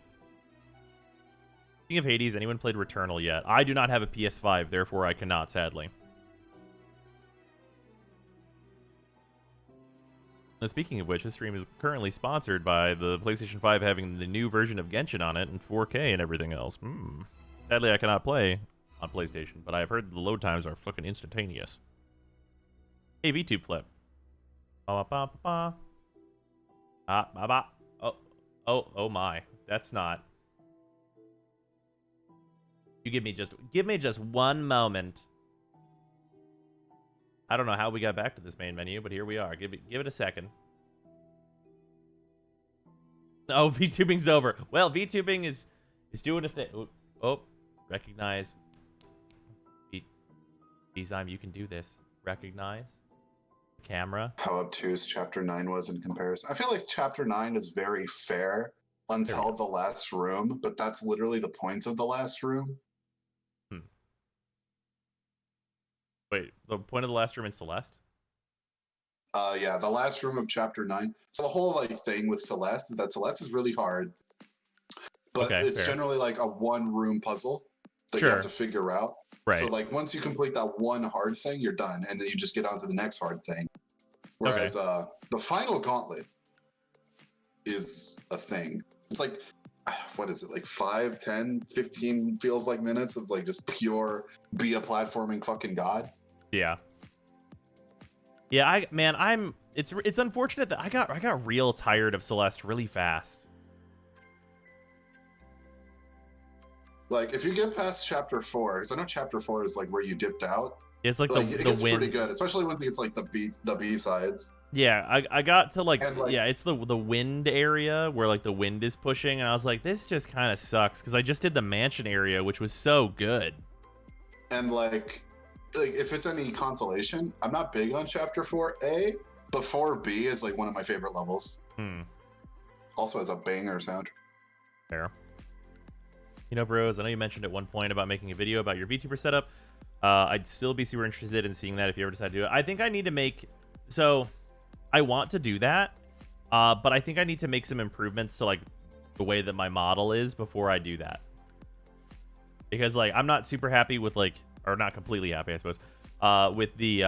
Speaking of Hades, anyone played Returnal yet? I do not have a PS5, therefore I cannot, sadly. And speaking of which, this stream is currently sponsored by the PlayStation 5 having the new version of Genshin on it in 4K and everything else. Sadly, I cannot play on PlayStation, but I've heard the load times are fucking instantaneous. Hey, VTube flip. Oh my. That's not. You give me just one moment. I don't know how we got back to this main menu, but here we are. Give it a second. Oh, VTubing's over. Well, VTubing is doing a thing. Oh, recognize. Vzyme, you can do this. Recognize. Camera. How obtuse Chapter 9 was in comparison. I feel like Chapter 9 is very fair until the last room, but that's literally the point of the last room. Wait, the point of the last room in Celeste? Yeah, the last room of Chapter 9. So the whole thing with Celeste is that Celeste is really hard, but it's generally like a 1-room puzzle that you have to figure out. Right. So once you complete that one hard thing, you're done, and then you just get on to the next hard thing. Whereas the final gauntlet is a thing. It's what is it, 5, 10, 15 feels like minutes of just pure be a platforming fucking god. Yeah. Yeah, it's unfortunate that I got real tired of Celeste really fast. Like, if you get past chapter 4, because I know chapter 4 is like where you dipped out. It's like it the gets wind. pretty good, especially when it's like the B sides. Yeah, I got to like, And, like, yeah, it's the wind area where like the wind is pushing, and I was like, this just kind of sucks because I just did the mansion area, which was so good. And like if it's any consolation, I'm not big on chapter 4A, but 4B is like one of my favorite levels. Also has a banger soundtrack. Fair. You know, bros, I know you mentioned at one point about making a video about your VTuber setup. I'd still be super interested in seeing that if you ever decide to do it. I think I need to make... So, I want to do that, but I think I need to make some improvements to, like, the way that my model is before I do that. Because, like, I'm not super happy with, like... Or not completely happy, I suppose. With the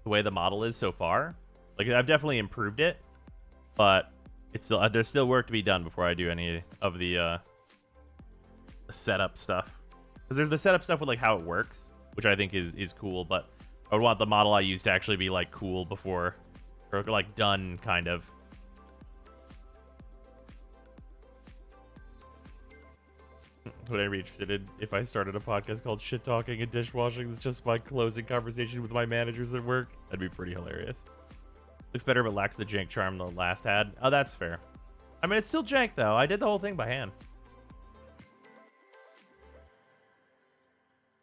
way the model is so far. Like, I've definitely improved it, but it's still, there's still work to be done before I do any of the setup stuff. Because there's the setup stuff with like how it works, which I think is cool, but I would want the model I use to actually be like cool before, or like done kind of. Would I be interested in if I started a podcast called Shit Talking and Dishwashing? That's just my closing conversation with my managers at work. That'd be pretty hilarious. Looks better but lacks the jank charm the last had. Oh, that's fair. I mean, it's still jank though. I did the whole thing by hand.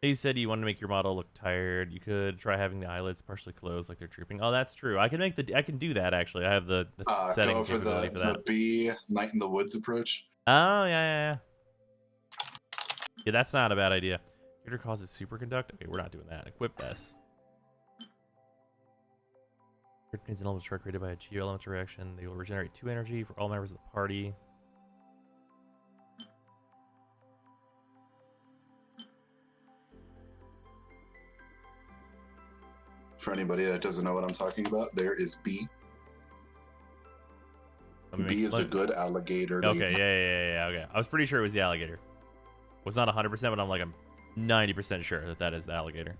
You said you wanted to make your model look tired. You could try having the eyelids partially closed like they're drooping. Oh, that's true. I can do that actually. I have the setting Go for capability for that. the B Night in the Woods approach. Oh, yeah. Yeah, that's not a bad idea. Computer causes superconduct. Okay, we're not doing that. Equip this. Contains an element chart created by a geo elemental reaction. They will regenerate 2 energy for all members of the party. For anybody that doesn't know what I'm talking about, there is B. B is the good alligator. Okay, yeah. Okay, I was pretty sure it was the alligator. Was not 100%, but I'm 90% sure that is the alligator.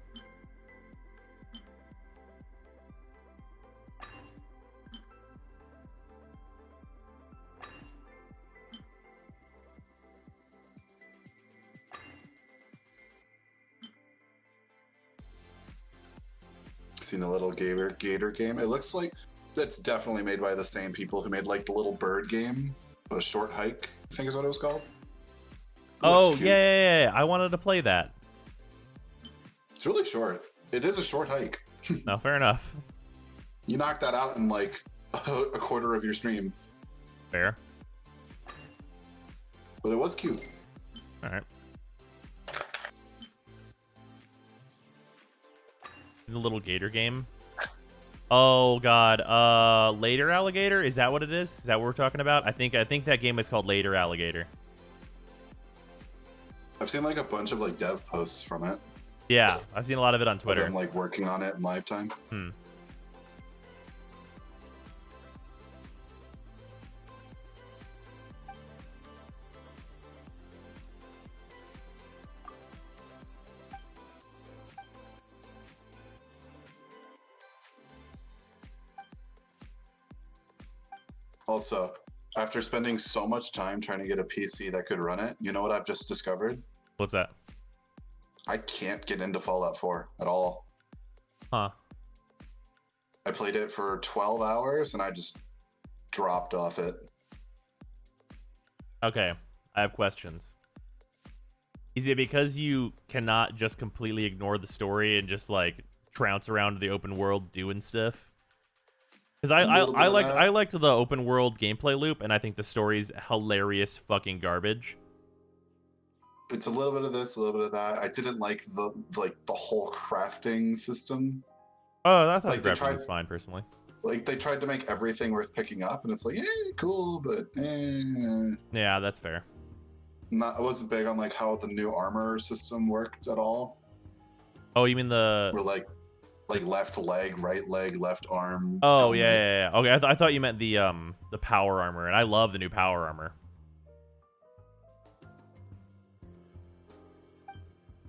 Seen the little gator game? It looks like that's definitely made by the same people who made like the little bird game, the short hike, I think is what it was called. Oh, yeah. I wanted to play that. It's really short. It is a short hike. No, fair enough. You knock that out in like a quarter of your stream. Fair. But it was cute. All right. The little gator game. Oh god. Later Alligator? Is that what it is? Is that what we're talking about? I think that game is called Later Alligator. I've seen like a bunch of like dev posts from it. Yeah, I've seen a lot of it on Twitter. I'm like working on it in live time. Also, after spending so much time trying to get a PC that could run it, you know what I've just discovered? What's that? I can't get into Fallout 4 at all. Huh. I played it for 12 hours and I just dropped off it. Okay, I have questions. Is it because you cannot just completely ignore the story and just like trounce around the open world doing stuff? Because I liked the open world gameplay loop, and I think the story's hilarious fucking garbage. It's a little bit of this, a little bit of that. I didn't like the whole crafting system. Oh, I thought the crafting was fine personally. Like they tried to make everything worth picking up, and it's like, cool, but yeah, that's fair. I wasn't big on like how the new armor system worked at all. Oh, you mean the like left leg, right leg, left arm. Oh, helmet. yeah. Okay, I thought you meant the power armor, and I love the new power armor.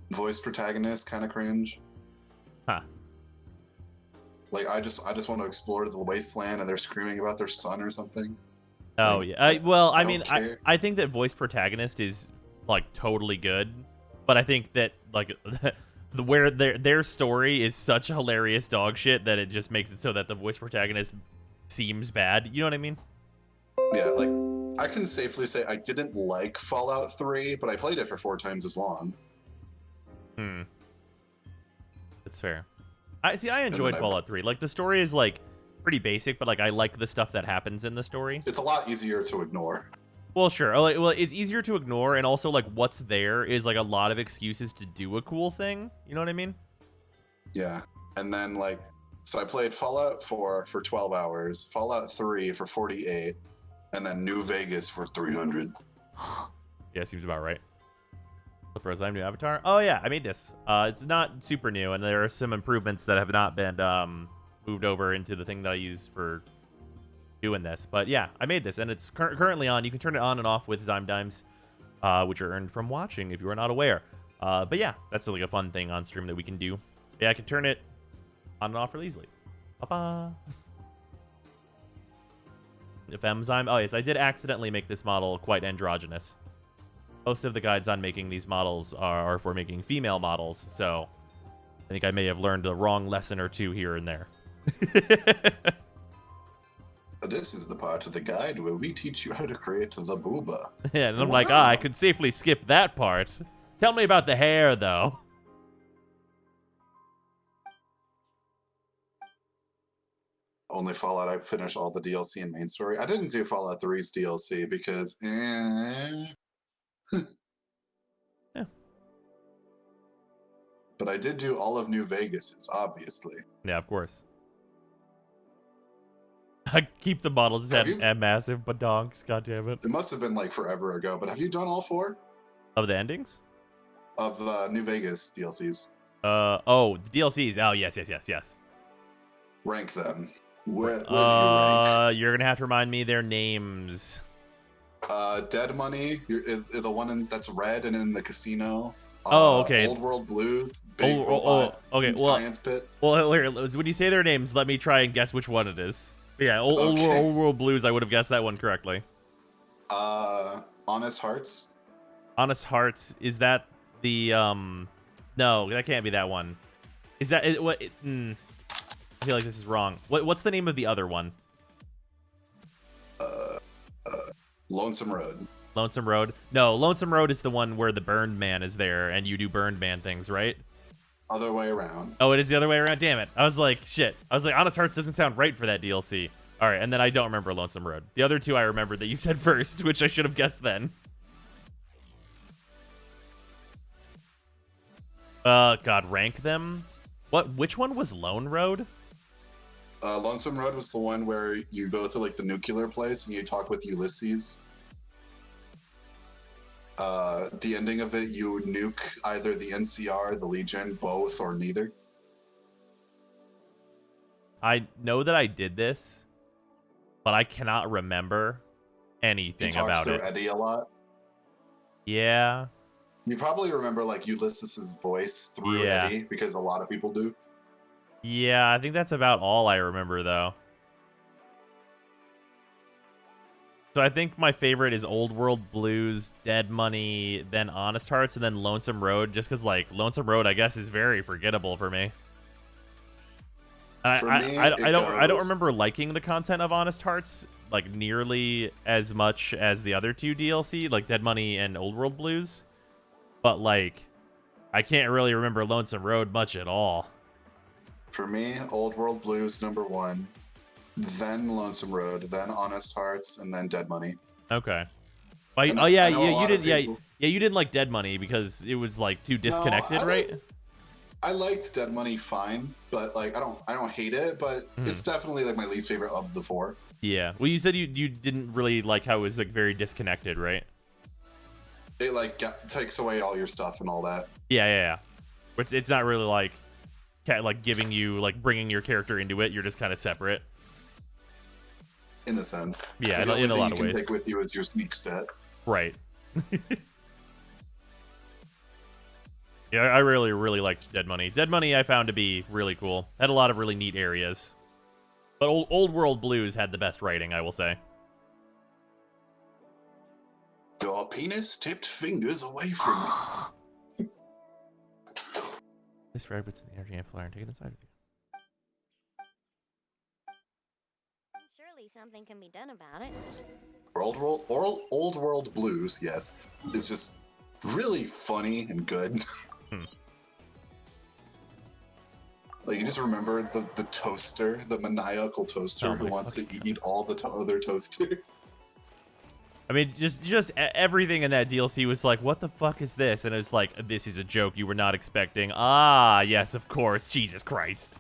Voice protagonist, kind of cringe. Huh. Like I just want to explore the wasteland, and they're screaming about their son or something. Oh like, yeah. Well, I mean, care. I think that voice protagonist is like totally good, but I think that like where their story is such hilarious dog shit that it just makes it so that the voice protagonist seems bad. You know what I mean? Yeah, like I can safely say I didn't like Fallout 3, but I played it for 4 times as long. That's fair. I enjoyed Fallout 3. Like the story is like pretty basic, but like I like the stuff that happens in the story. It's a lot easier to ignore. Well, sure. Well, it's easier to ignore, and also like what's there is like a lot of excuses to do a cool thing. You know what I mean? Yeah. And then like, so I played Fallout 4 for 12 hours, Fallout 3 for 48, and then New Vegas for 300. Yeah, seems about right. Flip Rose, new avatar. Oh yeah, I made this. It's not super new, and there are some improvements that have not been moved over into the thing that I use for doing this. But yeah, I made this, and it's currently on. You can turn it on and off with Zyme which are earned from watching, if you are not aware. But yeah, that's like a fun thing on stream that we can do. Yeah, I can turn it on and off really easily. Ba-ba. If Zyme. Oh yes, I did accidentally make this model quite androgynous. Most of the guides on making these models are for making female models, so I think I may have learned a wrong lesson or two here and there. This is the part of the guide where we teach you how to create the booba. Yeah, and I'm like, I could safely skip that part. Tell me about the hair, though. Only Fallout I finished all the DLC and main story. I didn't do Fallout 3's DLC because yeah. But I did do all of New Vegas's, obviously. Yeah, of course. I keep the models at massive badonks, goddammit. It must have been like forever ago, but have you done all 4? Of the endings? Of New Vegas DLCs. Oh, the DLCs. Oh, yes. Rank them. Where do you rank? You're gonna have to remind me their names. Dead Money, the one that's red and in the casino. Okay. Old World Blues, Big Robot, okay. Well, Science Pit. Well, here, when you say their names, let me try and guess which one it is. But yeah, Old World Blues, I would have guessed that one correctly. Honest Hearts. Honest Hearts, is that the No, that can't be that one. Is that what? I feel like this is wrong. What's the name of the other one? Lonesome Road. Lonesome Road? No, Lonesome Road is the one where the Burned Man is there and you do Burned Man things, right? Other way around. Oh, it is the other way around? Damn it. I was like, shit. I was like, Honest Hearts doesn't sound right for that DLC. All right, and then I don't remember Lonesome Road. The other two I remember that you said first, which I should have guessed then. God, rank them? Which one was Lone Road? Lonesome Road was the one where you go to like the nuclear place and you talk with Ulysses. The ending of it, you would nuke either the NCR, the Legion, both, or neither. I know that I did this, but I cannot remember anything about it. You talked through Eddie a lot. Yeah. You probably remember like Ulysses's voice through Eddie because a lot of people do. Yeah, I think that's about all I remember though. So I think my favorite is Old World Blues, Dead Money, then Honest Hearts, and then Lonesome Road, just because like Lonesome Road I guess is very forgettable for me. I don't remember liking the content of Honest Hearts like nearly as much as the other two DLC, like Dead Money and Old World Blues. But like I can't really remember Lonesome Road much at all. For me, Old World Blues #1, then Lonesome Road, then Honest Hearts, and then Dead Money. Okay. You didn't like Dead Money because it was like too disconnected, right? I liked Dead Money fine, but like I don't hate it, but it's definitely like my least favorite of the 4. Yeah. Well, you said you didn't really like how it was like very disconnected, right? It like takes away all your stuff and all that. Yeah. It's not really like giving you like bringing your character into it. You're just kind of separate. In a sense. Yeah, the in a lot of ways. You ways. can take with you is your sneak stat. Right. Yeah, I really liked Dead Money. Dead Money I found to be really cool. Had a lot of really neat areas. But Old World Blues had the best writing, I will say. Yup. penis-tipped fingers away from me. This rabbit's in the energy amplifier and take it inside with you. Surely something can be done about it. Old World Blues, yes, is just really funny and good. Like, you just remember the toaster, the maniacal toaster who wants to eat all the other toaster. I mean, just everything in that DLC was like, what the fuck is this? And it was like, this is a joke you were not expecting. Ah, yes, of course. Jesus Christ.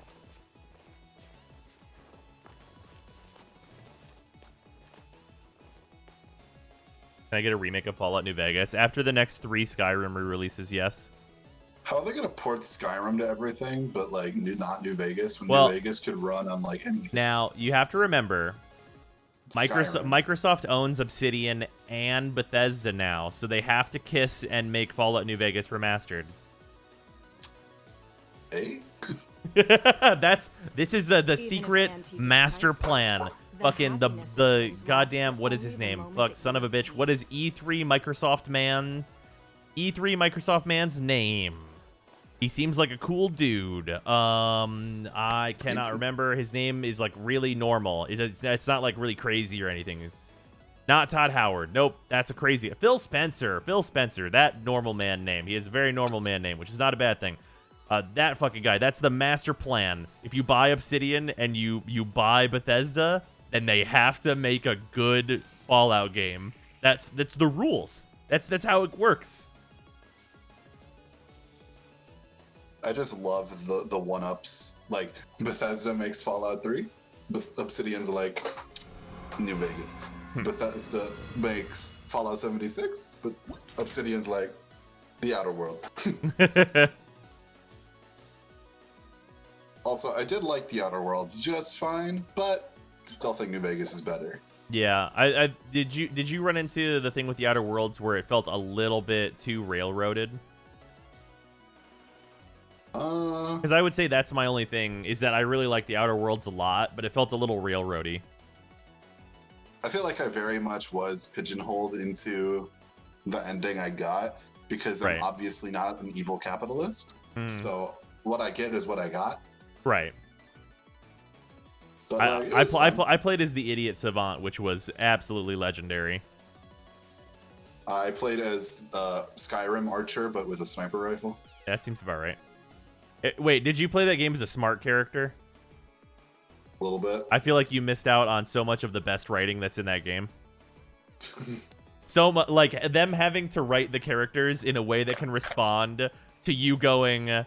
Can I get a remake of Fallout New Vegas? After the next 3 Skyrim re-releases, yes. How are they going to port Skyrim to everything, but, like, not New Vegas, when Well, New Vegas could run on, like, anything? Now, you have to remember, Skyrim. Microsoft owns Obsidian and Bethesda now, so they have to kiss and make Fallout New Vegas remastered. Hey? This is the secret master plan. Fucking the goddamn, what is his name? Fuck, son of a bitch. What is E3 Microsoft man's name? He seems like a cool dude. I cannot remember. His name is like really normal. It's not like really crazy or anything. Not Todd Howard. Nope, that's a crazy. Phil Spencer, that normal man name. He has a very normal man name, which is not a bad thing. That fucking guy. That's the master plan. If you buy Obsidian and you buy Bethesda, then they have to make a good Fallout game. That's the rules. That's how it works. I just love the one-ups. Like, Bethesda makes Fallout 3. Obsidian's like, New Vegas. Bethesda makes Fallout 76, but Obsidian's like, the Outer World. Also, I did like the Outer Worlds just fine, but still think New Vegas is better. Yeah, I did you run into the thing with the Outer Worlds where it felt a little bit too railroaded? Because I would say that's my only thing, is that I really like the Outer Worlds a lot, but it felt a little railroady. I feel like I very much was pigeonholed into the ending I got, because I'm obviously not an evil capitalist. So what I get is what I got. Right. So, I played as the Idiot Savant, which was absolutely legendary. I played as Skyrim Archer, but with a sniper rifle. That seems about right. Wait, did you play that game as a smart character? A little bit. I feel like you missed out on so much of the best writing that's in that game. So much, like them having to write the characters in a way that can respond to you going,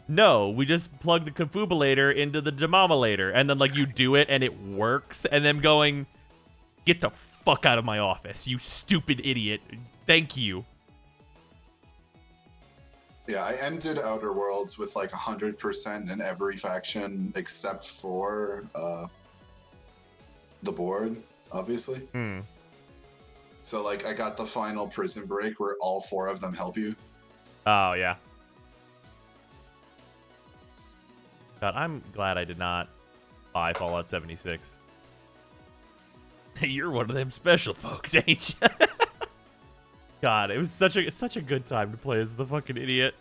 no, we just plug the confubulator into the demomulator, and then like you do it and it works, and them going, get the fuck out of my office, you stupid idiot. Thank you. Yeah, I ended Outer Worlds with like 100% in every faction except for the board, obviously. So like I got the final prison break where all 4 of them help you. Oh yeah. God, I'm glad I did not buy Fallout 76. You're one of them special folks, ain't you? God, it was such a good time to play as the fucking idiot.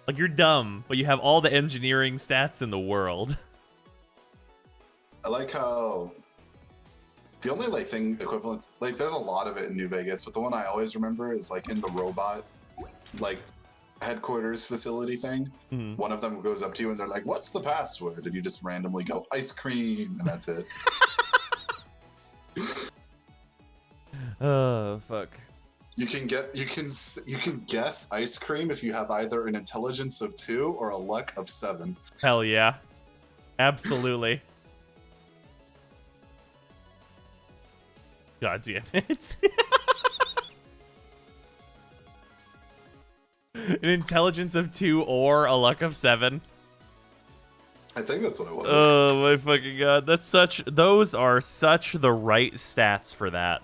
Like, you're dumb, but you have all the engineering stats in the world. I like how the only like thing equivalent, like there's a lot of it in New Vegas, but the one I always remember is like in the robot, like headquarters facility thing. One of them goes up to you and they're like, "What's the password?" And you just randomly go, "Ice cream," and that's it. Oh fuck. You can guess ice cream if you have either an intelligence of 2 or a luck of 7. Hell yeah. Absolutely. God damn it. An intelligence of 2 or a luck of 7. I think that's what it was. Oh my fucking god. Those are such the right stats for that.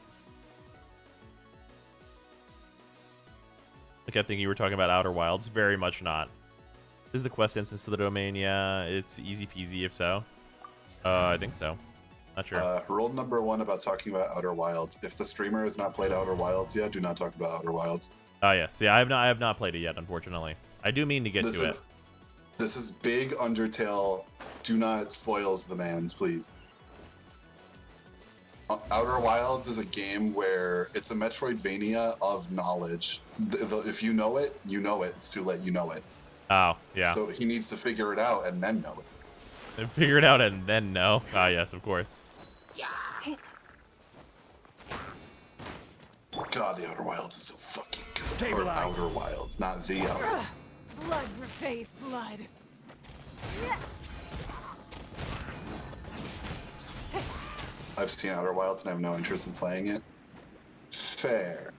Like I think you were talking about Outer Wilds. Very much not. Is the quest instance to the domain? Yeah, it's easy peasy if so. I think so. Not sure. Rule number 1 about talking about Outer Wilds: if the streamer has not played Outer Wilds yet, do not talk about Outer Wilds. Oh yes, yeah, I have not played it yet, unfortunately. I do mean to get to it. This is big Undertale. Do not spoils the mans, please. Outer Wilds is a game where it's a Metroidvania of knowledge. If you know it, you know it. It's too late, you know it. Oh, yeah. So he needs to figure it out and then know it. And figure it out and then know. Ah, yes, of course. God, the Outer Wilds is so fucking good. Or Outer Wilds, not the Outer. Blood reface blood. I've seen Outer Wilds and I have no interest in playing it. Fair.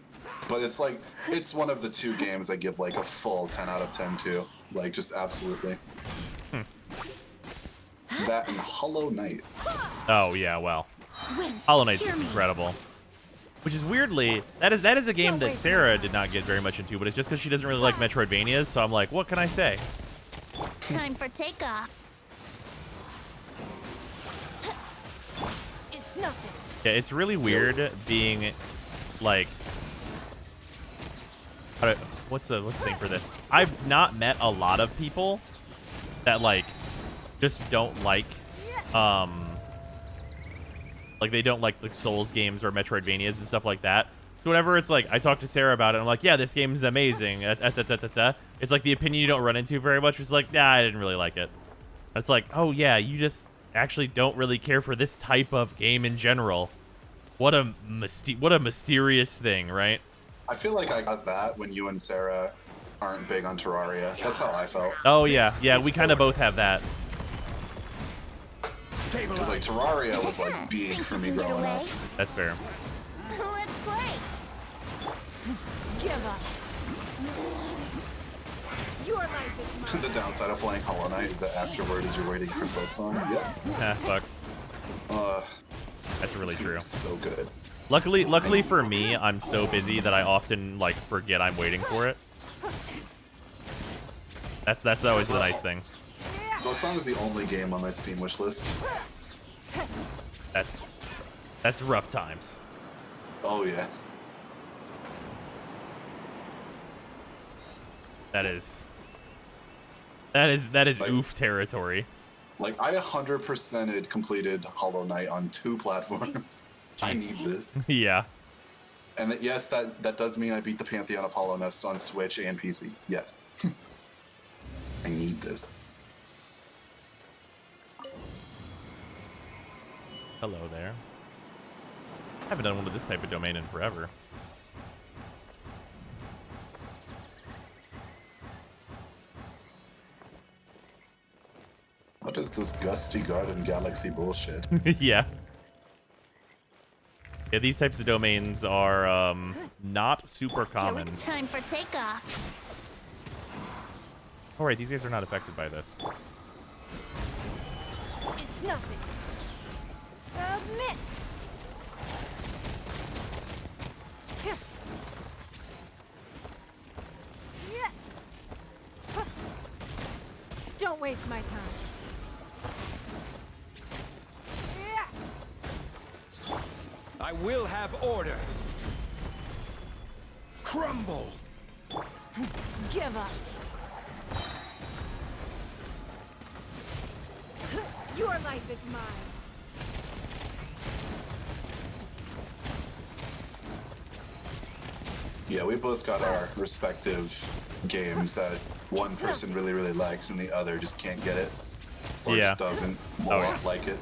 But it's like, it's one of the 2 games I give like a full 10 out of 10 to. Like, just absolutely. That and Hollow Knight. Oh, yeah, well. Hollow Knight is incredible. Which is weirdly, that is a game that Sarah did not get very much into, but it's just because she doesn't really like Metroidvanias, so I'm like, what can I say? Time for takeoff. It's nothing. Yeah, it's really weird being, like... What's the thing for this? I've not met a lot of people that, like, just don't like, they don't like the Souls games or Metroidvanias and stuff like that. So whenever it's like, I talk to Sarah about it, I'm like, yeah, this game is amazing. It's like the opinion you don't run into very much. It's like, nah, I didn't really like it. It's like, oh yeah, you just actually don't really care for this type of game in general. What a mysterious thing, right? I feel like I got that when you and Sarah aren't big on Terraria. That's how I felt. Oh yeah, yeah, we kind of both have that. Because like Terraria was like big for me growing up. That's fair. Let's play. Give up. Your life is mine. The downside of playing Hollow Knight is that afterward is you're waiting for Silksong. Yep. Ah, fuck. That's really true. So good. Luckily for me, I'm so busy that I often like forget I'm waiting for it. That's always the nice thing. Silksong is the only game on my Steam wishlist. That's rough times. Oh yeah. That is like, oof territory. Like I 100%ed completed Hollow Knight on 2 platforms. I need this. Yeah. And that, yes, that does mean I beat the Pantheon of Hollowness on Switch and PC. Yes. I need this. Hello there. I haven't done one of this type of domain in forever. What is this Gusty Garden Galaxy bullshit? Yeah. Yeah, these types of domains are not super common. Time for takeoff. All right, these guys are not affected by this. It's nothing. Submit. Don't waste my time. I will have order. Crumble. Give up. Your life is mine. Yeah, we both got our respective games that one person really, really likes and the other just can't get it. Or just doesn't like it.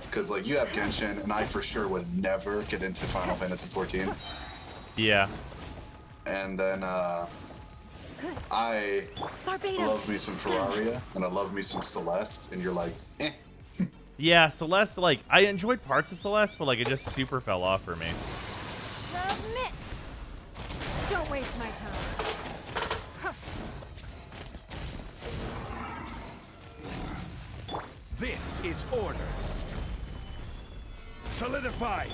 Because, like, you have Genshin, and I for sure would never get into Final Fantasy XIV. Yeah. And then, I love me some Terraria, and I love me some Celeste, and you're like, eh. Yeah, Celeste, like, I enjoyed parts of Celeste, but, like, it just super fell off for me. Submit. Don't waste my time. This is order. Solidify.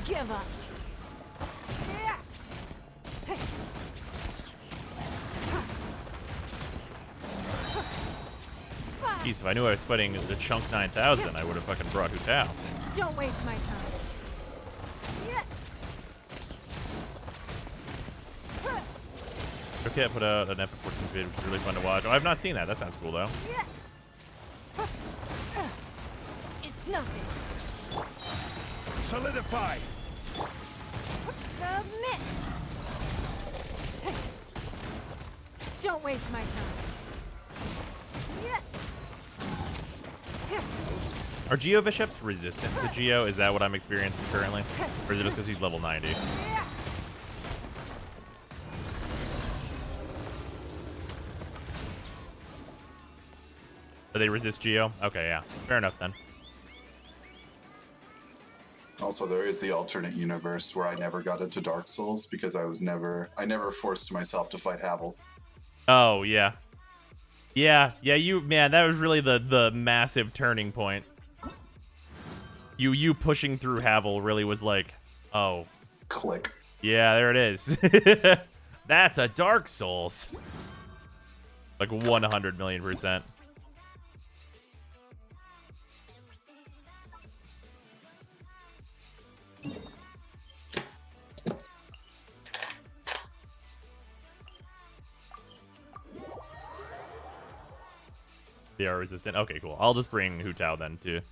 Give up. Jeez, if I knew I was fighting the Chunk 9000, I would have fucking brought Hu Tao. Don't waste my time. Okay, I put out an F14 vid, which is really fun to watch. Oh, I've not seen that. That sounds cool, though. It's nothing. Solidify. Submit. Don't waste my time. Are Geo Bishops resistant to Geo? Is that what I'm experiencing currently? Or is it just because he's level 90? Do they resist Geo? Okay, yeah. Fair enough then. Also, there is the alternate universe where I never got into Dark Souls because I never forced myself to fight Havel. Oh, yeah. Yeah, man, that was really the massive turning point. You pushing through Havel really was like, oh. Click. Yeah, there it is. That's a Dark Souls. Like 100 million %. They are resistant. Okay, cool. I'll just bring Hu Tao then to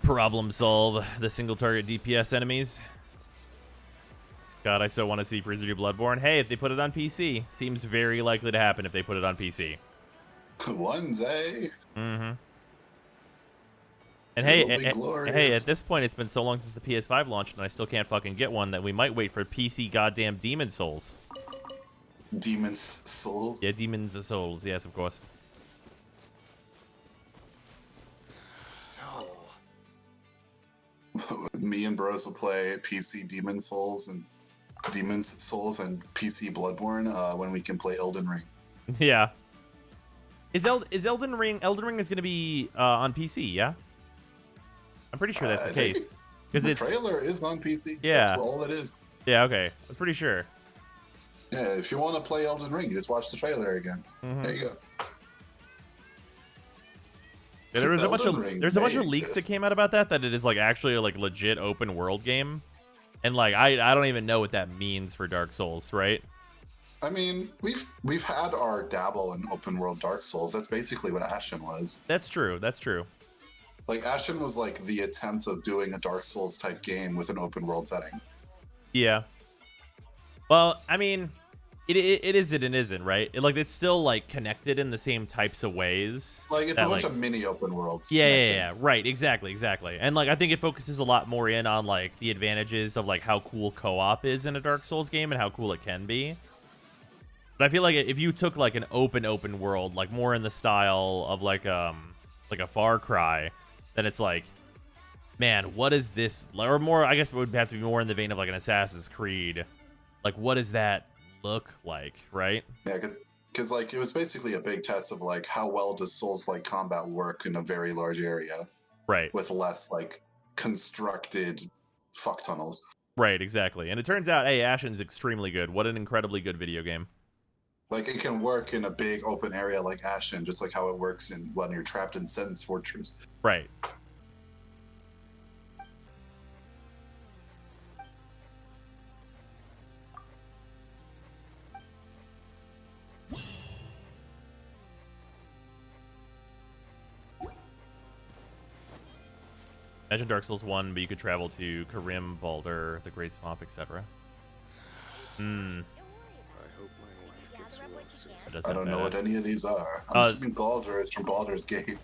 problem solve the single target DPS enemies. God, I so want to see Frizzly Bloodborne. Hey, if they put it on PC, seems very likely to happen if they put it on PC. One day. Mm-hmm. And hey, at this point, it's been so long since the PS5 launched, and I still can't fucking get one that we might wait for PC goddamn Demon Souls. Demon's Souls? Yeah, Demon's Souls. Yes, of course. Me and Bros will play PC Demon's Souls and PC Bloodborne when we can play Elden Ring. Yeah. Is Elden Ring is going to be on PC? Yeah. I'm pretty sure that's the case. Because the trailer is on PC. Yeah. That's all it is. Yeah. Okay. I was pretty sure. Yeah. If you want to play Elden Ring, you just watch the trailer again. Mm-hmm. There you go. Yeah, there's a bunch of leaks that came out about that it is like actually a like legit open world game, and like I don't even know what that means for Dark Souls, right? I mean, we've had our dabble in open world Dark Souls. That's basically what Ashen was. That's true. That's true. Like Ashen was like the attempt of doing a Dark Souls type game with an open world setting. Yeah. Well, I mean, it isn't and isn't, right? It's still like connected in the same types of ways. Like it's a bunch of mini open worlds. Yeah, right, exactly. And like I think it focuses a lot more in on like the advantages of like how cool co-op is in a Dark Souls game and how cool it can be. But I feel like if you took like an open world, like more in the style of like a Far Cry, then it's like, man, what is this? Or more, I guess it would have to be more in the vein of like an Assassin's Creed. Like, what does that look like, right? Yeah, because like it was basically a big test of like how well does Souls-like combat work in a very large area, right? With less like constructed fuck tunnels. Right, exactly. And it turns out, hey, Ashen's extremely good. What an incredibly good video game. Like it can work in a big open area like Ashen, just like how it works when you're trapped in Sen's Fortress. Right. Imagine Dark Souls 1, but you could travel to Karim, Baldur, the Great Swamp, etc. I don't know what any of these are. I'm assuming Baldur is from Baldur's Gate.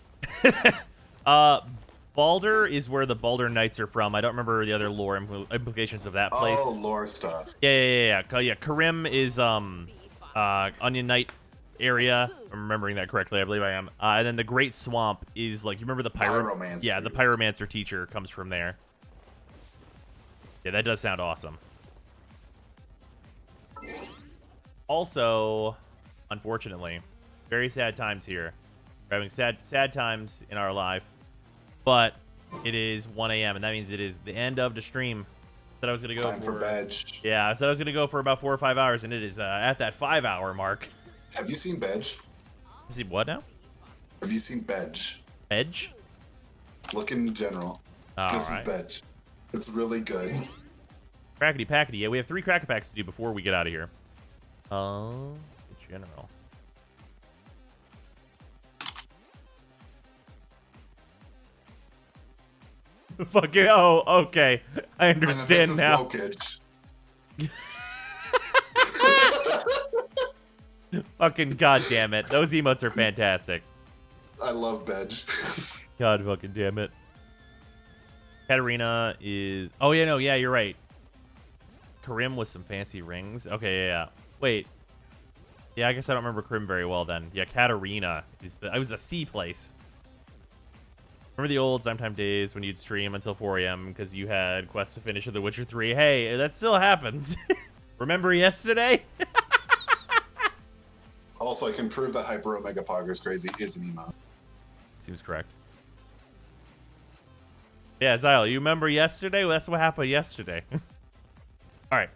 Baldur is where the Baldur Knights are from. I don't remember the other lore implications of that place. Oh, lore stuff. Yeah. Karim is Onion Knight area. I'm remembering that correctly. I believe I am. And then the Great Swamp is like, you remember the Pyromancer? Yeah, the Pyromancer teacher comes from there. Yeah, that does sound awesome. Also, unfortunately, very sad times here. We're having sad times in our life. But it is 1 a.m. and that means it is the end of the stream. I said I was gonna go Time for bed. Yeah, I said I was gonna go for about 4 or 5 hours, and it is at that 5-hour mark. Have you seen Bedge? See what now? Have you seen Bedge? Bedge? Look in general. This is Bedge. It's really good. Crackety packety. Yeah, we have 3 cracker packs to do before we get out of here. General. Fucking okay. I understand now. Fucking goddamn it. Those emotes are fantastic. I love Bedge. God fucking damn it. Katarina is... Oh, yeah, no, yeah, you're right. Karim with some fancy rings. Okay, yeah. Wait. Yeah, I guess I don't remember Karim very well then. Yeah, Katarina is the... I was a C place. Remember the old Time days when you'd stream until 4 a.m. because you had quests to finish of The Witcher 3? Hey, that still happens. Remember yesterday? Also, I can prove that Hyper Omega Poggers Crazy is an emote. Seems correct. Yeah, Zyle, you remember yesterday? Well, that's what happened yesterday. All right.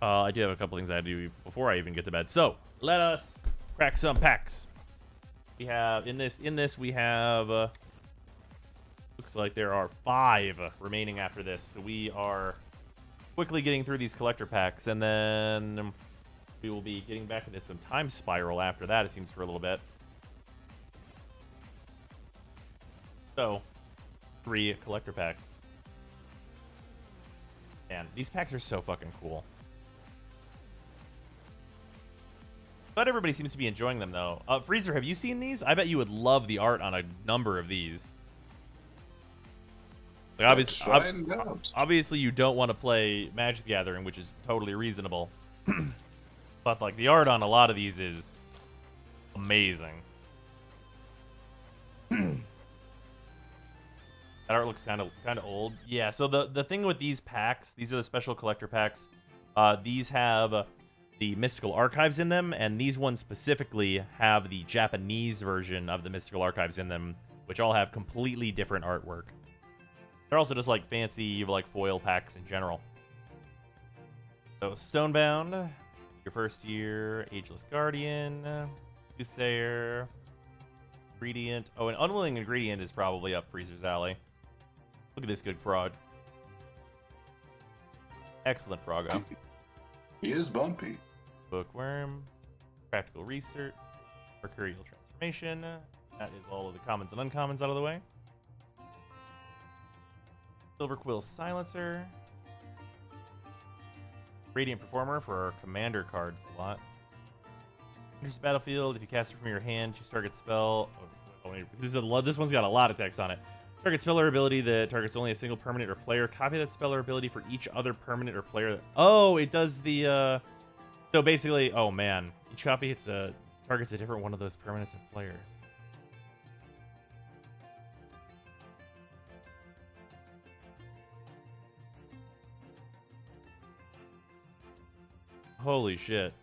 I do have a couple things I do before I even get to bed. So, let us crack some packs. We have, in this we have, looks like there are 5 remaining after this. So we are quickly getting through these collector packs, and then we will be getting back into some time spiral after that, it seems, for a little bit. So, 3 collector packs. Man, these packs are so fucking cool. But everybody seems to be enjoying them, though. Freezer, have you seen these? I bet you would love the art on a number of these. Like, obviously, you don't want to play Magic the Gathering, which is totally reasonable. But, like, the art on a lot of these is amazing. That art looks kind of old. Yeah, so the thing with these packs, these are the special collector packs. These have the Mystical Archives in them, and these ones specifically have the Japanese version of the Mystical Archives in them, which all have completely different artwork. They're also just like fancy like foil packs in general. So Stonebound, your first year, Ageless Guardian, Soothsayer, Ingredient. Oh, an Unwilling Ingredient is probably up Freezer's alley. Look at this good frog. Excellent froggo. He is bumpy. Bookworm, Practical Research, Mercurial Transformation. That is all of the commons and uncommons out of the way. Silver Quill Silencer. Radiant Performer for our Commander card slot. Enters the battlefield. If you cast it from your hand, choose target spell. This one's got a lot of text on it. Target spell or ability that targets only a single permanent or player. Copy that spell or ability for each other permanent or player. Oh, it does the... So basically, oh man. Each copy targets a different one of those permanents and players. Holy shit.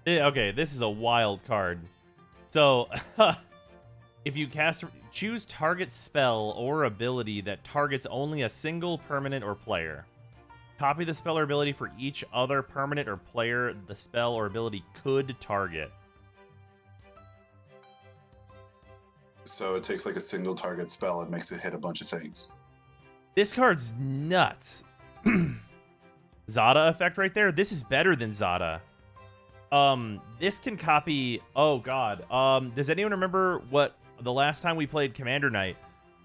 Yeah, okay, this is a wild card. So, if you choose target spell or ability that targets only a single permanent or player. Copy the spell or ability for each other permanent or player the spell or ability could target. So it takes like a single target spell and makes it hit a bunch of things. This card's nuts. Zada effect right there. This is better than Zada. This can copy... Oh, God. Does anyone remember what the last time we played Commander Night?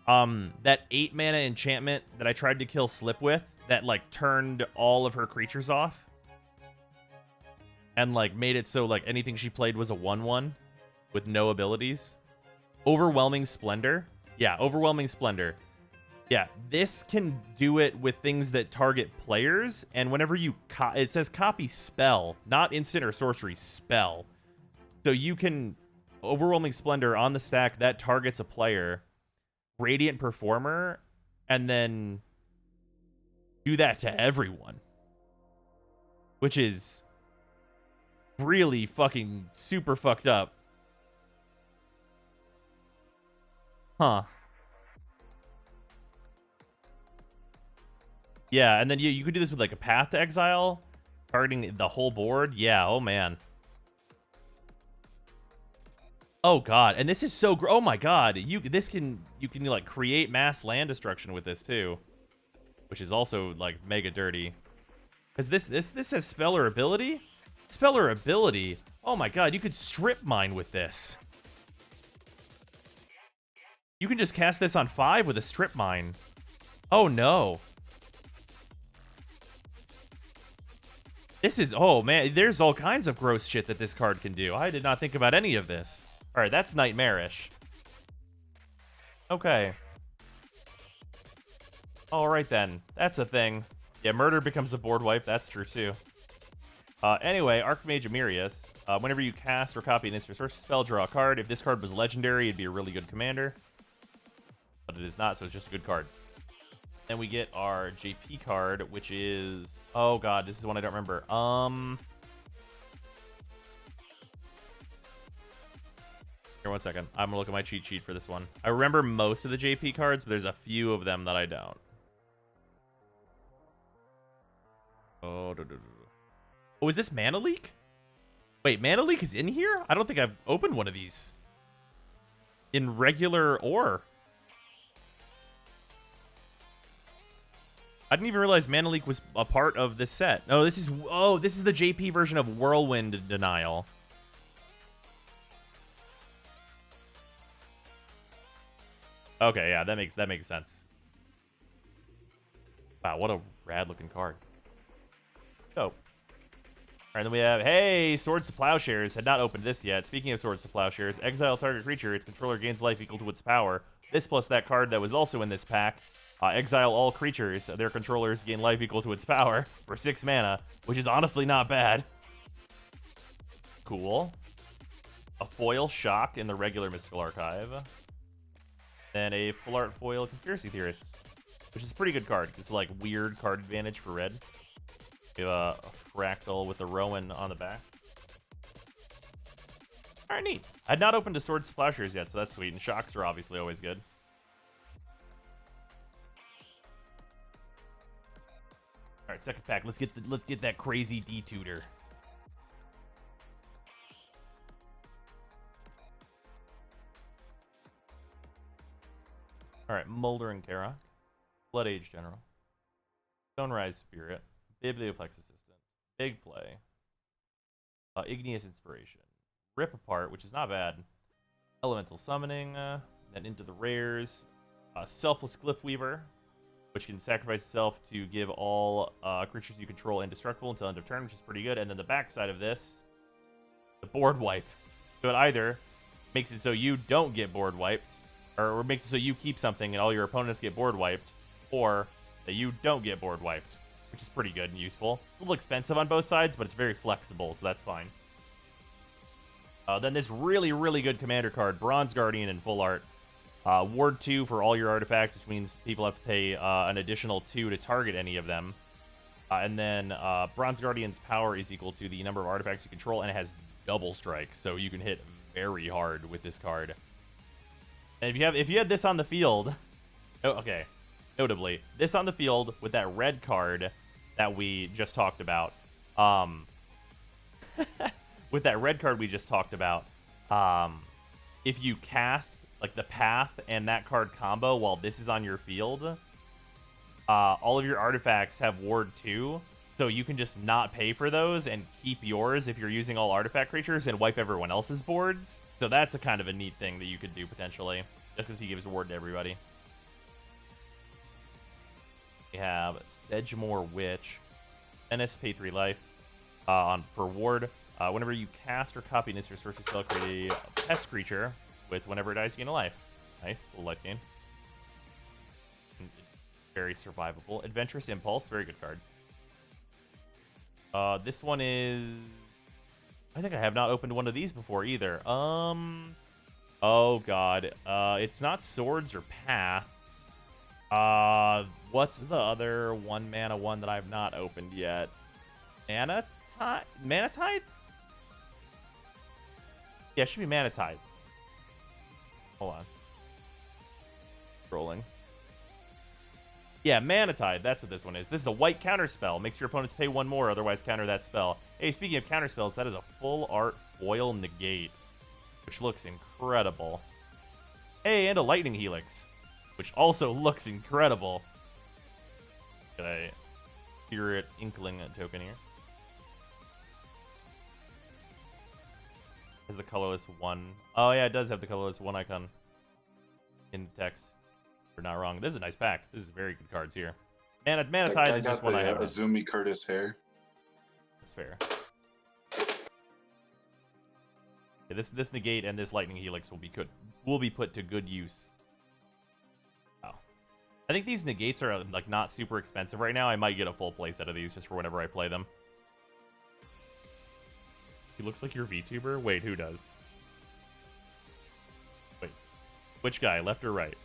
That 8 mana enchantment that I tried to kill Slip with that, like, turned all of her creatures off? And, like, made it so, like, anything she played was a 1/1 with no abilities? Overwhelming Splendor? Yeah, Overwhelming Splendor. Yeah, this can do it with things that target players, and whenever you... it says copy spell, not instant or sorcery, spell. So you can... Overwhelming Splendor on the stack, that targets a player. Radiant Performer, and then do that to everyone. Which is really fucking super fucked up. Huh. Yeah, and then you could do this with like a Path to Exile, targeting the whole board. Yeah, oh man. Oh god, and this is so oh my god, you can like create mass land destruction with this too, which is also like mega dirty. Cuz this has speller ability? Speller ability. Oh my god, you could strip mine with this. You can just cast this on 5 with a strip mine. Oh no. This is, oh man, there's all kinds of gross shit that this card can do. I did not think about any of this. All right, that's nightmarish. Okay. All right then, that's a thing. Yeah, murder becomes a board wipe. That's true too. Anyway, Archmage Amirius. Whenever you cast or copy an instant sorcery spell, draw a card. If this card was legendary, it'd be a really good commander. But it is not, so it's just a good card. Then we get our JP card, which is... Oh god, this is one I don't remember. Here, 1 second. I'm gonna look at my cheat sheet for this one. I remember most of the JP cards, but there's a few of them that I don't. Oh, oh, is this Mana Leak? Wait, Mana Leak is in here? I don't think I've opened one of these in regular ore. I didn't even realize Mana Leak was a part of this set. No, this is... Oh, this is the JP version of Whirlwind Denial. Okay, yeah, that makes sense. Wow, what a rad-looking card. Oh. All right, then we have... Hey, Swords to Plowshares. Had not opened this yet. Speaking of Swords to Plowshares, exile target creature. Its controller gains life equal to its power. This plus that card that was also in this pack. Exile all creatures. Their controllers gain life equal to its power for 6 mana, which is honestly not bad. Cool. A foil Shock in the regular Mystical Archive. And a full art foil Conspiracy Theorist, which is a pretty good card. It's like weird card advantage for red. We have a Fractal with a Rowan on the back. Alright, neat. I had not opened a Swords to Plowshares yet, so that's sweet. And Shocks are obviously always good. All right, second pack. Let's get that crazy D-tutor. All right, Moldering Kara, Blood Age General, Stonerise Spirit, Biblioplex Assistant, Big Play, Igneous Inspiration, Rip Apart, which is not bad, Elemental Summoning, then into the rares, Selfless Glyph Weaver, which can sacrifice itself to give all creatures you control indestructible until end of turn, which is pretty good. And then the backside of this, the board wipe. So it either makes it so you don't get board wiped, or makes it so you keep something and all your opponents get board wiped, or that you don't get board wiped, which is pretty good and useful. It's a little expensive on both sides, but it's very flexible, so that's fine. Then this really, really good commander card, Bronze Guardian in full art. Ward 2 for all your artifacts, which means people have to pay an additional 2 to target any of them. And then Bronze Guardian's power is equal to the number of artifacts you control, and it has double strike, so you can hit very hard with this card. And if you had this on the field, oh, okay, notably, this on the field with that red card that we just talked about, with that red card we just talked about, if you cast like the Path and that card combo while this is on your field, all of your artifacts have Ward 2, so you can just not pay for those and keep yours if you're using all artifact creatures and wipe everyone else's boards. So that's a kind of a neat thing that you could do potentially, just because he gives Ward to everybody. We have Sedgemoor Witch, Menace, pay 3 life for Ward. Whenever you cast or copy an instant sorcery spell, create a pest creature with whenever it dies, you gain a life. Nice, little life gain. Very survivable. Adventurous Impulse, very good card. This one is... I think I have not opened one of these before either. Oh god. It's not Swords or Path. What's the other 1 mana one that I've not opened yet? Manatide? Manatide? Yeah, it should be Manatide. Hold on. Scrolling. Yeah, Manatide. That's what this one is. This is a white counter spell. Makes your opponents pay 1 more, otherwise counter that spell. Hey, speaking of counter spells, that is a full art foil negate, which looks incredible. Hey, and a lightning helix, which also looks incredible. Got a spirit inkling token here. Has the colorless 1. Oh yeah, it does have the colorless 1 icon in the text. We're not wrong. This is a nice pack. This is very good cards here. Mana Tithe is just one I have. Azumi Curtis hair. That's fair. Yeah, this negate and this lightning helix will be put to good use. Wow. I think these negates are like not super expensive right now. I might get a full playset of these just for whenever I play them. He looks like your VTuber? Wait, who does? Wait. Which guy? Left or right?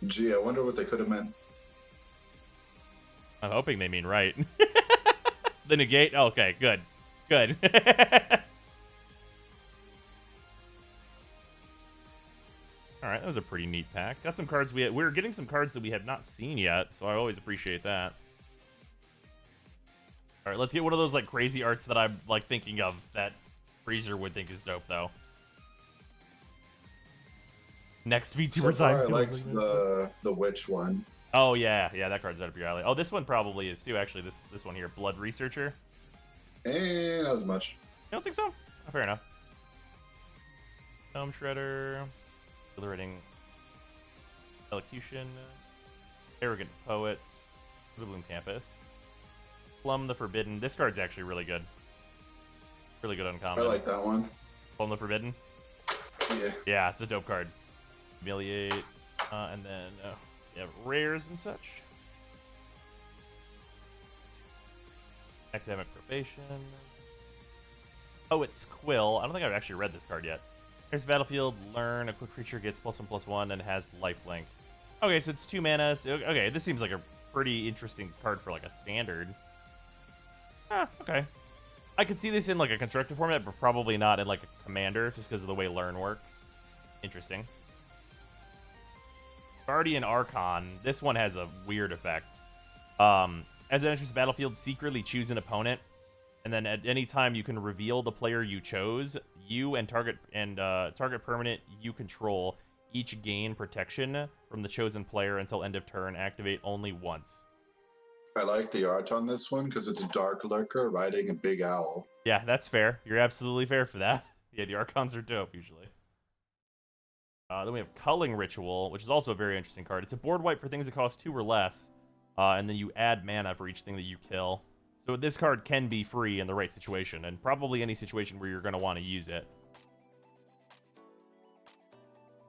Gee, I wonder what they could have meant. I'm hoping they mean right. The negate? Okay, good. Good. Alright, that was a pretty neat pack. Got some cards we're getting some cards that we have not seen yet, so I always appreciate that. Alright, let's get one of those like crazy arts that I'm like thinking of that Freezer would think is dope though. Next VTuber So far, I sign. liked the witch one. Oh yeah, that card's right up your alley. Oh, this one probably is too. Actually, this one here, Blood Researcher. Not as much. You don't think so? Oh, fair enough. Tome Shredder, Exhilarating Elocution, Arrogant Poet, Bloom Campus, Plum the Forbidden. This card's actually really good. Really good uncommon. I like that one. Plum the Forbidden. Yeah. Yeah, it's a dope card. Humiliate, and then you have rares and such. Academic Probation. Poet's Quill. I don't think I've actually read this card yet. There's Battlefield, learn, a quick creature gets +1/+1 and has lifelink. Okay, so it's 2 mana. So, okay, this seems like a pretty interesting card for like a standard. Okay. I could see this in like a constructed format, but probably not in like a commander, just because of the way learn works. Interesting. Guardian Archon. This one has a weird effect. As it enters the battlefield, secretly choose an opponent, and then at any time you can reveal the player you chose. You and target permanent you control each gain protection from the chosen player until end of turn. Activate only once. I like the art on this one because it's a dark lurker riding a big owl. Yeah, that's fair. You're absolutely fair for that. Yeah, the Archons are dope usually. Then we have Culling Ritual, which is also a very interesting card. It's a board wipe for things that cost 2 or less, and then you add mana for each thing that you kill. So this card can be free in the right situation, and probably any situation where you're going to want to use it.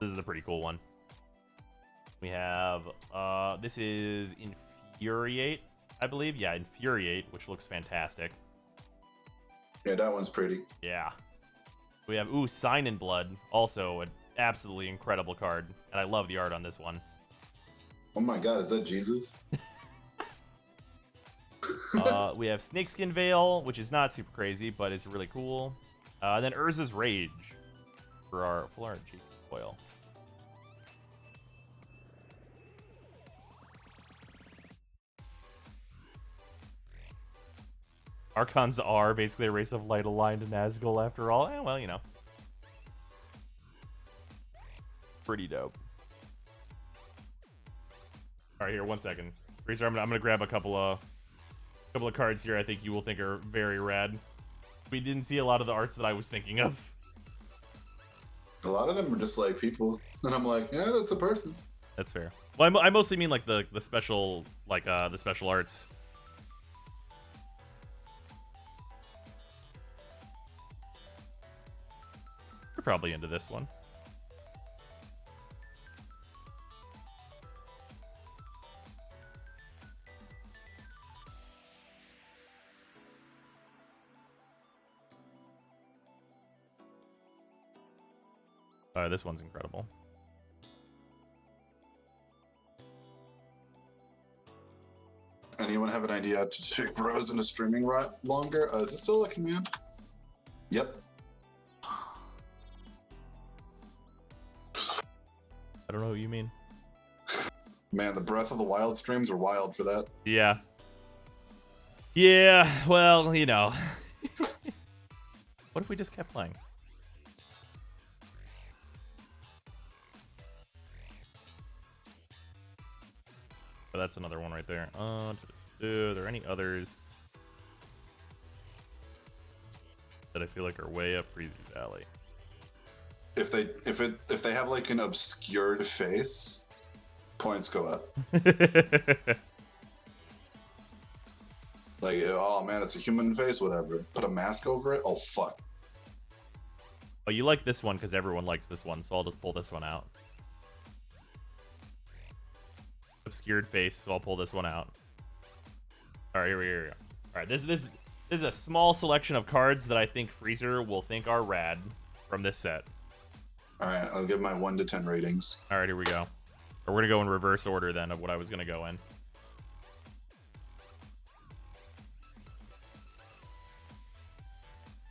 This is a pretty cool one. We have, this is Infuriate, I believe. Yeah, Infuriate, which looks fantastic. Yeah, that one's pretty. Yeah. We have, Sign in Blood, also an absolutely incredible card, and I love the art on this one. Oh my god, is that Jesus? We have Snakeskin Veil, which is not super crazy, but it's really cool. Then Urza's Rage for our G foil. Archons are basically a race of light aligned to Nazgul after all. Well, you know. Pretty dope. All right, here, 1 second. Freezer, I'm gonna grab a couple of cards here I think you will think are very rad. We didn't see a lot of the arts that I was thinking of. A lot of them are just like people, and I'm like, yeah, that's a person. That's fair. Well, I mostly mean like the special, like the special arts. We're probably into this one. This one's incredible. Anyone have an idea to trick Rose into streaming longer? Is it still looking man? Yep. I don't know what you mean. Man, the Breath of the Wild streams were wild for that. Yeah. Yeah, well, you know, What if we just kept playing? Oh, that's another one right there. Are there any others that I feel like are way up Freezer's alley? If they have like an obscured face, points go up. Like, oh man, it's a human face, whatever. Put a mask over it. Oh fuck. Oh, you like this one because everyone likes this one, so I'll just pull this one out. Obscured face, so I'll pull this one out. All right, here we go. All right, this is a small selection of cards that I think Freezer will think are rad from this set. All right, I'll give my 1 to 10 ratings. All right, here we go. Or we're gonna go in reverse order then of what I was gonna go in.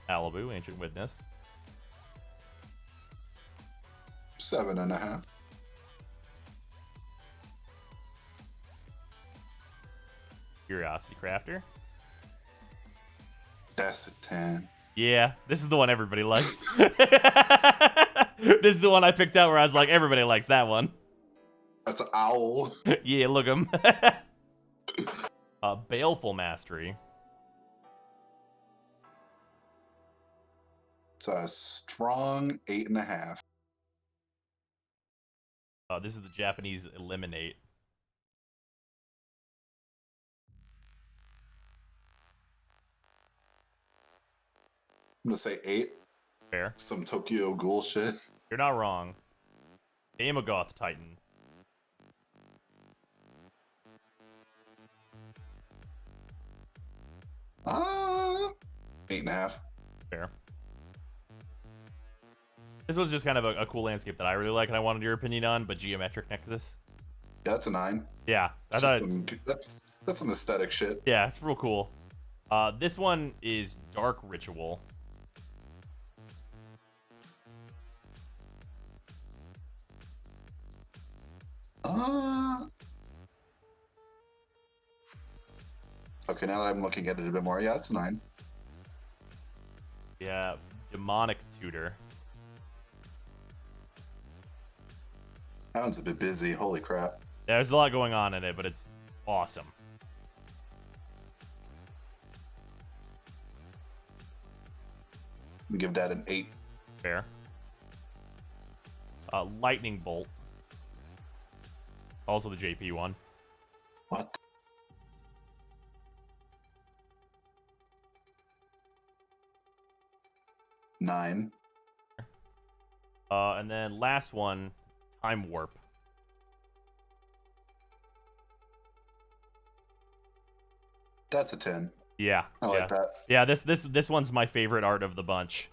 Malibu, Ancient Witness. 7.5. Curiosity Crafter. That's a 10. Yeah, this is the one everybody likes. This is the one I picked out where I was like, everybody likes that one. That's an owl. Yeah, look him. Baleful Mastery. It's a strong 8.5. This is the Japanese Eliminate. I'm gonna say 8. Fair. Some Tokyo Ghoul shit. You're not wrong. Daemogoth Titan. Uh, 8.5. Fair. This was just kind of a cool landscape that I really like and I wanted your opinion on, but Geometric Nexus. Yeah, that's a 9. Yeah, I It's thought just that's some aesthetic shit. yeah, it's real cool. This one is Dark Ritual. Okay, now that I'm looking at it a bit more, yeah, it's a 9. Yeah, Demonic Tutor. That one's a bit busy. Holy crap. Yeah, there's a lot going on in it, but it's awesome. We give that an 8. Fair. Lightning Bolt. Also the JP one. What? Nine. And then last one, Time Warp. That's a 10. Yeah. I like that. Yeah, this one's my favorite art of the bunch.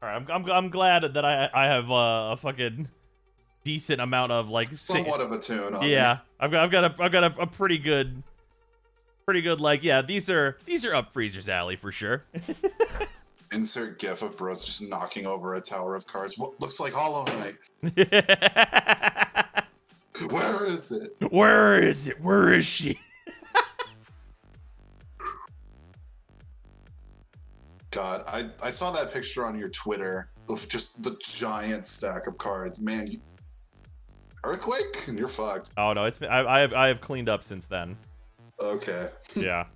All right, I'm glad that I have a fucking decent amount of like somewhat of a tune. On yeah, me. I've got a pretty good like yeah, these are up Freezer's alley for sure. Insert gif of bros just knocking over a tower of cards. What looks like Hollow Knight? Where is it? Where is it? Where is she? God, I saw that picture on your Twitter of just the giant stack of cards. Man, Earthquake? And you're fucked. Oh no, it's been, I have cleaned up since then. Okay. Yeah.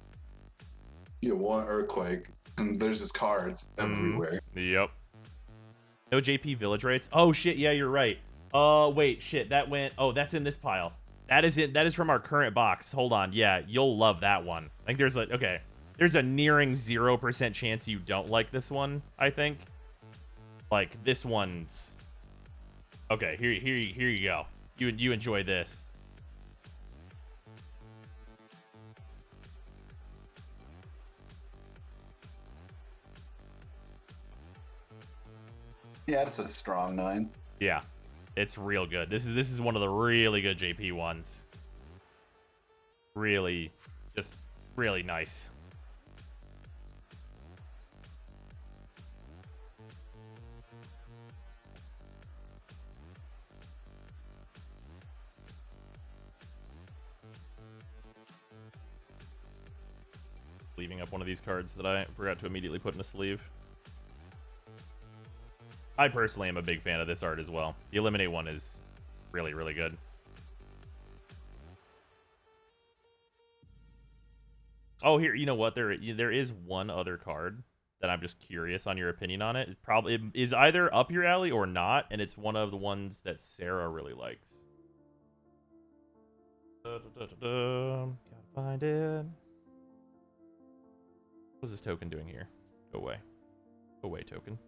You want Earthquake, and there's just cards everywhere. Yep. No JP Village rates? Oh shit, yeah, you're right. Wait, shit, that went. Oh, that's in this pile. That is it. That is from our current box. Hold on. Yeah, you'll love that one. Like, there's like, okay, there's a nearing 0% chance you don't like this one. I think. Like this one's. Okay, here you go. You enjoy this. Yeah, it's a strong 9. Yeah, it's real good. This is one of the really good JP ones. Really, just really nice. sleeving up one of these cards that I forgot to immediately put in a sleeve. I personally am a big fan of this art as well. The Eliminate one is really, really good. Oh, here, you know what? There is one other card that I'm just curious on your opinion on it. It probably is either up your alley or not, and it's one of the ones that Sarah really likes. Gotta find it. What's this token doing here? Go away. Go away, token.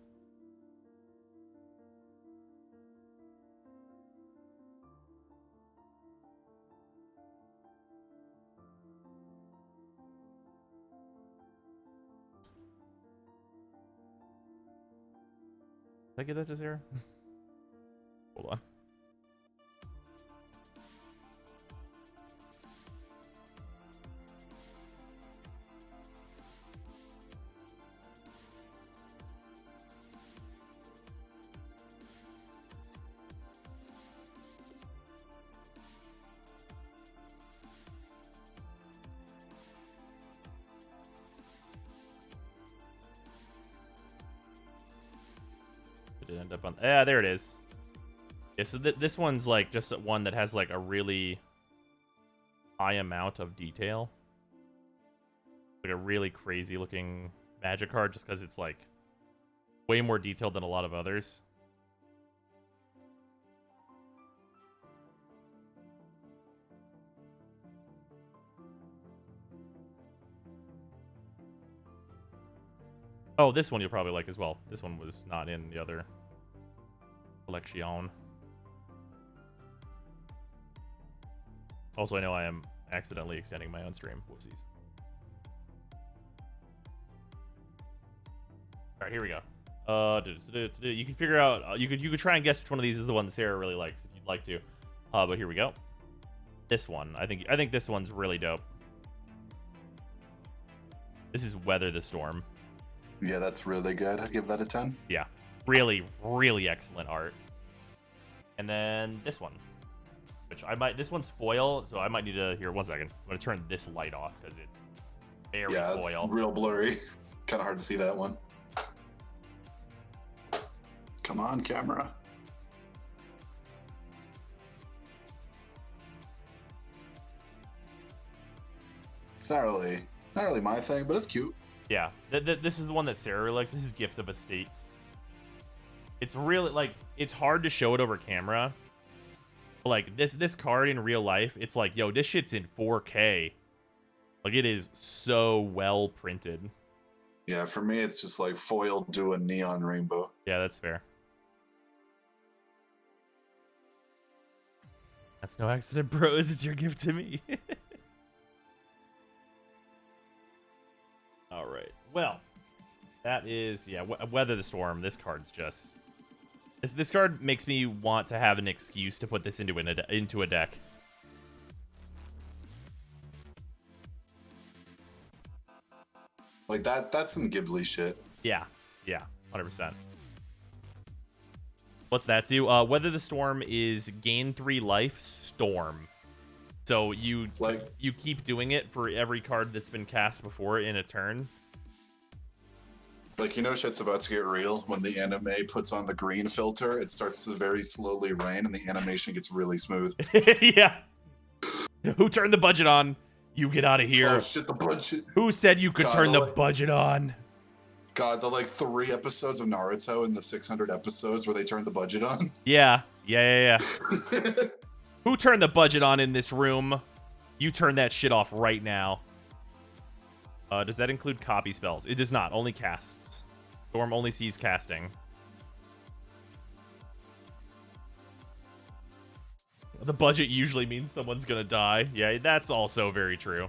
Did I get that to Sarah? Hold on. Did it end up on? Yeah, there it is. Yeah, so this one's like just one that has like a really high amount of detail. Like a really crazy looking magic card, just because it's like way more detailed than a lot of others. Oh, this one you'll probably like as well. This one was not in the other collection. Also, I know I am accidentally extending my own stream. Whoopsies. All right, here we go. You can figure out. You could try and guess which one of these is the one that Sarah really likes if you'd like to. But here we go. This one. I think this one's really dope. This is Weather the Storm. Yeah, that's really good. I'd give that a 10. Yeah. Really, really excellent art. And then this one. Which this one's foil, so I might need to, here, 1 second. I'm going to turn this light off because it's very foil. Yeah, it's real blurry. Kind of hard to see that one. Come on, camera. It's not really my thing, but it's cute. Yeah, this is the one that Sarah really likes. This is Gift of Estates. It's really, like, it's hard to show it over camera. But, like, this card in real life, it's like, yo, this shit's in 4K. Like, it is so well printed. Yeah, for me, it's just like foil do a neon rainbow. Yeah, that's fair. That's no accident, bros. It's your gift to me. All right. Well, that is, yeah, Weather the Storm. This card's just... This card makes me want to have an excuse to put this into a deck. Like, that's some Ghibli shit. Yeah. Yeah. 100%. What's that do? Weather the Storm is gain 3 life, storm. So you keep doing it for every card that's been cast before in a turn. Like, you know shit's about to get real when the anime puts on the green filter. It starts to very slowly rain and the animation gets really smooth. Yeah. Who turned the budget on? You get out of here. Oh shit, the budget. Who said you could turn the budget on? God, the like 3 episodes of Naruto in the 600 episodes where they turned the budget on. Yeah. Who turned the budget on in this room? You turn that shit off right now. Does that include copy spells? It does not. Only casts. Storm only sees casting. The budget usually means someone's gonna die. Yeah, that's also very true.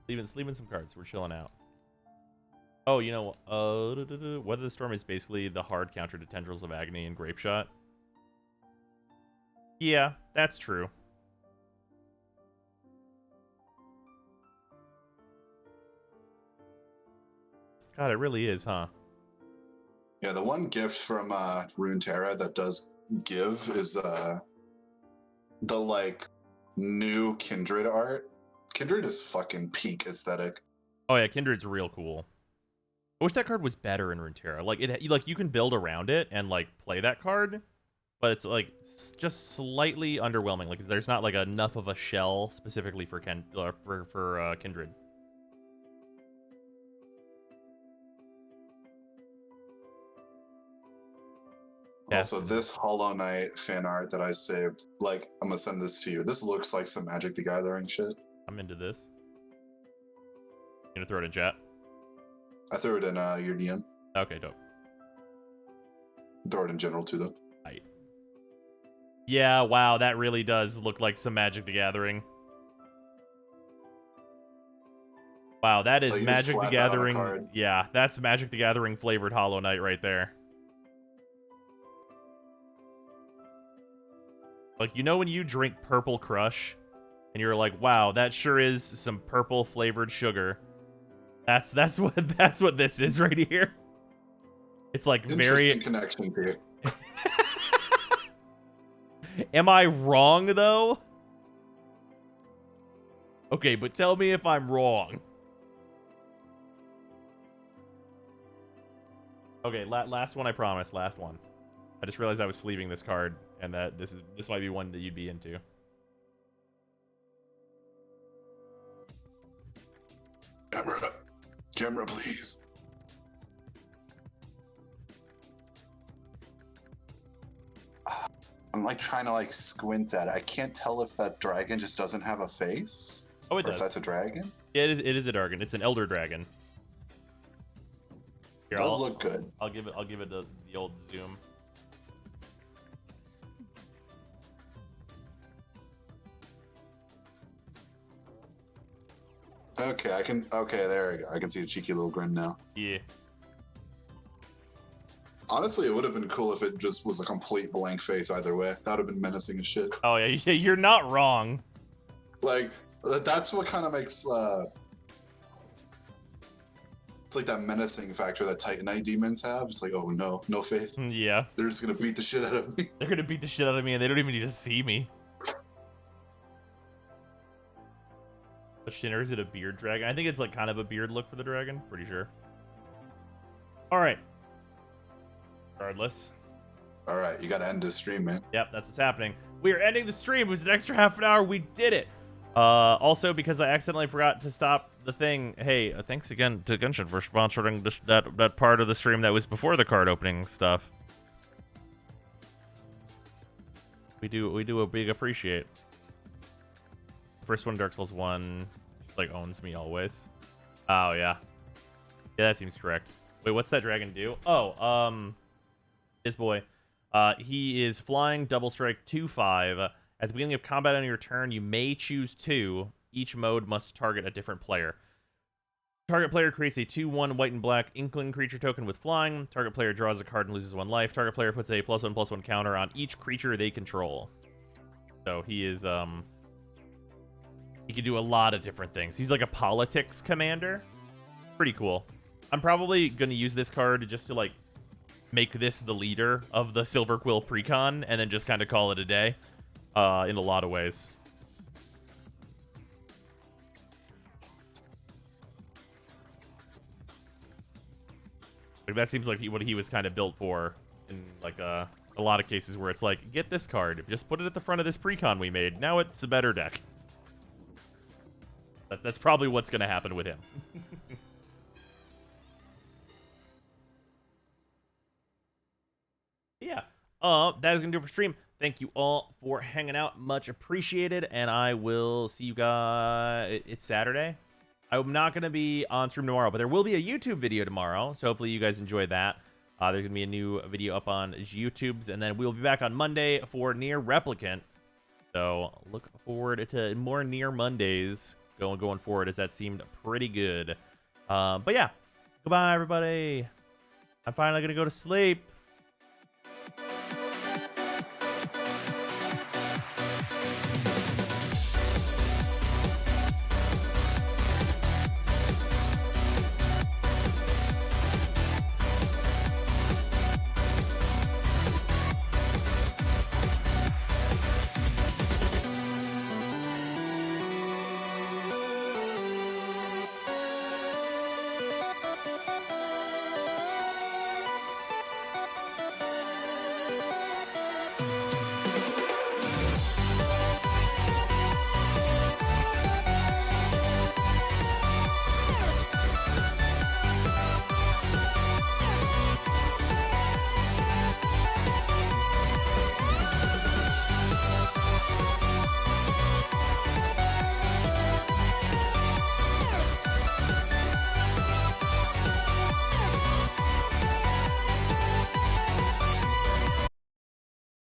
Leaving some cards. We're chilling out. Oh, you know, Weather the Storm is basically the hard counter to Tendrils of Agony and Grape Shot. Yeah, that's true. God, it really is, huh? Yeah, the one gift from Runeterra that does give is the like new Kindred art. Kindred is fucking peak aesthetic. Oh yeah, Kindred's real cool. I wish that card was better in Runeterra. Like you can build around it and like play that card, but it's like just slightly underwhelming. Like there's not like enough of a shell specifically for Kindred. Also, this Hollow Knight fan art that I saved, like, I'm gonna send this to you. This looks like some Magic the Gathering shit. I'm into this. You gonna throw it in chat? I threw it in your DM. Okay, dope. Throw it in general too, though. Right. Yeah, wow, that really does look like some Magic the Gathering. Wow, that is Like, Magic the Gathering. Yeah, that's Magic the Gathering flavored Hollow Knight right there. Like, you know when you drink Purple Crush and you're like, wow, that sure is some purple flavored sugar. That's what this is right here. It's like very interesting connection here. Am I wrong though? Okay, but tell me if I'm wrong. Okay, last one, I promise. Last one. I just realized I was sleeving this card, and that this might be one that you'd be into. Camera, please. I'm like trying to like squint at it. I can't tell if that dragon just doesn't have a face. Oh, it or does. If that's a dragon. Yeah, it is a dragon. It's an elder dragon. Here, It does look good. I'll give it the old zoom. Okay, there we go. I can see a cheeky little grin now. Yeah. Honestly, it would have been cool if it just was a complete blank face either way. That would have been menacing as shit. Oh yeah, you're not wrong. Like, that's what kind of makes it's like that menacing factor that Titanite demons have. It's like, oh no, no face. Yeah. They're just gonna beat the shit out of me. They're gonna beat the shit out of me, and they don't even need to see me. A Shinner, is it a beard dragon? I think it's like kind of a beard look for the dragon. Pretty sure. All right. Regardless. All right, you gotta end this stream, man. Yep, that's what's happening. We are ending the stream. It was an extra half an hour. We did it. Also, because I accidentally forgot to stop the thing. Hey, thanks again to Genshin for sponsoring that part of the stream that was before the card opening stuff. We do a big appreciate. First one, Dark Souls 1, like owns me always. Oh yeah, yeah, that seems correct. Wait, what's that dragon do? Oh, this boy, he is flying, double strike, 2/5. At the beginning of combat on your turn, you may choose 2. Each mode must target a different player. Target player creates a 2/1 white and black Inkling creature token with flying. Target player draws a card and loses 1 life. Target player puts a +1/+1 counter on each creature they control. So he is he can do a lot of different things. He's like a politics commander. Pretty cool. I'm probably going to use this card just to like make this the leader of the Silver Quill Precon and then just kind of call it a day in a lot of ways. Like that seems like what he was kind of built for in like a lot of cases where it's like, get this card, just put it at the front of this Precon we made. Now it's a better deck. That's probably what's going to happen with him. Yeah. That is going to do it for stream. Thank you all for hanging out. Much appreciated. And I will see you guys. It's Saturday. I'm not going to be on stream tomorrow, but there will be a YouTube video tomorrow. So hopefully you guys enjoy that. There's going to be a new video up on YouTube's. And then we'll be back on Monday for Nier Replicant. So look forward to more Nier Mondays going forward, as that seemed pretty good. But yeah. Goodbye, everybody. I'm finally going to go to sleep.